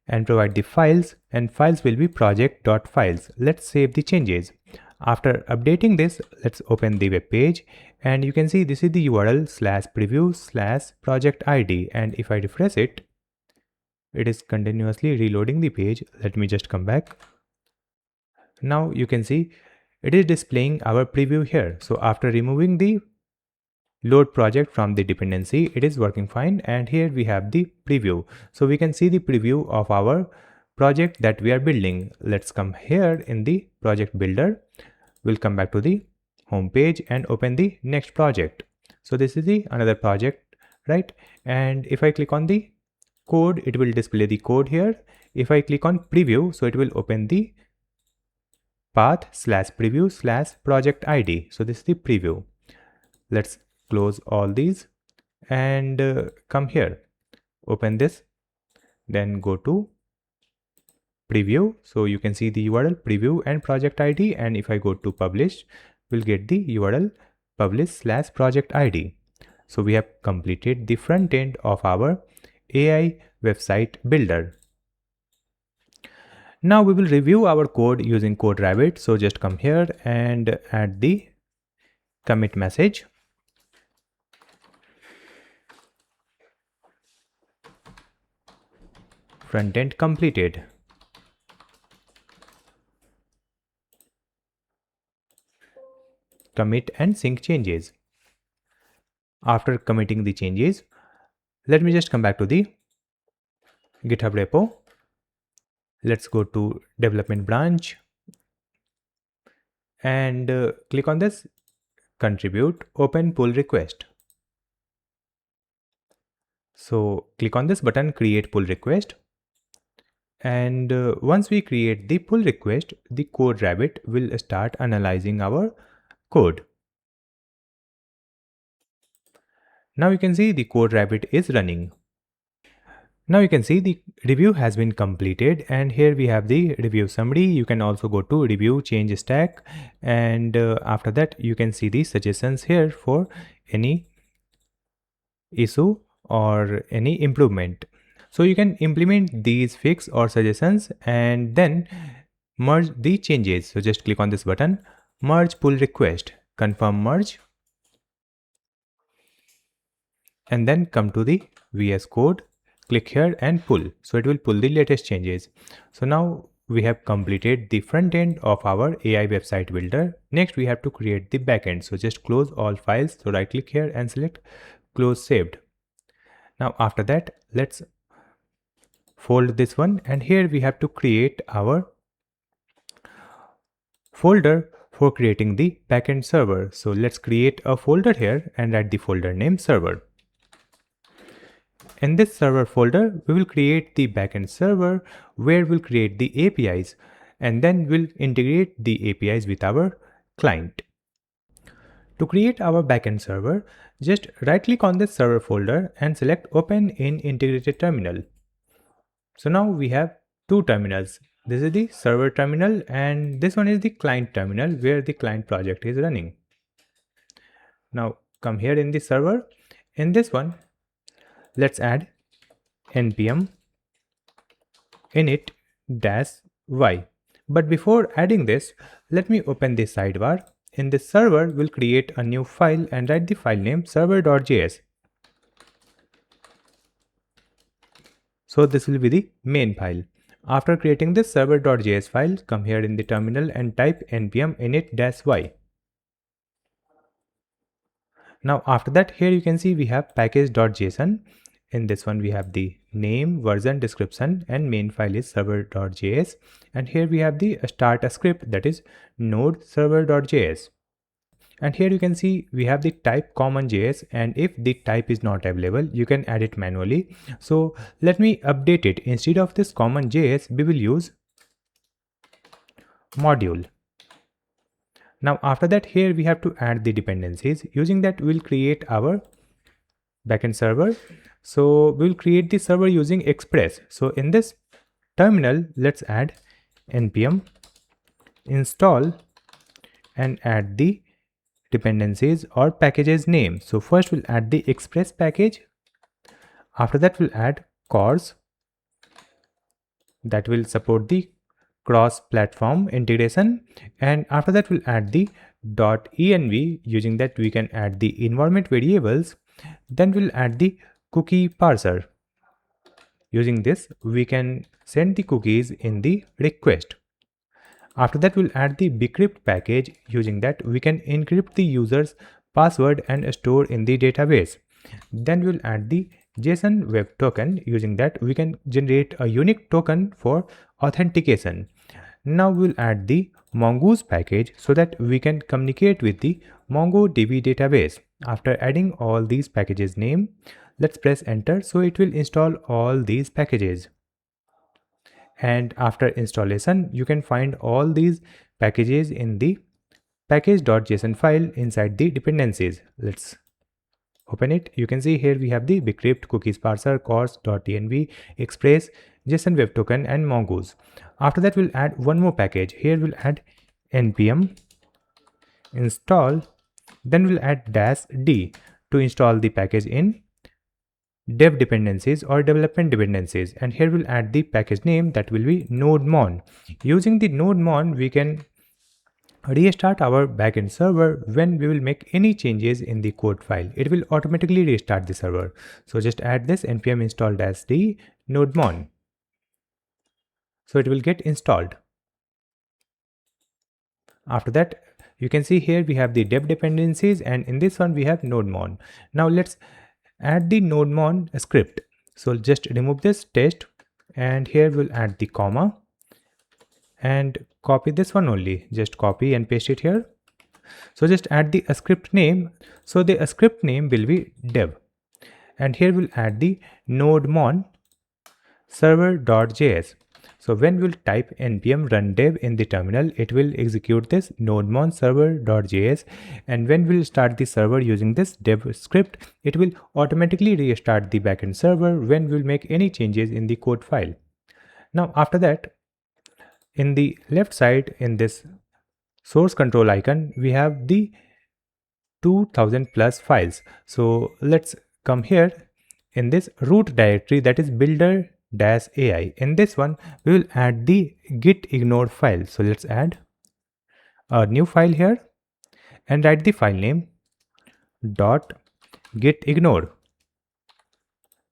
and provide the files, and files will be project.files. Let's save the changes. After updating this, let's open the web page and you can see this is the URL /preview / project ID, and if I refresh it, it is continuously reloading the page. Let me just come back. Now you can see it is displaying our preview here. So after removing the load project from the dependency, it is working fine, and here we have the preview. So we can see the preview of our project that we are building. Let's come here in the project builder. We'll come back to the home page and open the next project. So this is the another project, right? And if I click on the code, it will display the code here. If I click on preview, so it will open the path /preview / project ID. So this is the preview. Let's close all these and come here, open this, then go to preview. So you can see the URL preview and project ID, and if I go to publish we'll get the URL publish/project ID. So we have completed the front end of our AI website builder. Now we will review our code using CodeRabbit. So just come here and add the commit message. Front end completed. Commit and sync changes. After committing the changes, let me just come back to the GitHub repo. Let's go to development branch and click on this contribute open pull request. So click on this button create pull request, and once we create the pull request, the CodeRabbit will start analyzing our code. Now you can see the CodeRabbit is running. Now you can see the review has been completed, and here we have the review summary. You can also go to review change stack, and after that you can see the suggestions here for any issue or any improvement. So you can implement these fix or suggestions and then merge the changes. So just click on this button, merge pull request, confirm merge, and then come to the VS Code, click here and pull. So it will pull the latest changes. So now we have completed the front end of our AI website builder. Next we have to create the backend. So just close all files. So right click here and select close saved. Now after that, let's fold this one, and here we have to create our folder for creating the backend server. So let's create a folder here and write the folder name server. In this server folder, we will create the backend server where we'll create the APIs, and then we'll integrate the APIs with our client. To create our backend server, just right click on this server folder and select open in integrated terminal. So now we have two terminals. This is the server terminal and this one is the client terminal where the client project is running. Now come here in the server. In this one, let's add npm init-y. But before adding this, let me open this sidebar. In this server, we'll create a new file and write the file name server.js. So this will be the main file. After creating this server.js file, come here in the terminal and type npm init-y. Now after that, here you can see we have package.json. In this one, we have the name, version, description, and main file is server.js. And here we have the start a script, that is node server.js. And here you can see we have the type common.js, and if the type is not available, you can add it manually. So let me update it. Instead of this common.js, we will use module. Now after that, here we have to add the dependencies. Using that, we'll create our backend server. So we'll create the server using Express. So in this terminal, let's add npm install and add the dependencies or packages name. So first we'll add the Express package. After that, we'll add CORS that will support the cross-platform integration, and after that we'll add the .env. Using that, we can add the environment variables. Then we'll add the cookie parser. Using this, we can send the cookies in the request. After that, we'll add the bcrypt package. Using that, we can encrypt the user's password and store in the database. Then we'll add the JSON web token. Using that, we can generate a unique token for authentication. Now we'll add the mongoose package so that we can communicate with the MongoDB database. After adding all these packages name, let's press enter. So it will install all these packages. And after installation, you can find all these packages in the package.json file inside the dependencies. Let's open it. You can see here we have the bcrypt, cookies parser, CORS.env, Express, JSON web token, and mongoose. After that, we'll add one more package. Here we'll add npm install, then we'll add -d to install the package in dev dependencies or development dependencies, and here we'll add the package name that will be node-mon. Using the node-mon, we can restart our backend server when we will make any changes in the code file. It will automatically restart the server. So just add this npm install -d node-mon. So it will get installed. After that, you can see here we have the dev dependencies, and in this one we have node-mon. Now let's add the node-mon script. So just remove this test, and here we'll add the comma and copy this one only. Just copy and paste it here. So just add the script name. So the script name will be dev, and here we'll add the node-mon server.js. So when we'll type npm run dev in the terminal, it will execute this node-mon server.js, and when we'll start the server using this dev script, it will automatically restart the backend server when we'll make any changes in the code file. Now after that, in the left side in this source control icon, we have the 2000 plus files. So let's come here in this root directory, that is builder-ai. In this one, we will add the gitignore file. So let's add a new file here and write the file name .gitignore.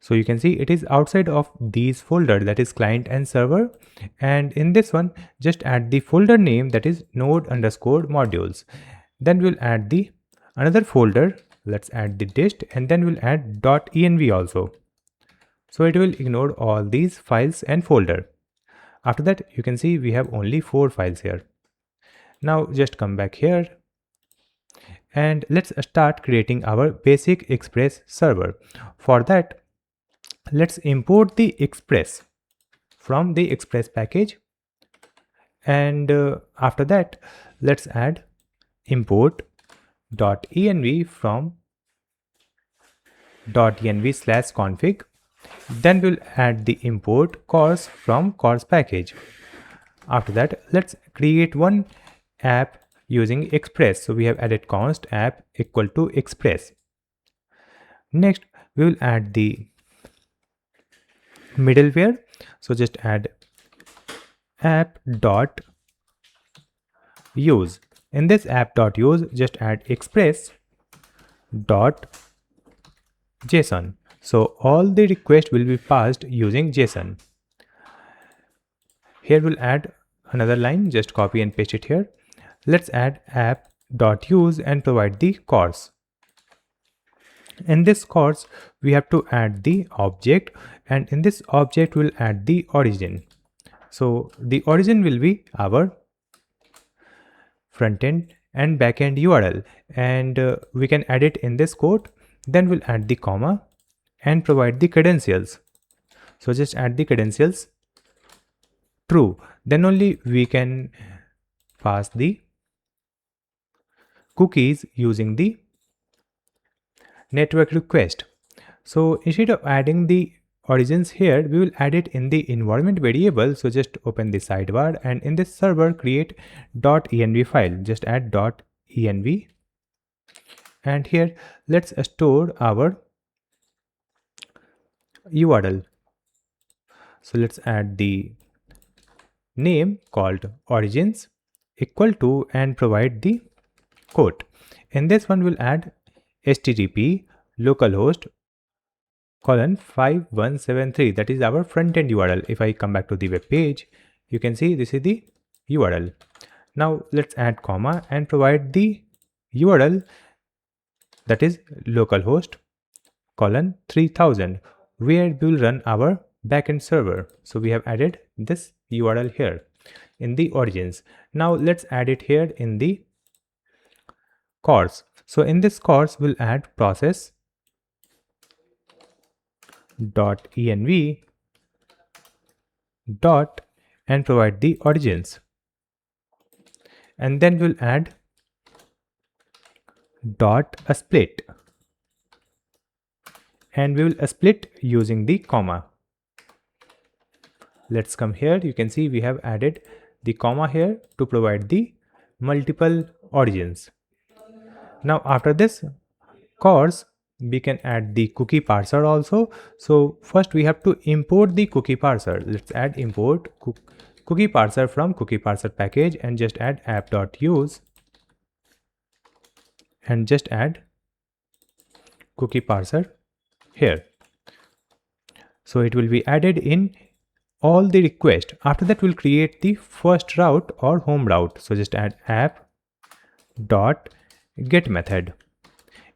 So you can see it is outside of these folder, that is client and server, and in this one just add the folder name, that is node_modules. Then we'll add the another folder, let's add the dist, and then we'll add .env also. So it will ignore all these files and folder. After that, you can see we have only 4 files here. Now just come back here and let's start creating our basic Express server. For that, let's import the Express from the Express package, and after that let's add import .env from .env/config. Then we'll add the import cors from cors package. After that, let's create one app using Express. So we have added const app equal to Express. Next, we will add the middleware. So just add app.use. In this app.use, just add express.json. So all the requests will be passed using JSON. Here we'll add another line, just copy and paste it here. Let's add app.use and provide the cors. In this cors, we have to add the object, and in this object we'll add the origin. So the origin will be our frontend and backend URL, and we can add it in this code. Then we'll add the comma and provide the credentials. So just add the credentials true, then only we can pass the cookies using the network request. So instead of adding the origins here, we will add it in the environment variable. So just open the sidebar and in this server create .env file. Just add .env, and here let's store our URL. So let's add the name called origins equal to and provide the quote. In this one we'll add http localhost :5173, that is our front-end URL. If I come back to the web page, you can see this is the URL. Now let's add comma and provide the URL, that is localhost :3000, where we will run our backend server. So we have added this URL here in the origins. Now let's add it here in the cors. So in this cors we'll add process .env dot and provide the origins, and then we'll add .split, and we will split using the comma. Let's come here. You can see we have added the comma here to provide the multiple origins. Now after this course, we can add the cookie parser also. So first we have to import the cookie parser. Let's add import cookie parser from cookie parser package and just add app.use and just add cookie parser here. So it will be added in all the request. After that we'll create the first route or home route. So just add app dot get method.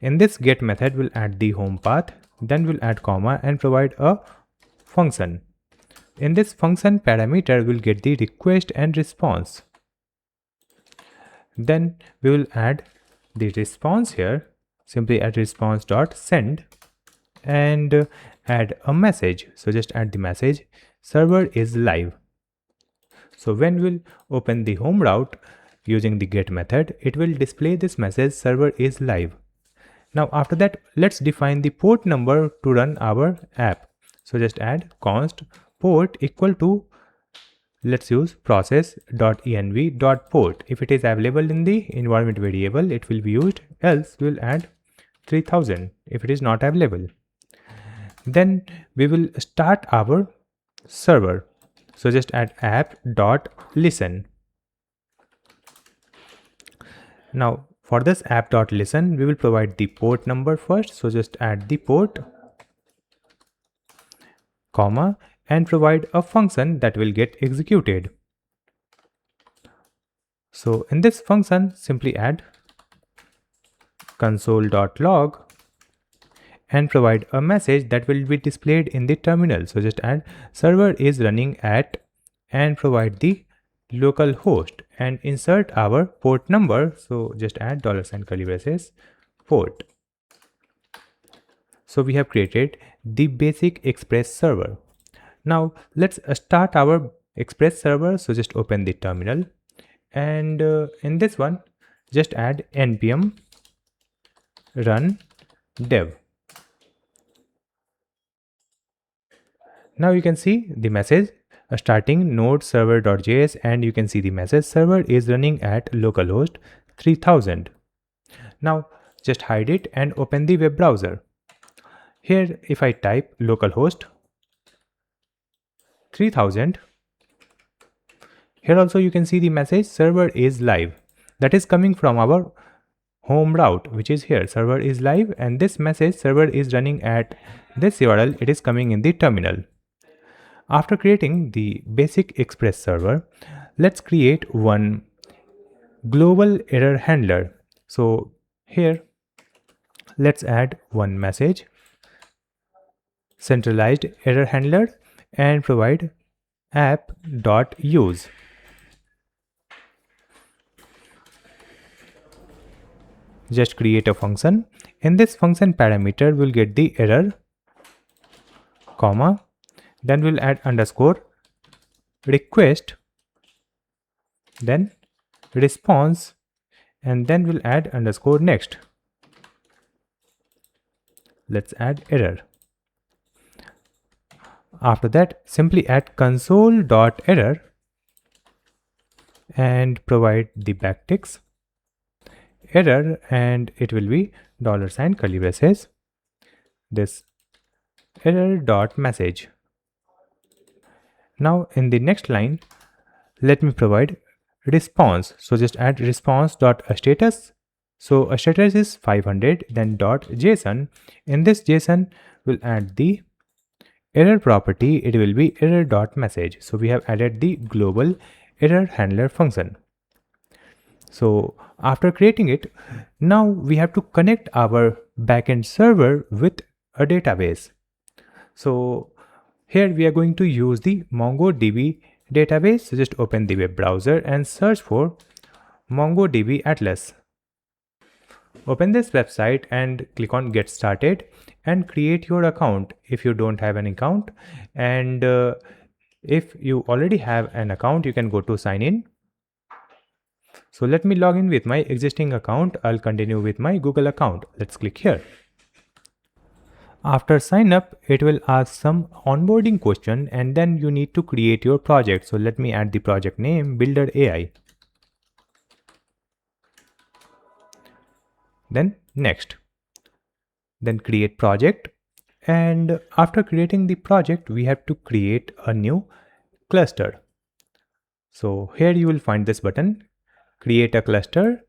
In this get method we'll add the home path, then we'll add comma and provide a function. In this function parameter we'll get the request and response. Then we will add the response here. Simply add response dot send and add a message. So just add the message server is live. So when we'll open the home route using the get method, it will display this message server is live. Now after that, let's define the port number to run our app. So just add const port equal to, let's use process.env.port. If it is available in the environment variable, it will be used, else we'll add 3000 if it is not available. Then we will start our server. So just add app.listen. Now for this app.listen, we will provide the port number first. So just add the port, comma, and provide a function that will get executed. So in this function, simply add console.log and provide a message that will be displayed in the terminal. So just add server is running at and provide the local host and insert our port number. So just add $curly braces port. So we have created the basic Express server. Now let's start our Express server. So just open the terminal and in this one just add npm run dev. Now you can see the message starting node server.js and you can see the message server is running at localhost 3000. Now just hide it and open the web browser. Here if I type localhost 3000, here also you can see the message server is live. That is coming from our home route, which is here server is live, and this message server is running at this URL. It is coming in the terminal. After creating the basic Express server, let's create one global error handler. So here let's add one message centralized error handler and provide app.use. Just create a function. In this function parameter we'll get the error, comma, then we'll add underscore request, then response, and then we'll add underscore next. Let's add error. After that, simply add console.error and provide the backticks error, and it will be $curly braces this error.message. Now in the next line, let me provide response. So just add response.status. So a status is 500, then .json. In this JSON, we'll add the error property. It will be error.message. So we have added the global error handler function. So after creating it, now we have to connect our backend server with a database. So here we are going to use the MongoDB database. So just open the web browser and search for MongoDB Atlas. Open this website and click on get started and create your account if you don't have an account, and if you already have an account you can go to sign in. So let me log in with my existing account. I'll continue with my Google account. Let's click here. After sign up, it will ask some onboarding question and then you need to create your project. So let me add the project name Builder AI. then next, then create project. And after creating the project, we have to create a new cluster. So here you will find this button, create a cluster,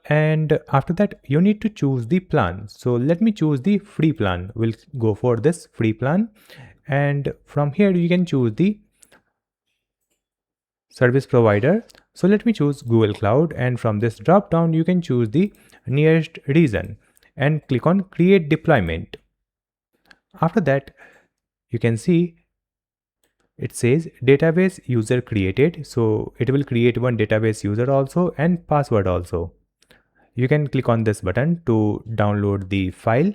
and after that you need to choose the plan. So let me choose the free plan. We'll go for this free plan, and from here you can choose the service provider. So let me choose Google Cloud, and from this drop down you can choose the nearest region and click on create deployment. After that, you can see it says database user created, so it will create one database user also and password also. You can click on this button to download the file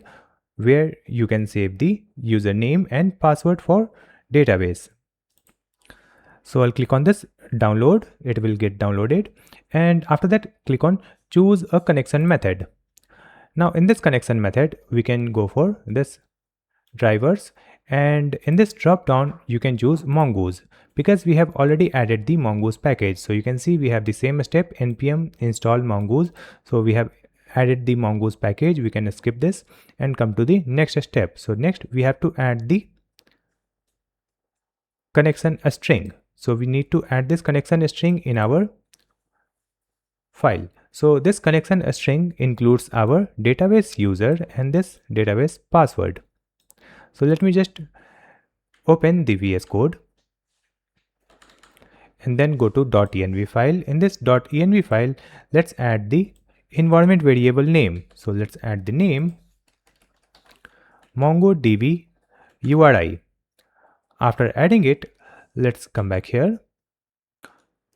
where you can save the username and password for database. So I'll click on this download, it will get downloaded, and after that click on choose a connection method. Now in this connection method we can go for this drivers, and in this drop down you can choose mongoose because we have already added the mongoose package. So you can see we have the same step, npm install mongoose. So we have added the mongoose package. We can skip this and come to the next step. So next we have to add the connection string. So we need to add this connection string in our file. So this connection string includes our database user and this database password. So let me just open the VS Code and then go to .env file. In this .env file, let's add the environment variable name. So let's add the name MongoDB URI. After adding it, let's come back here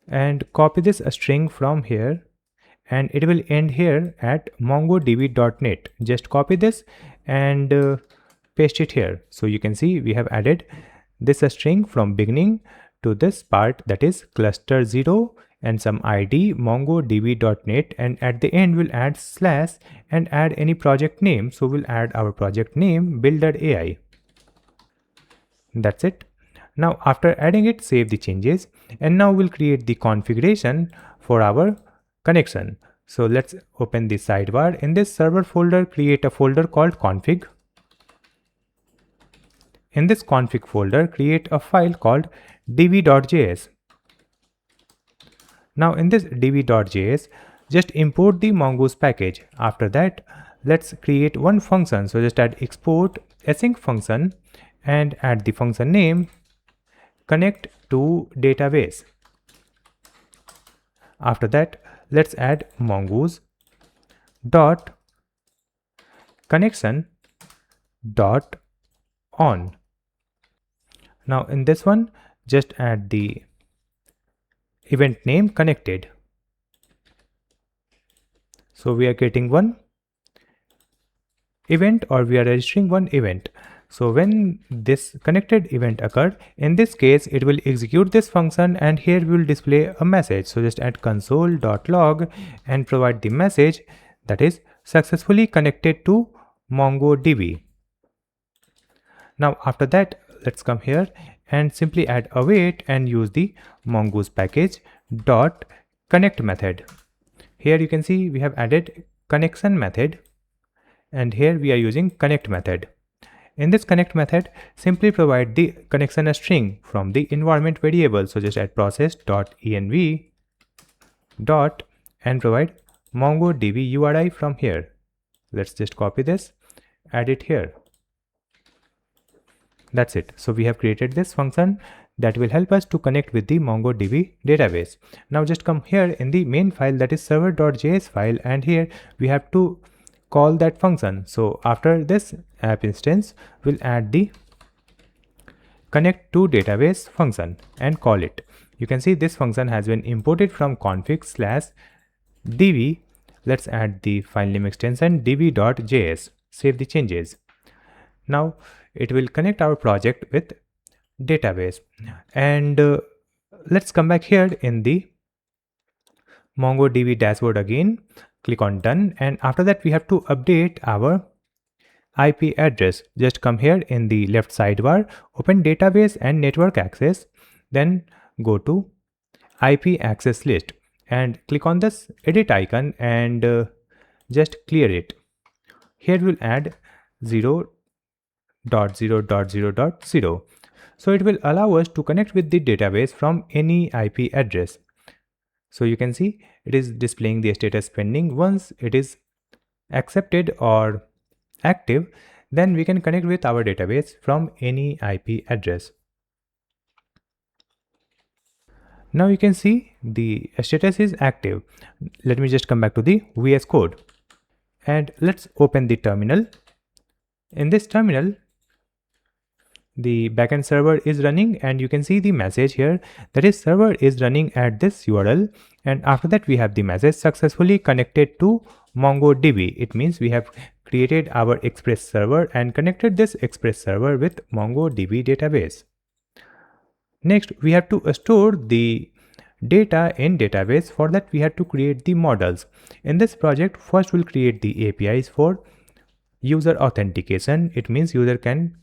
and copy this string from here, and it will end here at mongodb.net. Just copy this and paste it here. So you can see we have added this string from beginning to this part, that is cluster 0 and some id mongodb.net, and at the end we'll add slash and add any project name. So we'll add our project name build.ai. That's it. Now after adding it, save the changes, and now we'll create the configuration for our connection. So let's open the sidebar. In this server folder, create a folder called config. In this config folder, create a file called db.js. Now in this db.js, just import the mongoose package. After that, let's create one function. So just add export async function and add the function name connect to database. After that, let's add mongoose dot connection dot on. Now in this one, just add the event name connected. So we are getting one event, or we are registering one event. So when this connected event occurred, in this case it will execute this function, and here we will display a message. So just add console.log and provide the message that is successfully connected to MongoDB. Now after that, let's come here and simply add await and use the mongoose package dot connect method. Here you can see we have added connection method, and here we are using connect method. In this connect method, simply provide the connection string from the environment variable. So just add process.env dot and provide MongoDB URI from here. Let's just copy this, add it here. That's it. So we have created this function that will help us to connect with the MongoDB database. Now just come here in the main file, that is server.js file, and here we have to call that function. So after this app instance, we'll add the connect to database function and call it. You can see this function has been imported from config/db. Let's add the file name extension db.js. Save the changes. Now it will connect our project with database, and let's come back here in the MongoDB dashboard again. Click on done, and after that we have to update our IP address. Just come here in the left sidebar, open database and network access, then go to IP access list and click on this edit icon and just clear it. Here we'll add 0.0.0.0. So it will allow us to connect with the database from any IP address. So you can see it is displaying the status pending. Once it is accepted or active, then we can connect with our database from any IP address. Now you can see the status is active. Let me just come back to the VS Code and let's open the terminal. In this terminal, the backend server is running and you can see the message here, that is server is running at this URL, and after that we have the message successfully connected to MongoDB. It means we have created our Express server and connected this Express server with MongoDB database. Next, we have to store the data in database. For that we have to create the models. In this project, first we'll create the APIs for user authentication. It means user can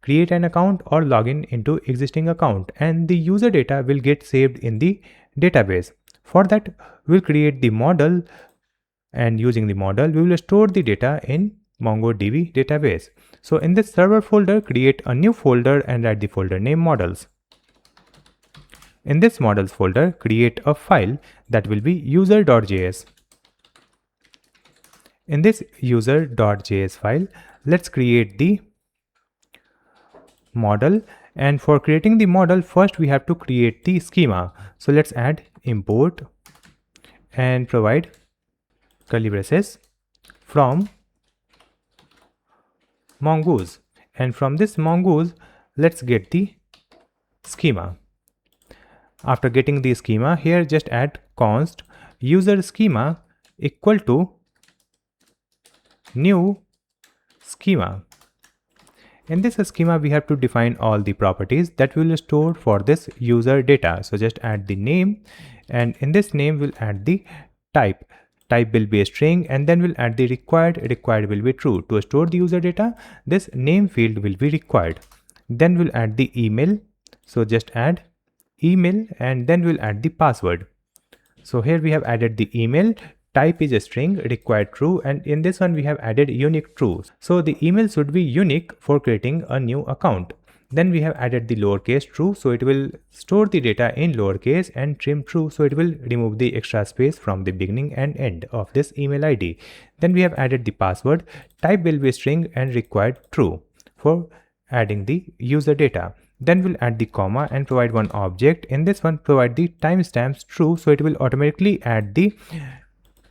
create an account or log in into existing account and the user data will get saved in the database. For that we'll create the model, and using the model we will store the data in MongoDB database. So in this server folder, create a new folder and write the folder name models. In this models folder, create a file that will be user.js. In this user.js file, let's create the model, and for creating the model, first we have to create the schema. So let's add import and provide curly braces from mongoose, and from this mongoose let's get the schema. After getting the schema, here just add const user schema equal to new schema. In this schema we have to define all the properties that we will store for this user data. So just add the name, and in this name we'll add the type. Type will be a string, and then we'll add the required will be true. To store the user data, this name field will be required. Then we'll add the email. So just add email, and then we'll add the password. So here we have added the email, type is a string, required true, and in this one we have added unique true. So the email should be unique for creating a new account. Then we have added the lowercase true, so it will store the data in lowercase, and trim true, so it will remove the extra space from the beginning and end of this email ID. Then we have added the password, type will be string and required true for adding the user data. Then we'll add the comma and provide one object. In this one, provide the timestamps true, so it will automatically add the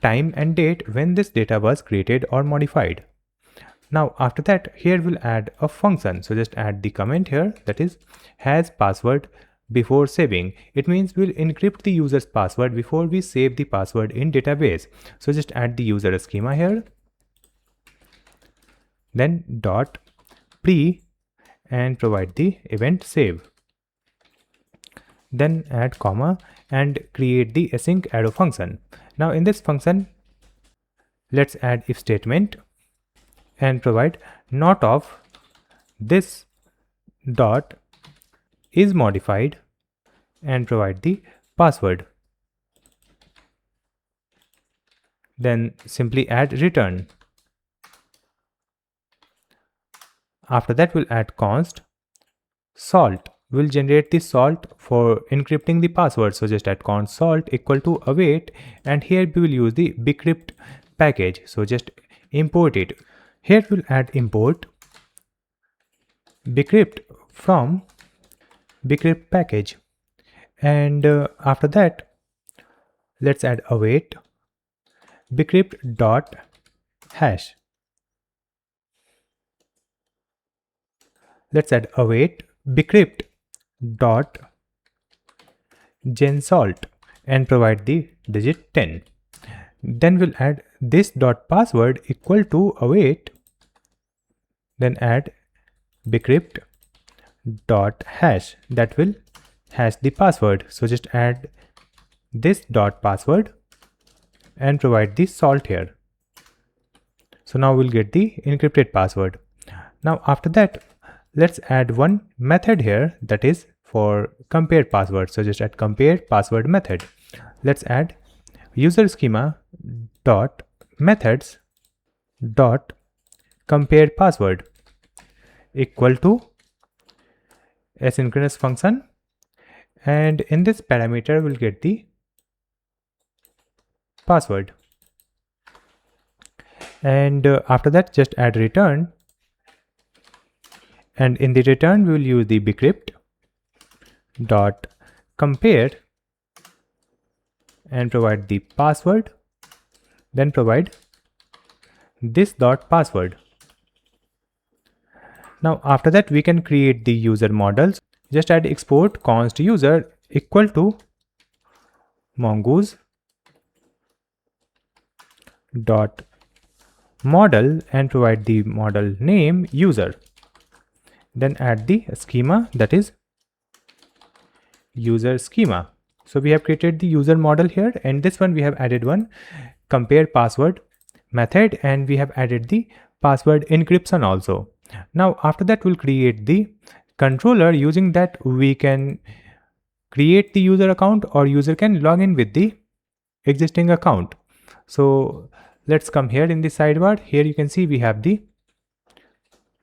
time and date when this data was created or modified. Now after that, here we'll add a function. So just add the comment here, that is has password before saving. It means we'll encrypt the user's password before we save the password in database. So just add the user schema here, then dot pre and provide the event save. Then add comma and create the async arrow function. Now in this function, let's add if statement and provide not of this dot is modified and provide the password. Then simply add return. After that, we'll add const salt. We'll generate the salt for encrypting the password. So just add const salt equal to await, and here we will use the bcrypt package. So just import it. Here we'll add import bcrypt from bcrypt package, and after that let's add await bcrypt dot hash. Let's add await bcrypt dot gensalt and provide the digit 10. Then we'll add this dot password equal to await, then add bcrypt dot hash that will hash the password. So just add this dot password and provide the salt here. So now we'll get the encrypted password. Now after that, let's add one method here that is for compare password. So just add compare password method. Let's add user schema dot methods dot compare password equal to asynchronous function, and in this parameter we'll get the password, and after that just add return, and in the return we will use the bcrypt dot compare and provide the password, then provide this dot password. Now after that we can create the user models. Just add export const user equal to mongoose dot model and provide the model name user, then add the schema, that is user schema. So we have created the user model here, and this one we have added one compare password method, and we have added the password encryption also. Now after that we'll create the controller. Using that we can create the user account, or user can log in with the existing account. So let's come here in the sidebar. Here you can see we have the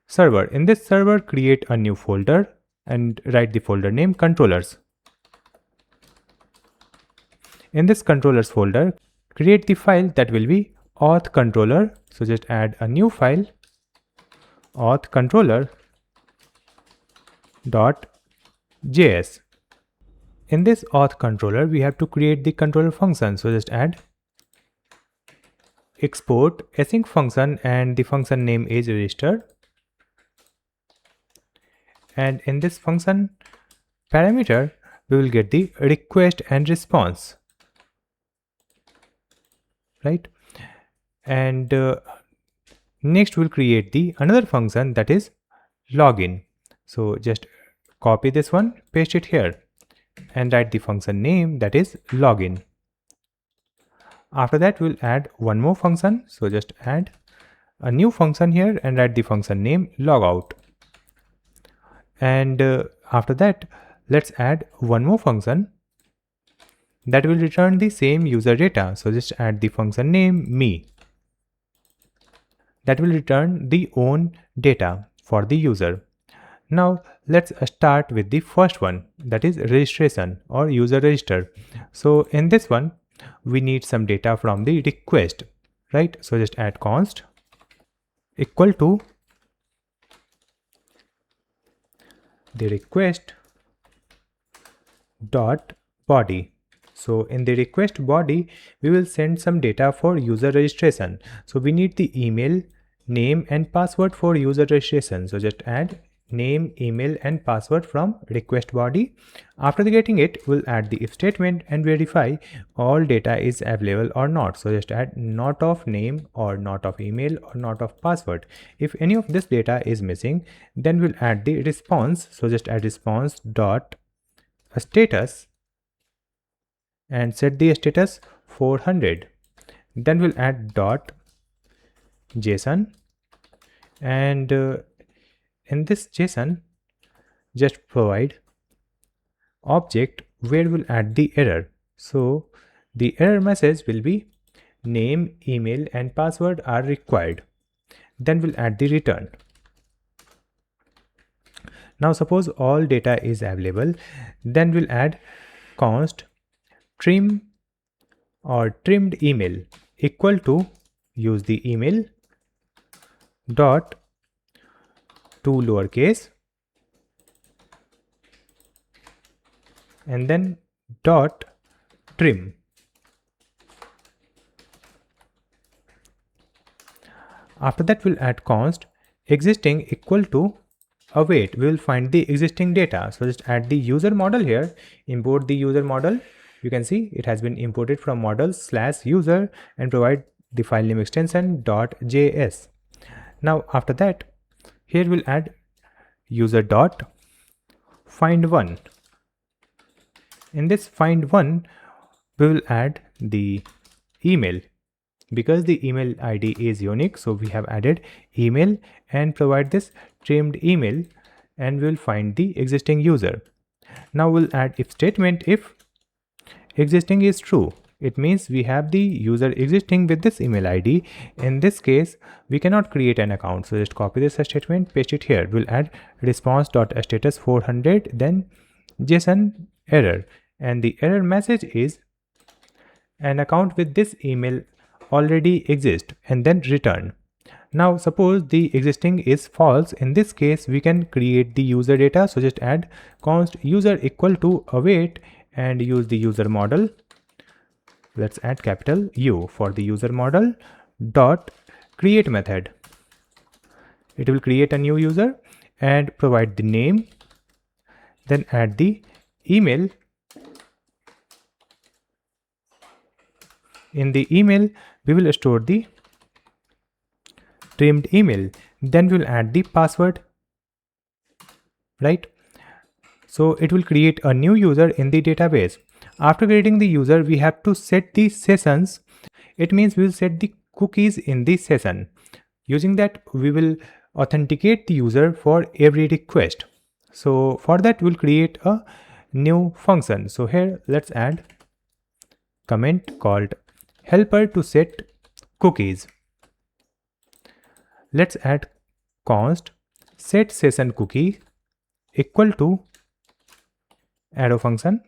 server. In this server, create a new folder and write the folder name controllers. In this controllers folder, create the file that will be auth controller. So just add a new file, auth controller .js. In this auth controller, we have to create the controller function. So just add export async function, and the function name is register. And in this function parameter, we will get the request and response, right? And next we'll create the another function, that is login. So just copy this one, paste it here, and write the function name, that is login. After that we'll add one more function. So just add a new function here and write the function name logout. And after that let's add one more function that will return the same user data. So just add the function name me, that will return the own data for the user. Now let's start with the first one, that is registration or user register. So in this one we need some data from the request, right? So just add const equal to the request dot body. So in the request body we will send some data for user registration. So we need the email, name and password for user registration. So just add name, email and password from request body. After getting it, we'll add the if statement and verify all data is available or not. So just add not of name or not of email or not of password. If any of this data is missing, then we'll add the response. So just add response dot status and set the status 400. Then we'll add dot JSON, and in this JSON just provide object where we'll add the error. So the error message will be name, email and password are required. Then we'll add the return. Now suppose all data is available, then we'll add const trim or trimmed email equal to use the email dot to lowercase and then dot trim. After that we'll add const existing equal to await. We will find the existing data. So just add the user model here, import the user model. You can see it has been imported from model/user and provide the file name extension .js. Now after that here we'll add user dot find one. In this find one we will add the email, because the email ID is unique. So we have added email and provide this trimmed email and we'll find the existing user. Now we'll add if statement if existing is true. It means we have the user existing with this email ID. In this case, we cannot create an account. So just copy this statement, paste it here. We'll add response.status 400, then JSON error. And the error message is an account with this email already exists, and then return. Now suppose the existing is false. In this case, we can create the user data. So just add const user equal to await and use the user model. Let's add capital U for the user model dot create method. It will create a new user and provide the name, then add the email. In the email, we will store the trimmed email. Then we'll add the password, right? So it will create a new user in the database. After creating the user, we have to set the sessions. It means we will set the cookies in the session. Using that, we will authenticate the user for every request. So for that, we'll create a new function. So here, let's add comment called helper to set cookies. Let's add const set session cookie equal to arrow function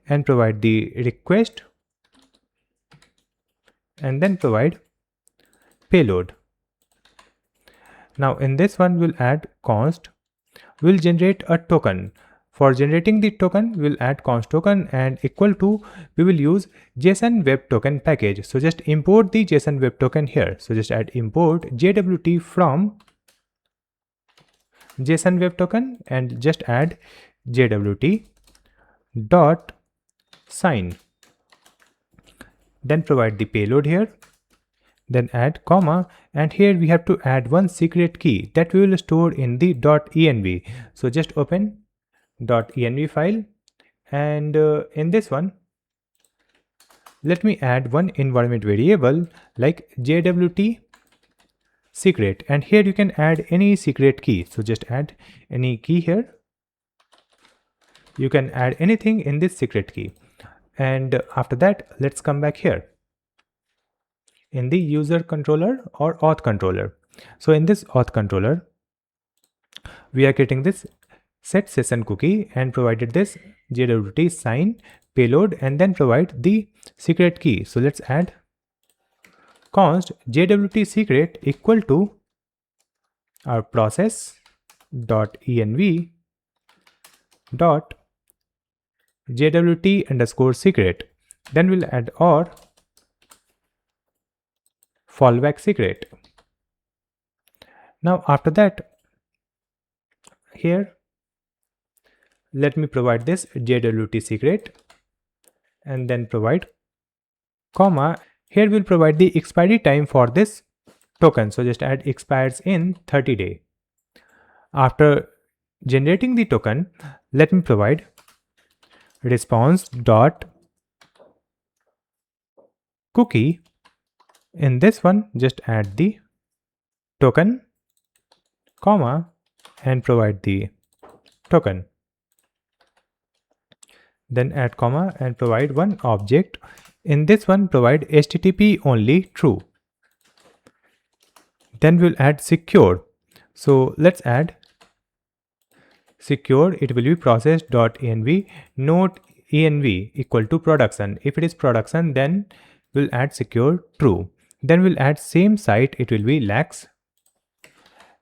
and provide the request and then provide payload. Now in this one, we'll add const, we'll generate a token. For generating the token, we'll add const token and equal to, we will use JSON web token package. So just import the JSON web token here. So just add import JWT from JSON web token and just add JWT dot sign. Then provide the payload here. Then add comma, and here we have to add one secret key that we will store in the .env. So just open .env file, and in this one, let me add one environment variable like JWT secret, and here you can add any secret key. So just add any key here. You can add anything in this secret key. And after that, let's come back here in the user controller or auth controller. So in this auth controller, we are creating this set session cookie and provided this JWT sign payload and then provide the secret key. So let's add const JWT secret equal to our process dot env dot JWT underscore secret. Then we'll add or fallback secret. Now after that, here let me provide this JWT secret and then provide comma. Here we'll provide the expiry time for this token. So just add expires in 30 days. After generating the token, let me provide response dot cookie. In this one, just add the token comma and provide the token. Then add comma and provide one object. In this one, provide HTTP only true. Then we'll add secure. So let's add secure. It will be process.env node env equal to production. If it is production, then we'll add secure true. Then we'll add same site. It will be lax.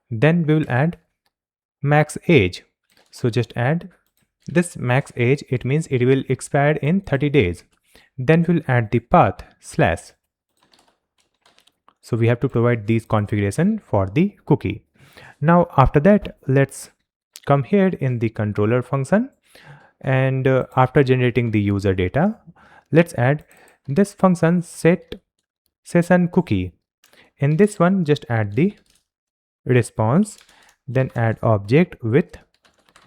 Then we will add max age. So just add this max age. It means it will expire in 30 days. Then we'll add the path slash. So we have to provide these configuration for the cookie. Now after that, let's come here in the controller function, and after generating the user data, let's add this function set session cookie. In this one, just add the response, then add object with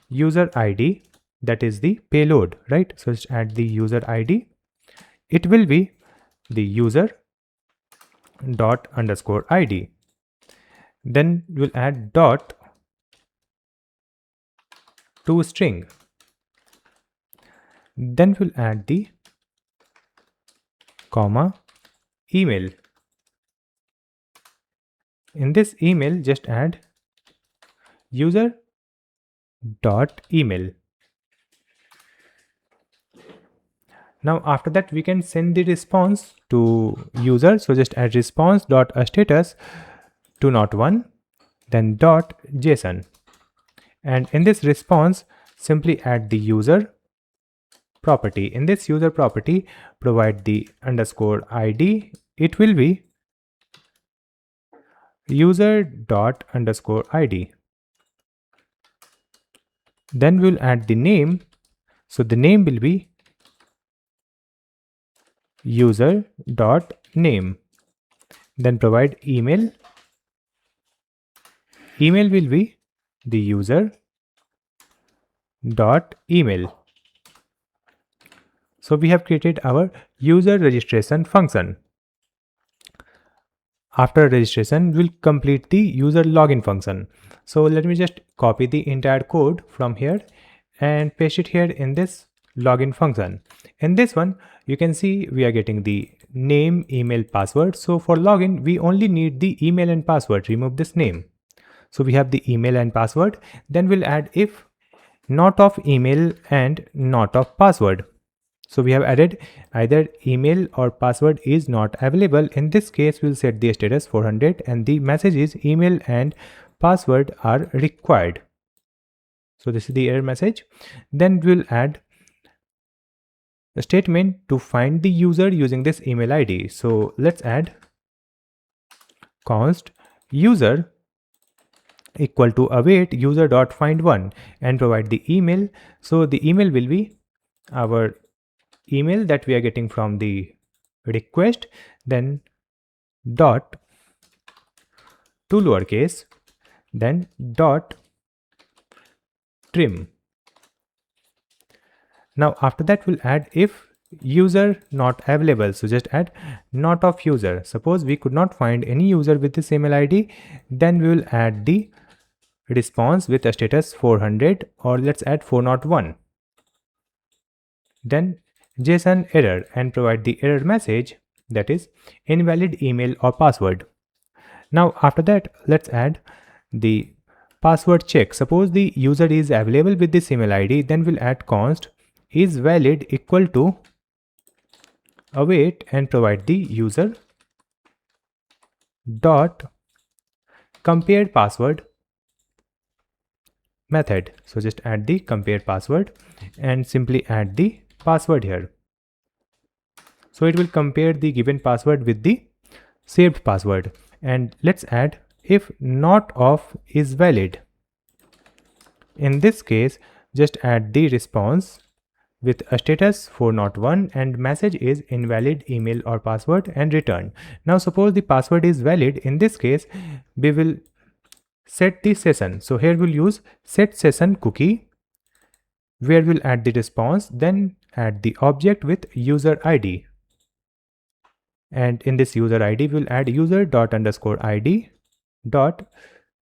user ID, that is the payload, right? So just add the user ID. It will be the user dot underscore ID. Then we'll add dot to string. Then we'll add the comma email. In this email, just add user dot email. Now after that we can send the response to user. So just add response dot status to not one, then dot JSON. And in this response, simply add the user property. In this user property, provide the underscore ID. It will be user dot underscore ID. Then we'll add the name. So the name will be user dot name. Then provide email. Email will be the user dot email. So we have created our user registration function. After registration, we'll complete the user login function. So let me just copy the entire code from here and paste it here in this login function. In this one, you can see we are getting the name, email, password. So for login, we only need the email and password. Remove this name. So we have the email and password. Then we'll add if not of email and not of password. So we have added either email or password is not available. In this case, we'll set the status 400 and the message is email and password are required. So this is the error message. Then we'll add a statement to find the user using this email ID. So let's add const user equal to await user.find1 and provide the email. So the email will be our email that we are getting from the request, then dot to lowercase, then dot trim. Now after that we'll add if user not available. So just add not of user. Suppose we could not find any user with this email ID, then we will add the response with a status 400 or let's add 401. Then JSON error and provide the error message, that is invalid email or password. Now after that, let's add the password check. Suppose the user is available with this email ID, then we'll add const is valid equal to await and provide the user dot compare password method. So just add the compare password and simply add the password here. So it will compare the given password with the saved password. And let's add if not of is valid. In this case, just add the response with a status 401 and message is invalid email or password and return. Now suppose the password is valid. In this case, we will set the session. So here we'll use set session cookie, where we'll add the response, then add the object with user ID. And in this user ID, we'll add user dot underscore ID dot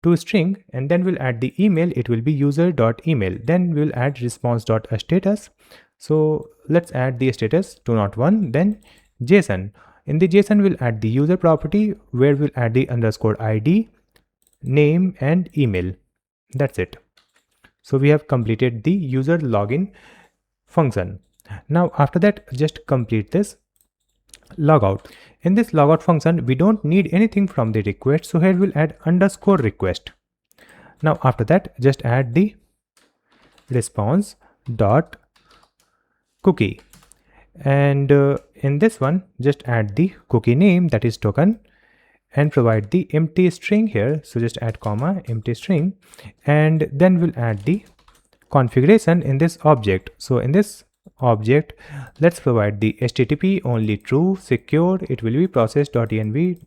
to string, and then we'll add the email. It will be user dot email. Then we'll add response dot status. So let's add the status 201, then JSON. In the JSON, we'll add the user property where we'll add the underscore ID, name and email. That's it. So we have completed the user login function. Now after that, just complete this logout. In this logout function, we don't need anything from the request. So here we'll add underscore request. Now after that, just add the response dot cookie. And in this one, just add the cookie name, that is token, and provide the empty string here. So just add comma empty string, and then we'll add the configuration in this object. So in this object, let's provide the HTTP only true secure. It will be process.env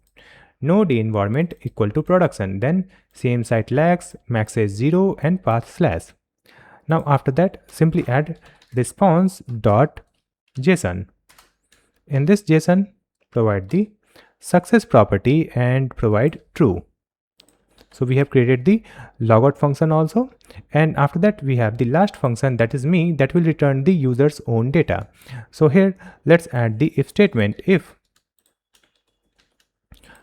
node environment equal to production, then same site lags, max is 0 and path slash. Now after that, simply add response dot JSON. In this JSON, provide the success property and provide true. So we have created the logout function also, and after that we have the last function, that is me, that will return the user's own data. So here let's add the if statement, if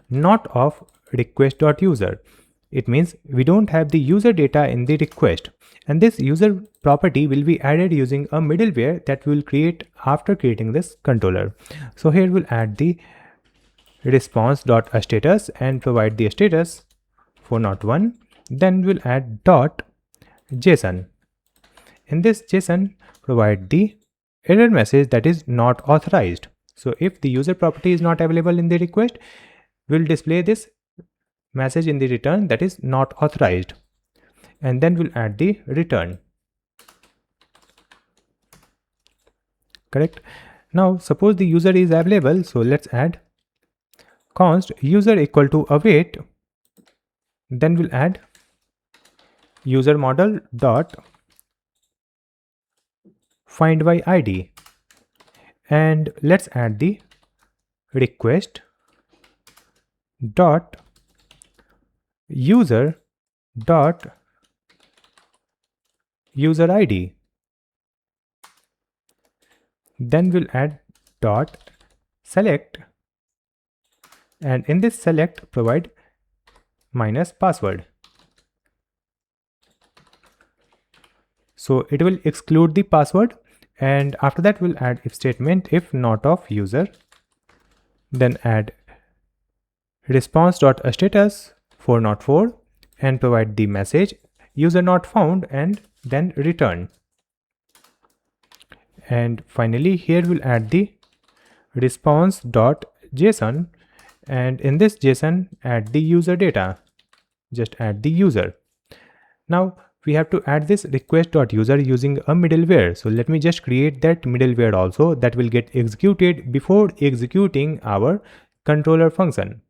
not of request.user. It means we don't have the user data in the request, and this user property will be added using a middleware that we'll create after creating this controller. So here we'll add the response.status and provide the status for not one. Then we'll add dot JSON. In this JSON, provide the error message that is not authorized. So if the user property is not available in the request, we'll display this message in the return, that is not authorized, and then we'll add the return. Correct. Now suppose the user is available, so let's add const user equal to await. Then we'll add user model dot find by id, and let's add the request dot user dot user id. Then we'll add dot select, and in this select provide minus password. So it will exclude the password, and after that we'll add if statement, if not of user. Then add response.status for not for, and provide the message user not found, and then return. And finally here we'll add the response.json, and in this JSON add the user data, just add the user. Now we have to add this request.user using a middleware. So let me just create that middleware also, that will get executed before executing our controller function.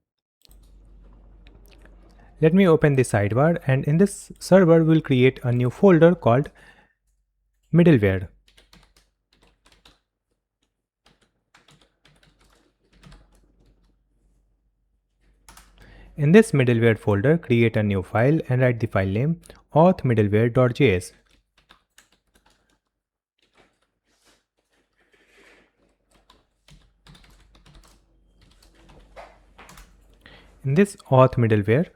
Let me open this sidebar, and in this server we'll create a new folder called middleware. In this middleware folder, create a new file and write the file name auth_middleware.js. In this auth middleware,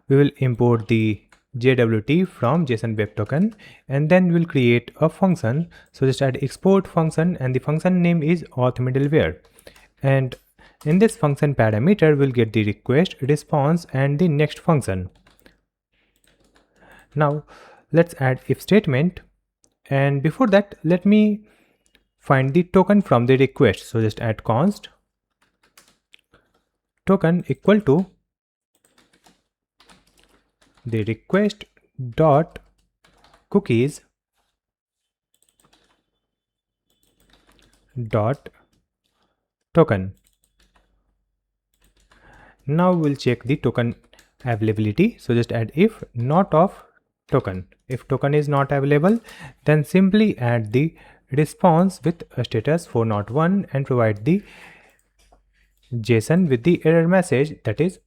we will import the JWT from JSON Web Token, and then we'll create a function. So just add export function, and the function name is auth middleware. And in this function parameter, we'll get the request, response, and the next function. Now let's add if statement, and before that let me find the token from the request. So just add const token equal to the request dot cookies dot token. Now we'll check the token availability. So just add if not of token. If token is not available, then simply add the response with a status for not one, and provide the JSON with the error message, that is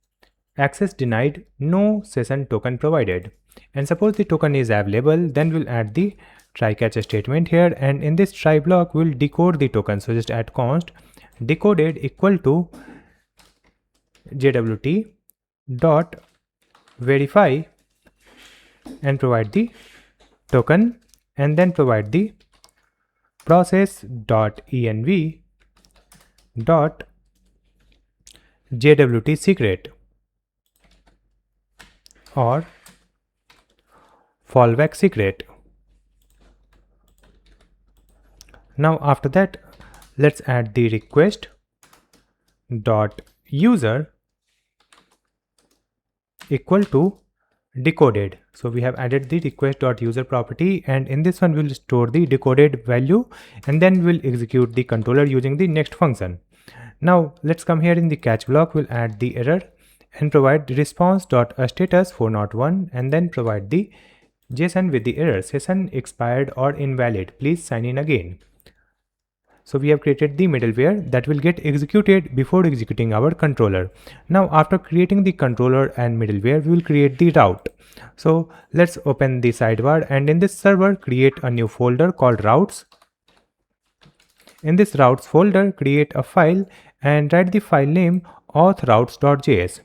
access denied, no session token provided. And suppose the token is available, then we'll add the try catch statement here, and in this try block we'll decode the token. So just add const decoded equal to JWT dot verify, and provide the token, and then provide the process.env dot JWT secret or fallback secret. Now after that, let's add the request dot user equal to decoded. So we have added the request.user property, and in this one we'll store the decoded value, and then we'll execute the controller using the next function. Now let's come here in the catch block, we'll add the error and provide response.status for not one, and then provide the JSON with the error session expired or invalid, please sign in again. So we have created the middleware that will get executed before executing our controller. Now after creating the controller and middleware, we will create the route. So let's open the sidebar, and in this server create a new folder called routes. In this routes folder, create a file and write the file name authroutes.js,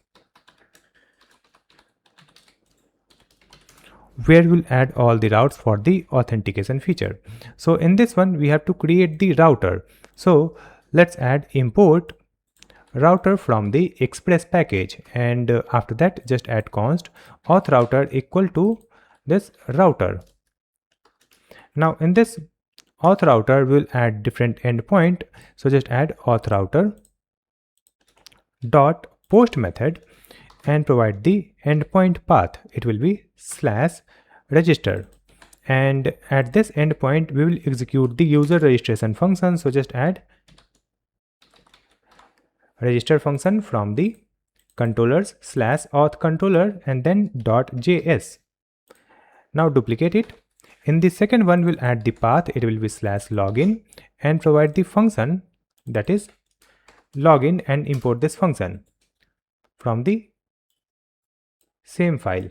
where we'll add all the routes for the authentication feature. So in this one, we have to create the router. So let's add import router from the Express package, and after that just add const auth router equal to this router. Now in this auth router, we'll add different endpoint. So just add auth router dot post method and provide the endpoint path. It will be /register, and at this endpoint we will execute the user registration function. So just add register function from the controllers /auth controller and then .js. Now duplicate it. In the second one, we'll add the path. It will be /login and provide the function that is login, and import this function from the same file.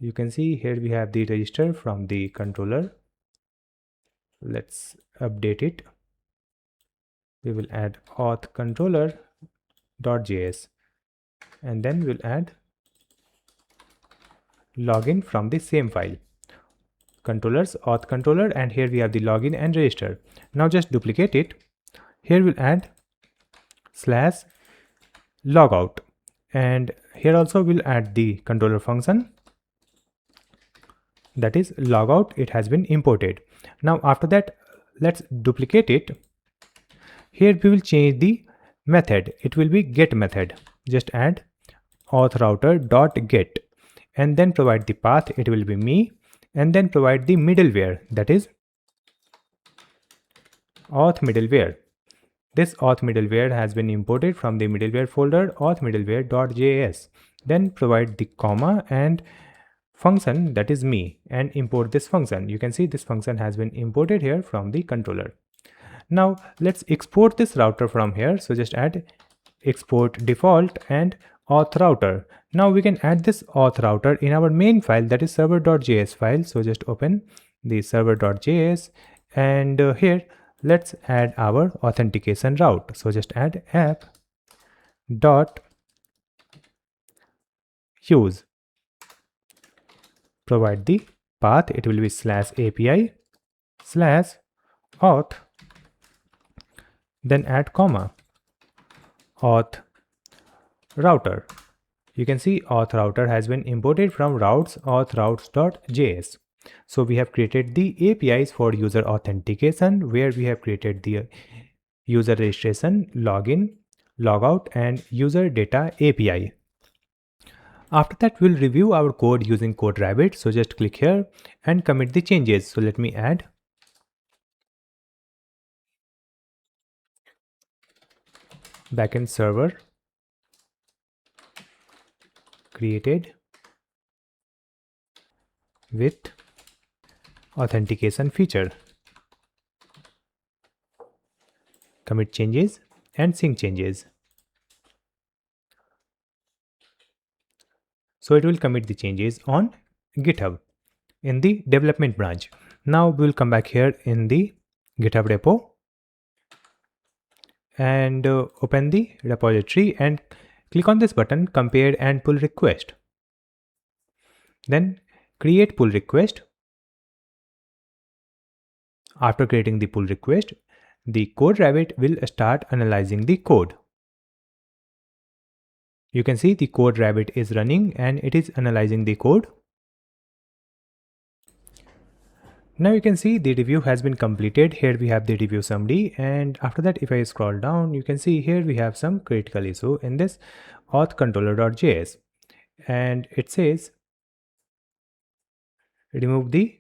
You can see here we have the register from the controller. Let's update it. We will add auth controller.js, and then we'll add login from the same file, controllers auth controller, and here we have the login and register. Now just duplicate it. Here we'll add /logout, and here also we'll add the controller function that is logout. It has been imported. Now after that, let's duplicate it. Here we will change the method. It will be get method. Just add auth router dot get, and then provide the path. It will be me, and then provide the middleware, that is auth middleware. This auth middleware has been imported from the middleware folder auth middleware.js. Then provide the comma and function that is me, and import this function. You can see this function has been imported here from the controller. Now let's export this router from here. So just add export default and auth router. Now we can add this auth router in our main file, that is server.js file. So just open the server.js, and here let's add our authentication route. So just add app dot use, provide the path. It will be /API/auth, then add comma auth router. You can see auth router has been imported from routes auth_routes.js. So we have created the APIs for user authentication, where we have created the user registration, login, logout, and user data API. After that, we'll review our code using CodeRabbit. So just click here and commit the changes. So let me add backend server created with authentication feature, commit changes and sync changes. So it will commit the changes on GitHub in the development branch. Now we'll come back here in the GitHub repo and open the repository and click on this button, compare and pull request. Then create pull request. After creating the pull request, the CodeRabbit will start analyzing the code. You can see the CodeRabbit is running and it is analyzing the code. Now you can see the review has been completed. Here we have the review summary, and after that, if I scroll down, you can see here we have some critical issue in this auth controller.js, and it says remove the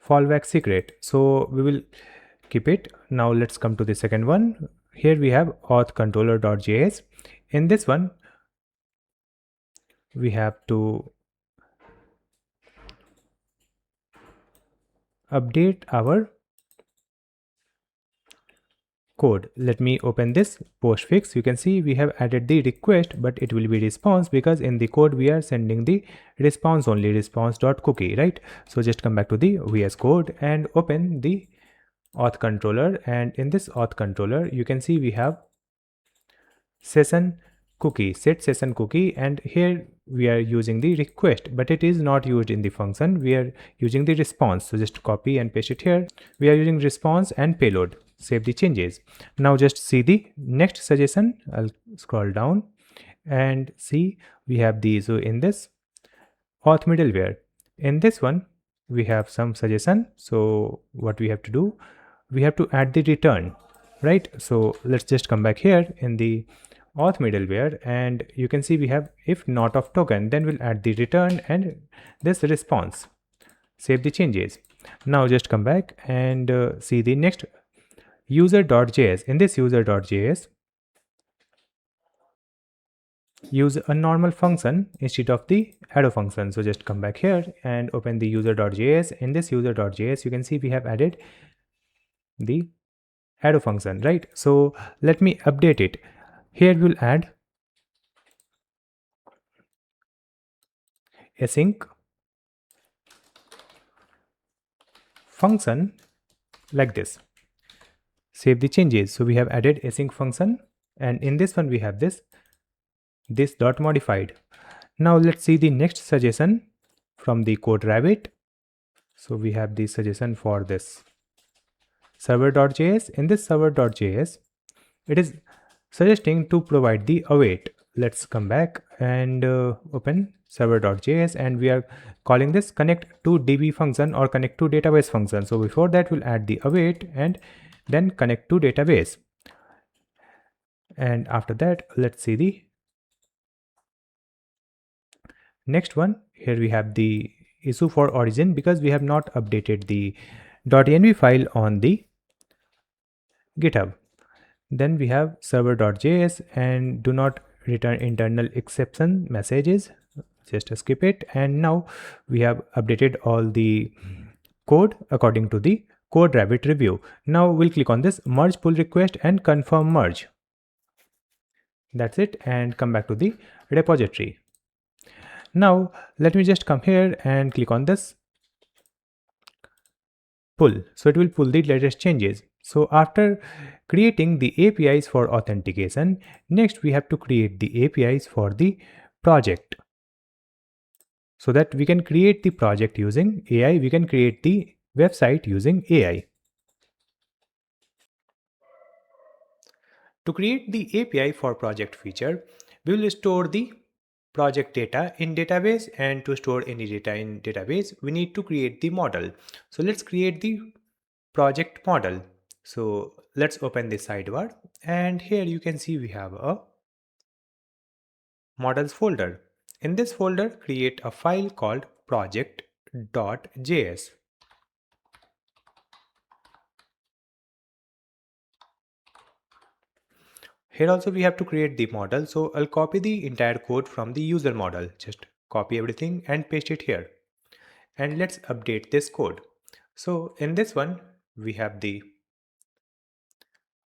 fallback secret. So we will keep it. Now let's come to the second one. Here we have auth controller.js. In this one, we have to update our code. Let me open this postfix. You can see we have added the request, but it will be response because in the code we are sending the response only, response.cookie, right? So just come back to the VS Code and open the auth controller, and in this auth controller you can see we have session cookie, set session cookie, and here we are using the request, but it is not used in the function. We are using the response, so just copy and paste it here. We are using response and payload. Save the changes. Now just see the next suggestion. I'll scroll down and see we have the, so in this auth middleware, in this one we have some suggestion. So what we have to do, we have to add the return, right? So let's just come back here in the auth middleware, and you can see we have if not of token, then we'll add the return and this response. Save the changes. Now just come back and see the next user.js. In this user.js, use a normal function instead of the arrow function. So just come back here and open the user.js. In this user.js, you can see we have added the arrow function, right? So let me update it. Here we'll add async function like this. Save the changes. So we have added async function, and in this one we have this dot modified. Now let's see the next suggestion from the CodeRabbit. So we have the suggestion for this server.js. In this server.js, it is suggesting to provide the await. Let's come back and open server.js, and we are calling this connect to db function or connect to database function. So before that we'll add the await and then connect to database, and after that let's see the next one. Here we have the issue for origin because we have not updated the .env file on the GitHub. Then we have server.js and do not return internal exception messages, just skip it. And now we have updated all the code according to the CodeRabbit review. Now we'll click on this merge pull request and confirm merge. That's it, and come back to the repository. Now let me just come here and click on this pull. So it will pull the latest changes. So after creating the APIs for authentication, next we have to create the APIs for the project. So that we can create the project using AI, we can create the website using AI. To create the API for project feature, we will store the project data in database, and to store any data in database, we need to create the model. So let's create the project model. So let's open the sidebar, and here you can see we have a models folder. In this folder, create a file called project.js. Here also we have to create the model. So I'll copy the entire code from the user model. Just copy everything and paste it here. And let's update this code. So in this one, we have the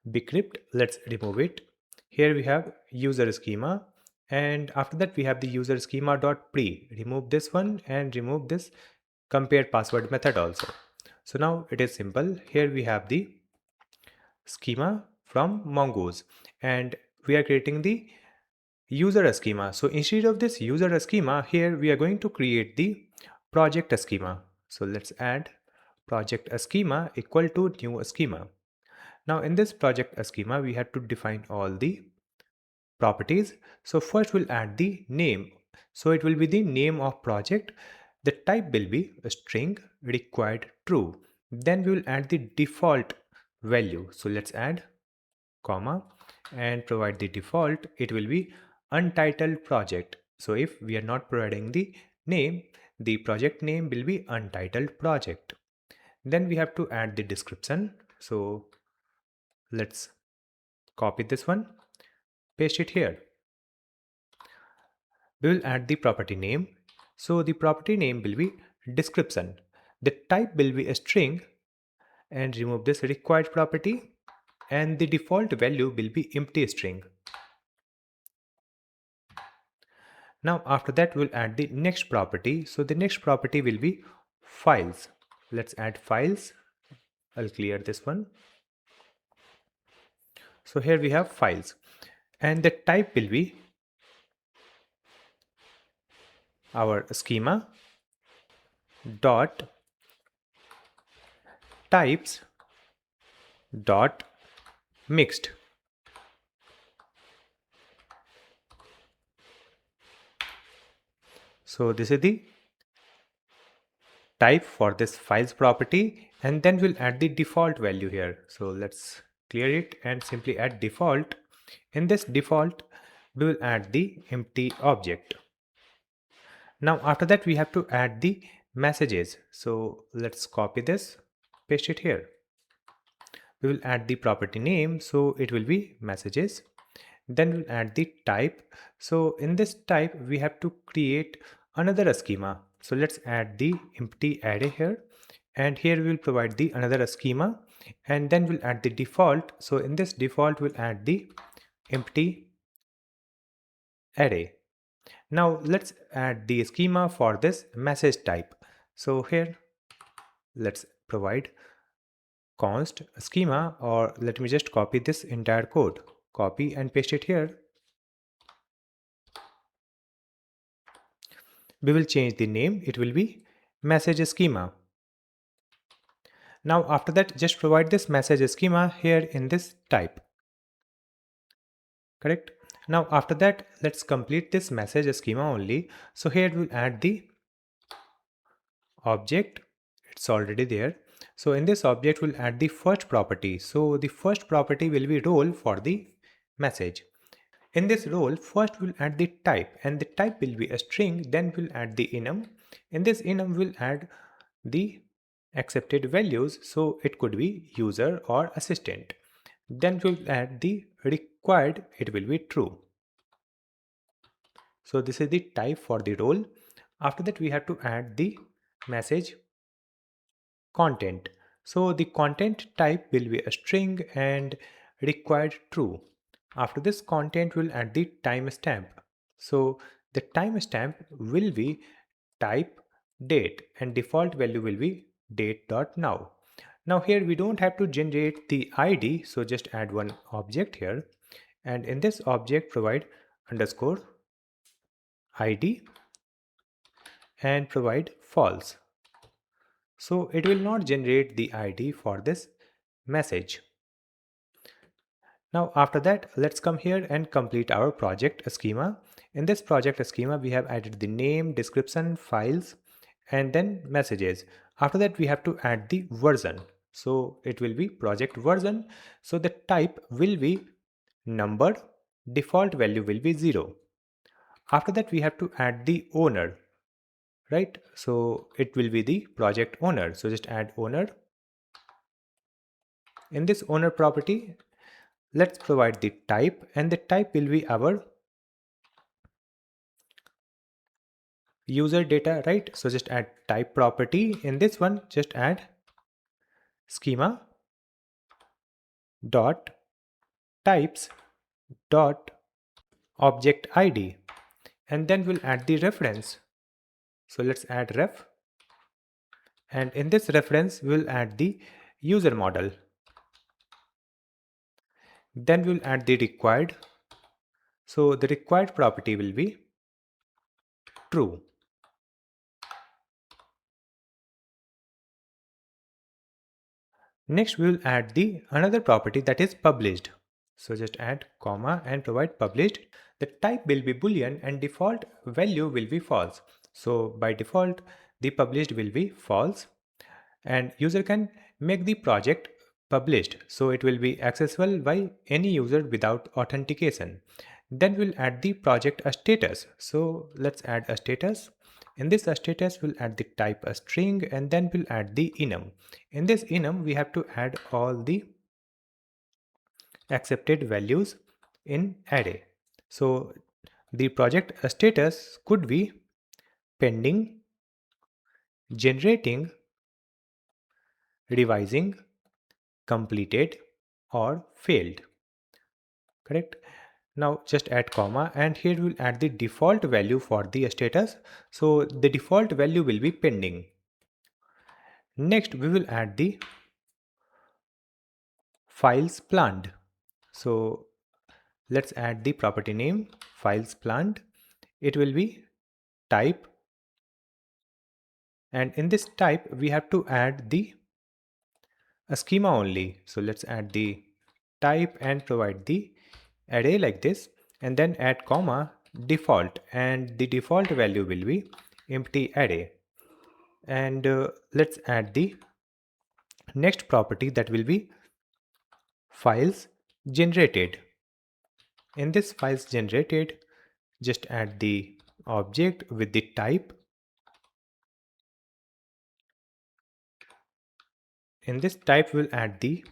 bcrypt. Let's remove it. Here we have user schema. And after that, we have the user schema.pre. Remove this one and remove this compare password method also. So now it is simple. Here we have the schema from Mongoose, and we are creating the user schema. So instead of this user schema, here we are going to create the project schema. So let's add project schema equal to new schema. Now in this project schema, we have to define all the properties. So first we'll add the name. So it will be the name of project. The type will be a string, required true. Then we will add the default value. So let's add comma and provide the default. It will be untitled project. So if we are not providing the name, the project name will be untitled project. Then we have to add the description. So let's copy this one, paste it here. We will add the property name. So the property name will be description. The type will be a string, and remove this required property. and the default value will be empty string. Now after that we'll add the next property. So the next property will be files. Let's add files. I'll clear this one. So here we have files, and the type will be our schema dot types dot mixed. So this is the type for this files property, and then we'll add the default value here. So let's clear it and simply add default. In this default we will add the empty object. Now after that we have to add the messages. So let's copy this, paste it here. We will add the property name, so it will be messages. Then we'll add the type. So in this type we have to create another schema. So let's add the empty array here, and here we'll provide the another schema, and then we'll add the default. So in this default we'll add the empty array. Now let's add the schema for this message type. So here let's provide const schema, or let me just copy this entire code, copy and paste it here. We will change the name, it will be message schema. Now after that just provide this message schema here in this type. Correct. Now after that let's complete this message schema only. So here we'll add the object, it's already there. So in this object we'll add the first property. So the first property will be role for the message. In this role first we'll add the type, and the type will be a string. Then we'll add the enum. In this enum we'll add the accepted values, so it could be user or assistant. Then we'll add the required, it will be true. So this is the type for the role. After that we have to add the message content. So the content type will be a string and required true. After this content we'll add the timestamp. So the timestamp will be type date, and default value will be date.now. Now here we don't have to generate the ID, so just add one object here, and in this object provide underscore ID and provide false. So it will not generate the ID for this message. Now after that let's come here and complete our project schema. In this project schema we have added the name, description, files, and then messages. After that we have to add the version. So it will be project version. So the type will be number, default value will be 0. After that we have to add the owner, right? So it will be the project owner. So just add owner. In this owner property let's provide the type, and the type will be our user data, right? So just add type property. In this one just add schema dot types dot object ID, and then we'll add the reference. So let's add ref, and in this reference we'll add the user model. Then we'll add the required. So the required property will be true. Next we will add the another property, that is published. So just add comma and provide published. The type will be boolean and default value will be false. So by default the published will be false, and user can make the project published, so it will be accessible by any user without authentication. Then we'll add the project status. So let's add a status. In this status we'll add the type a string, and then we'll add the enum. In this enum we have to add all the accepted values in array. So the project status could be pending, generating, revising, completed, or failed. Correct? Now just add comma, and here we'll add the default value for the status. So the default value will be pending. Next we will add the files planned. So let's add the property name files planned. It will be type, and in this type we have to add the a schema only. So let's add the type and provide the array like this, and then add comma default, and the default value will be empty array. And let's add the next property, that will be files generated. In this files generated, just add the object with the type. In this type we'll add the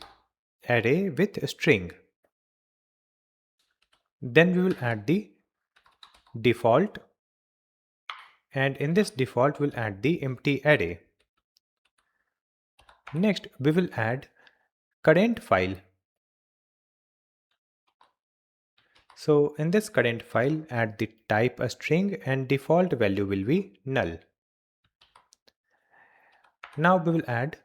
array with a string. Then we will add the default, and in this default we'll add the empty array. Next we will add current file. So in this current file, add the type a string and default value will be null. Now we will add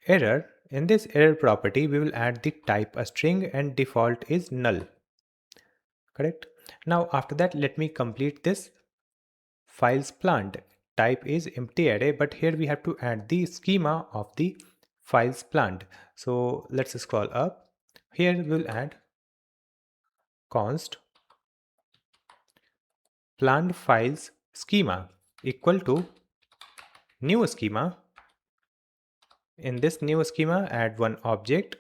error. In this error property, we will add the type a string and default is null. Correct? Now after that, let me complete this files planned. Type is empty array, but here we have to add the schema of the files planned. So let's scroll up. Here we'll add const planned files schema equal to new schema. In this new schema, add one object.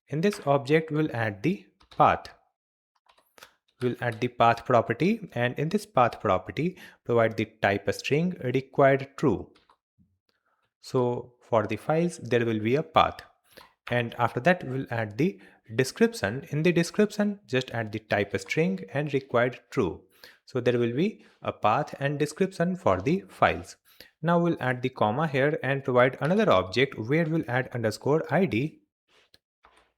In this object, we'll add the path. We'll add the path property, and in this path property, provide the type a string required true. So for the files, there will be a path. And after that, we'll add the description. In the description, just add the type a string and required true. So there will be a path and description for the files. Now we'll add the comma here and provide another object where we'll add underscore id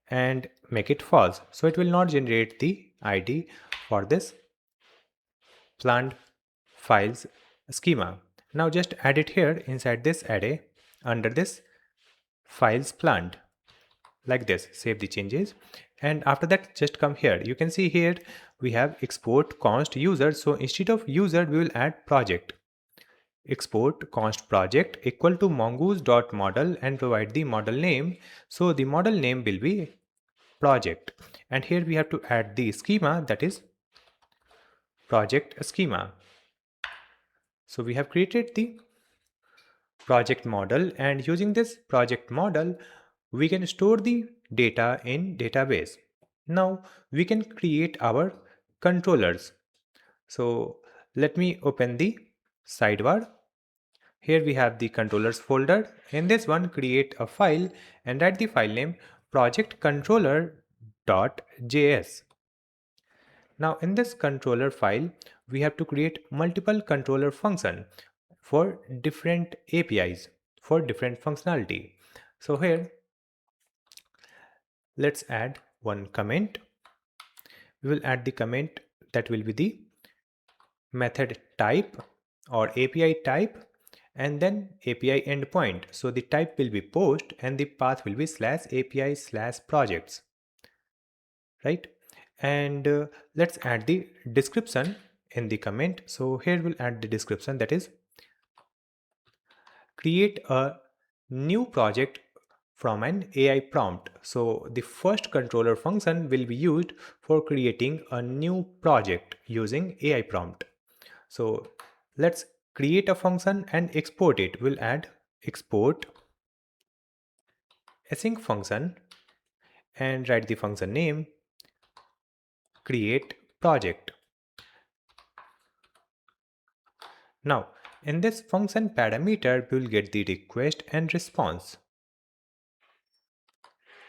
and make it false. So it will not generate the id for this planned files schema. Now just add it here inside this array under this files planned. Like this, save the changes, and after that just come here. You can see here we have export const user. So instead of user, we will add project. Export const project equal to mongoose.model and provide the model name. So the model name will be project, and here we have to add the schema, that is project schema. So we have created the project model, and using this project model we can store the data in database. Now we can create our controllers. So let me open the sidebar. Here we have the controllers folder. In this one, create a file and write the file name project controller.js. Now in this controller file, we have to create multiple controller function for different APIs for different functionality. So here let's add one comment. We will add the comment that will be the method type or API type, and then API endpoint. So the type will be post and the path will be /API/projects, right? And let's add the description in the comment. So here we'll add the description, that is create a new project from an AI prompt. So the first controller function will be used for creating a new project using AI prompt. So let's create a function and export it. We'll add export async function and write the function name create project. Now in this function parameter, we will get the request and response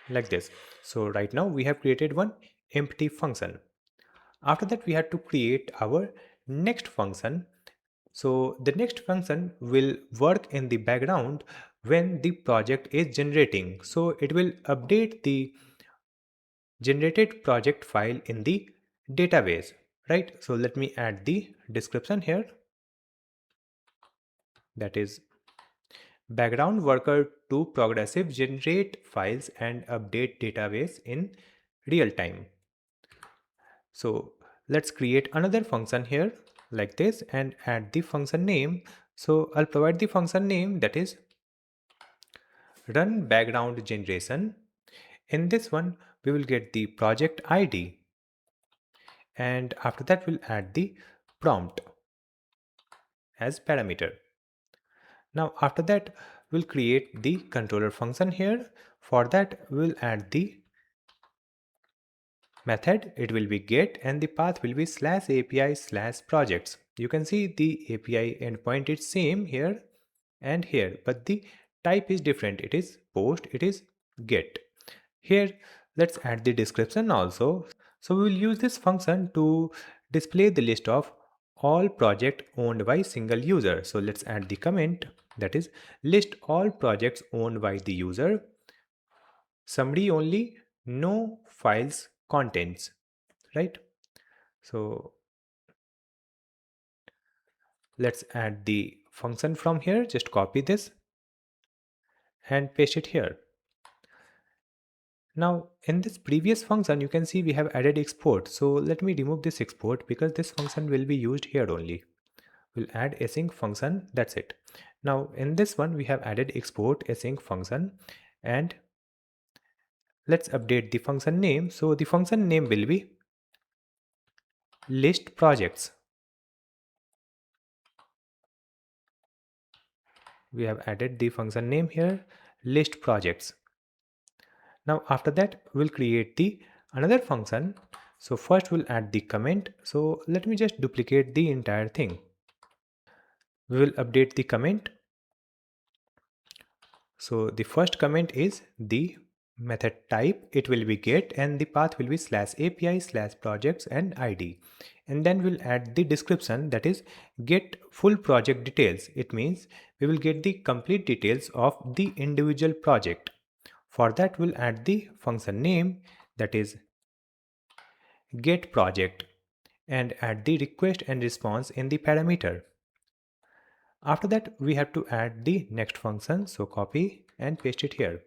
like this. So right now we have created one empty function. After that, we have to create our next function. So the next function will work in the background when the project is generating. So it will update the generated project file in the database, right? So let me add the description here. That is background worker to progressive generate files and update database in real time. So let's create another function here like this and add the function name. So I'll provide the function name, that is run background generation. In this one, we will get the project ID, and after that we'll add the prompt as parameter. Now after that, we'll create the controller function here. For that, we'll add the method. It will be get and the path will be /API/projects. You can see the API endpoint is same here and here, but the type is different. It is post, it is get. Here, let's add the description also. So we will use this function to display the list of all project owned by single user. So let's add the comment, that is list all projects owned by the user, summary only, no files contents, right? So let's add the function from here. Just copy this and paste it here. Now in this previous function, you can see we have added export. So let me remove this export because this function will be used here only. We'll add async function, that's it. Now in this one, we have added export async function, and let's update the function name. So the function name will be list projects. We have added the function name here, list projects. Now after that, we'll create the another function. So first we'll add the comment. So let me just duplicate the entire thing. We will update the comment. So the first comment is the method type. It will be get and the path will be /API/projects and ID. And then we'll add the description, that is get full project details. It means we will get the complete details of the individual project. For that, we'll add the function name, that is get project, and add the request and response in the parameter. After that, we have to add the next function. So copy and paste it here.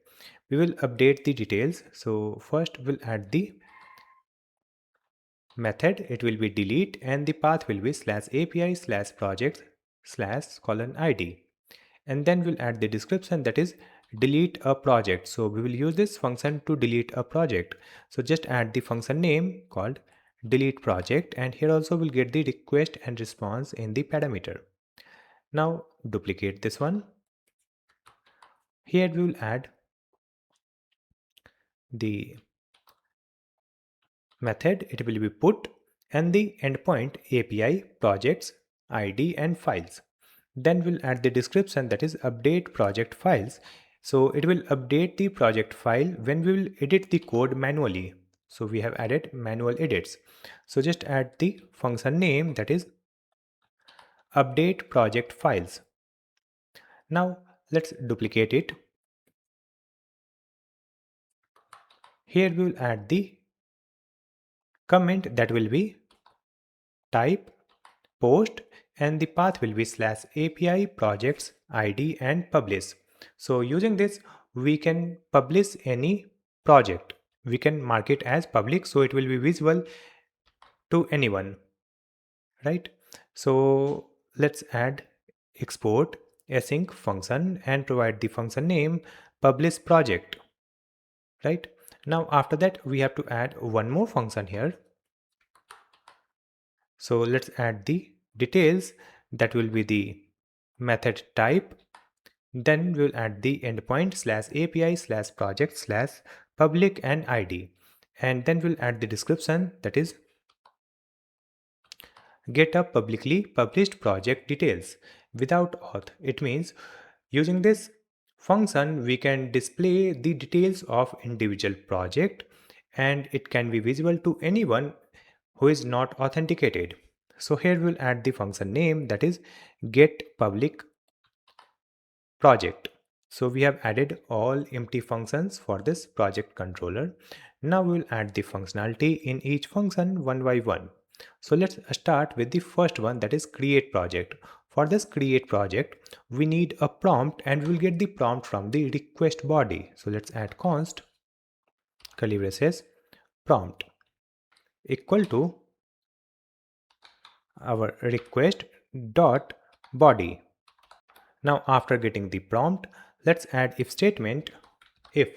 We will update the details. So first we'll add the method. It will be delete and the path will be /API/projects/:ID. And then we'll add the description, that is delete a project. So we will use this function to delete a project. So just add the function name called delete project, and here also we'll get the request and response in the parameter. Now duplicate this one. Here we will add the method. It will be put and the endpoint API projects ID and files. Then we'll add the description, that is update project files. So it will update the project file when we will edit the code manually. So we have added manual edits. So just add the function name, that is update project files. Now let's duplicate it. Here we will add the comment, that will be type post and the path will be /API projects ID and publish. So using this, we can publish any project. We can mark it as public, so it will be visible to anyone, right? So let's add export async function and provide the function name publish project, right? Now after that, we have to add one more function here. So let's add the details, that will be the method type. Then we'll add the endpoint /API/project/public and ID. And then we'll add the description, that is get a publicly published project details without auth. It means using this function, we can display the details of individual project and it can be visible to anyone who is not authenticated. So here we'll add the function name, that is get public project. So we have added all empty functions for this project controller. Now we will add the functionality in each function one by one. So let's start with the first one, that is create project. For this create project, we need a prompt and we will get the prompt from the request body. So let's add const curly braces prompt equal to our request dot body. Now after getting the prompt, let's add if statement. If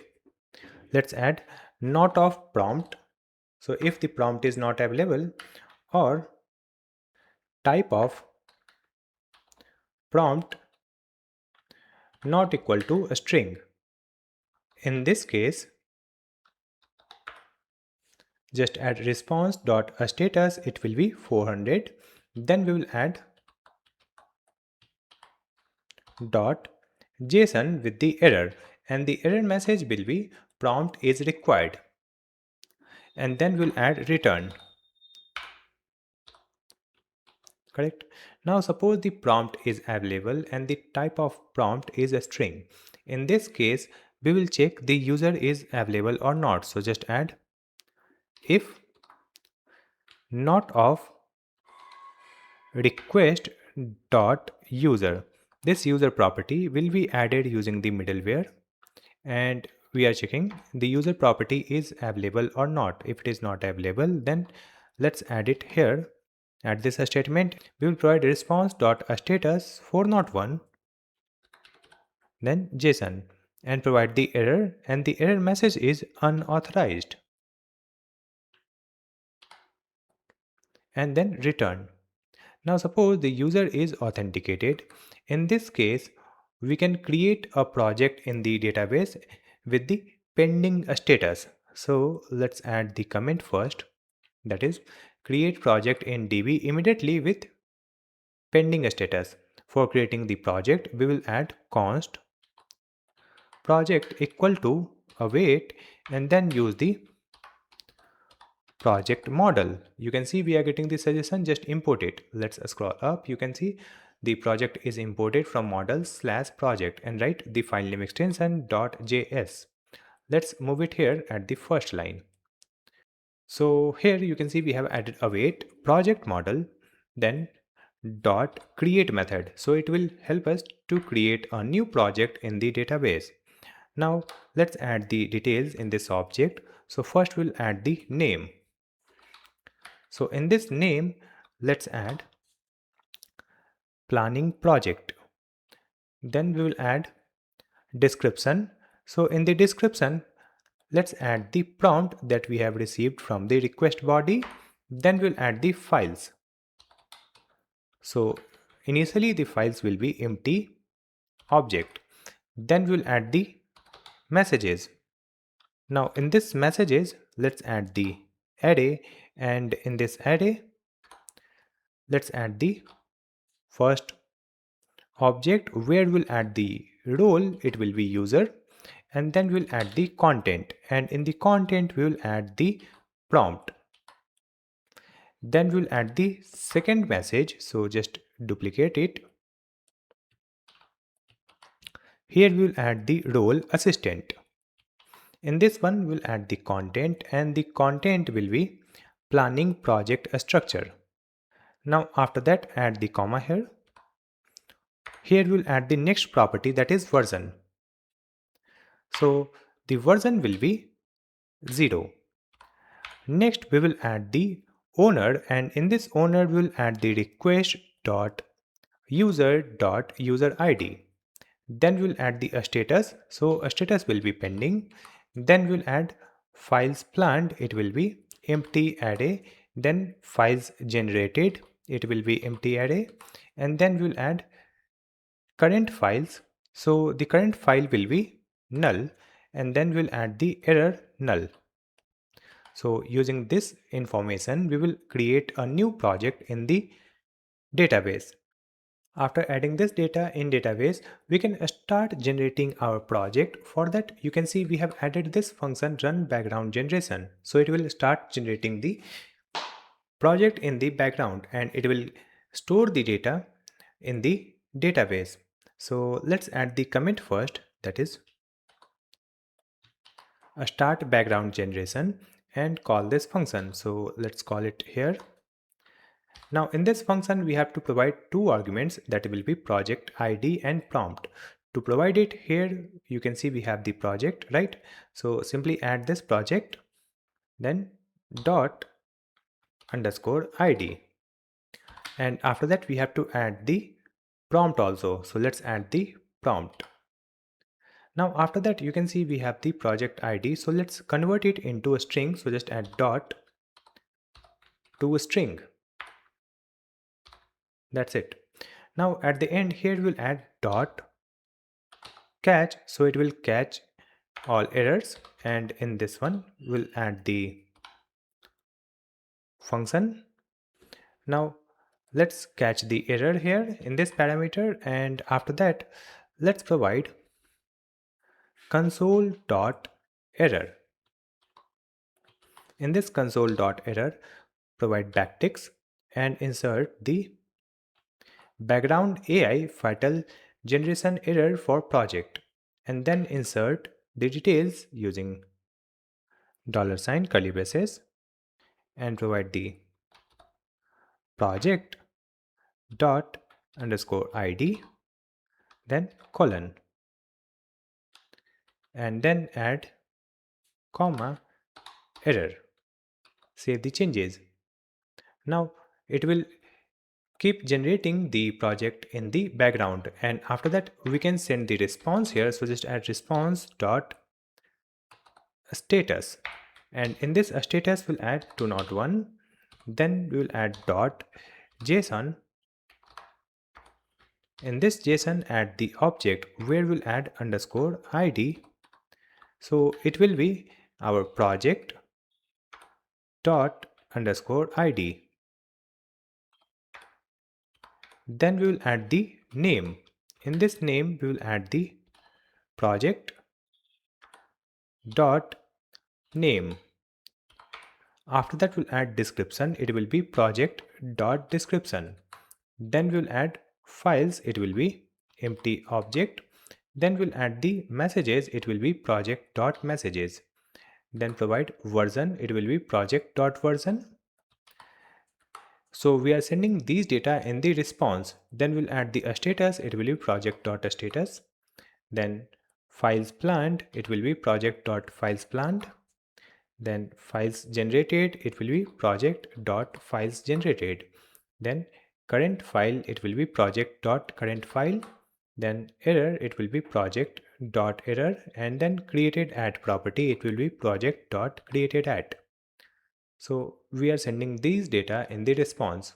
let's add not of prompt. So if the prompt is not available, or type of prompt not equal to a string. In this case, just add response dot a status, it will be 400. Then we will add dot JSON with the error, and the error message will be prompt is required. And then we'll add return. Correct. Now suppose the prompt is available and the type of prompt is a string. In this case, we will check the user is available or not. So just add if not of request dot user. This user property will be added using the middleware, and we are checking the user property is available or not. If it is not available, then let's add it here. At this statement, we will provide response dot status 401, then JSON, and provide the error, and the error message is unauthorized, and then return. Now suppose the user is authenticated. In this case, we can create a project in the database with the pending status. So let's add the comment first, that is create project in DB immediately with pending status. For creating the project, we will add const project equal to await, and then use the project model. You can see we are getting the suggestion, just import it. Let's scroll up. You can see the project is imported from model/project, and write the file name extension .js. Let's move it here at the first line. So here you can see we have added await project model, then dot create method. So it will help us to create a new project in the database. Now let's add the details in this object. So first we'll add the name. So in this name, let's add planning project. Then we will add description. So in the description, let's add the prompt that we have received from the request body. Then we'll add the files. So initially the files will be empty object. Then we'll add the messages. Now in this messages, let's add the array, and in this array, let's add the first object where we'll add the role, it will be user, and then we'll add the content, and in the content we will add the prompt. Then we'll add the second message, so just duplicate it. Here we'll add the role assistant. In this one we'll add the content, and the content will be planning project structure. Now after that, add the comma here. Here we'll add the next property, that is version. So the version will be 0. Next we will add the owner, and in this owner we will add the request dot user dot user ID. Then we'll add the status, so a status will be pending. Then we'll add files planned, it will be empty array. Then files generated, it will be empty array. And then we'll add current files, so the current file will be null, and then we'll add the error null. So using this information, we will create a new project in the database. After adding this data in database, we can start generating our project. For that, you can see we have added this function run background generation. So it will start generating the project in the background, and it will store the data in the database. So let's add the commit first, that is a start background generation and call this function. So let's call it here. Now in this function we have to provide two arguments, that will be project ID and prompt. To provide it, here you can see we have the project, right? So simply add this project, then dot underscore ID, and after that we have to add the prompt also. So let's add the prompt. Now after that you can see we have the project ID, so let's convert it into a string. So just add dot to a string. That's it. Now at the end here we'll add dot catch, so it will catch all errors, and in this one we'll add the function. Now let's catch the error here in this parameter, and after that let's provide console.error. In this console.error provide backticks and insert the background AI fatal generation error for project, and then insert the details using $sign curly braces and provide the project dot underscore ID, then colon, and then add comma error. Save the changes. Now it will keep generating the project in the background, and after that we can send the response here. So just add response dot status, and in this status we'll add 201, then we will add dot json. In this json add the object where we'll add underscore ID, so it will be our project dot underscore ID. Then we will add the name. In this name we will add the project dot name. After that we'll add description, it will be project dot description. Then we'll add files, it will be empty object. Then we'll add the messages, it will be project dot messages. Then provide version, it will be project dot version. So we are sending these data in the response. Then we'll add the status, it will be project dot status. Then files planned, it will be project dot files planned. Then files generated, it will be project dot files generated. Then current file, it will be project dot current file. Then error, it will be project dot error, and then created at property, it will be project dot created at. So we are sending these data in the response,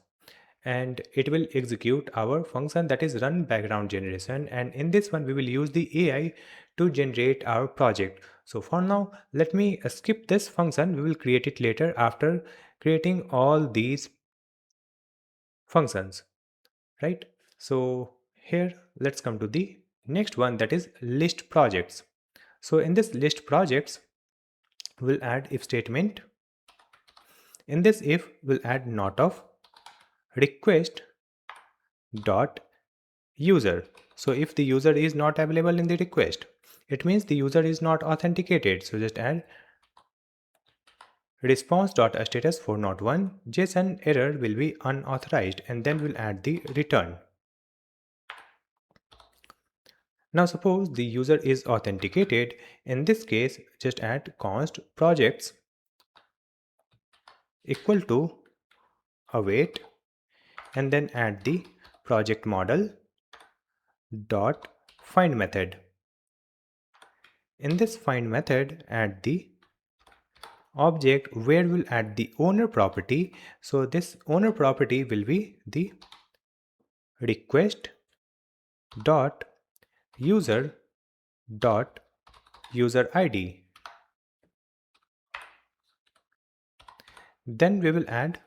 and it will execute our function, that is run background generation, and in this one we will use the AI to generate our project. So for now let me skip this function, we will create it later after creating all these functions, right? So here let's come to the next one, that is list projects. So in this list projects we'll add if statement. In this if we'll add not of request dot user. So if the user is not available in the request, it means the user is not authenticated. So just add response.status for not one, JSON error will be unauthorized, and then we'll add the return. Now suppose the user is authenticated, in this case just add const projects equal to await, and then add the project model dot find method. In this find method add the object where we'll add the owner property. So this owner property will be the request dot user dot user ID. Then we will add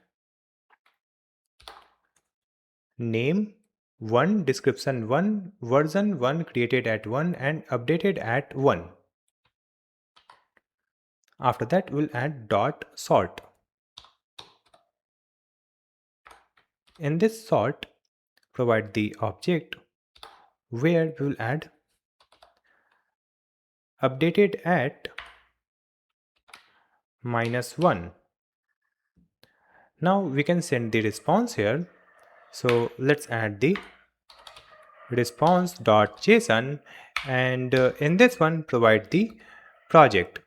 name 1, description 1, version 1 created at 1 and updated at 1. After that we'll add dot sort. In this sort provide the object where we will add updated at -1. Now we can send the response here. So let's add the response.json, and in this one provide the projects.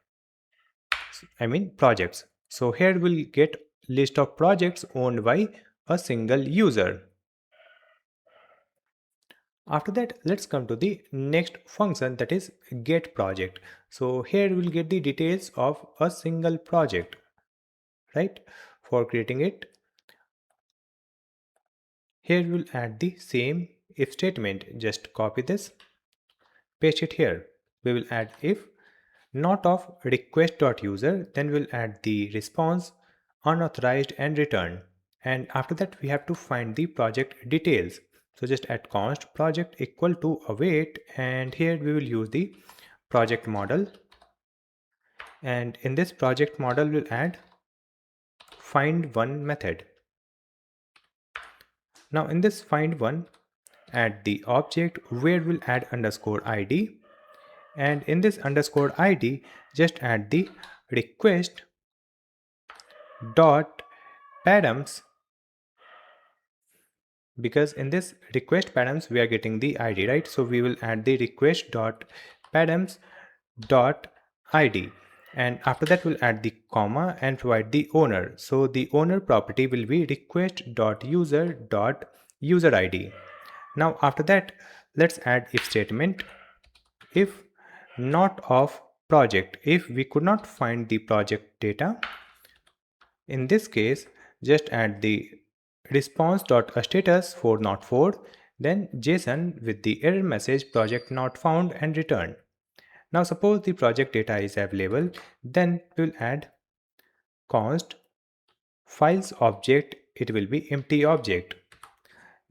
So here we'll get list of projects owned by a single user. After that, let's come to the next function, that is get project. So here we'll get the details of a single project, right? For creating it, here we'll add the same if statement. Just copy this, paste it here. We will add if not of request.user, then we'll add the response unauthorized and return. And after that we have to find the project details. So just add const project equal to await, and here we will use the project model, and in this project model we'll add find one method. Now in this find one, add the object where we'll add underscore id, and in this underscore id just add the request dot params, because in this request params we are getting the id, right? So we will add the request dot params dot id, and after that we'll add the comma and provide the owner. So the owner property will be request dot user id. Now after that, let's add if statement. If not of project, if we could not find the project data, in this case just add the response.status for not for, then JSON with the error message project not found and return. Now suppose the project data is available, then we'll add const files object, it will be empty object.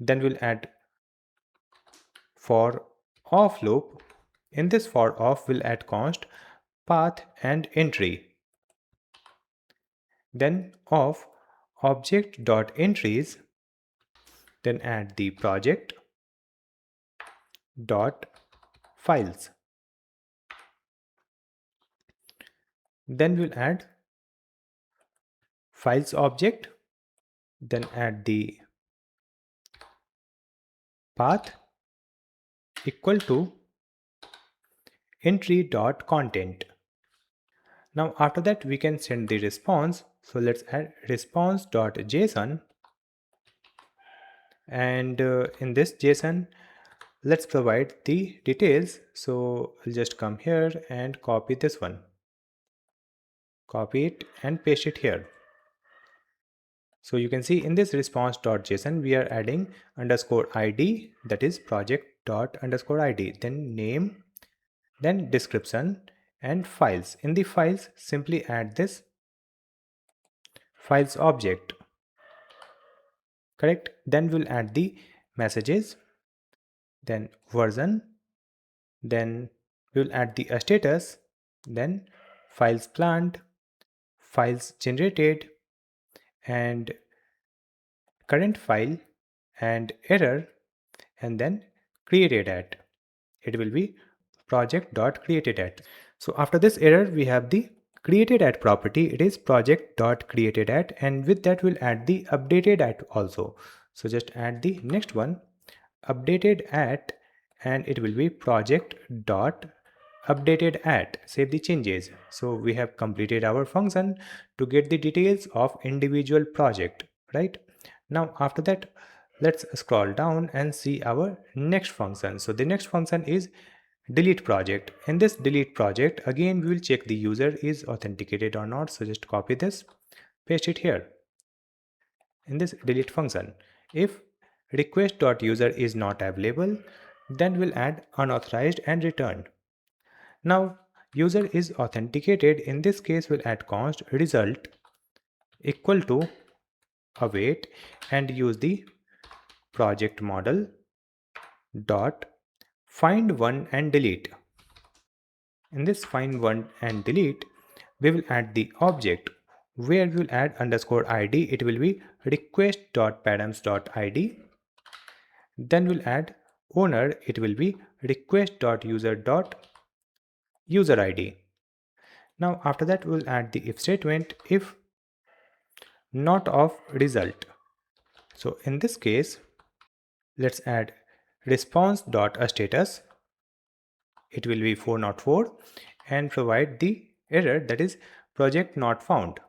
Then we'll add for off loop. In this for off we'll add const path and entry. Then of object dot entries, then add the project dot files. Then we'll add files object, then add the path equal to entry dot content. Now after that we can send the response. So let's add response dot json, and in this JSON let's provide the details. So I'll just come here and copy this one, copy it and paste it here. So you can see in this response.json we are adding underscore id, that is project dot underscore id, then name, then description and files. In the files simply add this files object, correct? Then we'll add the messages, then version, then we'll add the status, then files planned, files generated, and current file, and error, and then created at, it will be project.created at. So after this error we have the created at property, it is project.created at, and with that we'll add the updated at also. So just add the next one, updated at, and it will be project.updated at. Save the changes. So we have completed our function to get the details of individual project, right? Now after that, let's scroll down and see our next function. So the next function is delete project. In this delete project, again we will check the user is authenticated or not. So just copy this, paste it here. In this delete function, if request.user is not available, then we'll add unauthorized and return. Now user is authenticated, in this case we'll add const result equal to await, and use the project model dot find one and delete. In this find one and delete, we will add the object where we will add underscore id, it will be request.params.id. Then we'll add owner, it will be request.user.user id. Now after that we'll add the if statement if not of result. So in this case, let's add response.status. It will be 404 and provide the error, that is project not found.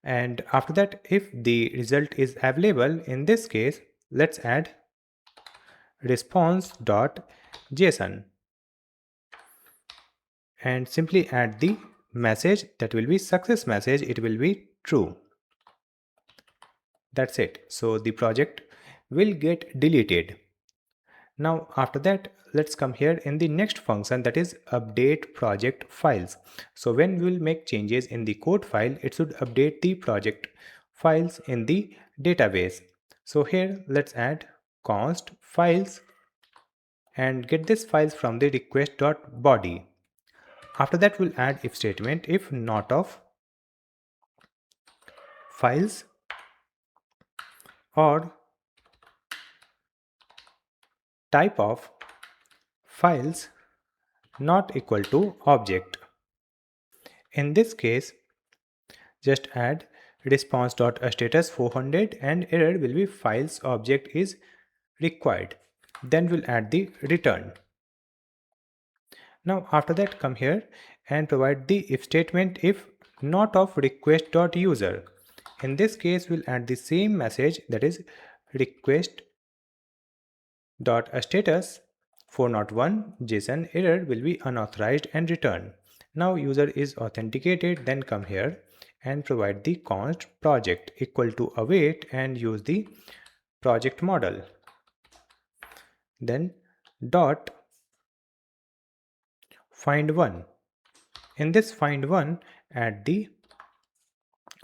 And after that, if the result is available, in this case, let's add response.json and simply add the message, that will be success message. It will be true. That's it. So the project will get deleted. Now after that, let's come here in the next function, that is update project files. So when we will make changes in the code file, it should update the project files in the database. So here let's add const files and get this files from the request.body. After that we'll add if statement if not of files or type of files not equal to object. In this case, just add response.status 400 and error will be files object is required. Then we'll add the return. Now after that, come here and provide the if statement if not of request.user. In this case, we'll add the same message, that is request.status 401 JSON error will be unauthorized and return. Now user is authenticated. Then come here and provide the const project equal to await and use the project model. Then dot find one. In this find one, add the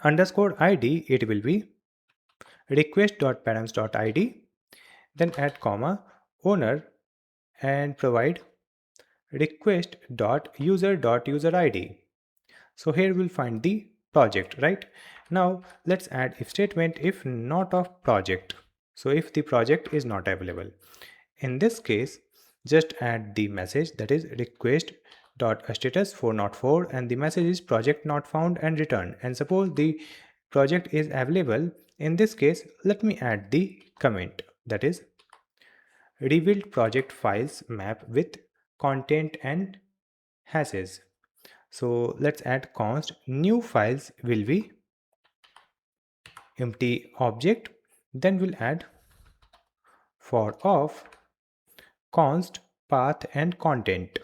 underscore id. It will be request.params.id. Then add comma owner and provide request.user.userid. So here we'll find the project, right? Now let's add if statement if not of project. So if the project is not available, in this case, just add the message, that is request.status 404 and the message is project not found and return. And suppose the project is available, in this case, let me add the comment, that is rebuild project files map with content and hashes. So let's add const new files will be empty object. Then we'll add for of const path and content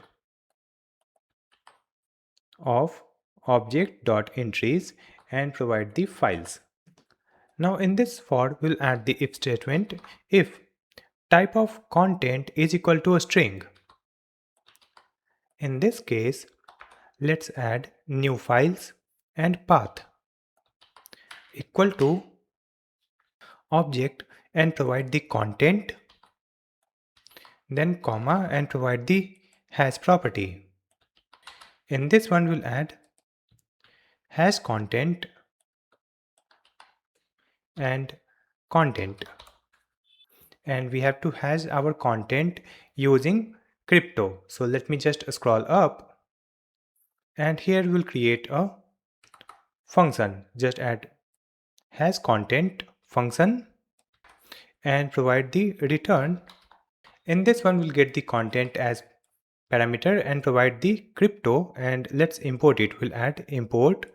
of object.entries and provide the files. Now in this for, we'll add the if statement if type of content is equal to a string. In this case, let's add new files and path equal to object and provide the content, then comma and provide the hash property. In this one, we'll add hash content and content, and we have to hash our content using crypto. So let me just scroll up, and here we'll create a function. Just add hash content function and provide the return. In this one, we'll get the content as parameter and provide the crypto, and let's import it. We'll add import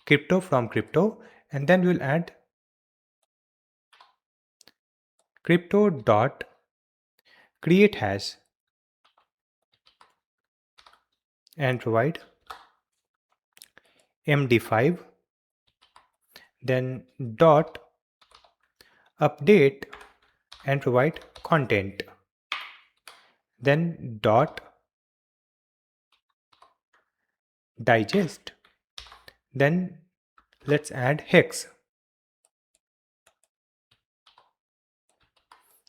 crypto from crypto, and then we'll add crypto dot create hash and provide md5, then dot update and provide content, then dot digest, then let's add hex,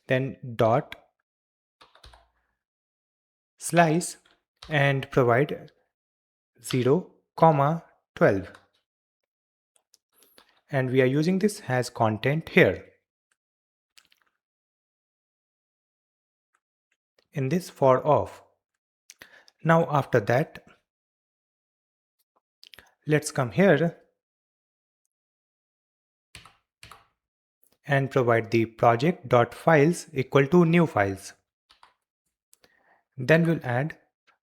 then dot slice and provide 0,12, and we are using this as content here. In this for of, Now after that, let's come here and provide the project.files equal to new files. Then we'll add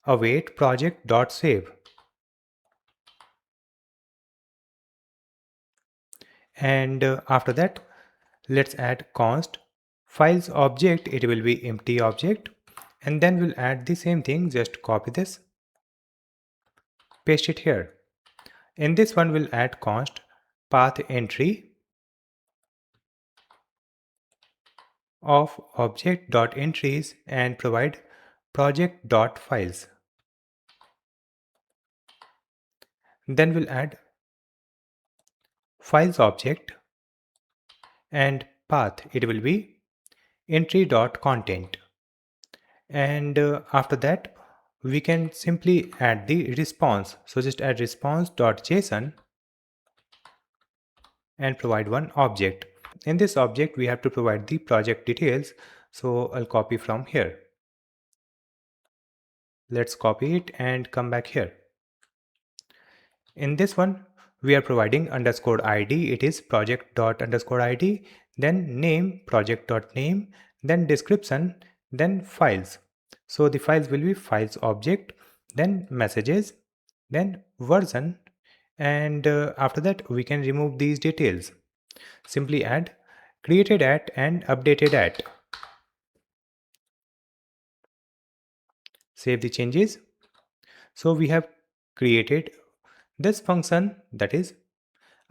await project.save. And after that, let's add const files object. It will be empty object. And then we'll add the same thing. Just copy this, paste it here. In this one, we'll add const path entry of object.entries and provide project.files. Then we'll add files object and path. It will be entry.content. And after that, we can simply add the response. So just add response.json and provide one object. In this object, we have to provide the project details. So I'll copy from here. Let's copy it and come back here. In this one, we are providing underscore ID. It is project._ID, then name project.name, then description, then files. So the files will be files object, then messages, then version, and after that we can remove these details. Simply add created at and updated at. Save the changes. So we have created this function, that is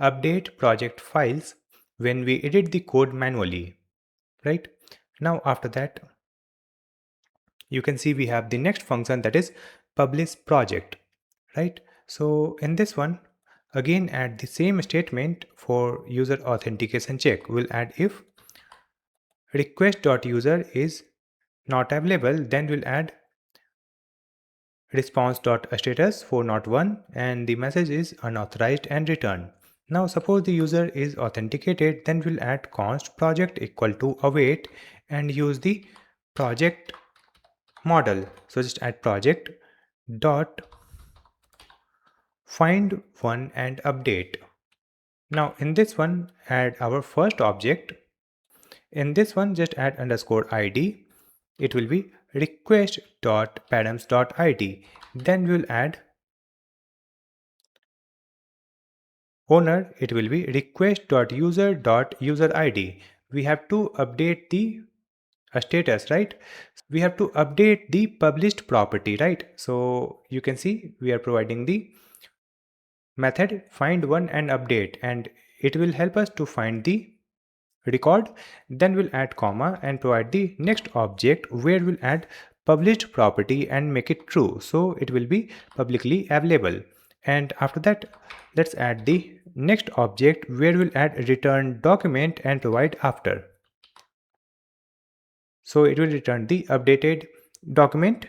update project files, when we edit the code manually, right? Now after that, you can see we have the next function, that is publish project, right? So in this one, again add the same statement for user authentication check. We'll add if request.user is not available, then we'll add response.status for not one, and the message is unauthorized and return. Now suppose the user is authenticated, then we'll add const project equal to await and use the project model. So just add project dot find one and update. Now in this one, add our first object. In this one, just add underscore ID. It will be request.params.id. Then we'll add owner. It will be request.user.userid. We have to update the status, right? We have to update the published property, right? So you can see we are providing the method find one and update, and it will help us to find the record. Then we'll add comma and provide the next object where we'll add published property and make it true, so it will be publicly available. And after that, let's add the next object where we'll add return document and provide after, so it will return the updated document,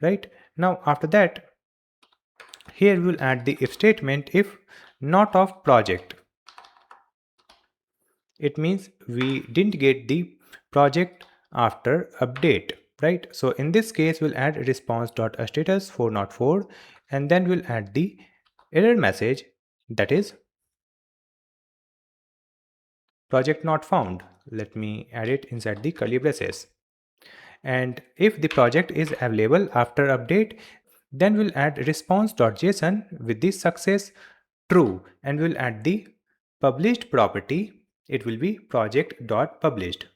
right? Now after that, here we'll add the if statement if not of project. It means we didn't get the project after update, right? So in this case, we'll add response.status for not for, and then we'll add the error message, that is project not found. Let me add it inside the curly braces. And if the project is available after update, then we'll add response.json with the success true, and we'll add the published property. It will be project.published.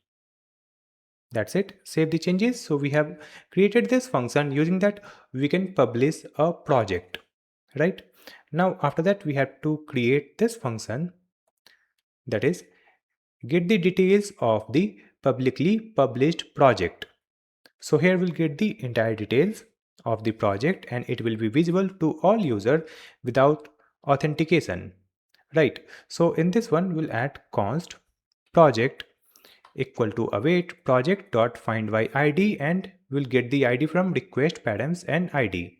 That's it. Save the changes. So we have created this function. Using that, we can publish a project, right? Now after that, we have to create this function, that is get the details of the publicly published project. So here we'll get the entire details of the project, and it will be visible to all users without authentication, right? So in this one, we'll add const project equal to await project dot find by id, and we'll get the id from request params and id,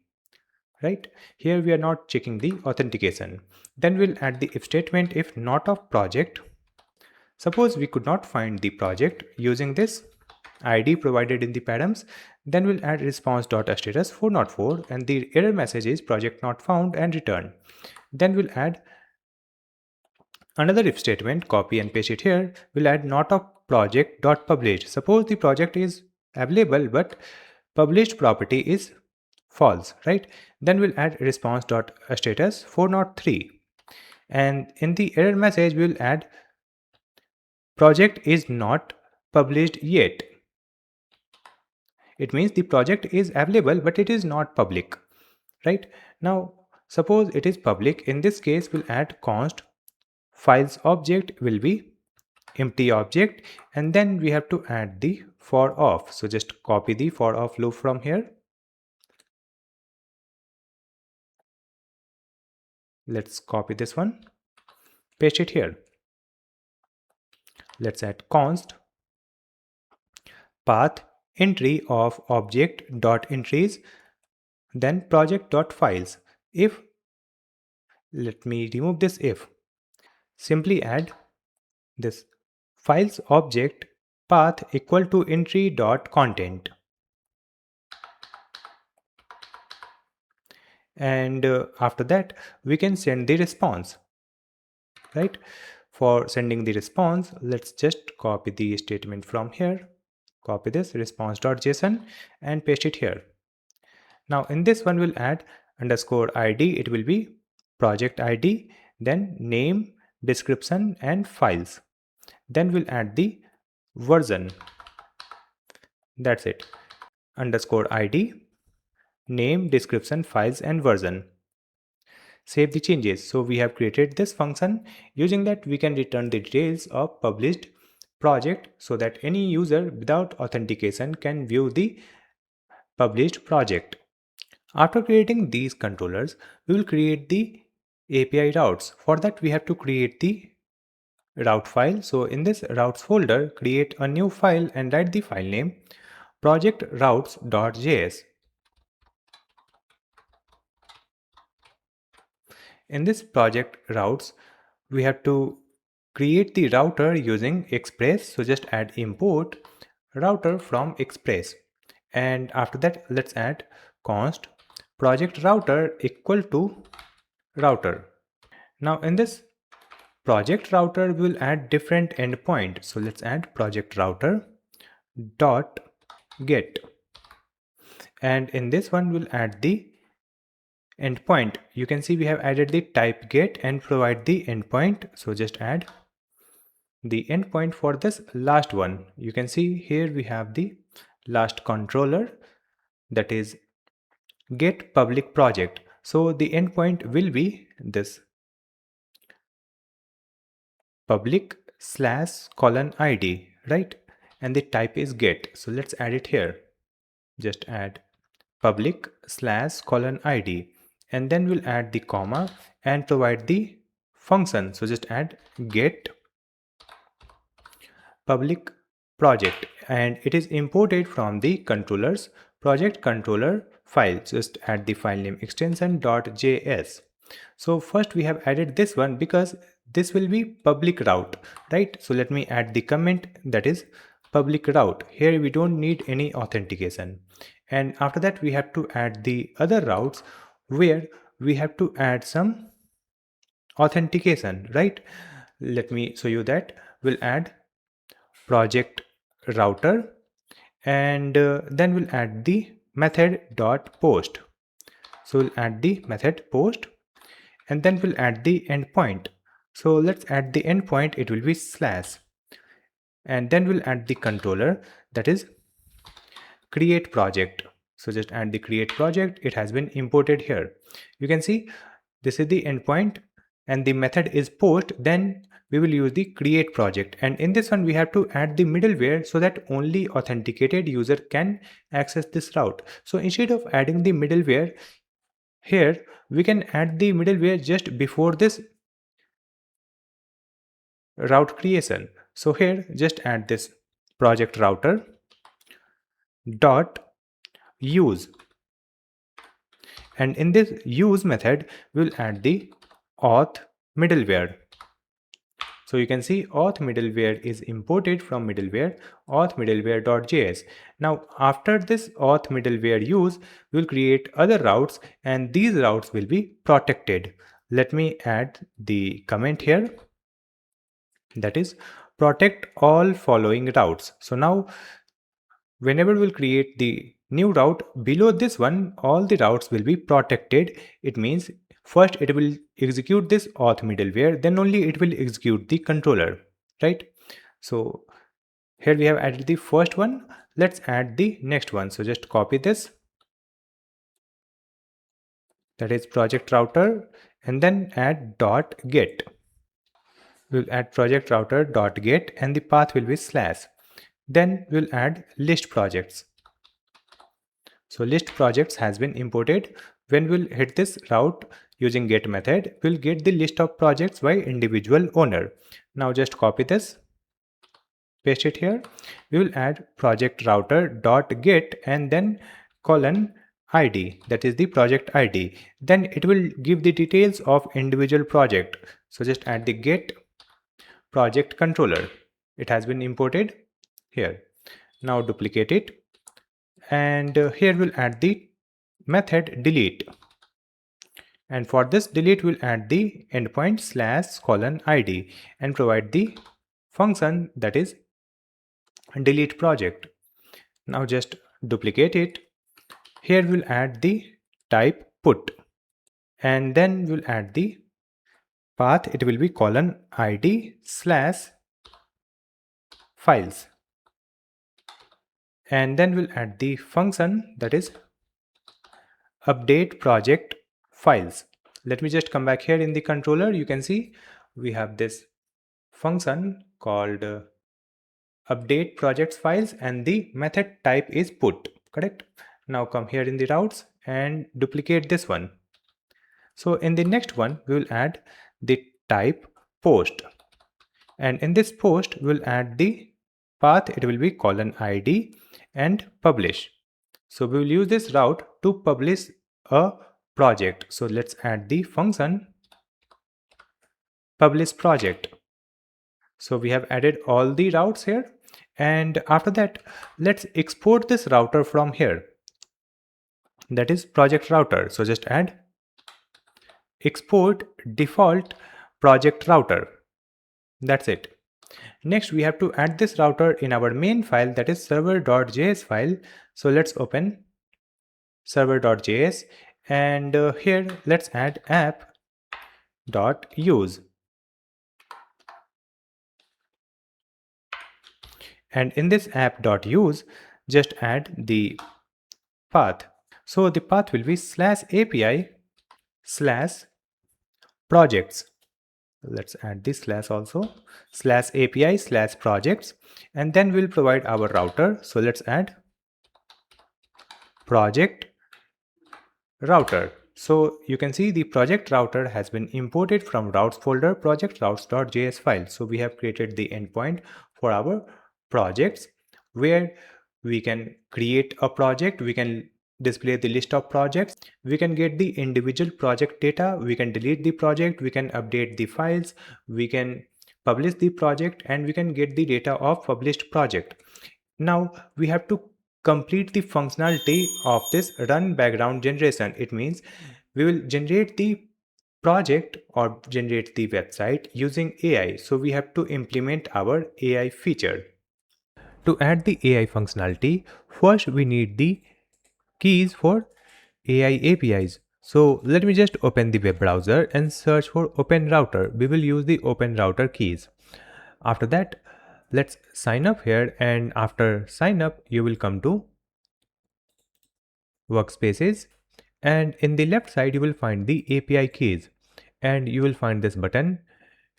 right? Here we are not checking the authentication. Then we'll add the if statement if not of project. Suppose we could not find the project using this, ID provided in the params. Then we'll add response.status 404 and the error message is project not found and return. Then we'll add another if statement, copy and paste it here. We'll add not of project dot published. Suppose the project is available but published property is false, right? Then we'll add response.status 403 and in the error message we'll add project is not published yet. It means the project is available but it is not public, right? Now suppose it is public. In this case we'll add const files object will be empty object and then we have to add the for of. So just copy the for of loop from here. Let's copy this one, paste it here. Let's add const path entry of object dot entries, then project dot files. If, let me remove this if, simply add this files object path equal to entry dot content, and after that we can send the response, right? For sending the response, let's just copy the statement from here, copy this response.json and paste it here. Now in this one we'll add underscore id, it will be project id, then name, description and files. Then we'll add the version, that's it, underscore id, name, description, files and version. Save the changes. So we have created this function. Using that we can return the details of published project so that any user without authentication can view the published project. After creating these controllers, we will create the API routes. For that we have to create the route file. So in this routes folder, create a new file and write the file name project routes.js. In this project routes, we have to create the router using Express. So just add import router from Express. And after that, let's add const project router equal to router. Now in this project router, we'll add different endpoint. So let's add project router dot get. And in this one, we'll add the endpoint. You can see we have added the type get and provide the endpoint. So just add the endpoint for this last one. You can see here we have the last controller, that is get public project. So the endpoint will be this public / id, right? And the type is get. So let's add it here. Just add public / id and then we'll add the comma and provide the function. So just add get public project and it is imported from the controllers project controller file. Just add the file name extension.js. So first we have added this one because this will be public route, right? So let me add the comment, that is public route. Here we don't need any authentication. And after that we have to add the other routes where we have to add some authentication, right? Let me show you that. We'll add project router and then we'll add the method dot post. So we'll add the method post and then we'll add the endpoint. So let's add the endpoint, it will be slash, and then we'll add the controller, that is create project. So just add the create project, it has been imported here. You can see this is the endpoint and the method is post, then we will use the create project. And in this one we have to add the middleware so that only authenticated user can access this route. So instead of adding the middleware here, we can add the middleware just before this route creation. So here just add this project router dot use, and in this use method we'll add the auth middleware. So you can see auth middleware is imported from middleware auth middleware.js. Now after this auth middleware use, we'll create other routes and these routes will be protected. Let me add the comment here, that is protect all following routes. So now whenever we'll create the new route, below this one all the routes will be protected. It means first it will execute this auth middleware, then only it will execute the controller, right? So here we have added the first one. Let's add the next one. So just copy this, that is project router, and then add dot get. We'll add project router dot get and the path will be slash. Then we'll add list projects. So list projects has been imported. When we'll hit this route using get method, we'll get the list of projects by individual owner. Now just copy this, paste it here. We will add project router dot get and then colon id, that is the project id. Then it will give the details of individual project. So just add the get project controller. It has been imported here. Now duplicate it, and here we'll add the method delete, and for this delete we'll add the endpoint slash colon id and provide the function, that is delete project. Now just duplicate it. Here we'll add the type put, and then we'll add the path. It will be colon id slash files, and then we'll add the function, that is update project files. Let me just come back here in the controller. You can see we have this function called update projects files and the method type is put, correct? Now come here in the routes and duplicate this one. So in the next one we will add the type post, and in this post we'll add the path. It will be colon id and publish. So we will use this route to publish a project. So let's add the function publish project. So we have added all the routes here, and after that let's export this router from here, that is project router. So just add export default project router. That's it. Next we have to add this router in our main file, that is server.js file. So let's open server.js, and here let's add app.use, and in this app.use just add the path. So the path will be slash api slash projects. Let's add this slash also, slash api slash projects, and then we'll provide our router. So let's add project router. So you can see the project router has been imported from routes folder project routes.js file. So we have created the endpoint for our projects where we can create a project, we can display the list of projects, we can get the individual project data, we can delete the project, we can update the files, we can publish the project, and we can get the data of published project. Now we have to complete the functionality of this run background generation. It means we will generate the project or generate the website using AI. So we have to implement our AI feature. To add the AI functionality, first we need the keys for AI APIs. So let me just open the web browser and search for OpenRouter. We will use the OpenRouter keys. After that, let's sign up here, and after sign up you will come to workspaces, and in the left side you will find the API keys, and you will find this button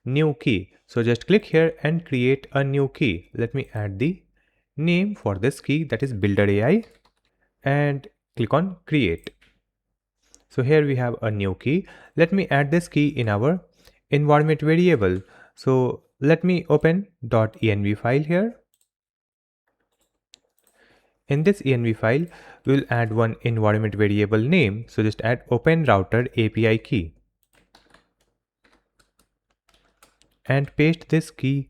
new key. So just click here and create a new key. Let me add the name for this key, that is builder AI, and click on create. So here we have a new key. Let me add this key in our environment variable. So let me open .env file here. In this env file, we will add one environment variable name. So just add OpenRouter API key. and paste this key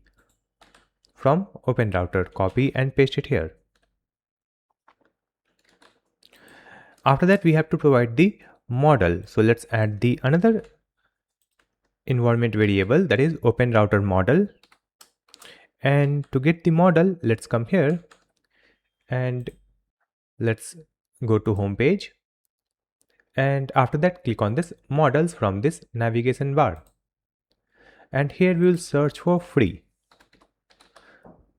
from OpenRouter, copy and paste it here. After that, we have to provide the model. So let's add the another environment variable, that is OpenRouter model. And to get the model, let's come here and let's go to home page. And after that, click on this models from this navigation bar. And here we will search for free.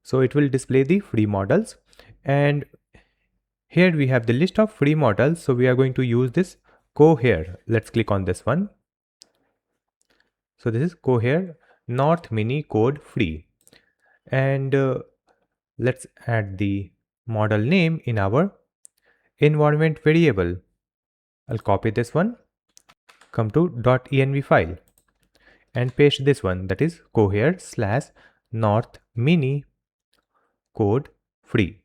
So it will display the free models. And here we have the list of free models. So we are going to use this Cohere. Let's click on this one. So this is Cohere North Mini Code Free. And let's add the model name in our environment variable. I'll copy this one, come to .env file and paste this one, that is Cohere/North Mini Code Free.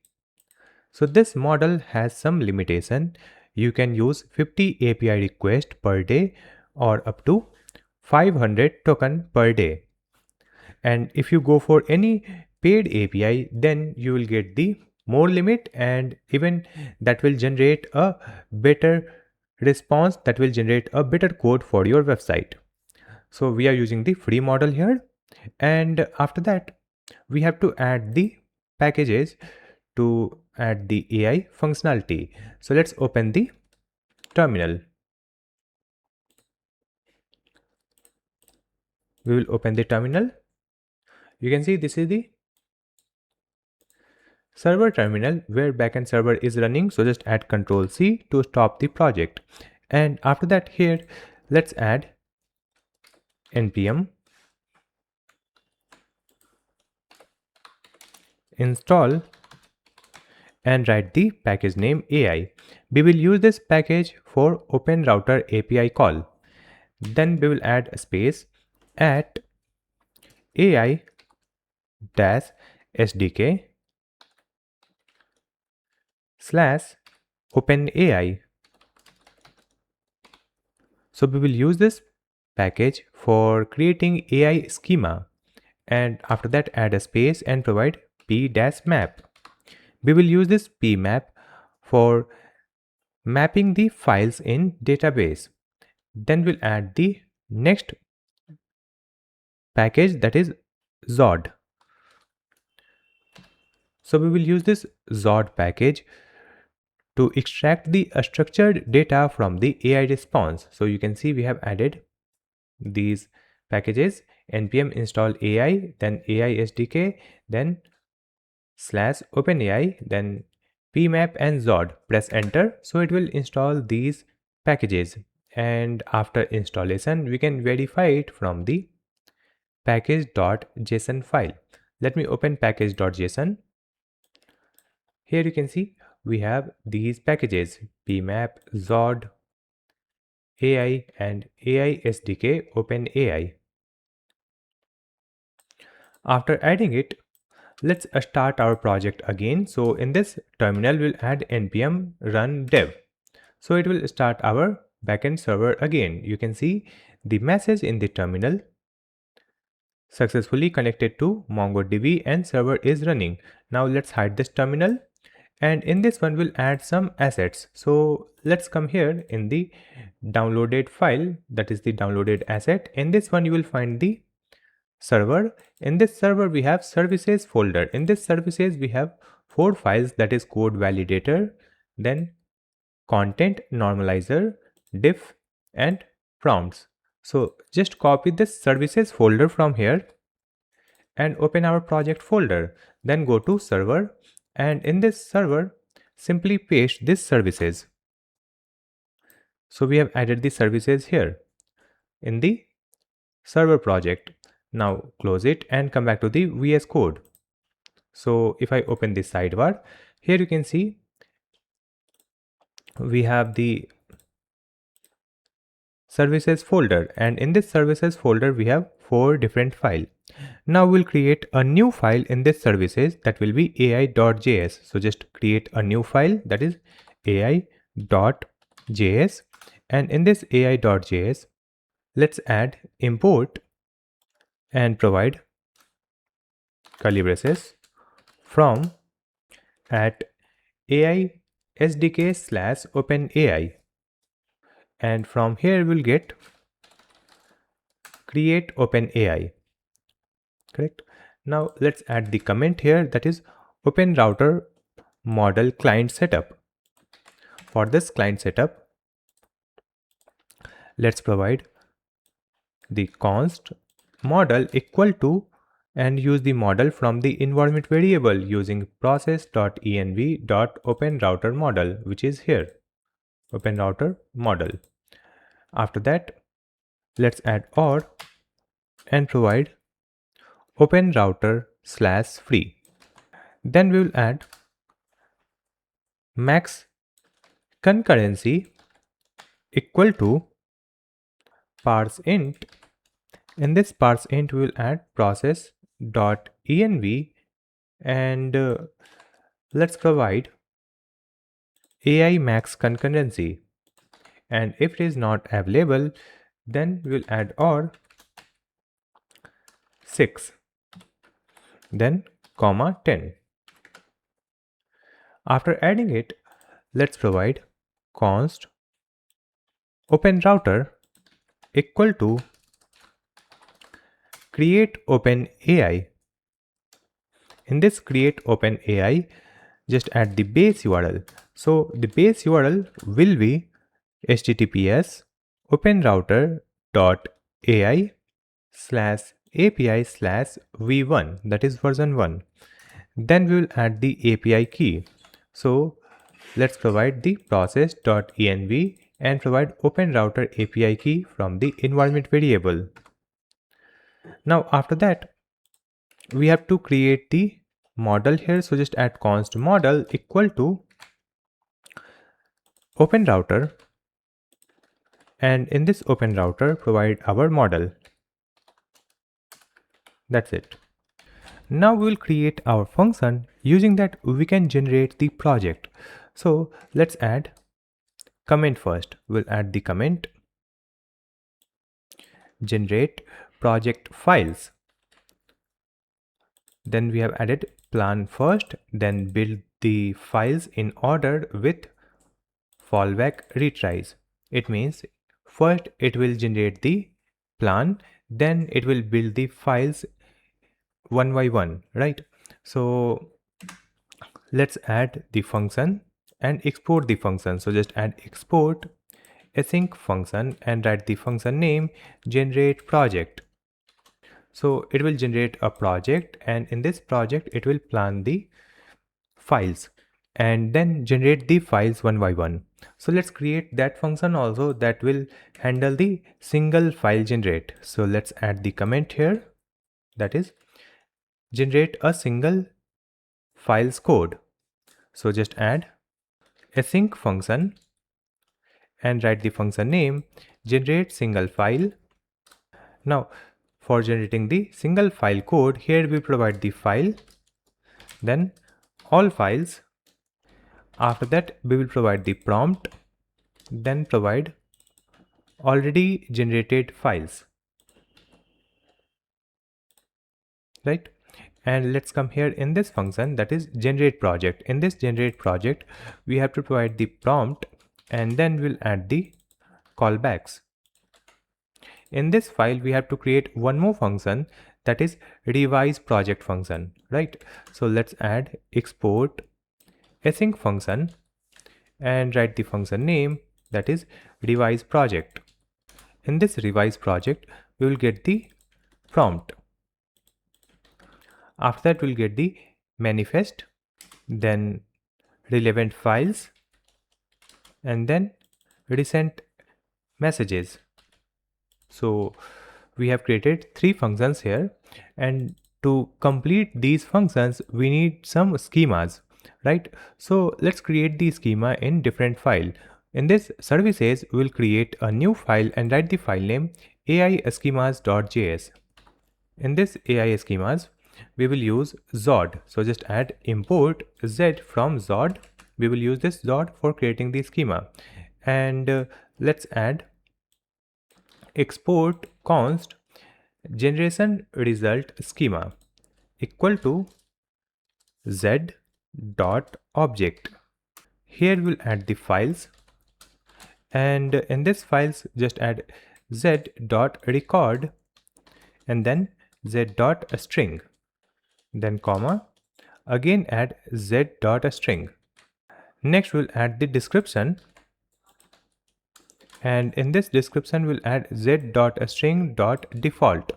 So this model has some limitation. You can use 50 API requests per day or up to 500 token per day. And if you go for any paid API, then you will get the more limit, and even that will generate a better response, that will generate a better code for your website. So we are using the free model here. And after that, we have to add the packages to add the AI functionality. So let's open the terminal. We will open the terminal. You can see this is the server terminal where backend server is running. So just add Ctrl C to stop the project. And after that, here let's add npm install and write the package name AI. We will use this package for OpenRouter API call. Then we will add a space at AI-SDK / OpenAI. So we will use this package for creating AI schema, and after that add a space and provide p-map. We will use this p-map for mapping the files in database. Then we'll add the next package, that is Zod. So we will use this Zod package to extract the structured data from the AI response. So you can see we have added these packages: npm install AI, then AI SDK, then /OpenAI, then pmap and Zod. Press enter. So it will install these packages, and after installation we can verify it from the package.json file. Let me open package.json. Here you can see we have these packages: pmap, Zod, AI, and AI SDK OpenAI. After adding it, let's start our project again. So in this terminal, we'll add npm run dev. So it will start our backend server again. You can see the message in the terminal: successfully connected to MongoDB and server is running. Now let's hide this terminal. And in this one, we'll add some assets. So let's come here in the downloaded file, that is the downloaded asset. In this one, you will find the server. In this server, we have services folder. In this services, we have 4 files, that is code validator, then content normalizer, diff, and prompts. So just copy this services folder from here and open our project folder. Then go to server, and in this server, simply paste this services. So we have added the services here in the server project. Now close it and come back to the VS Code. So if I open this sidebar, here you can see we have the services folder, and in this services folder we have 4 different files. Now we'll create a new file in this services, that will be ai.js. So just create a new file, that is ai.js, and in this ai.js let's add import and provide curly braces from at AI SDK / OpenAI, and from here we'll get create OpenAI. Correct. Now let's add the comment here, that is OpenRouter model client setup. For this client setup, let's provide the const model equal to and use the model from the environment variable using process.env.openRouter model, which is here, OpenRouter model. After that, let's add OR and provide OpenRouter/free. Then we will add max concurrency equal to parse int. In this parse int, we will add process.env and let's provide AI max concurrency. And if it is not available, then we will add OR 6, then comma 10. After adding it, let's provide const OpenRouter equal to create OpenAI. In this create OpenAI, just add the base URL. So the base URL will be https openrouter.ai/API/v1, that is version 1. Then we will add the API key. So let's provide the process.env and provide OpenRouter API key from the environment variable. Now after that, we have to create the model here. So just add const model equal to OpenRouter, and in this OpenRouter provide our model. That's it. Now we will create our function. Using that, we can generate the project. So let's add comment first. We'll add the comment, generate project files. Then we have added plan first, then build the files in order with fallback retries. It means first it will generate the plan, then it will build the files one by one, right? So let's add the function and export the function. So just add export async function and write the function name generate project. So it will generate a project, and in this project it will plan the files and then generate the files one by one. So let's create that function also that will handle the single file generate. So let's add the comment here, that is generate a single files code. So just add async function and write the function name generate single file. Now for generating the single file code, here we provide the file, then all files. After that we will provide the prompt, then provide already generated files, right? And let's come here in this function, that is generate project. In this generate project, we have to provide the prompt and then we'll add the callbacks. In this file, we have to create one more function, that is revise project function, right? So let's add export async function and write the function name, that is revise project. In this revise project, we will get the prompt. After that, we'll get the manifest, then relevant files, and then recent messages. So we have created 3 functions here, and to complete these functions, we need some schemas, right? So let's create the schema in different file. In this services, we'll create a new file and write the file name aischemas.js. In this AI schemas, we will use Zod. So just add import Z from Zod. We will use this Zod for creating the schema. And let's add export const generation result schema equal to z dot object. Here we'll add the files, and in this files just add z dot record and then z dot string, then comma, again add z dot string. Next we'll add the description, and in this description we'll add z dot string dot default,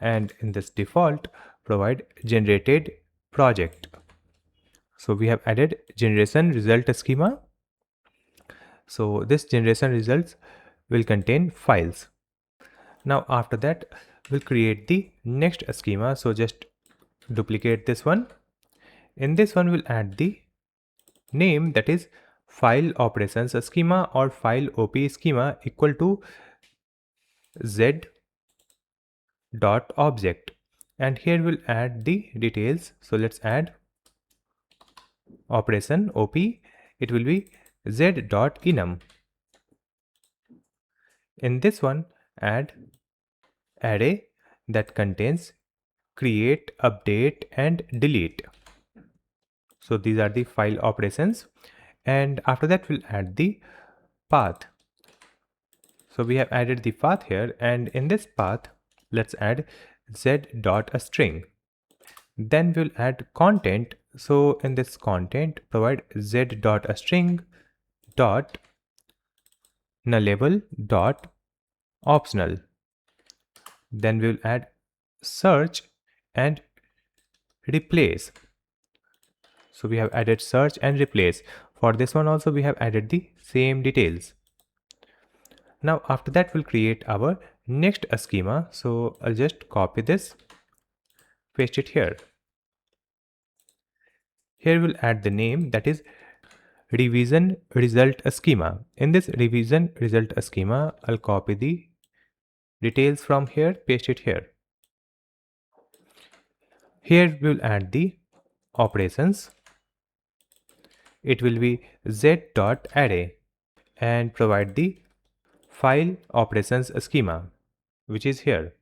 and in this default provide generated project. So we have added generation result schema. So this generation results will contain files. Now after that we'll create the next schema. So just duplicate this one. In this one we'll add the name, that is file operations schema or file op schema equal to z dot object, and here we'll add the details. So let's add operation op, it will be z dot enum. In this one add array that contains create, update and delete. So these are the file operations, and after that we'll add the path. So we have added the path here, and in this path let's add z dot string. Then we'll add content. So in this content provide z dot string dot nullable dot optional. Then we'll add search and replace. So we have added search and replace. For this one also we have added the same details. Now after that we'll create our next schema. So I'll just copy this, paste it here. Here we'll add the name, that is revision result schema. In this revision result schema I'll copy the details from here, paste it here. Here we'll add the operations. It will be z dot array and provide the file operations schema, which is here.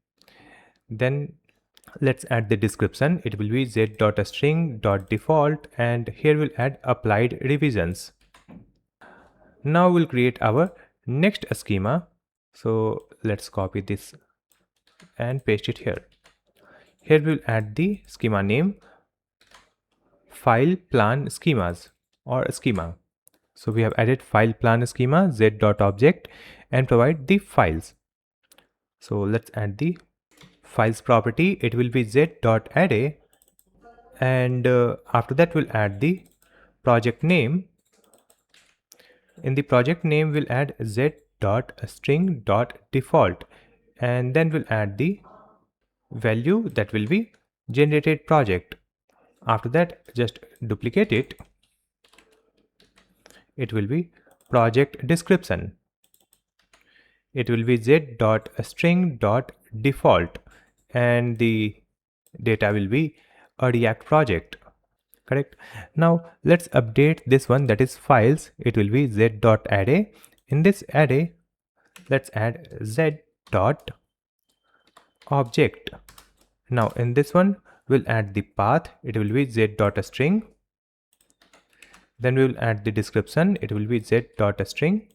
Then let's add the description. It will be z dot string dot default, and here we'll add applied revisions. Now we'll create our next schema. So let's copy this and paste it here. Here we'll add the schema name file plan schemas or schema. So we have added file plan schema z dot object and provide the files. So let's add the files property. It will be z dot array, and after that we'll add the project name. In the project name we'll add z dot string dot default, and then we'll add the value that will be generated project. After that just duplicate it. It will be project description. It will be z dot string dot default, and the data will be a React project. Correct. Now let's update this one, that is files. It will be z dot array. In this array let's add z dot object. Now in this one we'll add the path. It will be z dot string. Then we will add the description. It will be z dot string.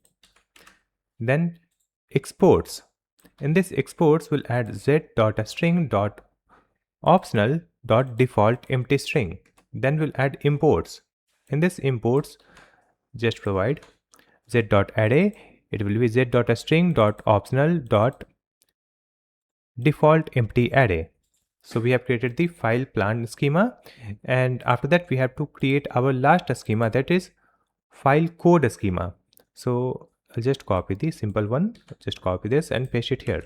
Then exports. In this exports we'll add z dot string dot optional dot default empty string. Then we'll add imports. In this imports just provide z dot array. It will be z dot string dot optional dot default empty array. So we have created the file plan schema, and after that we have to create our last schema, that is file code schema. So I'll just copy the simple one, just copy this and paste it here.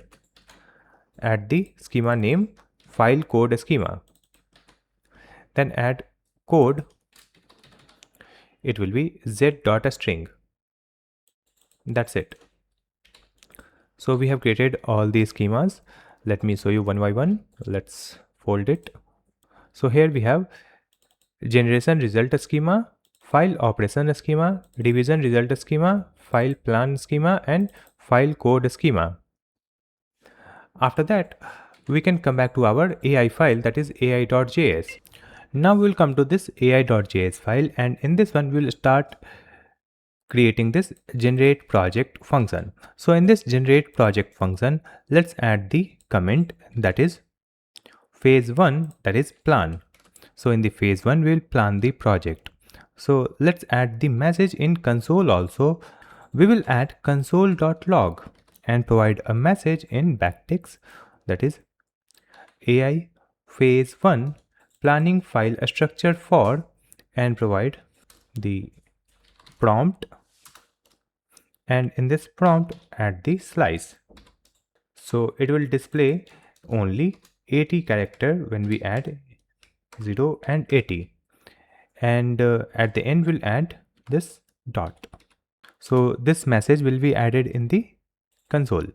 Add the schema name file code schema, then add code. It will be z dot string. That's it. So we have created all these schemas. Let me show you one by one. Let's fold it. So here we have generation result schema, file operation schema, revision result schema, file plan schema and file code schema. After that, we can come back to our AI file, that is ai.js. Now we'll come to this ai.js file, and in this one we'll start creating this generate project function. So in this generate project function, let's add the comment, that is phase 1, that is plan. So in the phase 1 we'll plan the project. So let's add the message in console also. We will add console.log and provide a message in backticks, that is AI phase 1 planning file structure for, and provide the prompt, and in this prompt add the slice. So it will display only 80 character when we add 0 and 80, and at the end we'll add this dot. So this message will be added in the console.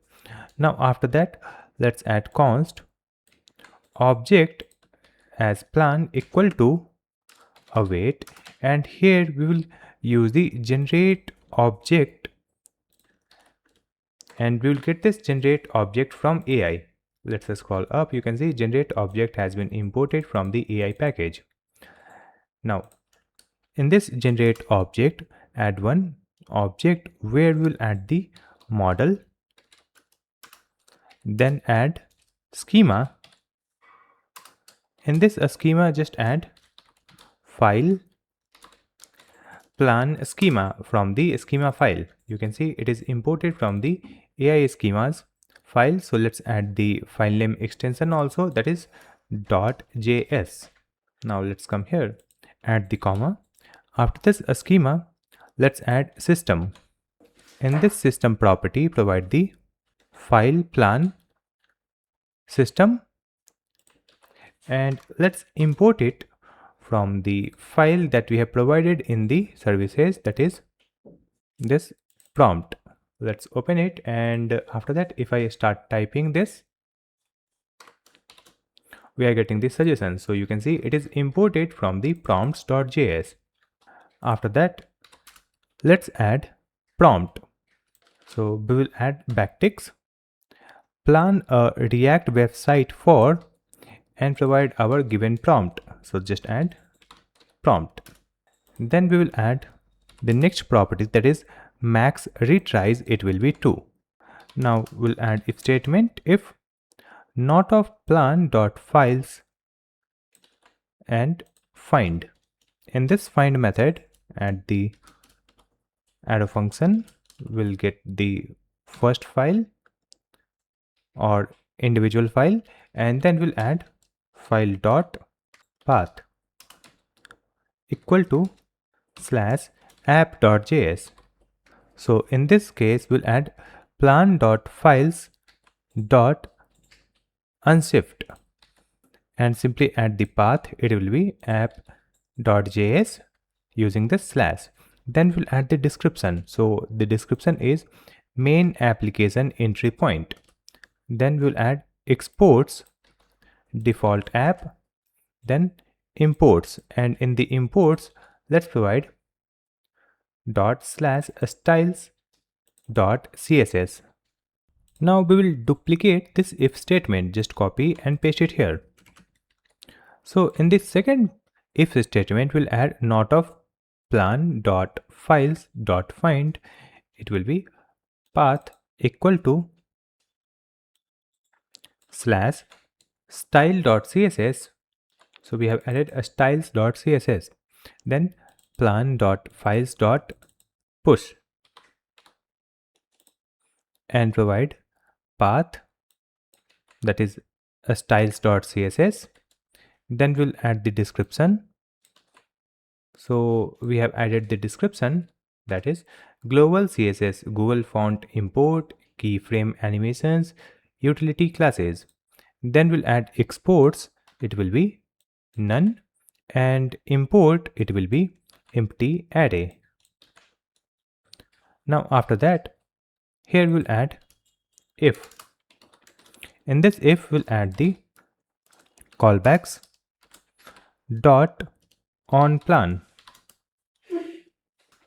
Now after that, let's add const object as plan equal to await, and here we will use the generate object, and we will get this generate object from AI. Let's scroll up. You can see generate object has been imported from the AI package. Now in this generate object, add one object where we'll add the model, then add schema. In this schema, just add file plan schema from the schema file. You can see it is imported from the AI schemas file. So let's add the file name extension also, that is .js. Now let's come here, add the comma. After this schema, let's add system. In this system property, provide the file plan system, and let's import it from the file that we have provided in the services, that is this prompt. Let's open it, and after that if I start typing this, we are getting the suggestion. So you can see it is imported from the prompts.js. After that, let's add prompt. So we will add backticks, plan a React website for, and provide our given prompt. So just add prompt. Then we will add the next property, that is max retries, it will be 2. Now we'll add if statement if not of plan dot files and find. In this find method, add the arrow function will get the first file or individual file, and then we'll add file dot path equal to /app.js. So in this case, we'll add plan.files.unshift and simply add the path. It will be app.js using the slash. Then we'll add the description. So the description is main application entry point. Then we'll add exports default app, then imports, and in the imports let's provide /styles.css. Now we will duplicate this if statement, just copy and paste it here. So in this second if statement, we'll add not of plan.files.find, it will be path equal to /style.css. So we have added a styles.css, then plan.files.push, and provide path, that is a styles.css. Then we'll add the description. So we have added the description, that is global CSS, Google font import, keyframe animations, utility classes. Then we'll add exports, it will be none, and import, it will be empty array. Now after that, here we'll add if. In this if, we'll add the callbacks dot on plan,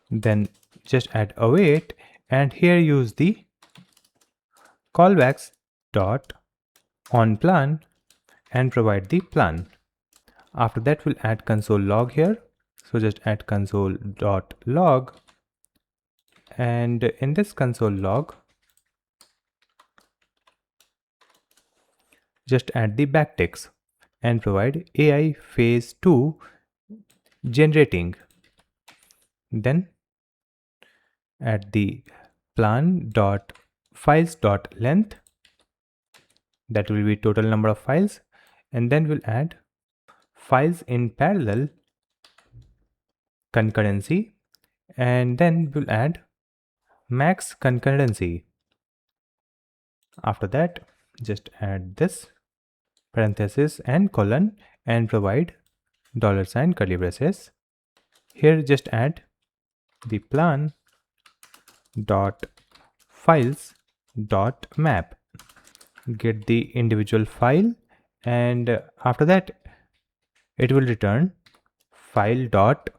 then just add await, and here use the callbacks dot on plan and provide the plan. After that, we'll add console log here. So just add console.log, and in this console log, just add the backticks and provide AI phase 2 generating. Then add the plan.files.length, that will be total number of files, and then we'll add files in parallel concurrency, and then we'll add max concurrency. After that, just add this parenthesis and colon and provide $ curly braces. Here just add the plan dot files dot map, get the individual file, and after that it will return file dot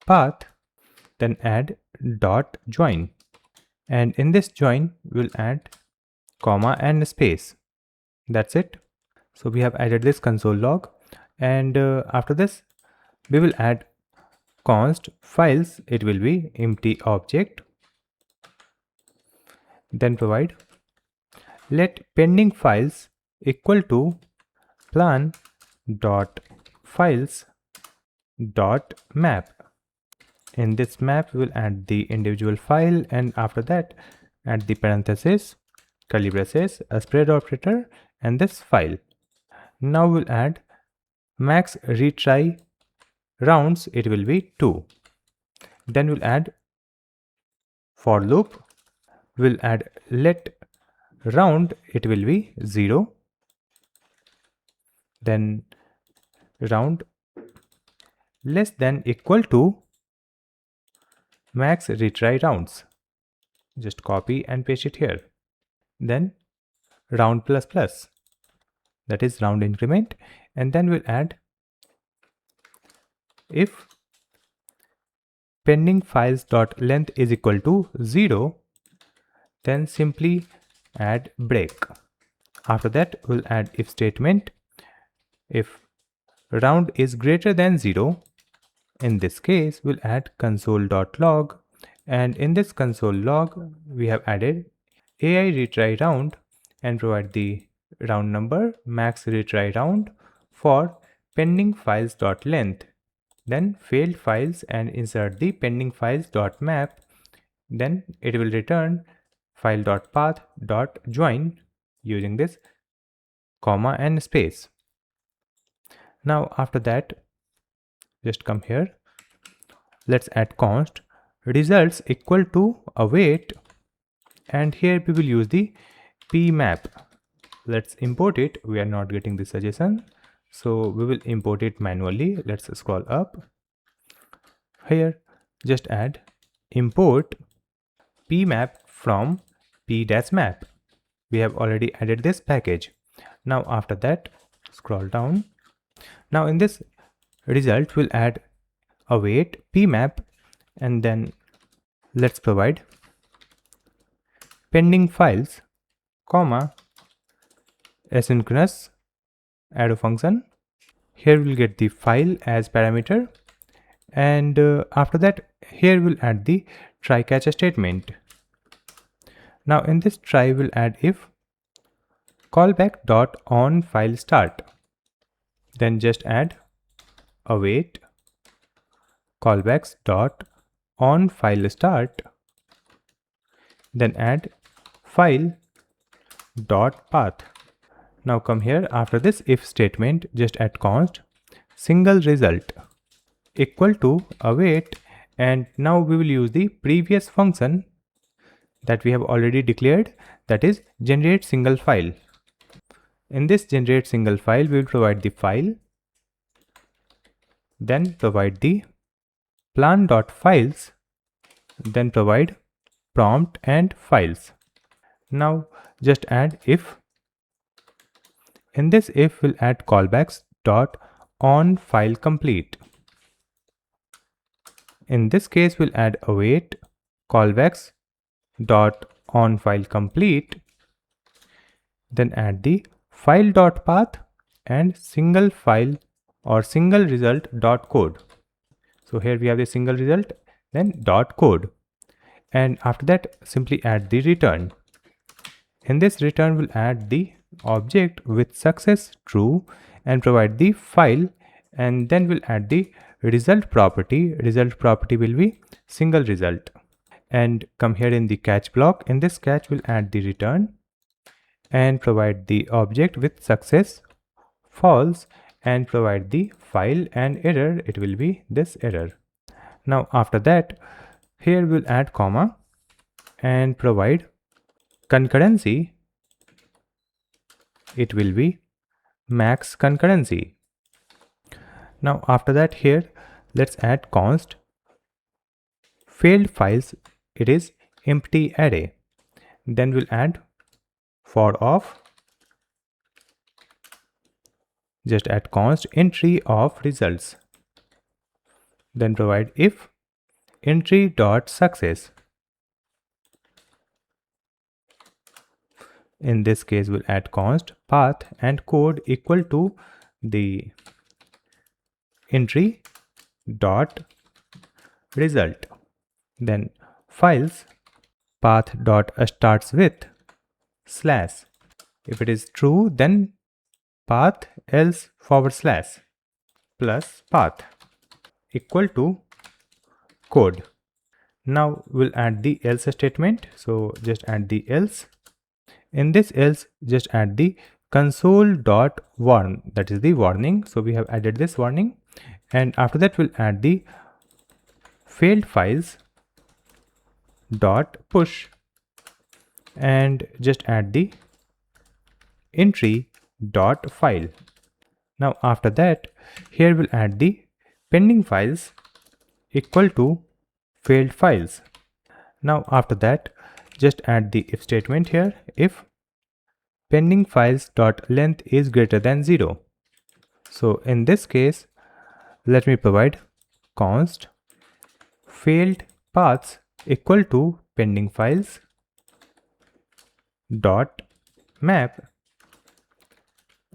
path, then add dot join, and in this join we'll add comma and space. That's it. So we have added this console log, and after this we will add const files. It will be empty object, then provide let pending files equal to plan dot files dot map. In this map we'll add the individual file, and after that add the parenthesis, curly braces, a spread operator, and this file. Now we'll add max retry rounds, it will be 2. Then we'll add for loop, we'll add let round, it will be 0, then round less than equal to max retry rounds. Just copy and paste it here. Then round plus plus, that is round increment, and then we'll add if pending files dot length is equal to 0, then simply add break. After that we'll add if statement. If round is greater than 0, in this case we'll add console.log, and in this console log we have added AI retry round and provide the round number, max retry round for pending files dot length, then failed files, and insert the pending files dot map, then it will return file dot path dot join using this comma and space. Now after that, just come here, let's add const results equal to await, and here we will use the pmap. Let's import it. We are not getting the suggestion, so we will import it manually. Let's scroll up here, just add import pmap from p-map. We have already added this package. Now after that, scroll down. Now in this result we'll add await pmap, and then let's provide pending files comma asynchronous arrow function. Here we'll get the file as parameter, and after that here we'll add the try catch statement. Now in this try we'll add if callback dot on file start, then just add await callbacks dot on file start, then add file dot path. Now come here, after this if statement, just add const single result equal to await, and now we will use the previous function that we have already declared, that is generate single file. In this generate single file we will provide the file, then provide the plan.files, then provide prompt and files. Now just add if. In this if we'll add callbacks dot on file complete. In this case we'll add await callbacks dot on file complete, Then add the file.path and single file or single result dot code. So here we have the single result, then dot code. And after that, simply add the return. In this return, we'll add the object with success true and provide the file, and then we'll add the result property. Result property will be single result. And come here in the catch block. In this catch, we'll add the return and provide the object with success false and provide the file and error. It will be this error. Now after that, here we'll add comma and provide concurrency. It will be max concurrency. Now after that, here let's add const failed files. It is empty array. Then we'll add for of, just add const entry of results. Then provide if entry dot success. In this case, we'll add const path and code equal to the entry dot result. Then files path dot starts with slash. If it is true, then path, else / plus path equal to code. Now we'll add the else statement. So just add the else. In this else, just add the console.warn, that is the warning. So we have added this warning, and after that we'll add the failed files dot push and just add the entry dot file. Now after that, here we'll add the pending files equal to failed files. Now after that, just add the if statement here. If pending files dot length is greater than 0. So in this case, let me provide const failed paths equal to pending files dot map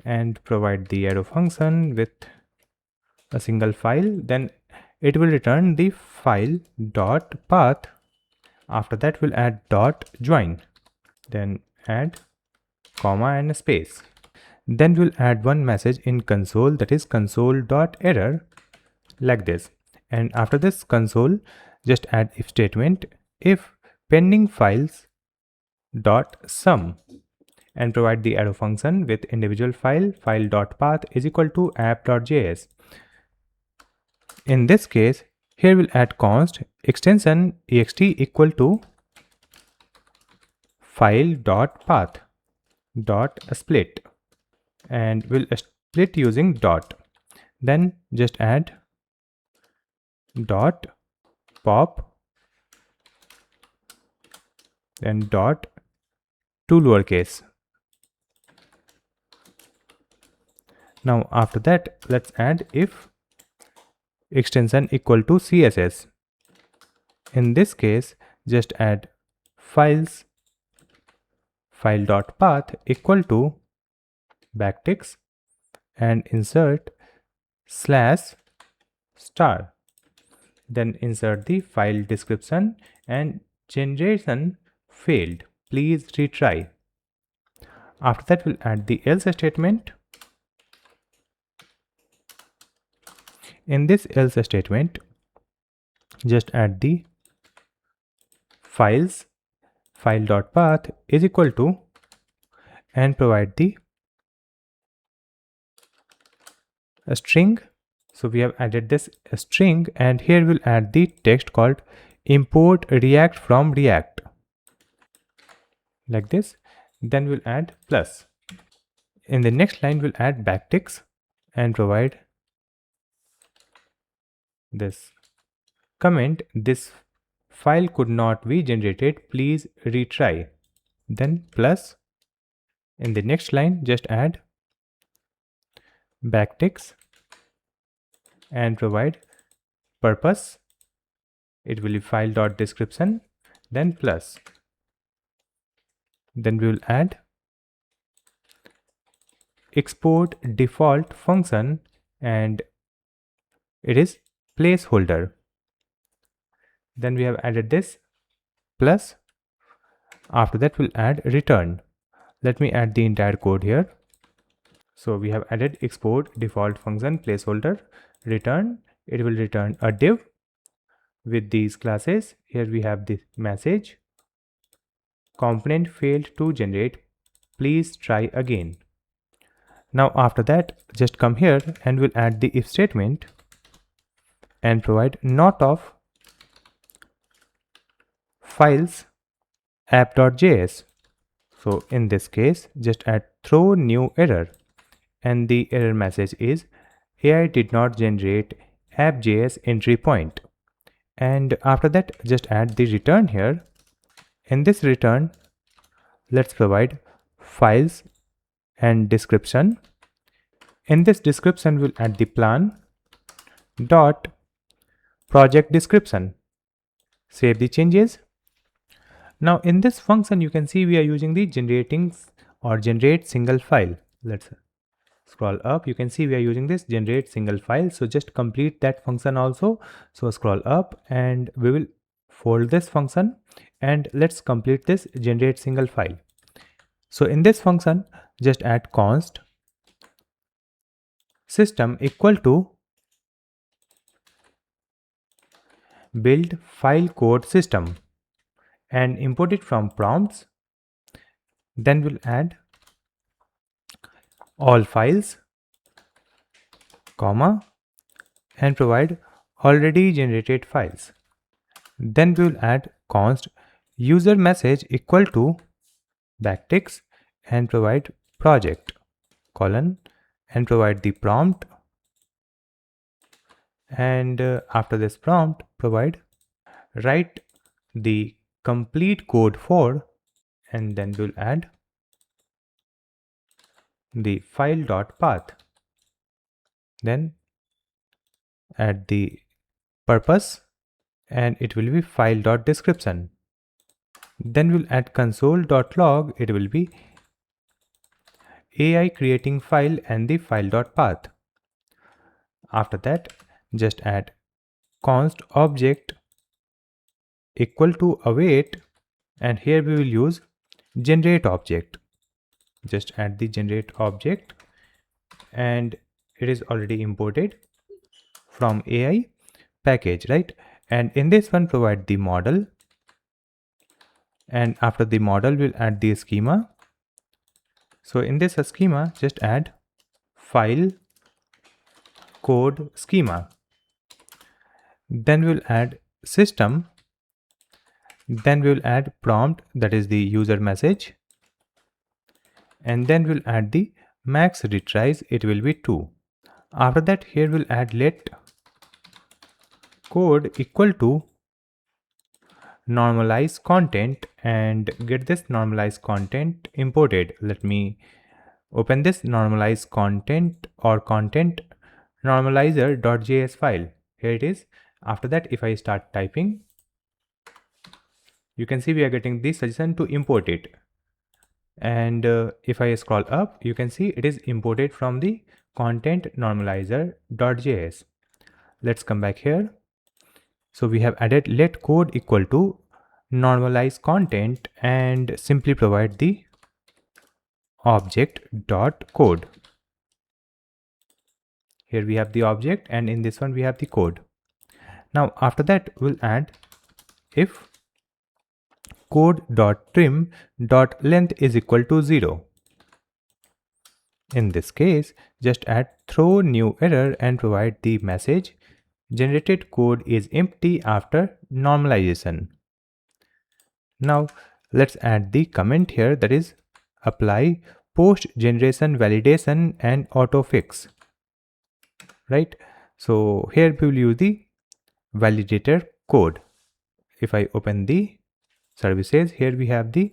and provide the arrow function with a single file. Then it will return the file dot path. After that, we'll add dot join, then add comma and a space. Then we'll add one message in console, that is console.error, like this. And after this console, just add if statement if pending files dot sum and provide the arrow function with individual file dot path is equal to app.js. In this case, here we'll add const extension ext equal to file dot path dot split, and we'll split using dot. Then just add dot pop and dot to lowercase. Now after that, let's add if extension equal to css. In this case, just add files file dot path equal to backticks and insert /star. Then insert the file description and generation failed. Please retry. After that, we'll add the else statement. In this else statement, just add the files file dot path is equal to and provide the a string. So we have added this string, and here we'll add the text called import React from React, like this. Then we'll add plus. In the next line, we'll add backticks and provide this comment: this file could not be generated, please retry. Then plus. In the next line, just add backticks and provide purpose. It will be file dot description, then plus. Then we will add export default function and it is placeholder. Then we have added this plus. After that we'll add return. Let me add the entire code here. So we have added export default function placeholder return. It will return a div with these classes. Here we have the message component failed to generate, please try again. Now after that just come here and we'll add the if statement and provide not of files app.js. So in this case just add throw new error and the error message is AI did not generate app.js entry point. And after that just add the return here. In this return let's provide files and description. In this description we'll add the plan dot project description. Save the changes. Now in this function you can see we are using the generate single file. Let's scroll up. You can see we are using this generate single file. So just complete that function also. So scroll up and we will fold this function and let's complete this generate single file. So in this function just add const system equal to build file code system and import it from prompts. Then we'll add all files, comma, and provide already generated files. Then we'll add const user message equal to backticks and provide project colon and provide the prompt. And after this prompt provide write the complete code for, and then we'll add the file.path. Then add the purpose and it will be file.description. Then we'll add console.log. It will be AI creating file and the file.path. After that just add const object equal to await, and here we will use generate object. Just add the generate object and it is already imported from AI package, right? And in this one provide the model, and after the model we'll add the schema. So in this schema just add file code schema. Then we'll add system. Then we'll add prompt, that is the user message, and then we'll add the max retries. It will be 2. After that here we'll add let code equal to normalize content and get this normalized content imported. Let me open this normalize content or content normalizer.js file. Here it is. After that if I start typing, you can see we are getting this suggestion to import it. And if I scroll up, you can see it is imported from the content normalizer.js. Let's come back here. So we have added let code equal to normalize content and simply provide the object.code. Here we have the object and in this one we have the code. Now after that we'll add if code.trim.length is equal to 0. In this case just add throw new error and provide the message generated code is empty after normalization. Now let's add the comment here, that is apply post generation validation and autofix, right? So here we will use the validator code. If I open the services, here we have the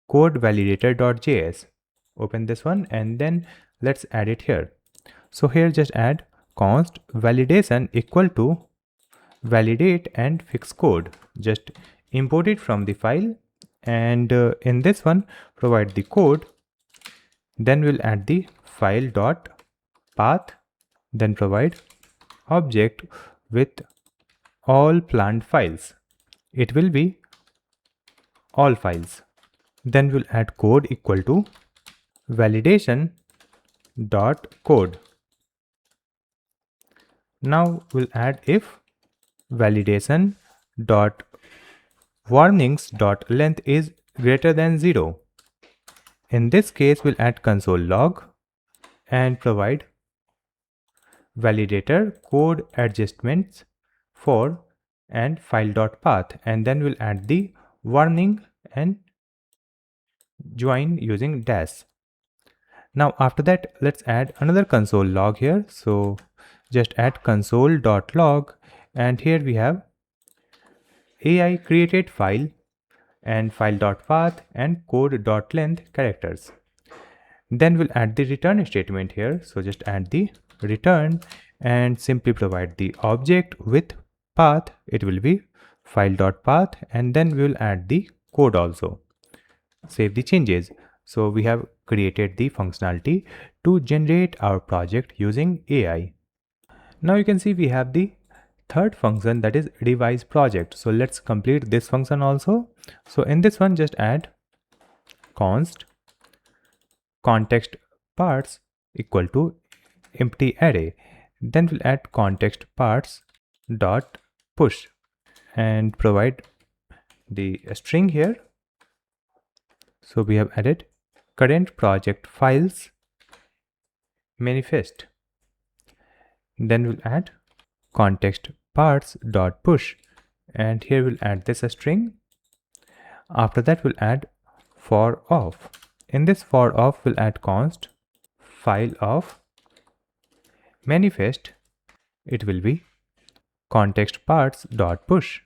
code validator.js. Open this one and then let's add it here. So here just add const validation equal to validate and fix code. Just import it from the file and in this one provide the code. Then we'll add the file.path, then provide object with all planned files. It will be all files. Then we'll add code equal to validation.code. Now we'll add if validation.warnings.length is greater than 0. In this case, we'll add console log and provide validator code adjustments for and file.path, and then we'll add the warning and join using dash. Now after that, let's add another console log here. So just add console.log, and here we have AI created file and file.path and code.length characters. Then we'll add the return statement here. So just add the return and simply provide the object with path. It will be file.path, and then we will add the code also. Save the changes. So we have created the functionality to generate our project using AI. Now you can see we have the third function, that is revise project. So let's complete this function also. So in this one, just add const context parts equal to empty array. Then we'll add context parts dot push and provide the string here. So we have added current project files manifest. Then we'll add context parts dot push, and here we'll add this string. After that, we'll add for of. In this for of, we'll add const file of manifest. It will be context parts dot push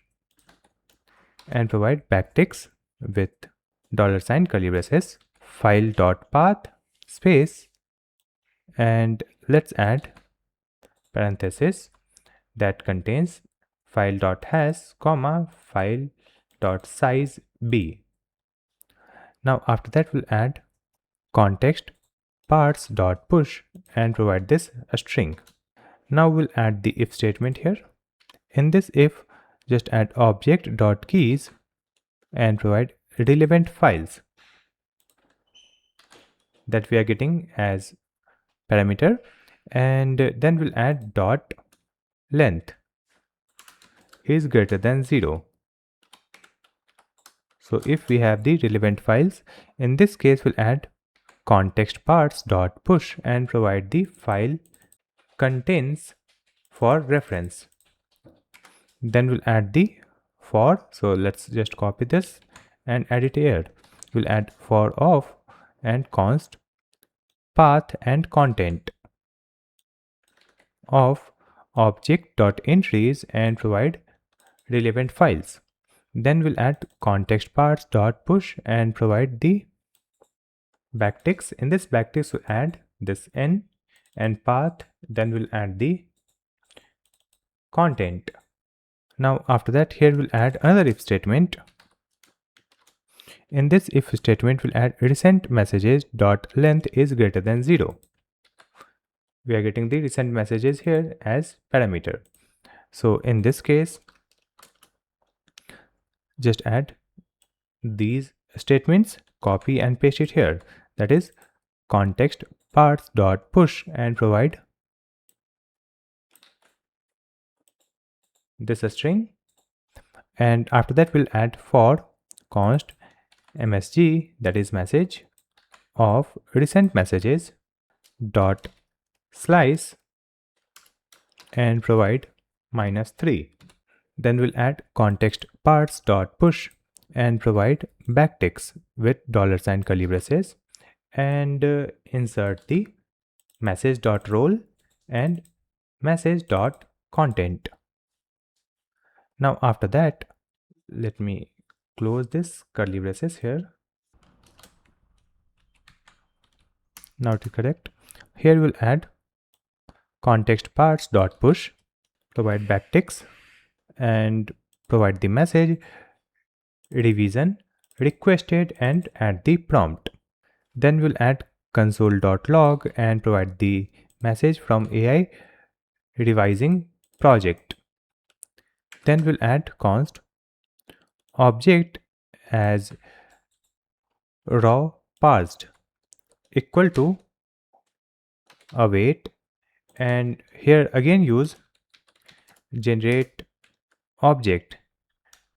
and provide backticks with $ curly braces file dot path space, and let's add parenthesis that contains file dot hash comma file dot size b. Now after that, we'll add context parts dot push and provide this a string. Now we'll add the if statement here. In this if, just add object dot keys and provide relevant files that we are getting as parameter, and then we'll add dot length is greater than 0. So if we have the relevant files, in this case we'll add context parts dot push and provide the file contains for reference. Then we'll add the for. So let's just copy this and add it here. We'll add for of and const path and content of object dot entries and provide relevant files. Then we'll add context parts dot push and provide the backticks. In this backticks, we'll add this n and path. Then we'll add the content. Now after that, here we'll add another if statement. In this if statement, we'll add recent messages dot length is greater than 0. We are getting the recent messages here as parameter. So in this case, just add these statements, copy and paste it here. That is context parts dot push and provide this string. And after that, we'll add for const msg, that is message of recent messages dot slice and provide -3. Then we'll add context parts dot push and provide backticks with $ curly braces and insert the message dot role and message dot content. Now after that, let me close this curly braces here. Now to correct, here we'll add context parts dot push, provide backticks and provide the message revision requested and add the prompt. Then we'll add console.log and provide the message from AI revising project. Then we'll add const object as raw parsed equal to await, and here again use generate object.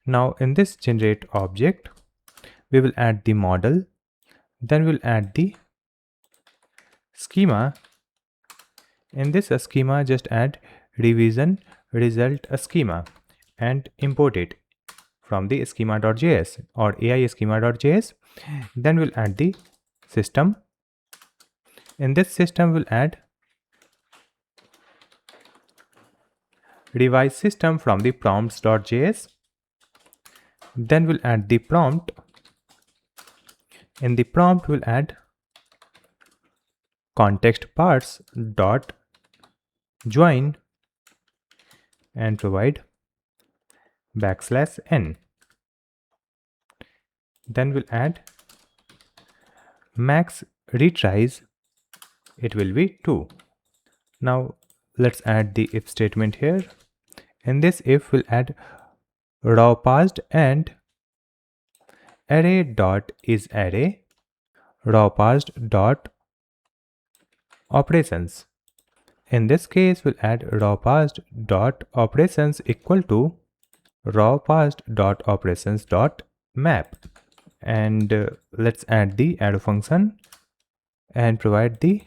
Now in this generate object we will add the model, then we'll add the schema. In this schema just add revision result schema and import it from the schema.js or AI schema.js. Then we'll add the system. In this system we'll add revise system from the prompts.js. Then we'll add the prompt. In the prompt we'll add context parts dot join and provide \n. Then we'll add max retries, it will be 2. Now let's add the if statement here. In this if we'll add raw parsed and array dot is array raw parsed dot operations. In this case we'll add raw parsed dot operations equal to raw parsed dot operations dot map, and let's add the arrow function and provide the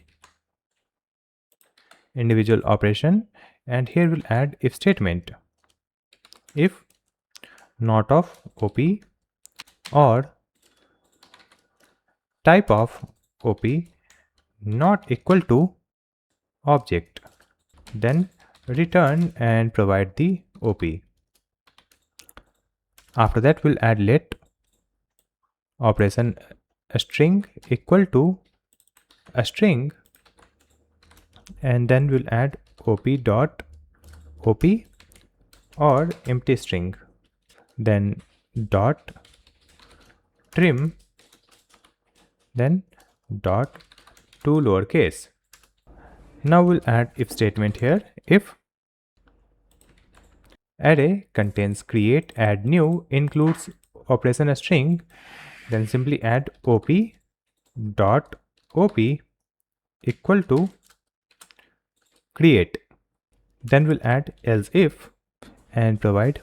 individual operation. And here we'll add if statement. If not of op or type of op not equal to object, then return and provide the op. After that we'll add let operation a string equal to a string, and then we'll add op dot op or empty string, then dot trim, then dot to lowercase. Now we'll add if statement here. If array contains create add new includes operation a string, then simply add op dot op equal to create. Then we'll add else if and provide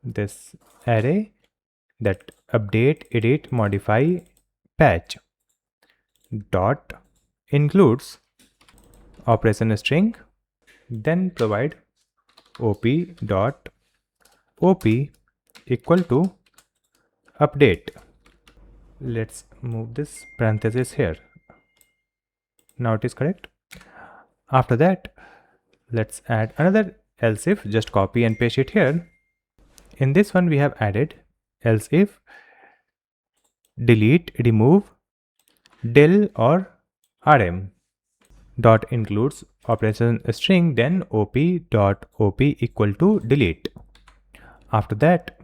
this array that update edit modify patch dot includes operation string, then provide op dot op equal to update. Let's move this parenthesis here. Now it is correct. After that let's add another else if, just copy and paste it here. In this one we have added else if delete remove del or rm dot includes operation string, then op dot op equal to delete. After that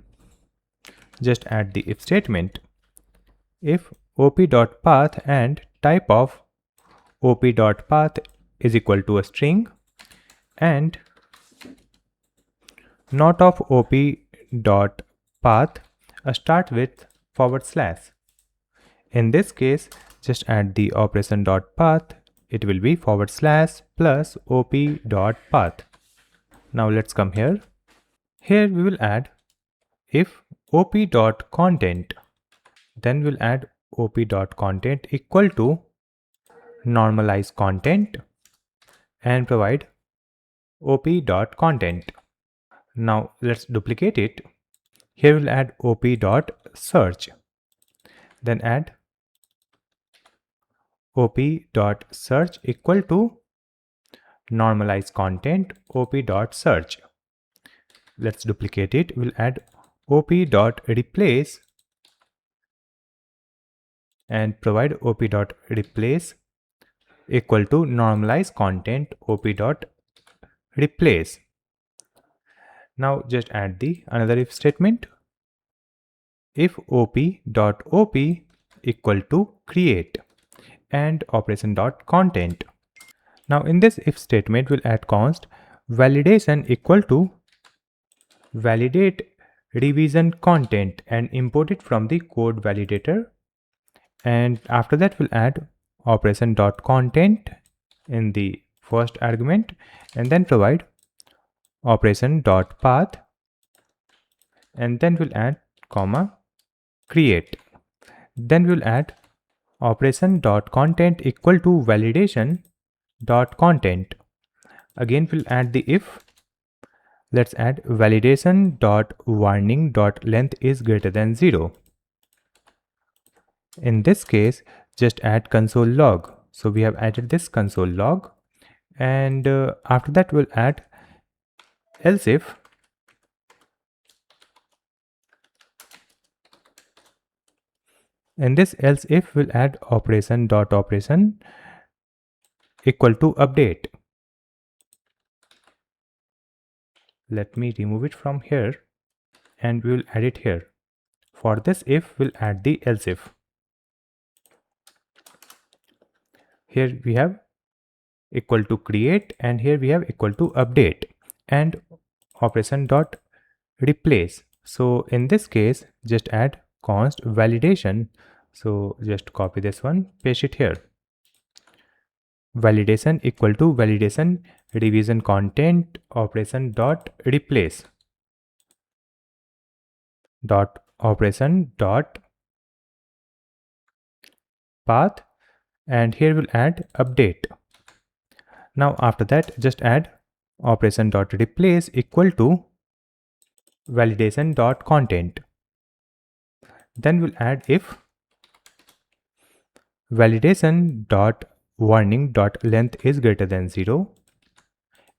just add the if statement. If op dot path and type of op dot path is equal to a string and not of op dot path start with /. In this case just add the operation dot path, it will be / plus op dot path. Now let's come here. Here we will add if op dot content, then we'll add op dot content equal to normalize content and provide op dot content. Now let's duplicate it. Here we'll add op dot search, then add op dot search equal to normalize content op dot search. Let's duplicate it. We'll add op dot replace and provide op dot replace equal to normalize content op dot replace. Now just add the another if statement. If op dot op equal to create and operation.content. Now in this if statement we'll add const validation equal to validate revision content and import it from the code validator, and after that we'll add operation.content in the first argument and then provide operation.path and then we'll add comma create. Then we'll add operation.content equal to validation.content. Again we'll add the if. Let's add validation.warning.length is greater than 0. In this case, just add console log. So we have added this console log, and after that we'll add else if. In this else if we'll add operation equal to update. Let me remove it from here and we will add it here. For this if we'll add the else if. Here we have equal to create and here we have equal to update and operation dot replace. So in this case just add const validation. So just copy this one, paste it here. Validation equal to validation revision content operation dot replace dot operation dot path, and here we'll add update. Now after that just add operation dot replace equal to validation dot content. Then we'll add if validation dot warning dot length is greater than 0.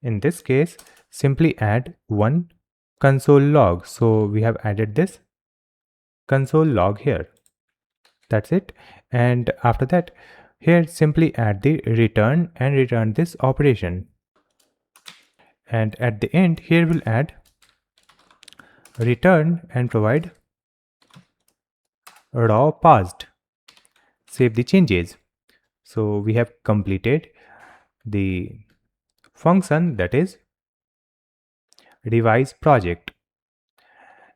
In this case simply add one console log. So we have added this console log here. That's it. And after that here simply add the return and return this operation. And at the end here we'll add return and provide raw parsed. Save the changes. So we have completed the function, that is revise project.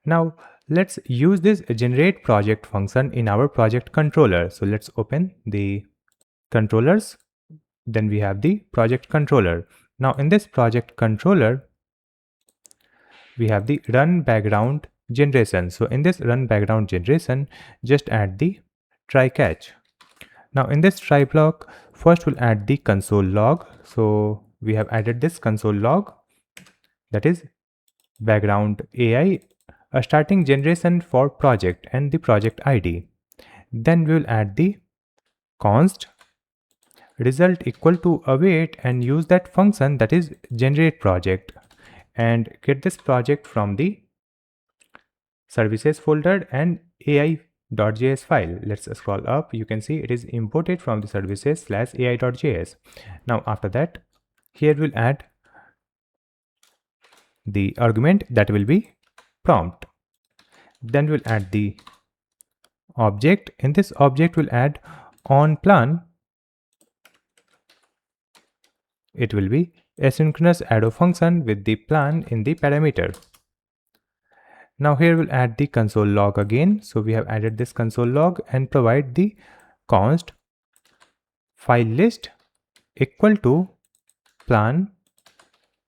Now let's use this generate project function in our project controller. So let's open the controllers. Then we have the project controller. Now in this project controller we have the run background generation. So in this run background generation just add the try catch. Now in this try block first we'll add the console log. So we have added this console log, that is background AI a starting generation for project and the project ID. Then we will add the const result equal to await and use that function, that is generate project, and get this project from the services folder and AI.js file. Let's scroll up. You can see it is imported from the services/ai.js. Now after that here we'll add the argument that will be prompt. Then we'll add the object. In this object we'll add on plan. It will be asynchronous arrow function with the plan in the parameter. Now here we'll add the console log again. So we have added this console log and provide the const file list equal to plan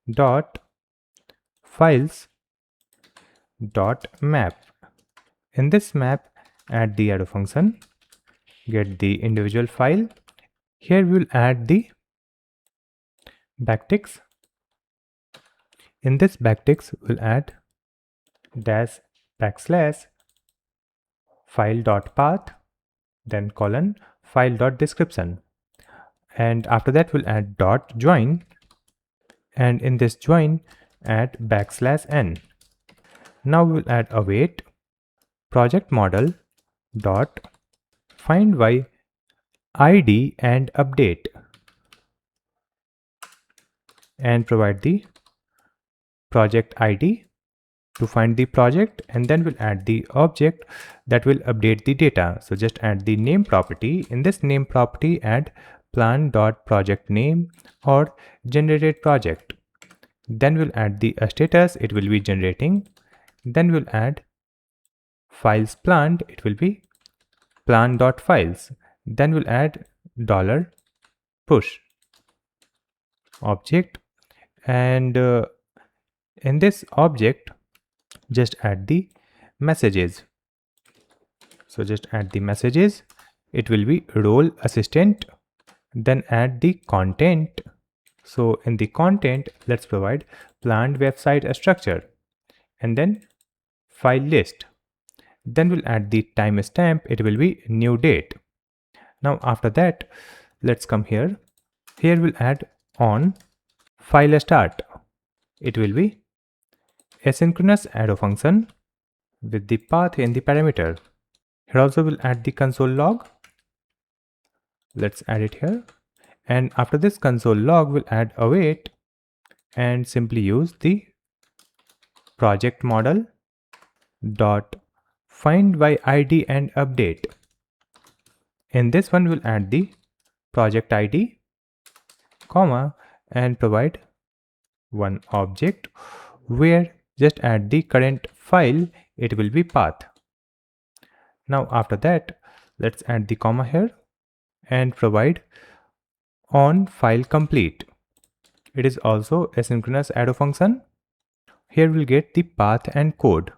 dot files dot map. In this map add the arrow function, get the individual file. Here we will add the backticks. In this backticks we'll add dash backslash file dot path, then colon file dot description, and after that we'll add dot join, and in this join add backslash n. Now we'll add await project model dot find by ID and update, and provide the project ID to find the project, and then we'll add the object that will update the data. So just add the name property. In this name property, add plan.project name or generated project. Then we'll add the status, it will be generating. Then we'll add files planned, it will be plan.files. Then we'll add $push object, and in this object just add the messages. So just add the messages, it will be role assistant. Then add the content. So in the content, let's provide planned website structure and then file list. Then we'll add the timestamp, it will be new date. Now after that, let's come here. Here we'll add on file start. It will be asynchronous arrow function with the path in the parameter. Here also we'll add the console log. Let's add it here. And after this console log, we'll add await and simply use the project model dot find by ID and update. In this one, we'll add the project ID, comma, and provide one object where just add the current file, it will be path. Now after that, let's add the comma here and provide on file complete. It is also asynchronous arrow function. Here we'll get the path and code.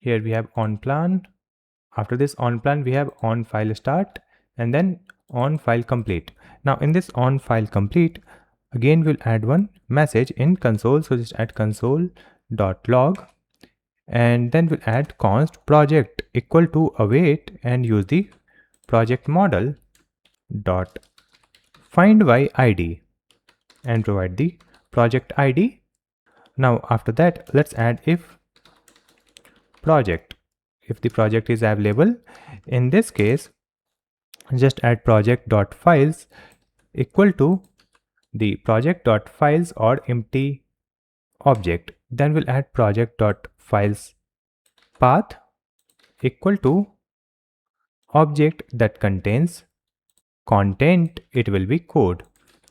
Here we have on plan. After this on plan, we have on file start and then on file complete. Now in this on file complete, again we'll add one message in console. So just add console.log and then we'll add const project equal to await and use the project model dot find by ID and provide the project ID. Now after that, let's add if project. If the project is available, in this case, just add project.files equal to the project.files or empty object. Then we'll add project.files path equal to object that contains content, it will be code.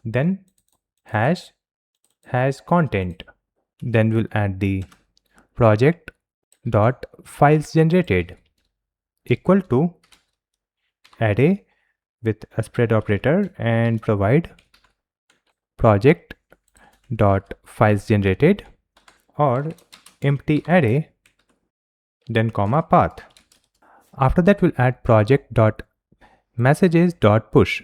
Then hash content. Then we'll add the project dot files generated equal to array with a spread operator and provide project dot files generated or empty array, then comma path. After that, we'll add project dot messages dot push.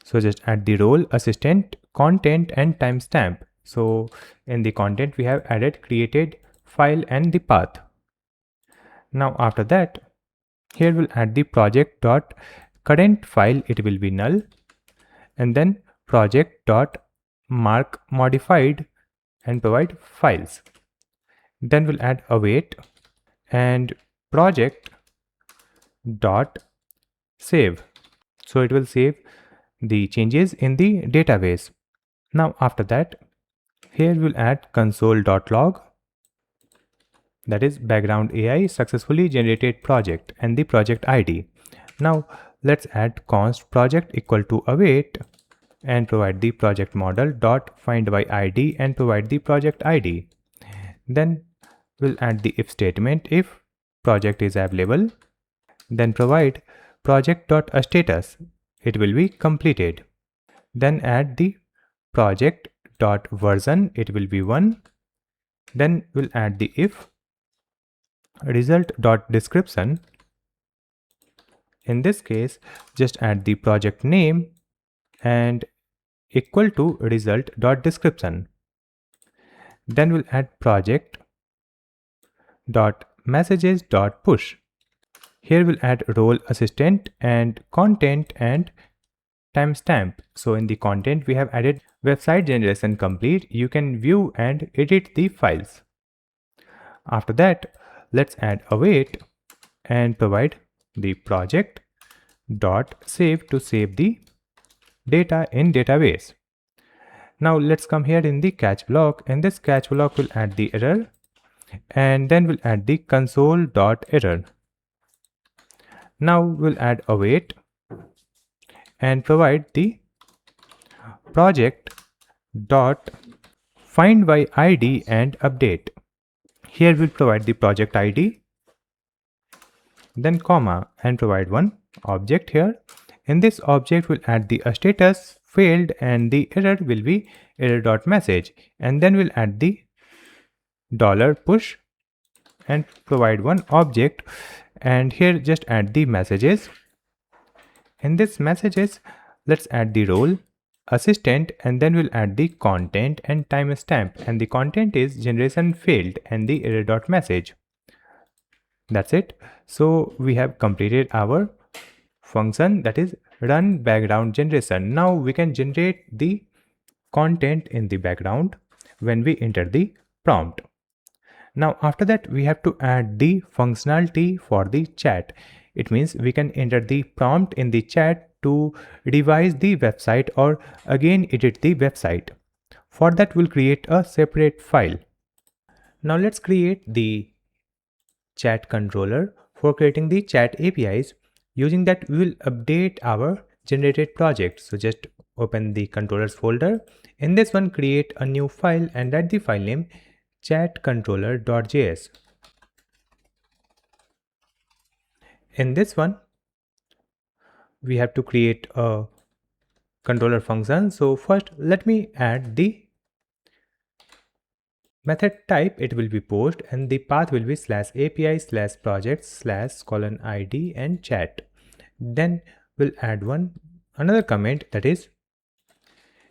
So just add the role assistant, content, and timestamp. So in the content, we have added created file and the path. Now after that, here we'll add the project dot current file, it will be null, and then project dot mark modified and provide files. Then we'll add await and project dot save. So it will save the changes in the database. Now after that, here we'll add console.log, that is background AI successfully generated project and the project ID. Now let's add const project equal to await and provide the project model dot find by ID and provide the project ID. Then we'll add the if statement if project is available. Then provide project.status, it will be completed. Then add the project.version, it will be 1. Then we'll add the if result.description. In this case, just add the project name and equal to result.description. Then we'll add project.messages.push. Here we'll add role assistant and content and timestamp. So in the content, we have added website generation complete. You can view and edit the files. After that, let's add await and provide the project dot save to save the data in database. Now let's come here in the catch block. In this catch block, we'll add the error and then we'll add the console.error. Now we'll add await and provide the project dot find by id and update. Here we'll provide the project id, then comma, and provide one object here. In this object we'll add the status failed and the error will be error.message, and then we'll add the $push and provide one object, and here just add the messages. In this messages, let's add the role, assistant, and then we'll add the content and timestamp, and the content is generation failed and the error.message. That's it. So we have completed our function, that is run background generation. Now we can generate the content in the background when we enter the prompt. Now after that we have to add the functionality for the chat. It means we can enter the prompt in the chat to revise the website or again edit the website. For that we'll create a separate file. Now let's create the chat controller. For creating the chat APIs, using that we will update our generated project. So just open the controllers folder. In this one, create a new file and write the file name chatcontroller.js. In this one, we have to create a controller function. So first let me add the method type. It will be post and the path will be /API/project/:id and chat. Then we'll add another comment, that is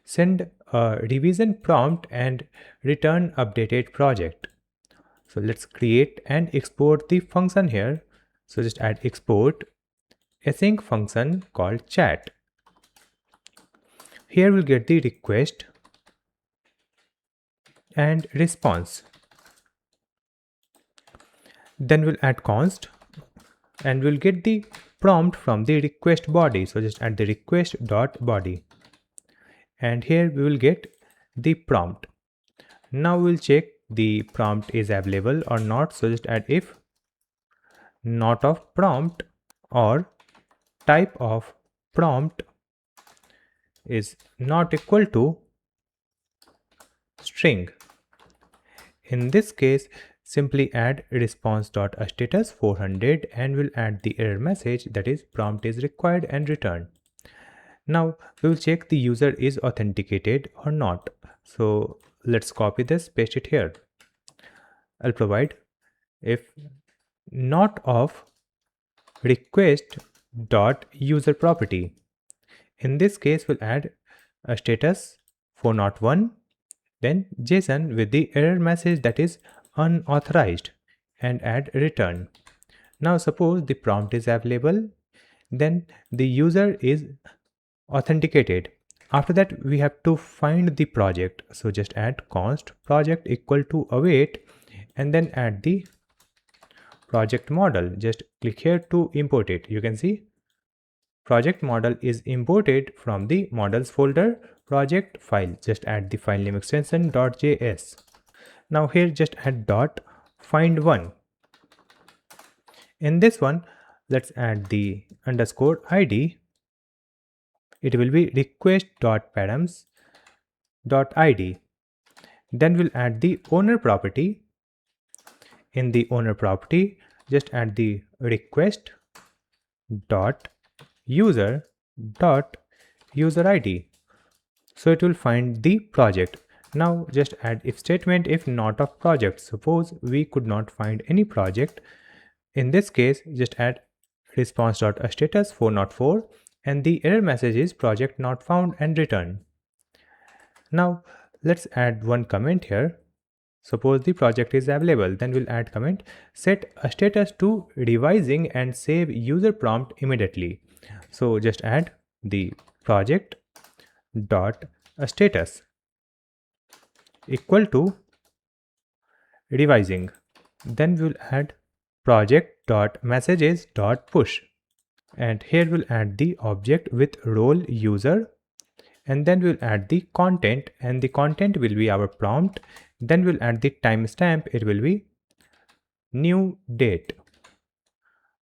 send a revision prompt and return updated project. So let's create and export the function here. So just add export async function called chat. Here we'll get the request and response. Then we'll add const and we'll get the prompt from the request body. So just add the request.body. And here we will get the prompt. Now we'll check the prompt is available or not. So just add if not of prompt or type of prompt is not equal to string. In this case, simply add response.status 400 and we'll add the error message, that is prompt is required, and return. Now we will check the user is authenticated or not. So let's copy this, paste it here. I'll provide if not of request dot user property. In this case, we'll add a status 401, then JSON with the error message, that is unauthorized, and add return. Now suppose the prompt is available, then the user is authenticated. After that we have to find the project. So just add const project equal to await and then add the project model. Just click here to import it. You can see project model is imported from the models folder project file. Just add the file name extension .js. Now here just add find one. In this one, let's add the underscore id. It will be request.params.id. Then we'll add the owner property. In the owner property, just add the request.user.user id. So it will find the project. Now just add if statement if not of project. Suppose we could not find any project. In this case, just add response.status 404 and the error message is project not found and return. Now let's add one comment here. Suppose the project is available, then we'll add comment set a status to revising and save user prompt immediately. So just add the project dot status equal to revising. Then we'll add project dot messages dot push, and here we'll add the object with role user, and then we'll add the content, and the content will be our prompt. Then we'll add the timestamp. It will be new date.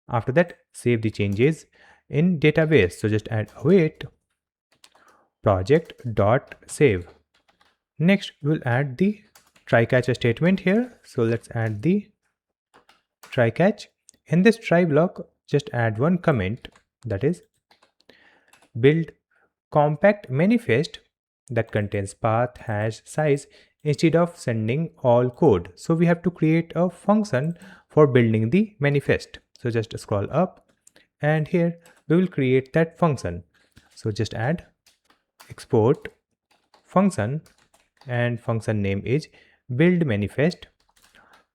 After that, save the changes in database. So just add await project.save. Next, we'll add the try catch statement here. So let's add the try catch. In this try block, just add one comment, that is build compact manifest that contains path, hash, size instead of sending all code. So we have to create a function for building the manifest. So just scroll up and here we will create that function. So just add export function and function name is build manifest,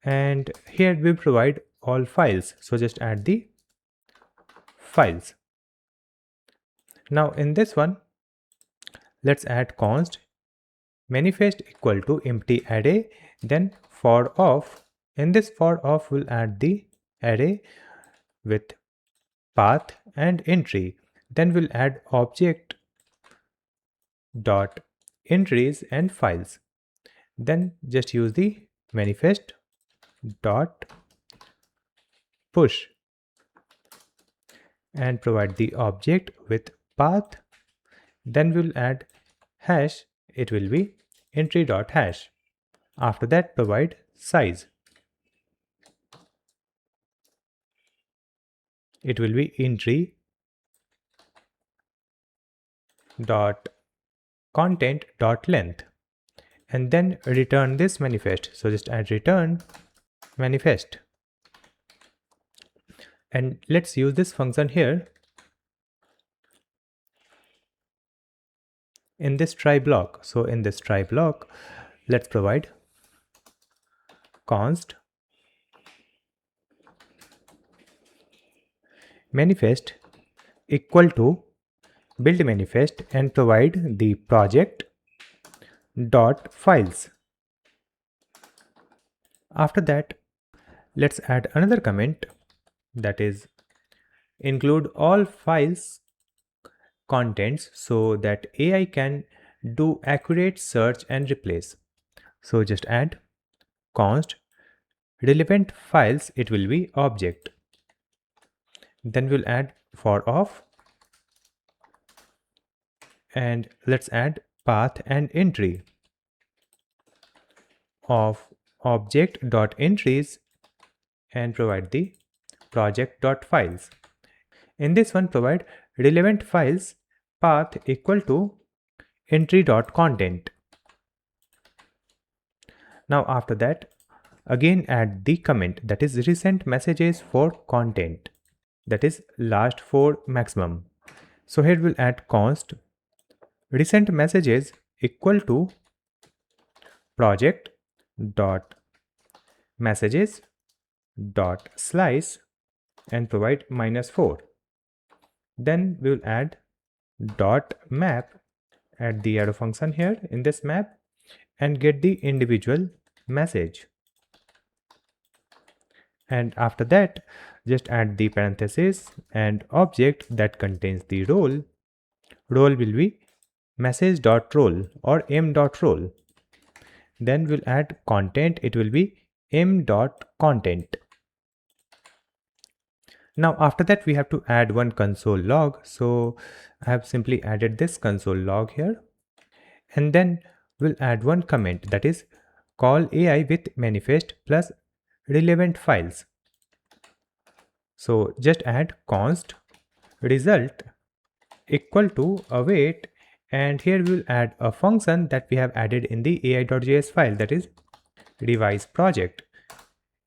and here we provide all files. So just add the files. Now in this one, let's add const manifest equal to empty array, then for of. In this for of, we'll add the array with path and entry. Then we'll add object dot entries and files. Then just use the manifest dot push and provide the object with path. Then we'll add hash, it will be entry dot hash. After that, provide size, it will be entry dot content dot length, and then return this manifest. So just add return manifest, and let's use this function here in this try block. So in this try block, let's provide const manifest equal to build manifest and provide the project dot files. After that, let's add another comment, that is include all files contents so that AI can do accurate search and replace. So just add const relevant files, it will be object. Then we'll add for of, and let's add path and entry of object dot entries and provide the project dot files. In this one, provide relevant files path equal to entry dot content. Now after that, again add the comment, that is recent messages for content, that is last for maximum. So here we'll add const recent messages equal to project dot messages dot slice and provide -4. Then we will add dot map at the arrow function here in this map and get the individual message. And after that, just add the parenthesis and object that contains the role. Role will be message.role or m.role. Then we'll add content, it will be m.content. Now after that, we have to add one console log. So I have simply added this console log here, and then we'll add one comment, that is call AI with manifest plus relevant files. So just add const result equal to await, and here we'll add a function that we have added in the ai.js file, that is revise project.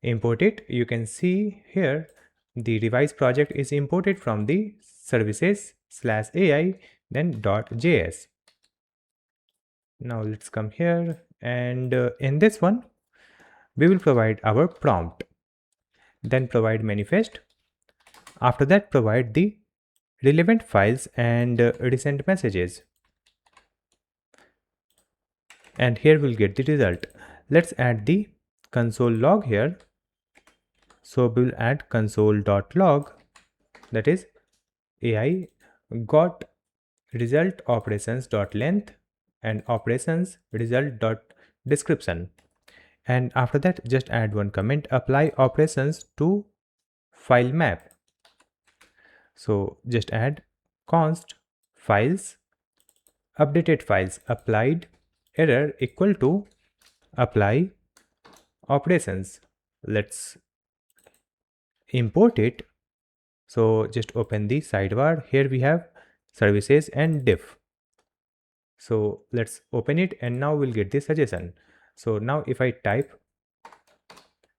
Import it. You can see here the revise project is imported from the services/ai then .js. Now let's come here, and in this one we will provide our prompt, then provide manifest. After that, provide the relevant files and recent messages, and here we'll get the result. Let's add the console log here. So we'll add console.log, that is AI got result operations.length and operations result.description. And after that, just add one comment, apply operations to file map. So just add const files, updated files applied error equal to apply operations. Let's import it. So just open the sidebar. Here we have services and diff. So let's open it, and now we'll get the suggestion. So now if I type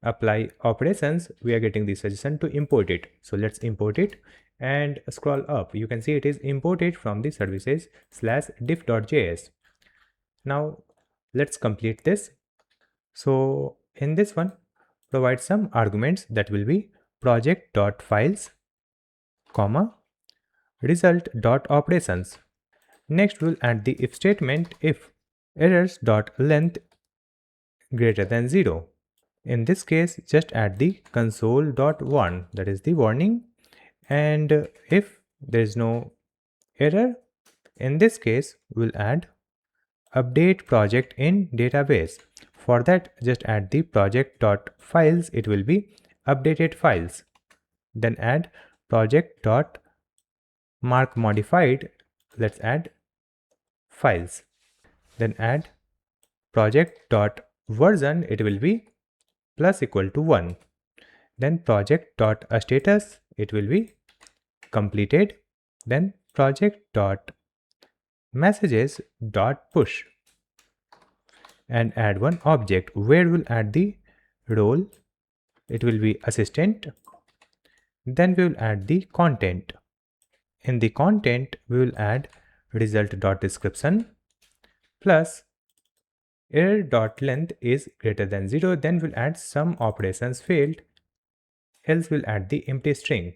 apply operations, we are getting the suggestion to import it. So let's import it and scroll up. You can see it is imported from the services/diff.js. Now let's complete this. So in this one, provide some arguments that will be project.files, comma, result.operations. Next, we'll add the if statement if errors.length greater than 0. In this case, just add the console.warn, that is the warning. And if there is no error, in this case, we'll add update project in database. For that, just add the project.files, it will be updated files. Then add project.mark modified, let's add files. Then add project.version, it will be plus equal to 1. Then project.status, it will be completed. Then project.messages.push, and add one object where we'll add the role, it will be assistant. Then we will add the content. In the content, we will add result.description plus error.length is greater than 0. Then we'll add some operations failed, else we'll add the empty string.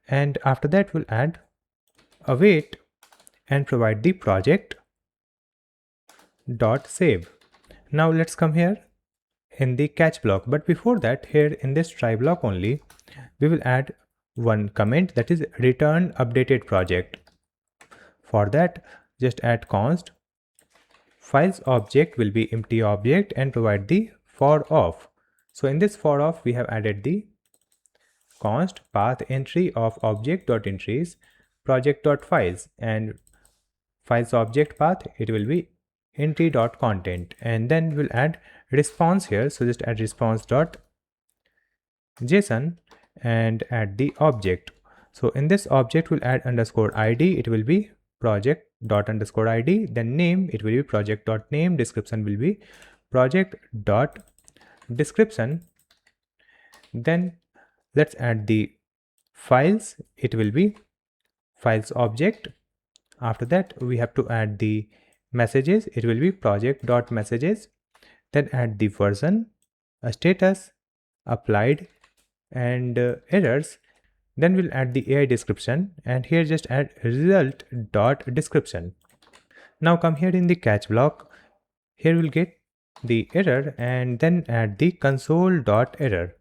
And after that, we'll add await and provide the project.save. Now let's come here in the catch block, but before that, here in this try block only, we will add one comment, that is return updated project. For that, just add const files object will be empty object and provide the for of. So in this for of, we have added the const path entry of object.entries project.files, and files object path, it will be entry.content, and then we'll add response here. So just add response.json and add the object. So in this object, we'll add underscore id, it will be project._id, then name, it will be project.name, description will be project.description. Then let's add the files, it will be files object. After that, we have to add the messages, it will be project.messages. Then add the version, a status, applied, and errors. Then we'll add the AI description, and here just add result.description. Now come here in the catch block, here we'll get the error, and then add the console.error.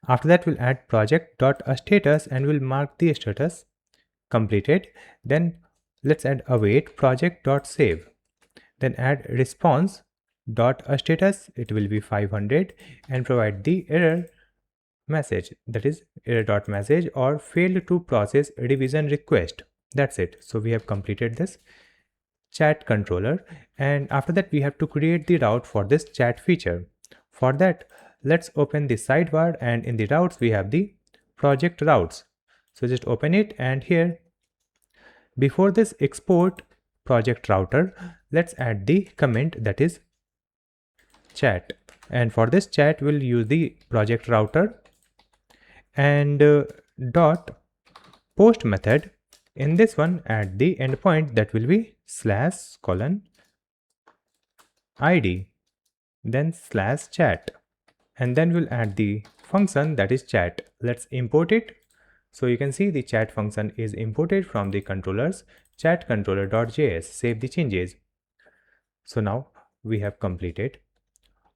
After that, we'll add project.status and we'll mark the status completed. Then let's add await project.save. Then add response.status, it will be 500, and provide the error message, that is error.message or failed to process revision request. That's it. So we have completed this chat controller, and after that we have to create the route for this chat feature. For that, let's open the sidebar, and in the routes we have the project routes. So just open it, and here before this export project router, let's add the comment, that is chat, and for this chat we'll use the project router and dot post method. In this one, add the endpoint, that will be /:id, then /chat, and then we'll add the function, that is chat. Let's import it. So you can see the chat function is imported from the controllers chat controller.js. Save the changes. So now we have completed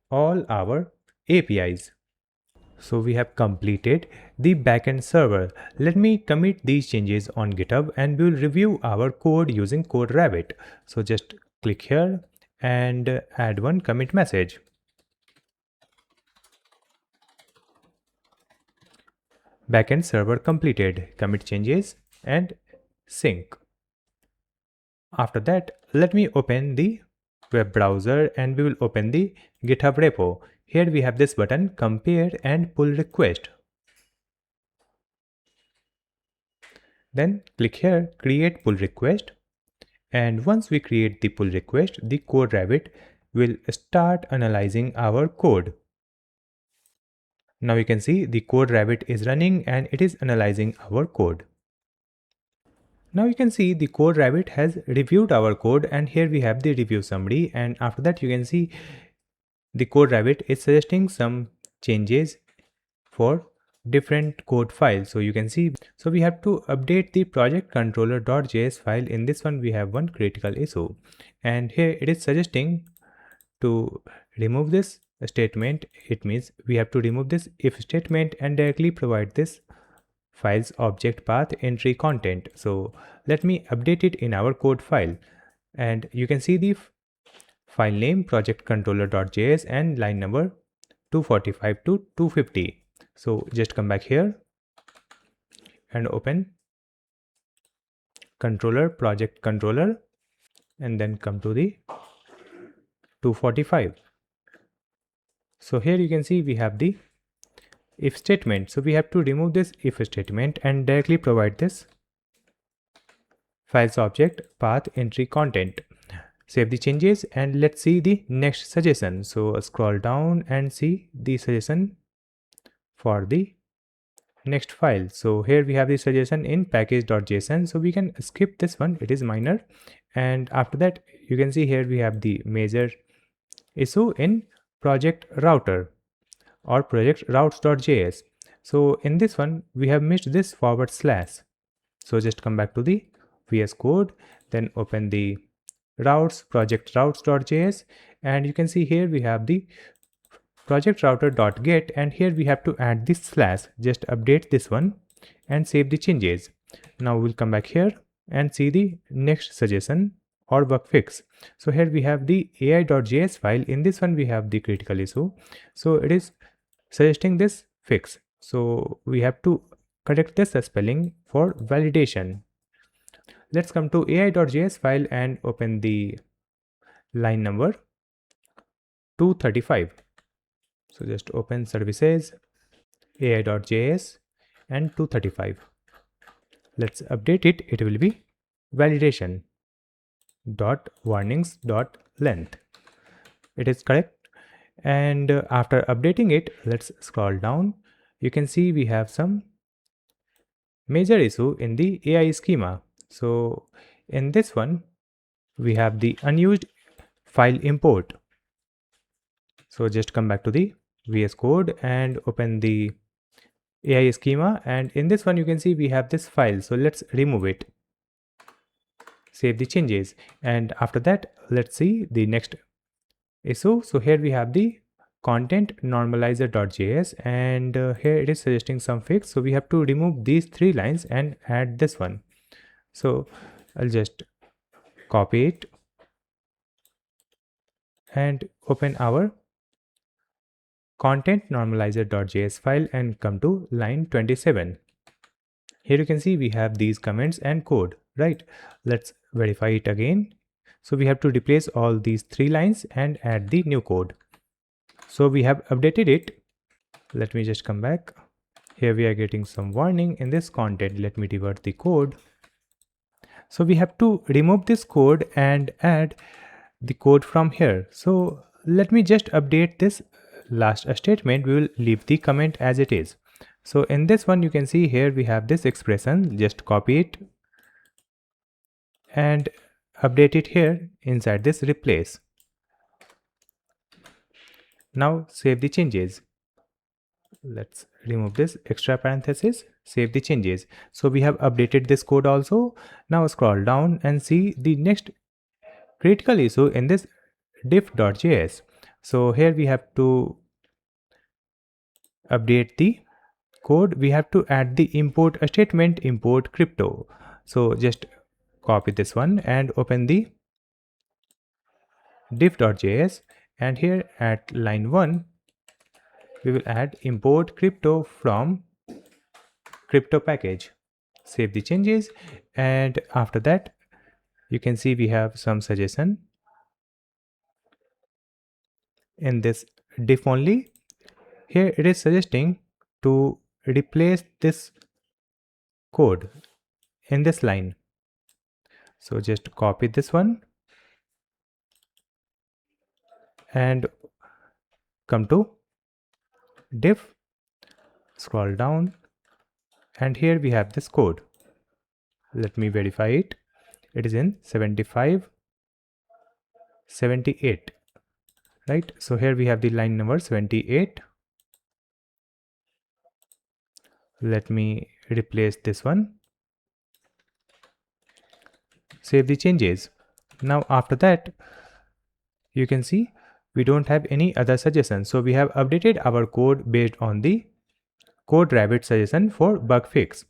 all our APIs. So we have completed the backend server. Let me commit these changes on GitHub, and we will review our code using CodeRabbit. So just click here and add one commit message. Backend server completed, commit changes and sync. After that, let me open the web browser and we will open the GitHub repo. Here we have this button, compare and pull request. Then click here, create pull request. And once we create the pull request, the CodeRabbit will start analyzing our code. Now you can see the CodeRabbit is running and it is analyzing our code. Now you can see the CodeRabbit has reviewed our code, and here we have the review summary, and after that you can see the CodeRabbit is suggesting some changes for different code files. So you can see, so we have to update the project controller.js file. In this one we have one critical issue, and here it is suggesting to remove this statement. It means we have to remove this if statement and directly provide this file's object path entry content. So let me update it in our code file, and you can see the file name project controller.js and line number 245 to 250. So just come back here and open controller project controller and then come to the 245. So here you can see we have the if statement. So we have to remove this if statement and directly provide this files object path entry content. Save the changes and let's see the next suggestion. So scroll down and see the suggestion for the next file. So here we have the suggestion in package.json. So we can skip this one, it is minor. And after that you can see here we have the major issue in project router or project routes.js. So in this one we have missed this forward slash. So just come back to the VS Code, then open the routes project routes.js, and you can see here we have the project router.get, and here we have to add this slash. Just update this one and save the changes. Now we'll come back here and see the next suggestion or bug fix. So here we have the ai.js file. In this one we have the critical issue, so it is suggesting this fix. So we have to correct this spelling for validation. Let's come to ai.js file and open the line number 235. So just open services ai.js and 235. Let's update it. It will be validation dot warnings dot length. It is correct. And after updating it, let's scroll down. You can see we have some major issue in the AI schema. So in this one we have the unused file import. So just come back to the VS Code and open the AI schema, and in this one you can see we have this file. So let's remove it, save the changes, and after that let's see the next issue. So here we have the content normalizer.js, and here it is suggesting some fix. So we have to remove these 3 lines and add this one. So I'll just copy it and open our content normalizer.js file and come to line 27. Here you can see we have these comments and code, right? Let's verify it again. So we have to replace all these 3 lines and add the new code. So we have updated it. Let me just come back. Here we are getting some warning in this content. Let me revert the code. So we have to remove this code and add the code from here. So let me just update this last statement. We will leave the comment as it is. So in this one you can see here we have this expression. Just copy it and update it here inside this replace. Now save the changes. Let's remove this extra parenthesis, save the changes. So we have updated this code also. Now scroll down and see the next critical issue in this diff.js. So here we have to update the code. We have to add the import statement, import crypto. So just copy this one and open the diff.js, and here at line 1 we will add import crypto from crypto package. Save the changes, and after that you can see we have some suggestion in this diff only. Here it is suggesting to replace this code in this line. So just copy this one and come to diff, scroll down, and here we have this code. Let me verify it. It is in 75, 78, right? So here we have the line number 78. Let me replace this one. Save the changes. Now after that, you can see we don't have any other suggestions. So we have updated our code based on the CodeRabbit suggestion for bug fix.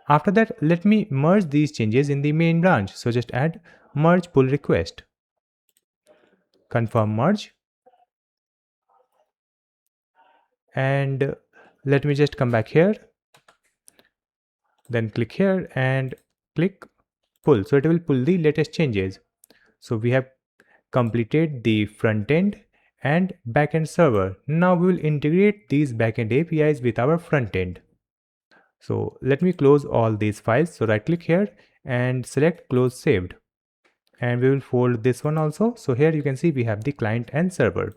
After that, let me merge these changes in the main branch. So just add merge pull request, confirm merge, and let me just come back here, then click here and click pull. So it will pull the latest changes. So we have completed the front end and backend server. Now we will integrate these backend APIs with our front end. So let me close all these files. So right click here and select close saved, and we will fold this one also. So here you can see we have the client and server.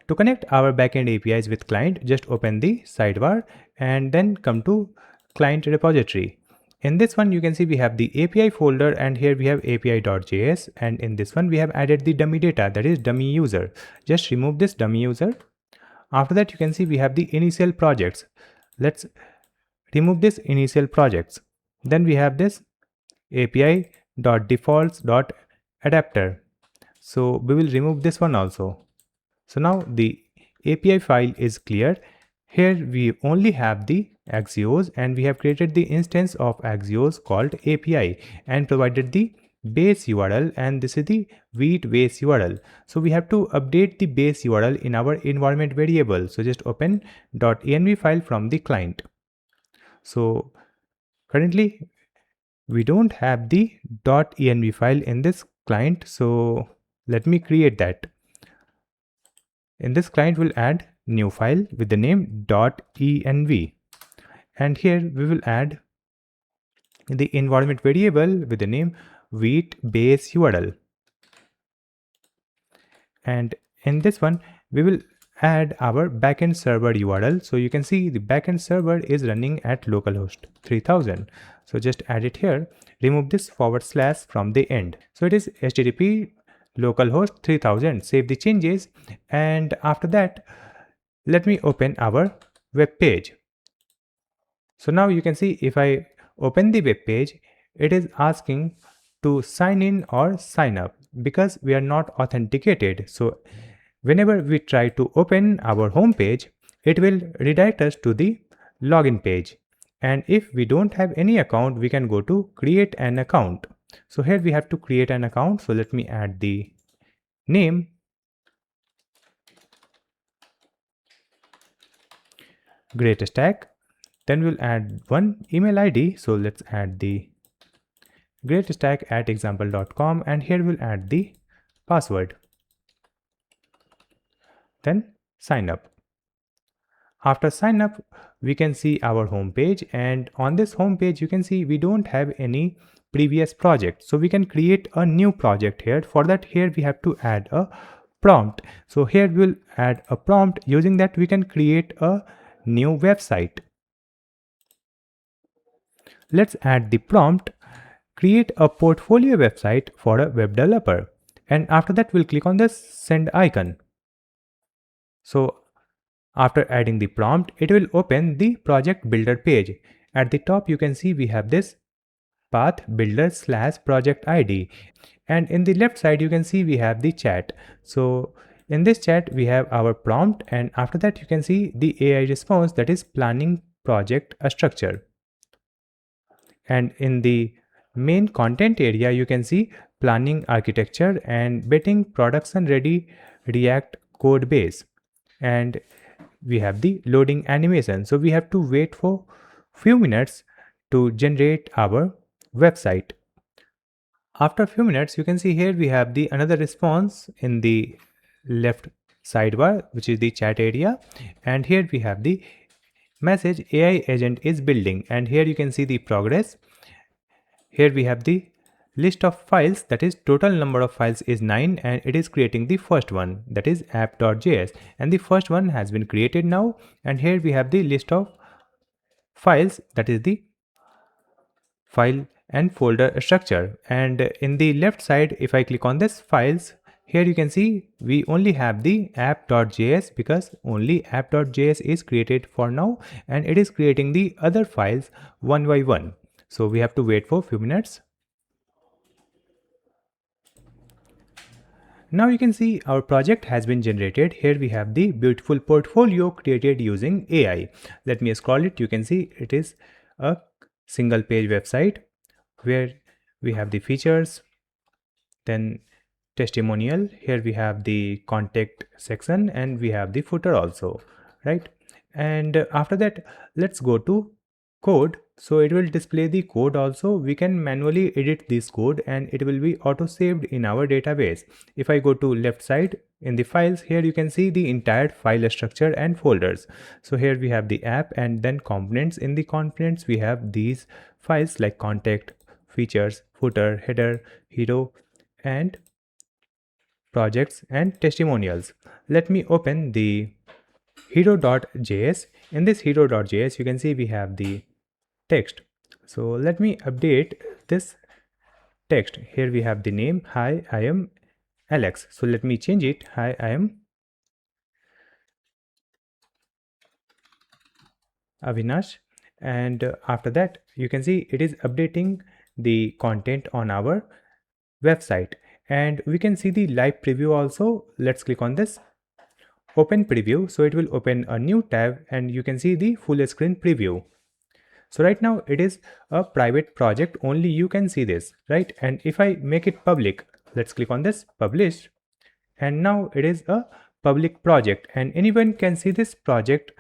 To connect our backend APIs with client, just open the sidebar and then come to client repository. In this one you can see we have the API folder, and here we have api.js, and in this one we have added the dummy data, that is dummy user. Just remove this dummy user. After that you can see we have the initial projects. Let's remove this initial projects. Then we have this api.defaults.adapter. So we will remove this one also. So now the API file is clear. Here we only have the Axios, and we have created the instance of Axios called API and provided the base URL, and this is the wheat base URL. So we have to update the base URL in our environment variable. So just open .env file from the client. So currently we don't have the .env file in this client, so let me create that. In this client we'll add new file with the name .env, and here we will add the environment variable with the name wheat base URL, and in this one we will add our backend server URL. So you can see the backend server is running at localhost 3000. So just add it here, remove this / from the end. So it is http localhost 3000. Save the changes, and after that let me open our web page. So now you can see if I open the web page, it is asking to sign in or sign up because we are not authenticated. So whenever we try to open our home page, it will redirect us to the login page. And if we don't have any account, we can go to create an account. So here we have to create an account. So let me add the name, GreatStack. Then we'll add one email ID. So let's add the greatstack@example.com, and here we'll add the password. Then sign up. After sign up, we can see our home page, and on this home page you can see we don't have any previous project. So we can create a new project here. For that, here we have to add a prompt. So here we'll add a prompt. Using that we can create a new website. Let's add the prompt, create a portfolio website for a web developer, and after that we'll click on this send icon. So after adding the prompt, it will open the project builder page. At the top you can see we have this path builder / project ID, and in the left side you can see we have the chat. So in this chat we have our prompt, and after that you can see the AI response, that is planning project structure. And in the main content area you can see planning architecture and building production ready React code base. And we have the loading animation. So we have to wait for few minutes to generate our website. After a few minutes, you can see here we have the another response in the left sidebar, which is the chat area. And here we have the message AI agent is building, and here you can see the progress. Here we have the list of files, that is total number of files is 9, and it is creating the first one, that is app.js, and the first one has been created now. And here we have the list of files, that is the file and folder structure. And in the left side, if I click on this files, here you can see we only have the app.js because only app.js is created for now, and it is creating the other files one by one. So we have to wait for a few minutes. Now you can see our project has been generated. Here we have the beautiful portfolio created using AI. Let me scroll it. You can see it is a single page website where we have the features, then testimonial. Here we have the contact section, and we have the footer also, right? And after that, let's go to code. So it will display the code also. We can manually edit this code and it will be auto saved in our database. If I go to left side in the files, here you can see the entire file structure and folders. So here we have the app, and then components. In the components we have these files like contact, features, footer, header, hero, and projects and testimonials. Let me open the hero.js. In this hero.js, you can see we have the text. So let me update this text. Here we have the name. Hi, I am Alex. So let me change it. Hi, I am Avinash. And after that, you can see it is updating the content on our website. And we can see the live preview also. Let's click on this. Open preview. So it will open a new tab, and you can see the full screen preview. So right now it is a private project, only you can see this, right? And if I make it public, let's click on this, publish, and now it is a public project and anyone can see this project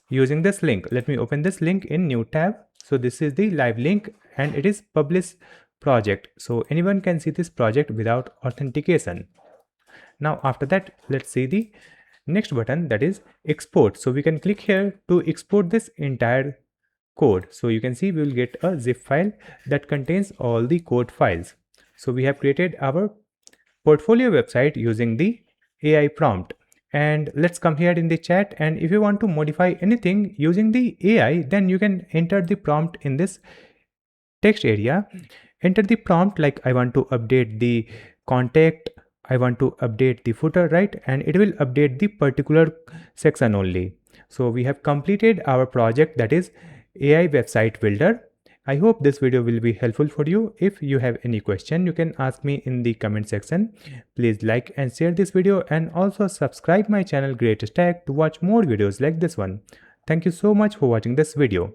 using this link. Let me open this link in new tab. So this is the live link and it is published project, so anyone can see this project without authentication. Now after that, let's see the next button, that is export. So we can click here to export this entire code. So you can see we will get a zip file that contains all the code files. So we have created our portfolio website using the AI prompt. And let's come here in the chat, and if you want to modify anything using the AI, then you can enter the prompt in this text area. Enter the prompt like I want to update the contact, I want to update the footer, right? And it will update the particular section only. So we have completed our project, that is AI website builder. I hope this video will be helpful for you. If you have any question, you can ask me in the comment section. Please like and share this video, and also subscribe my channel GreatStack to watch more videos like this one. Thank you so much for watching this video.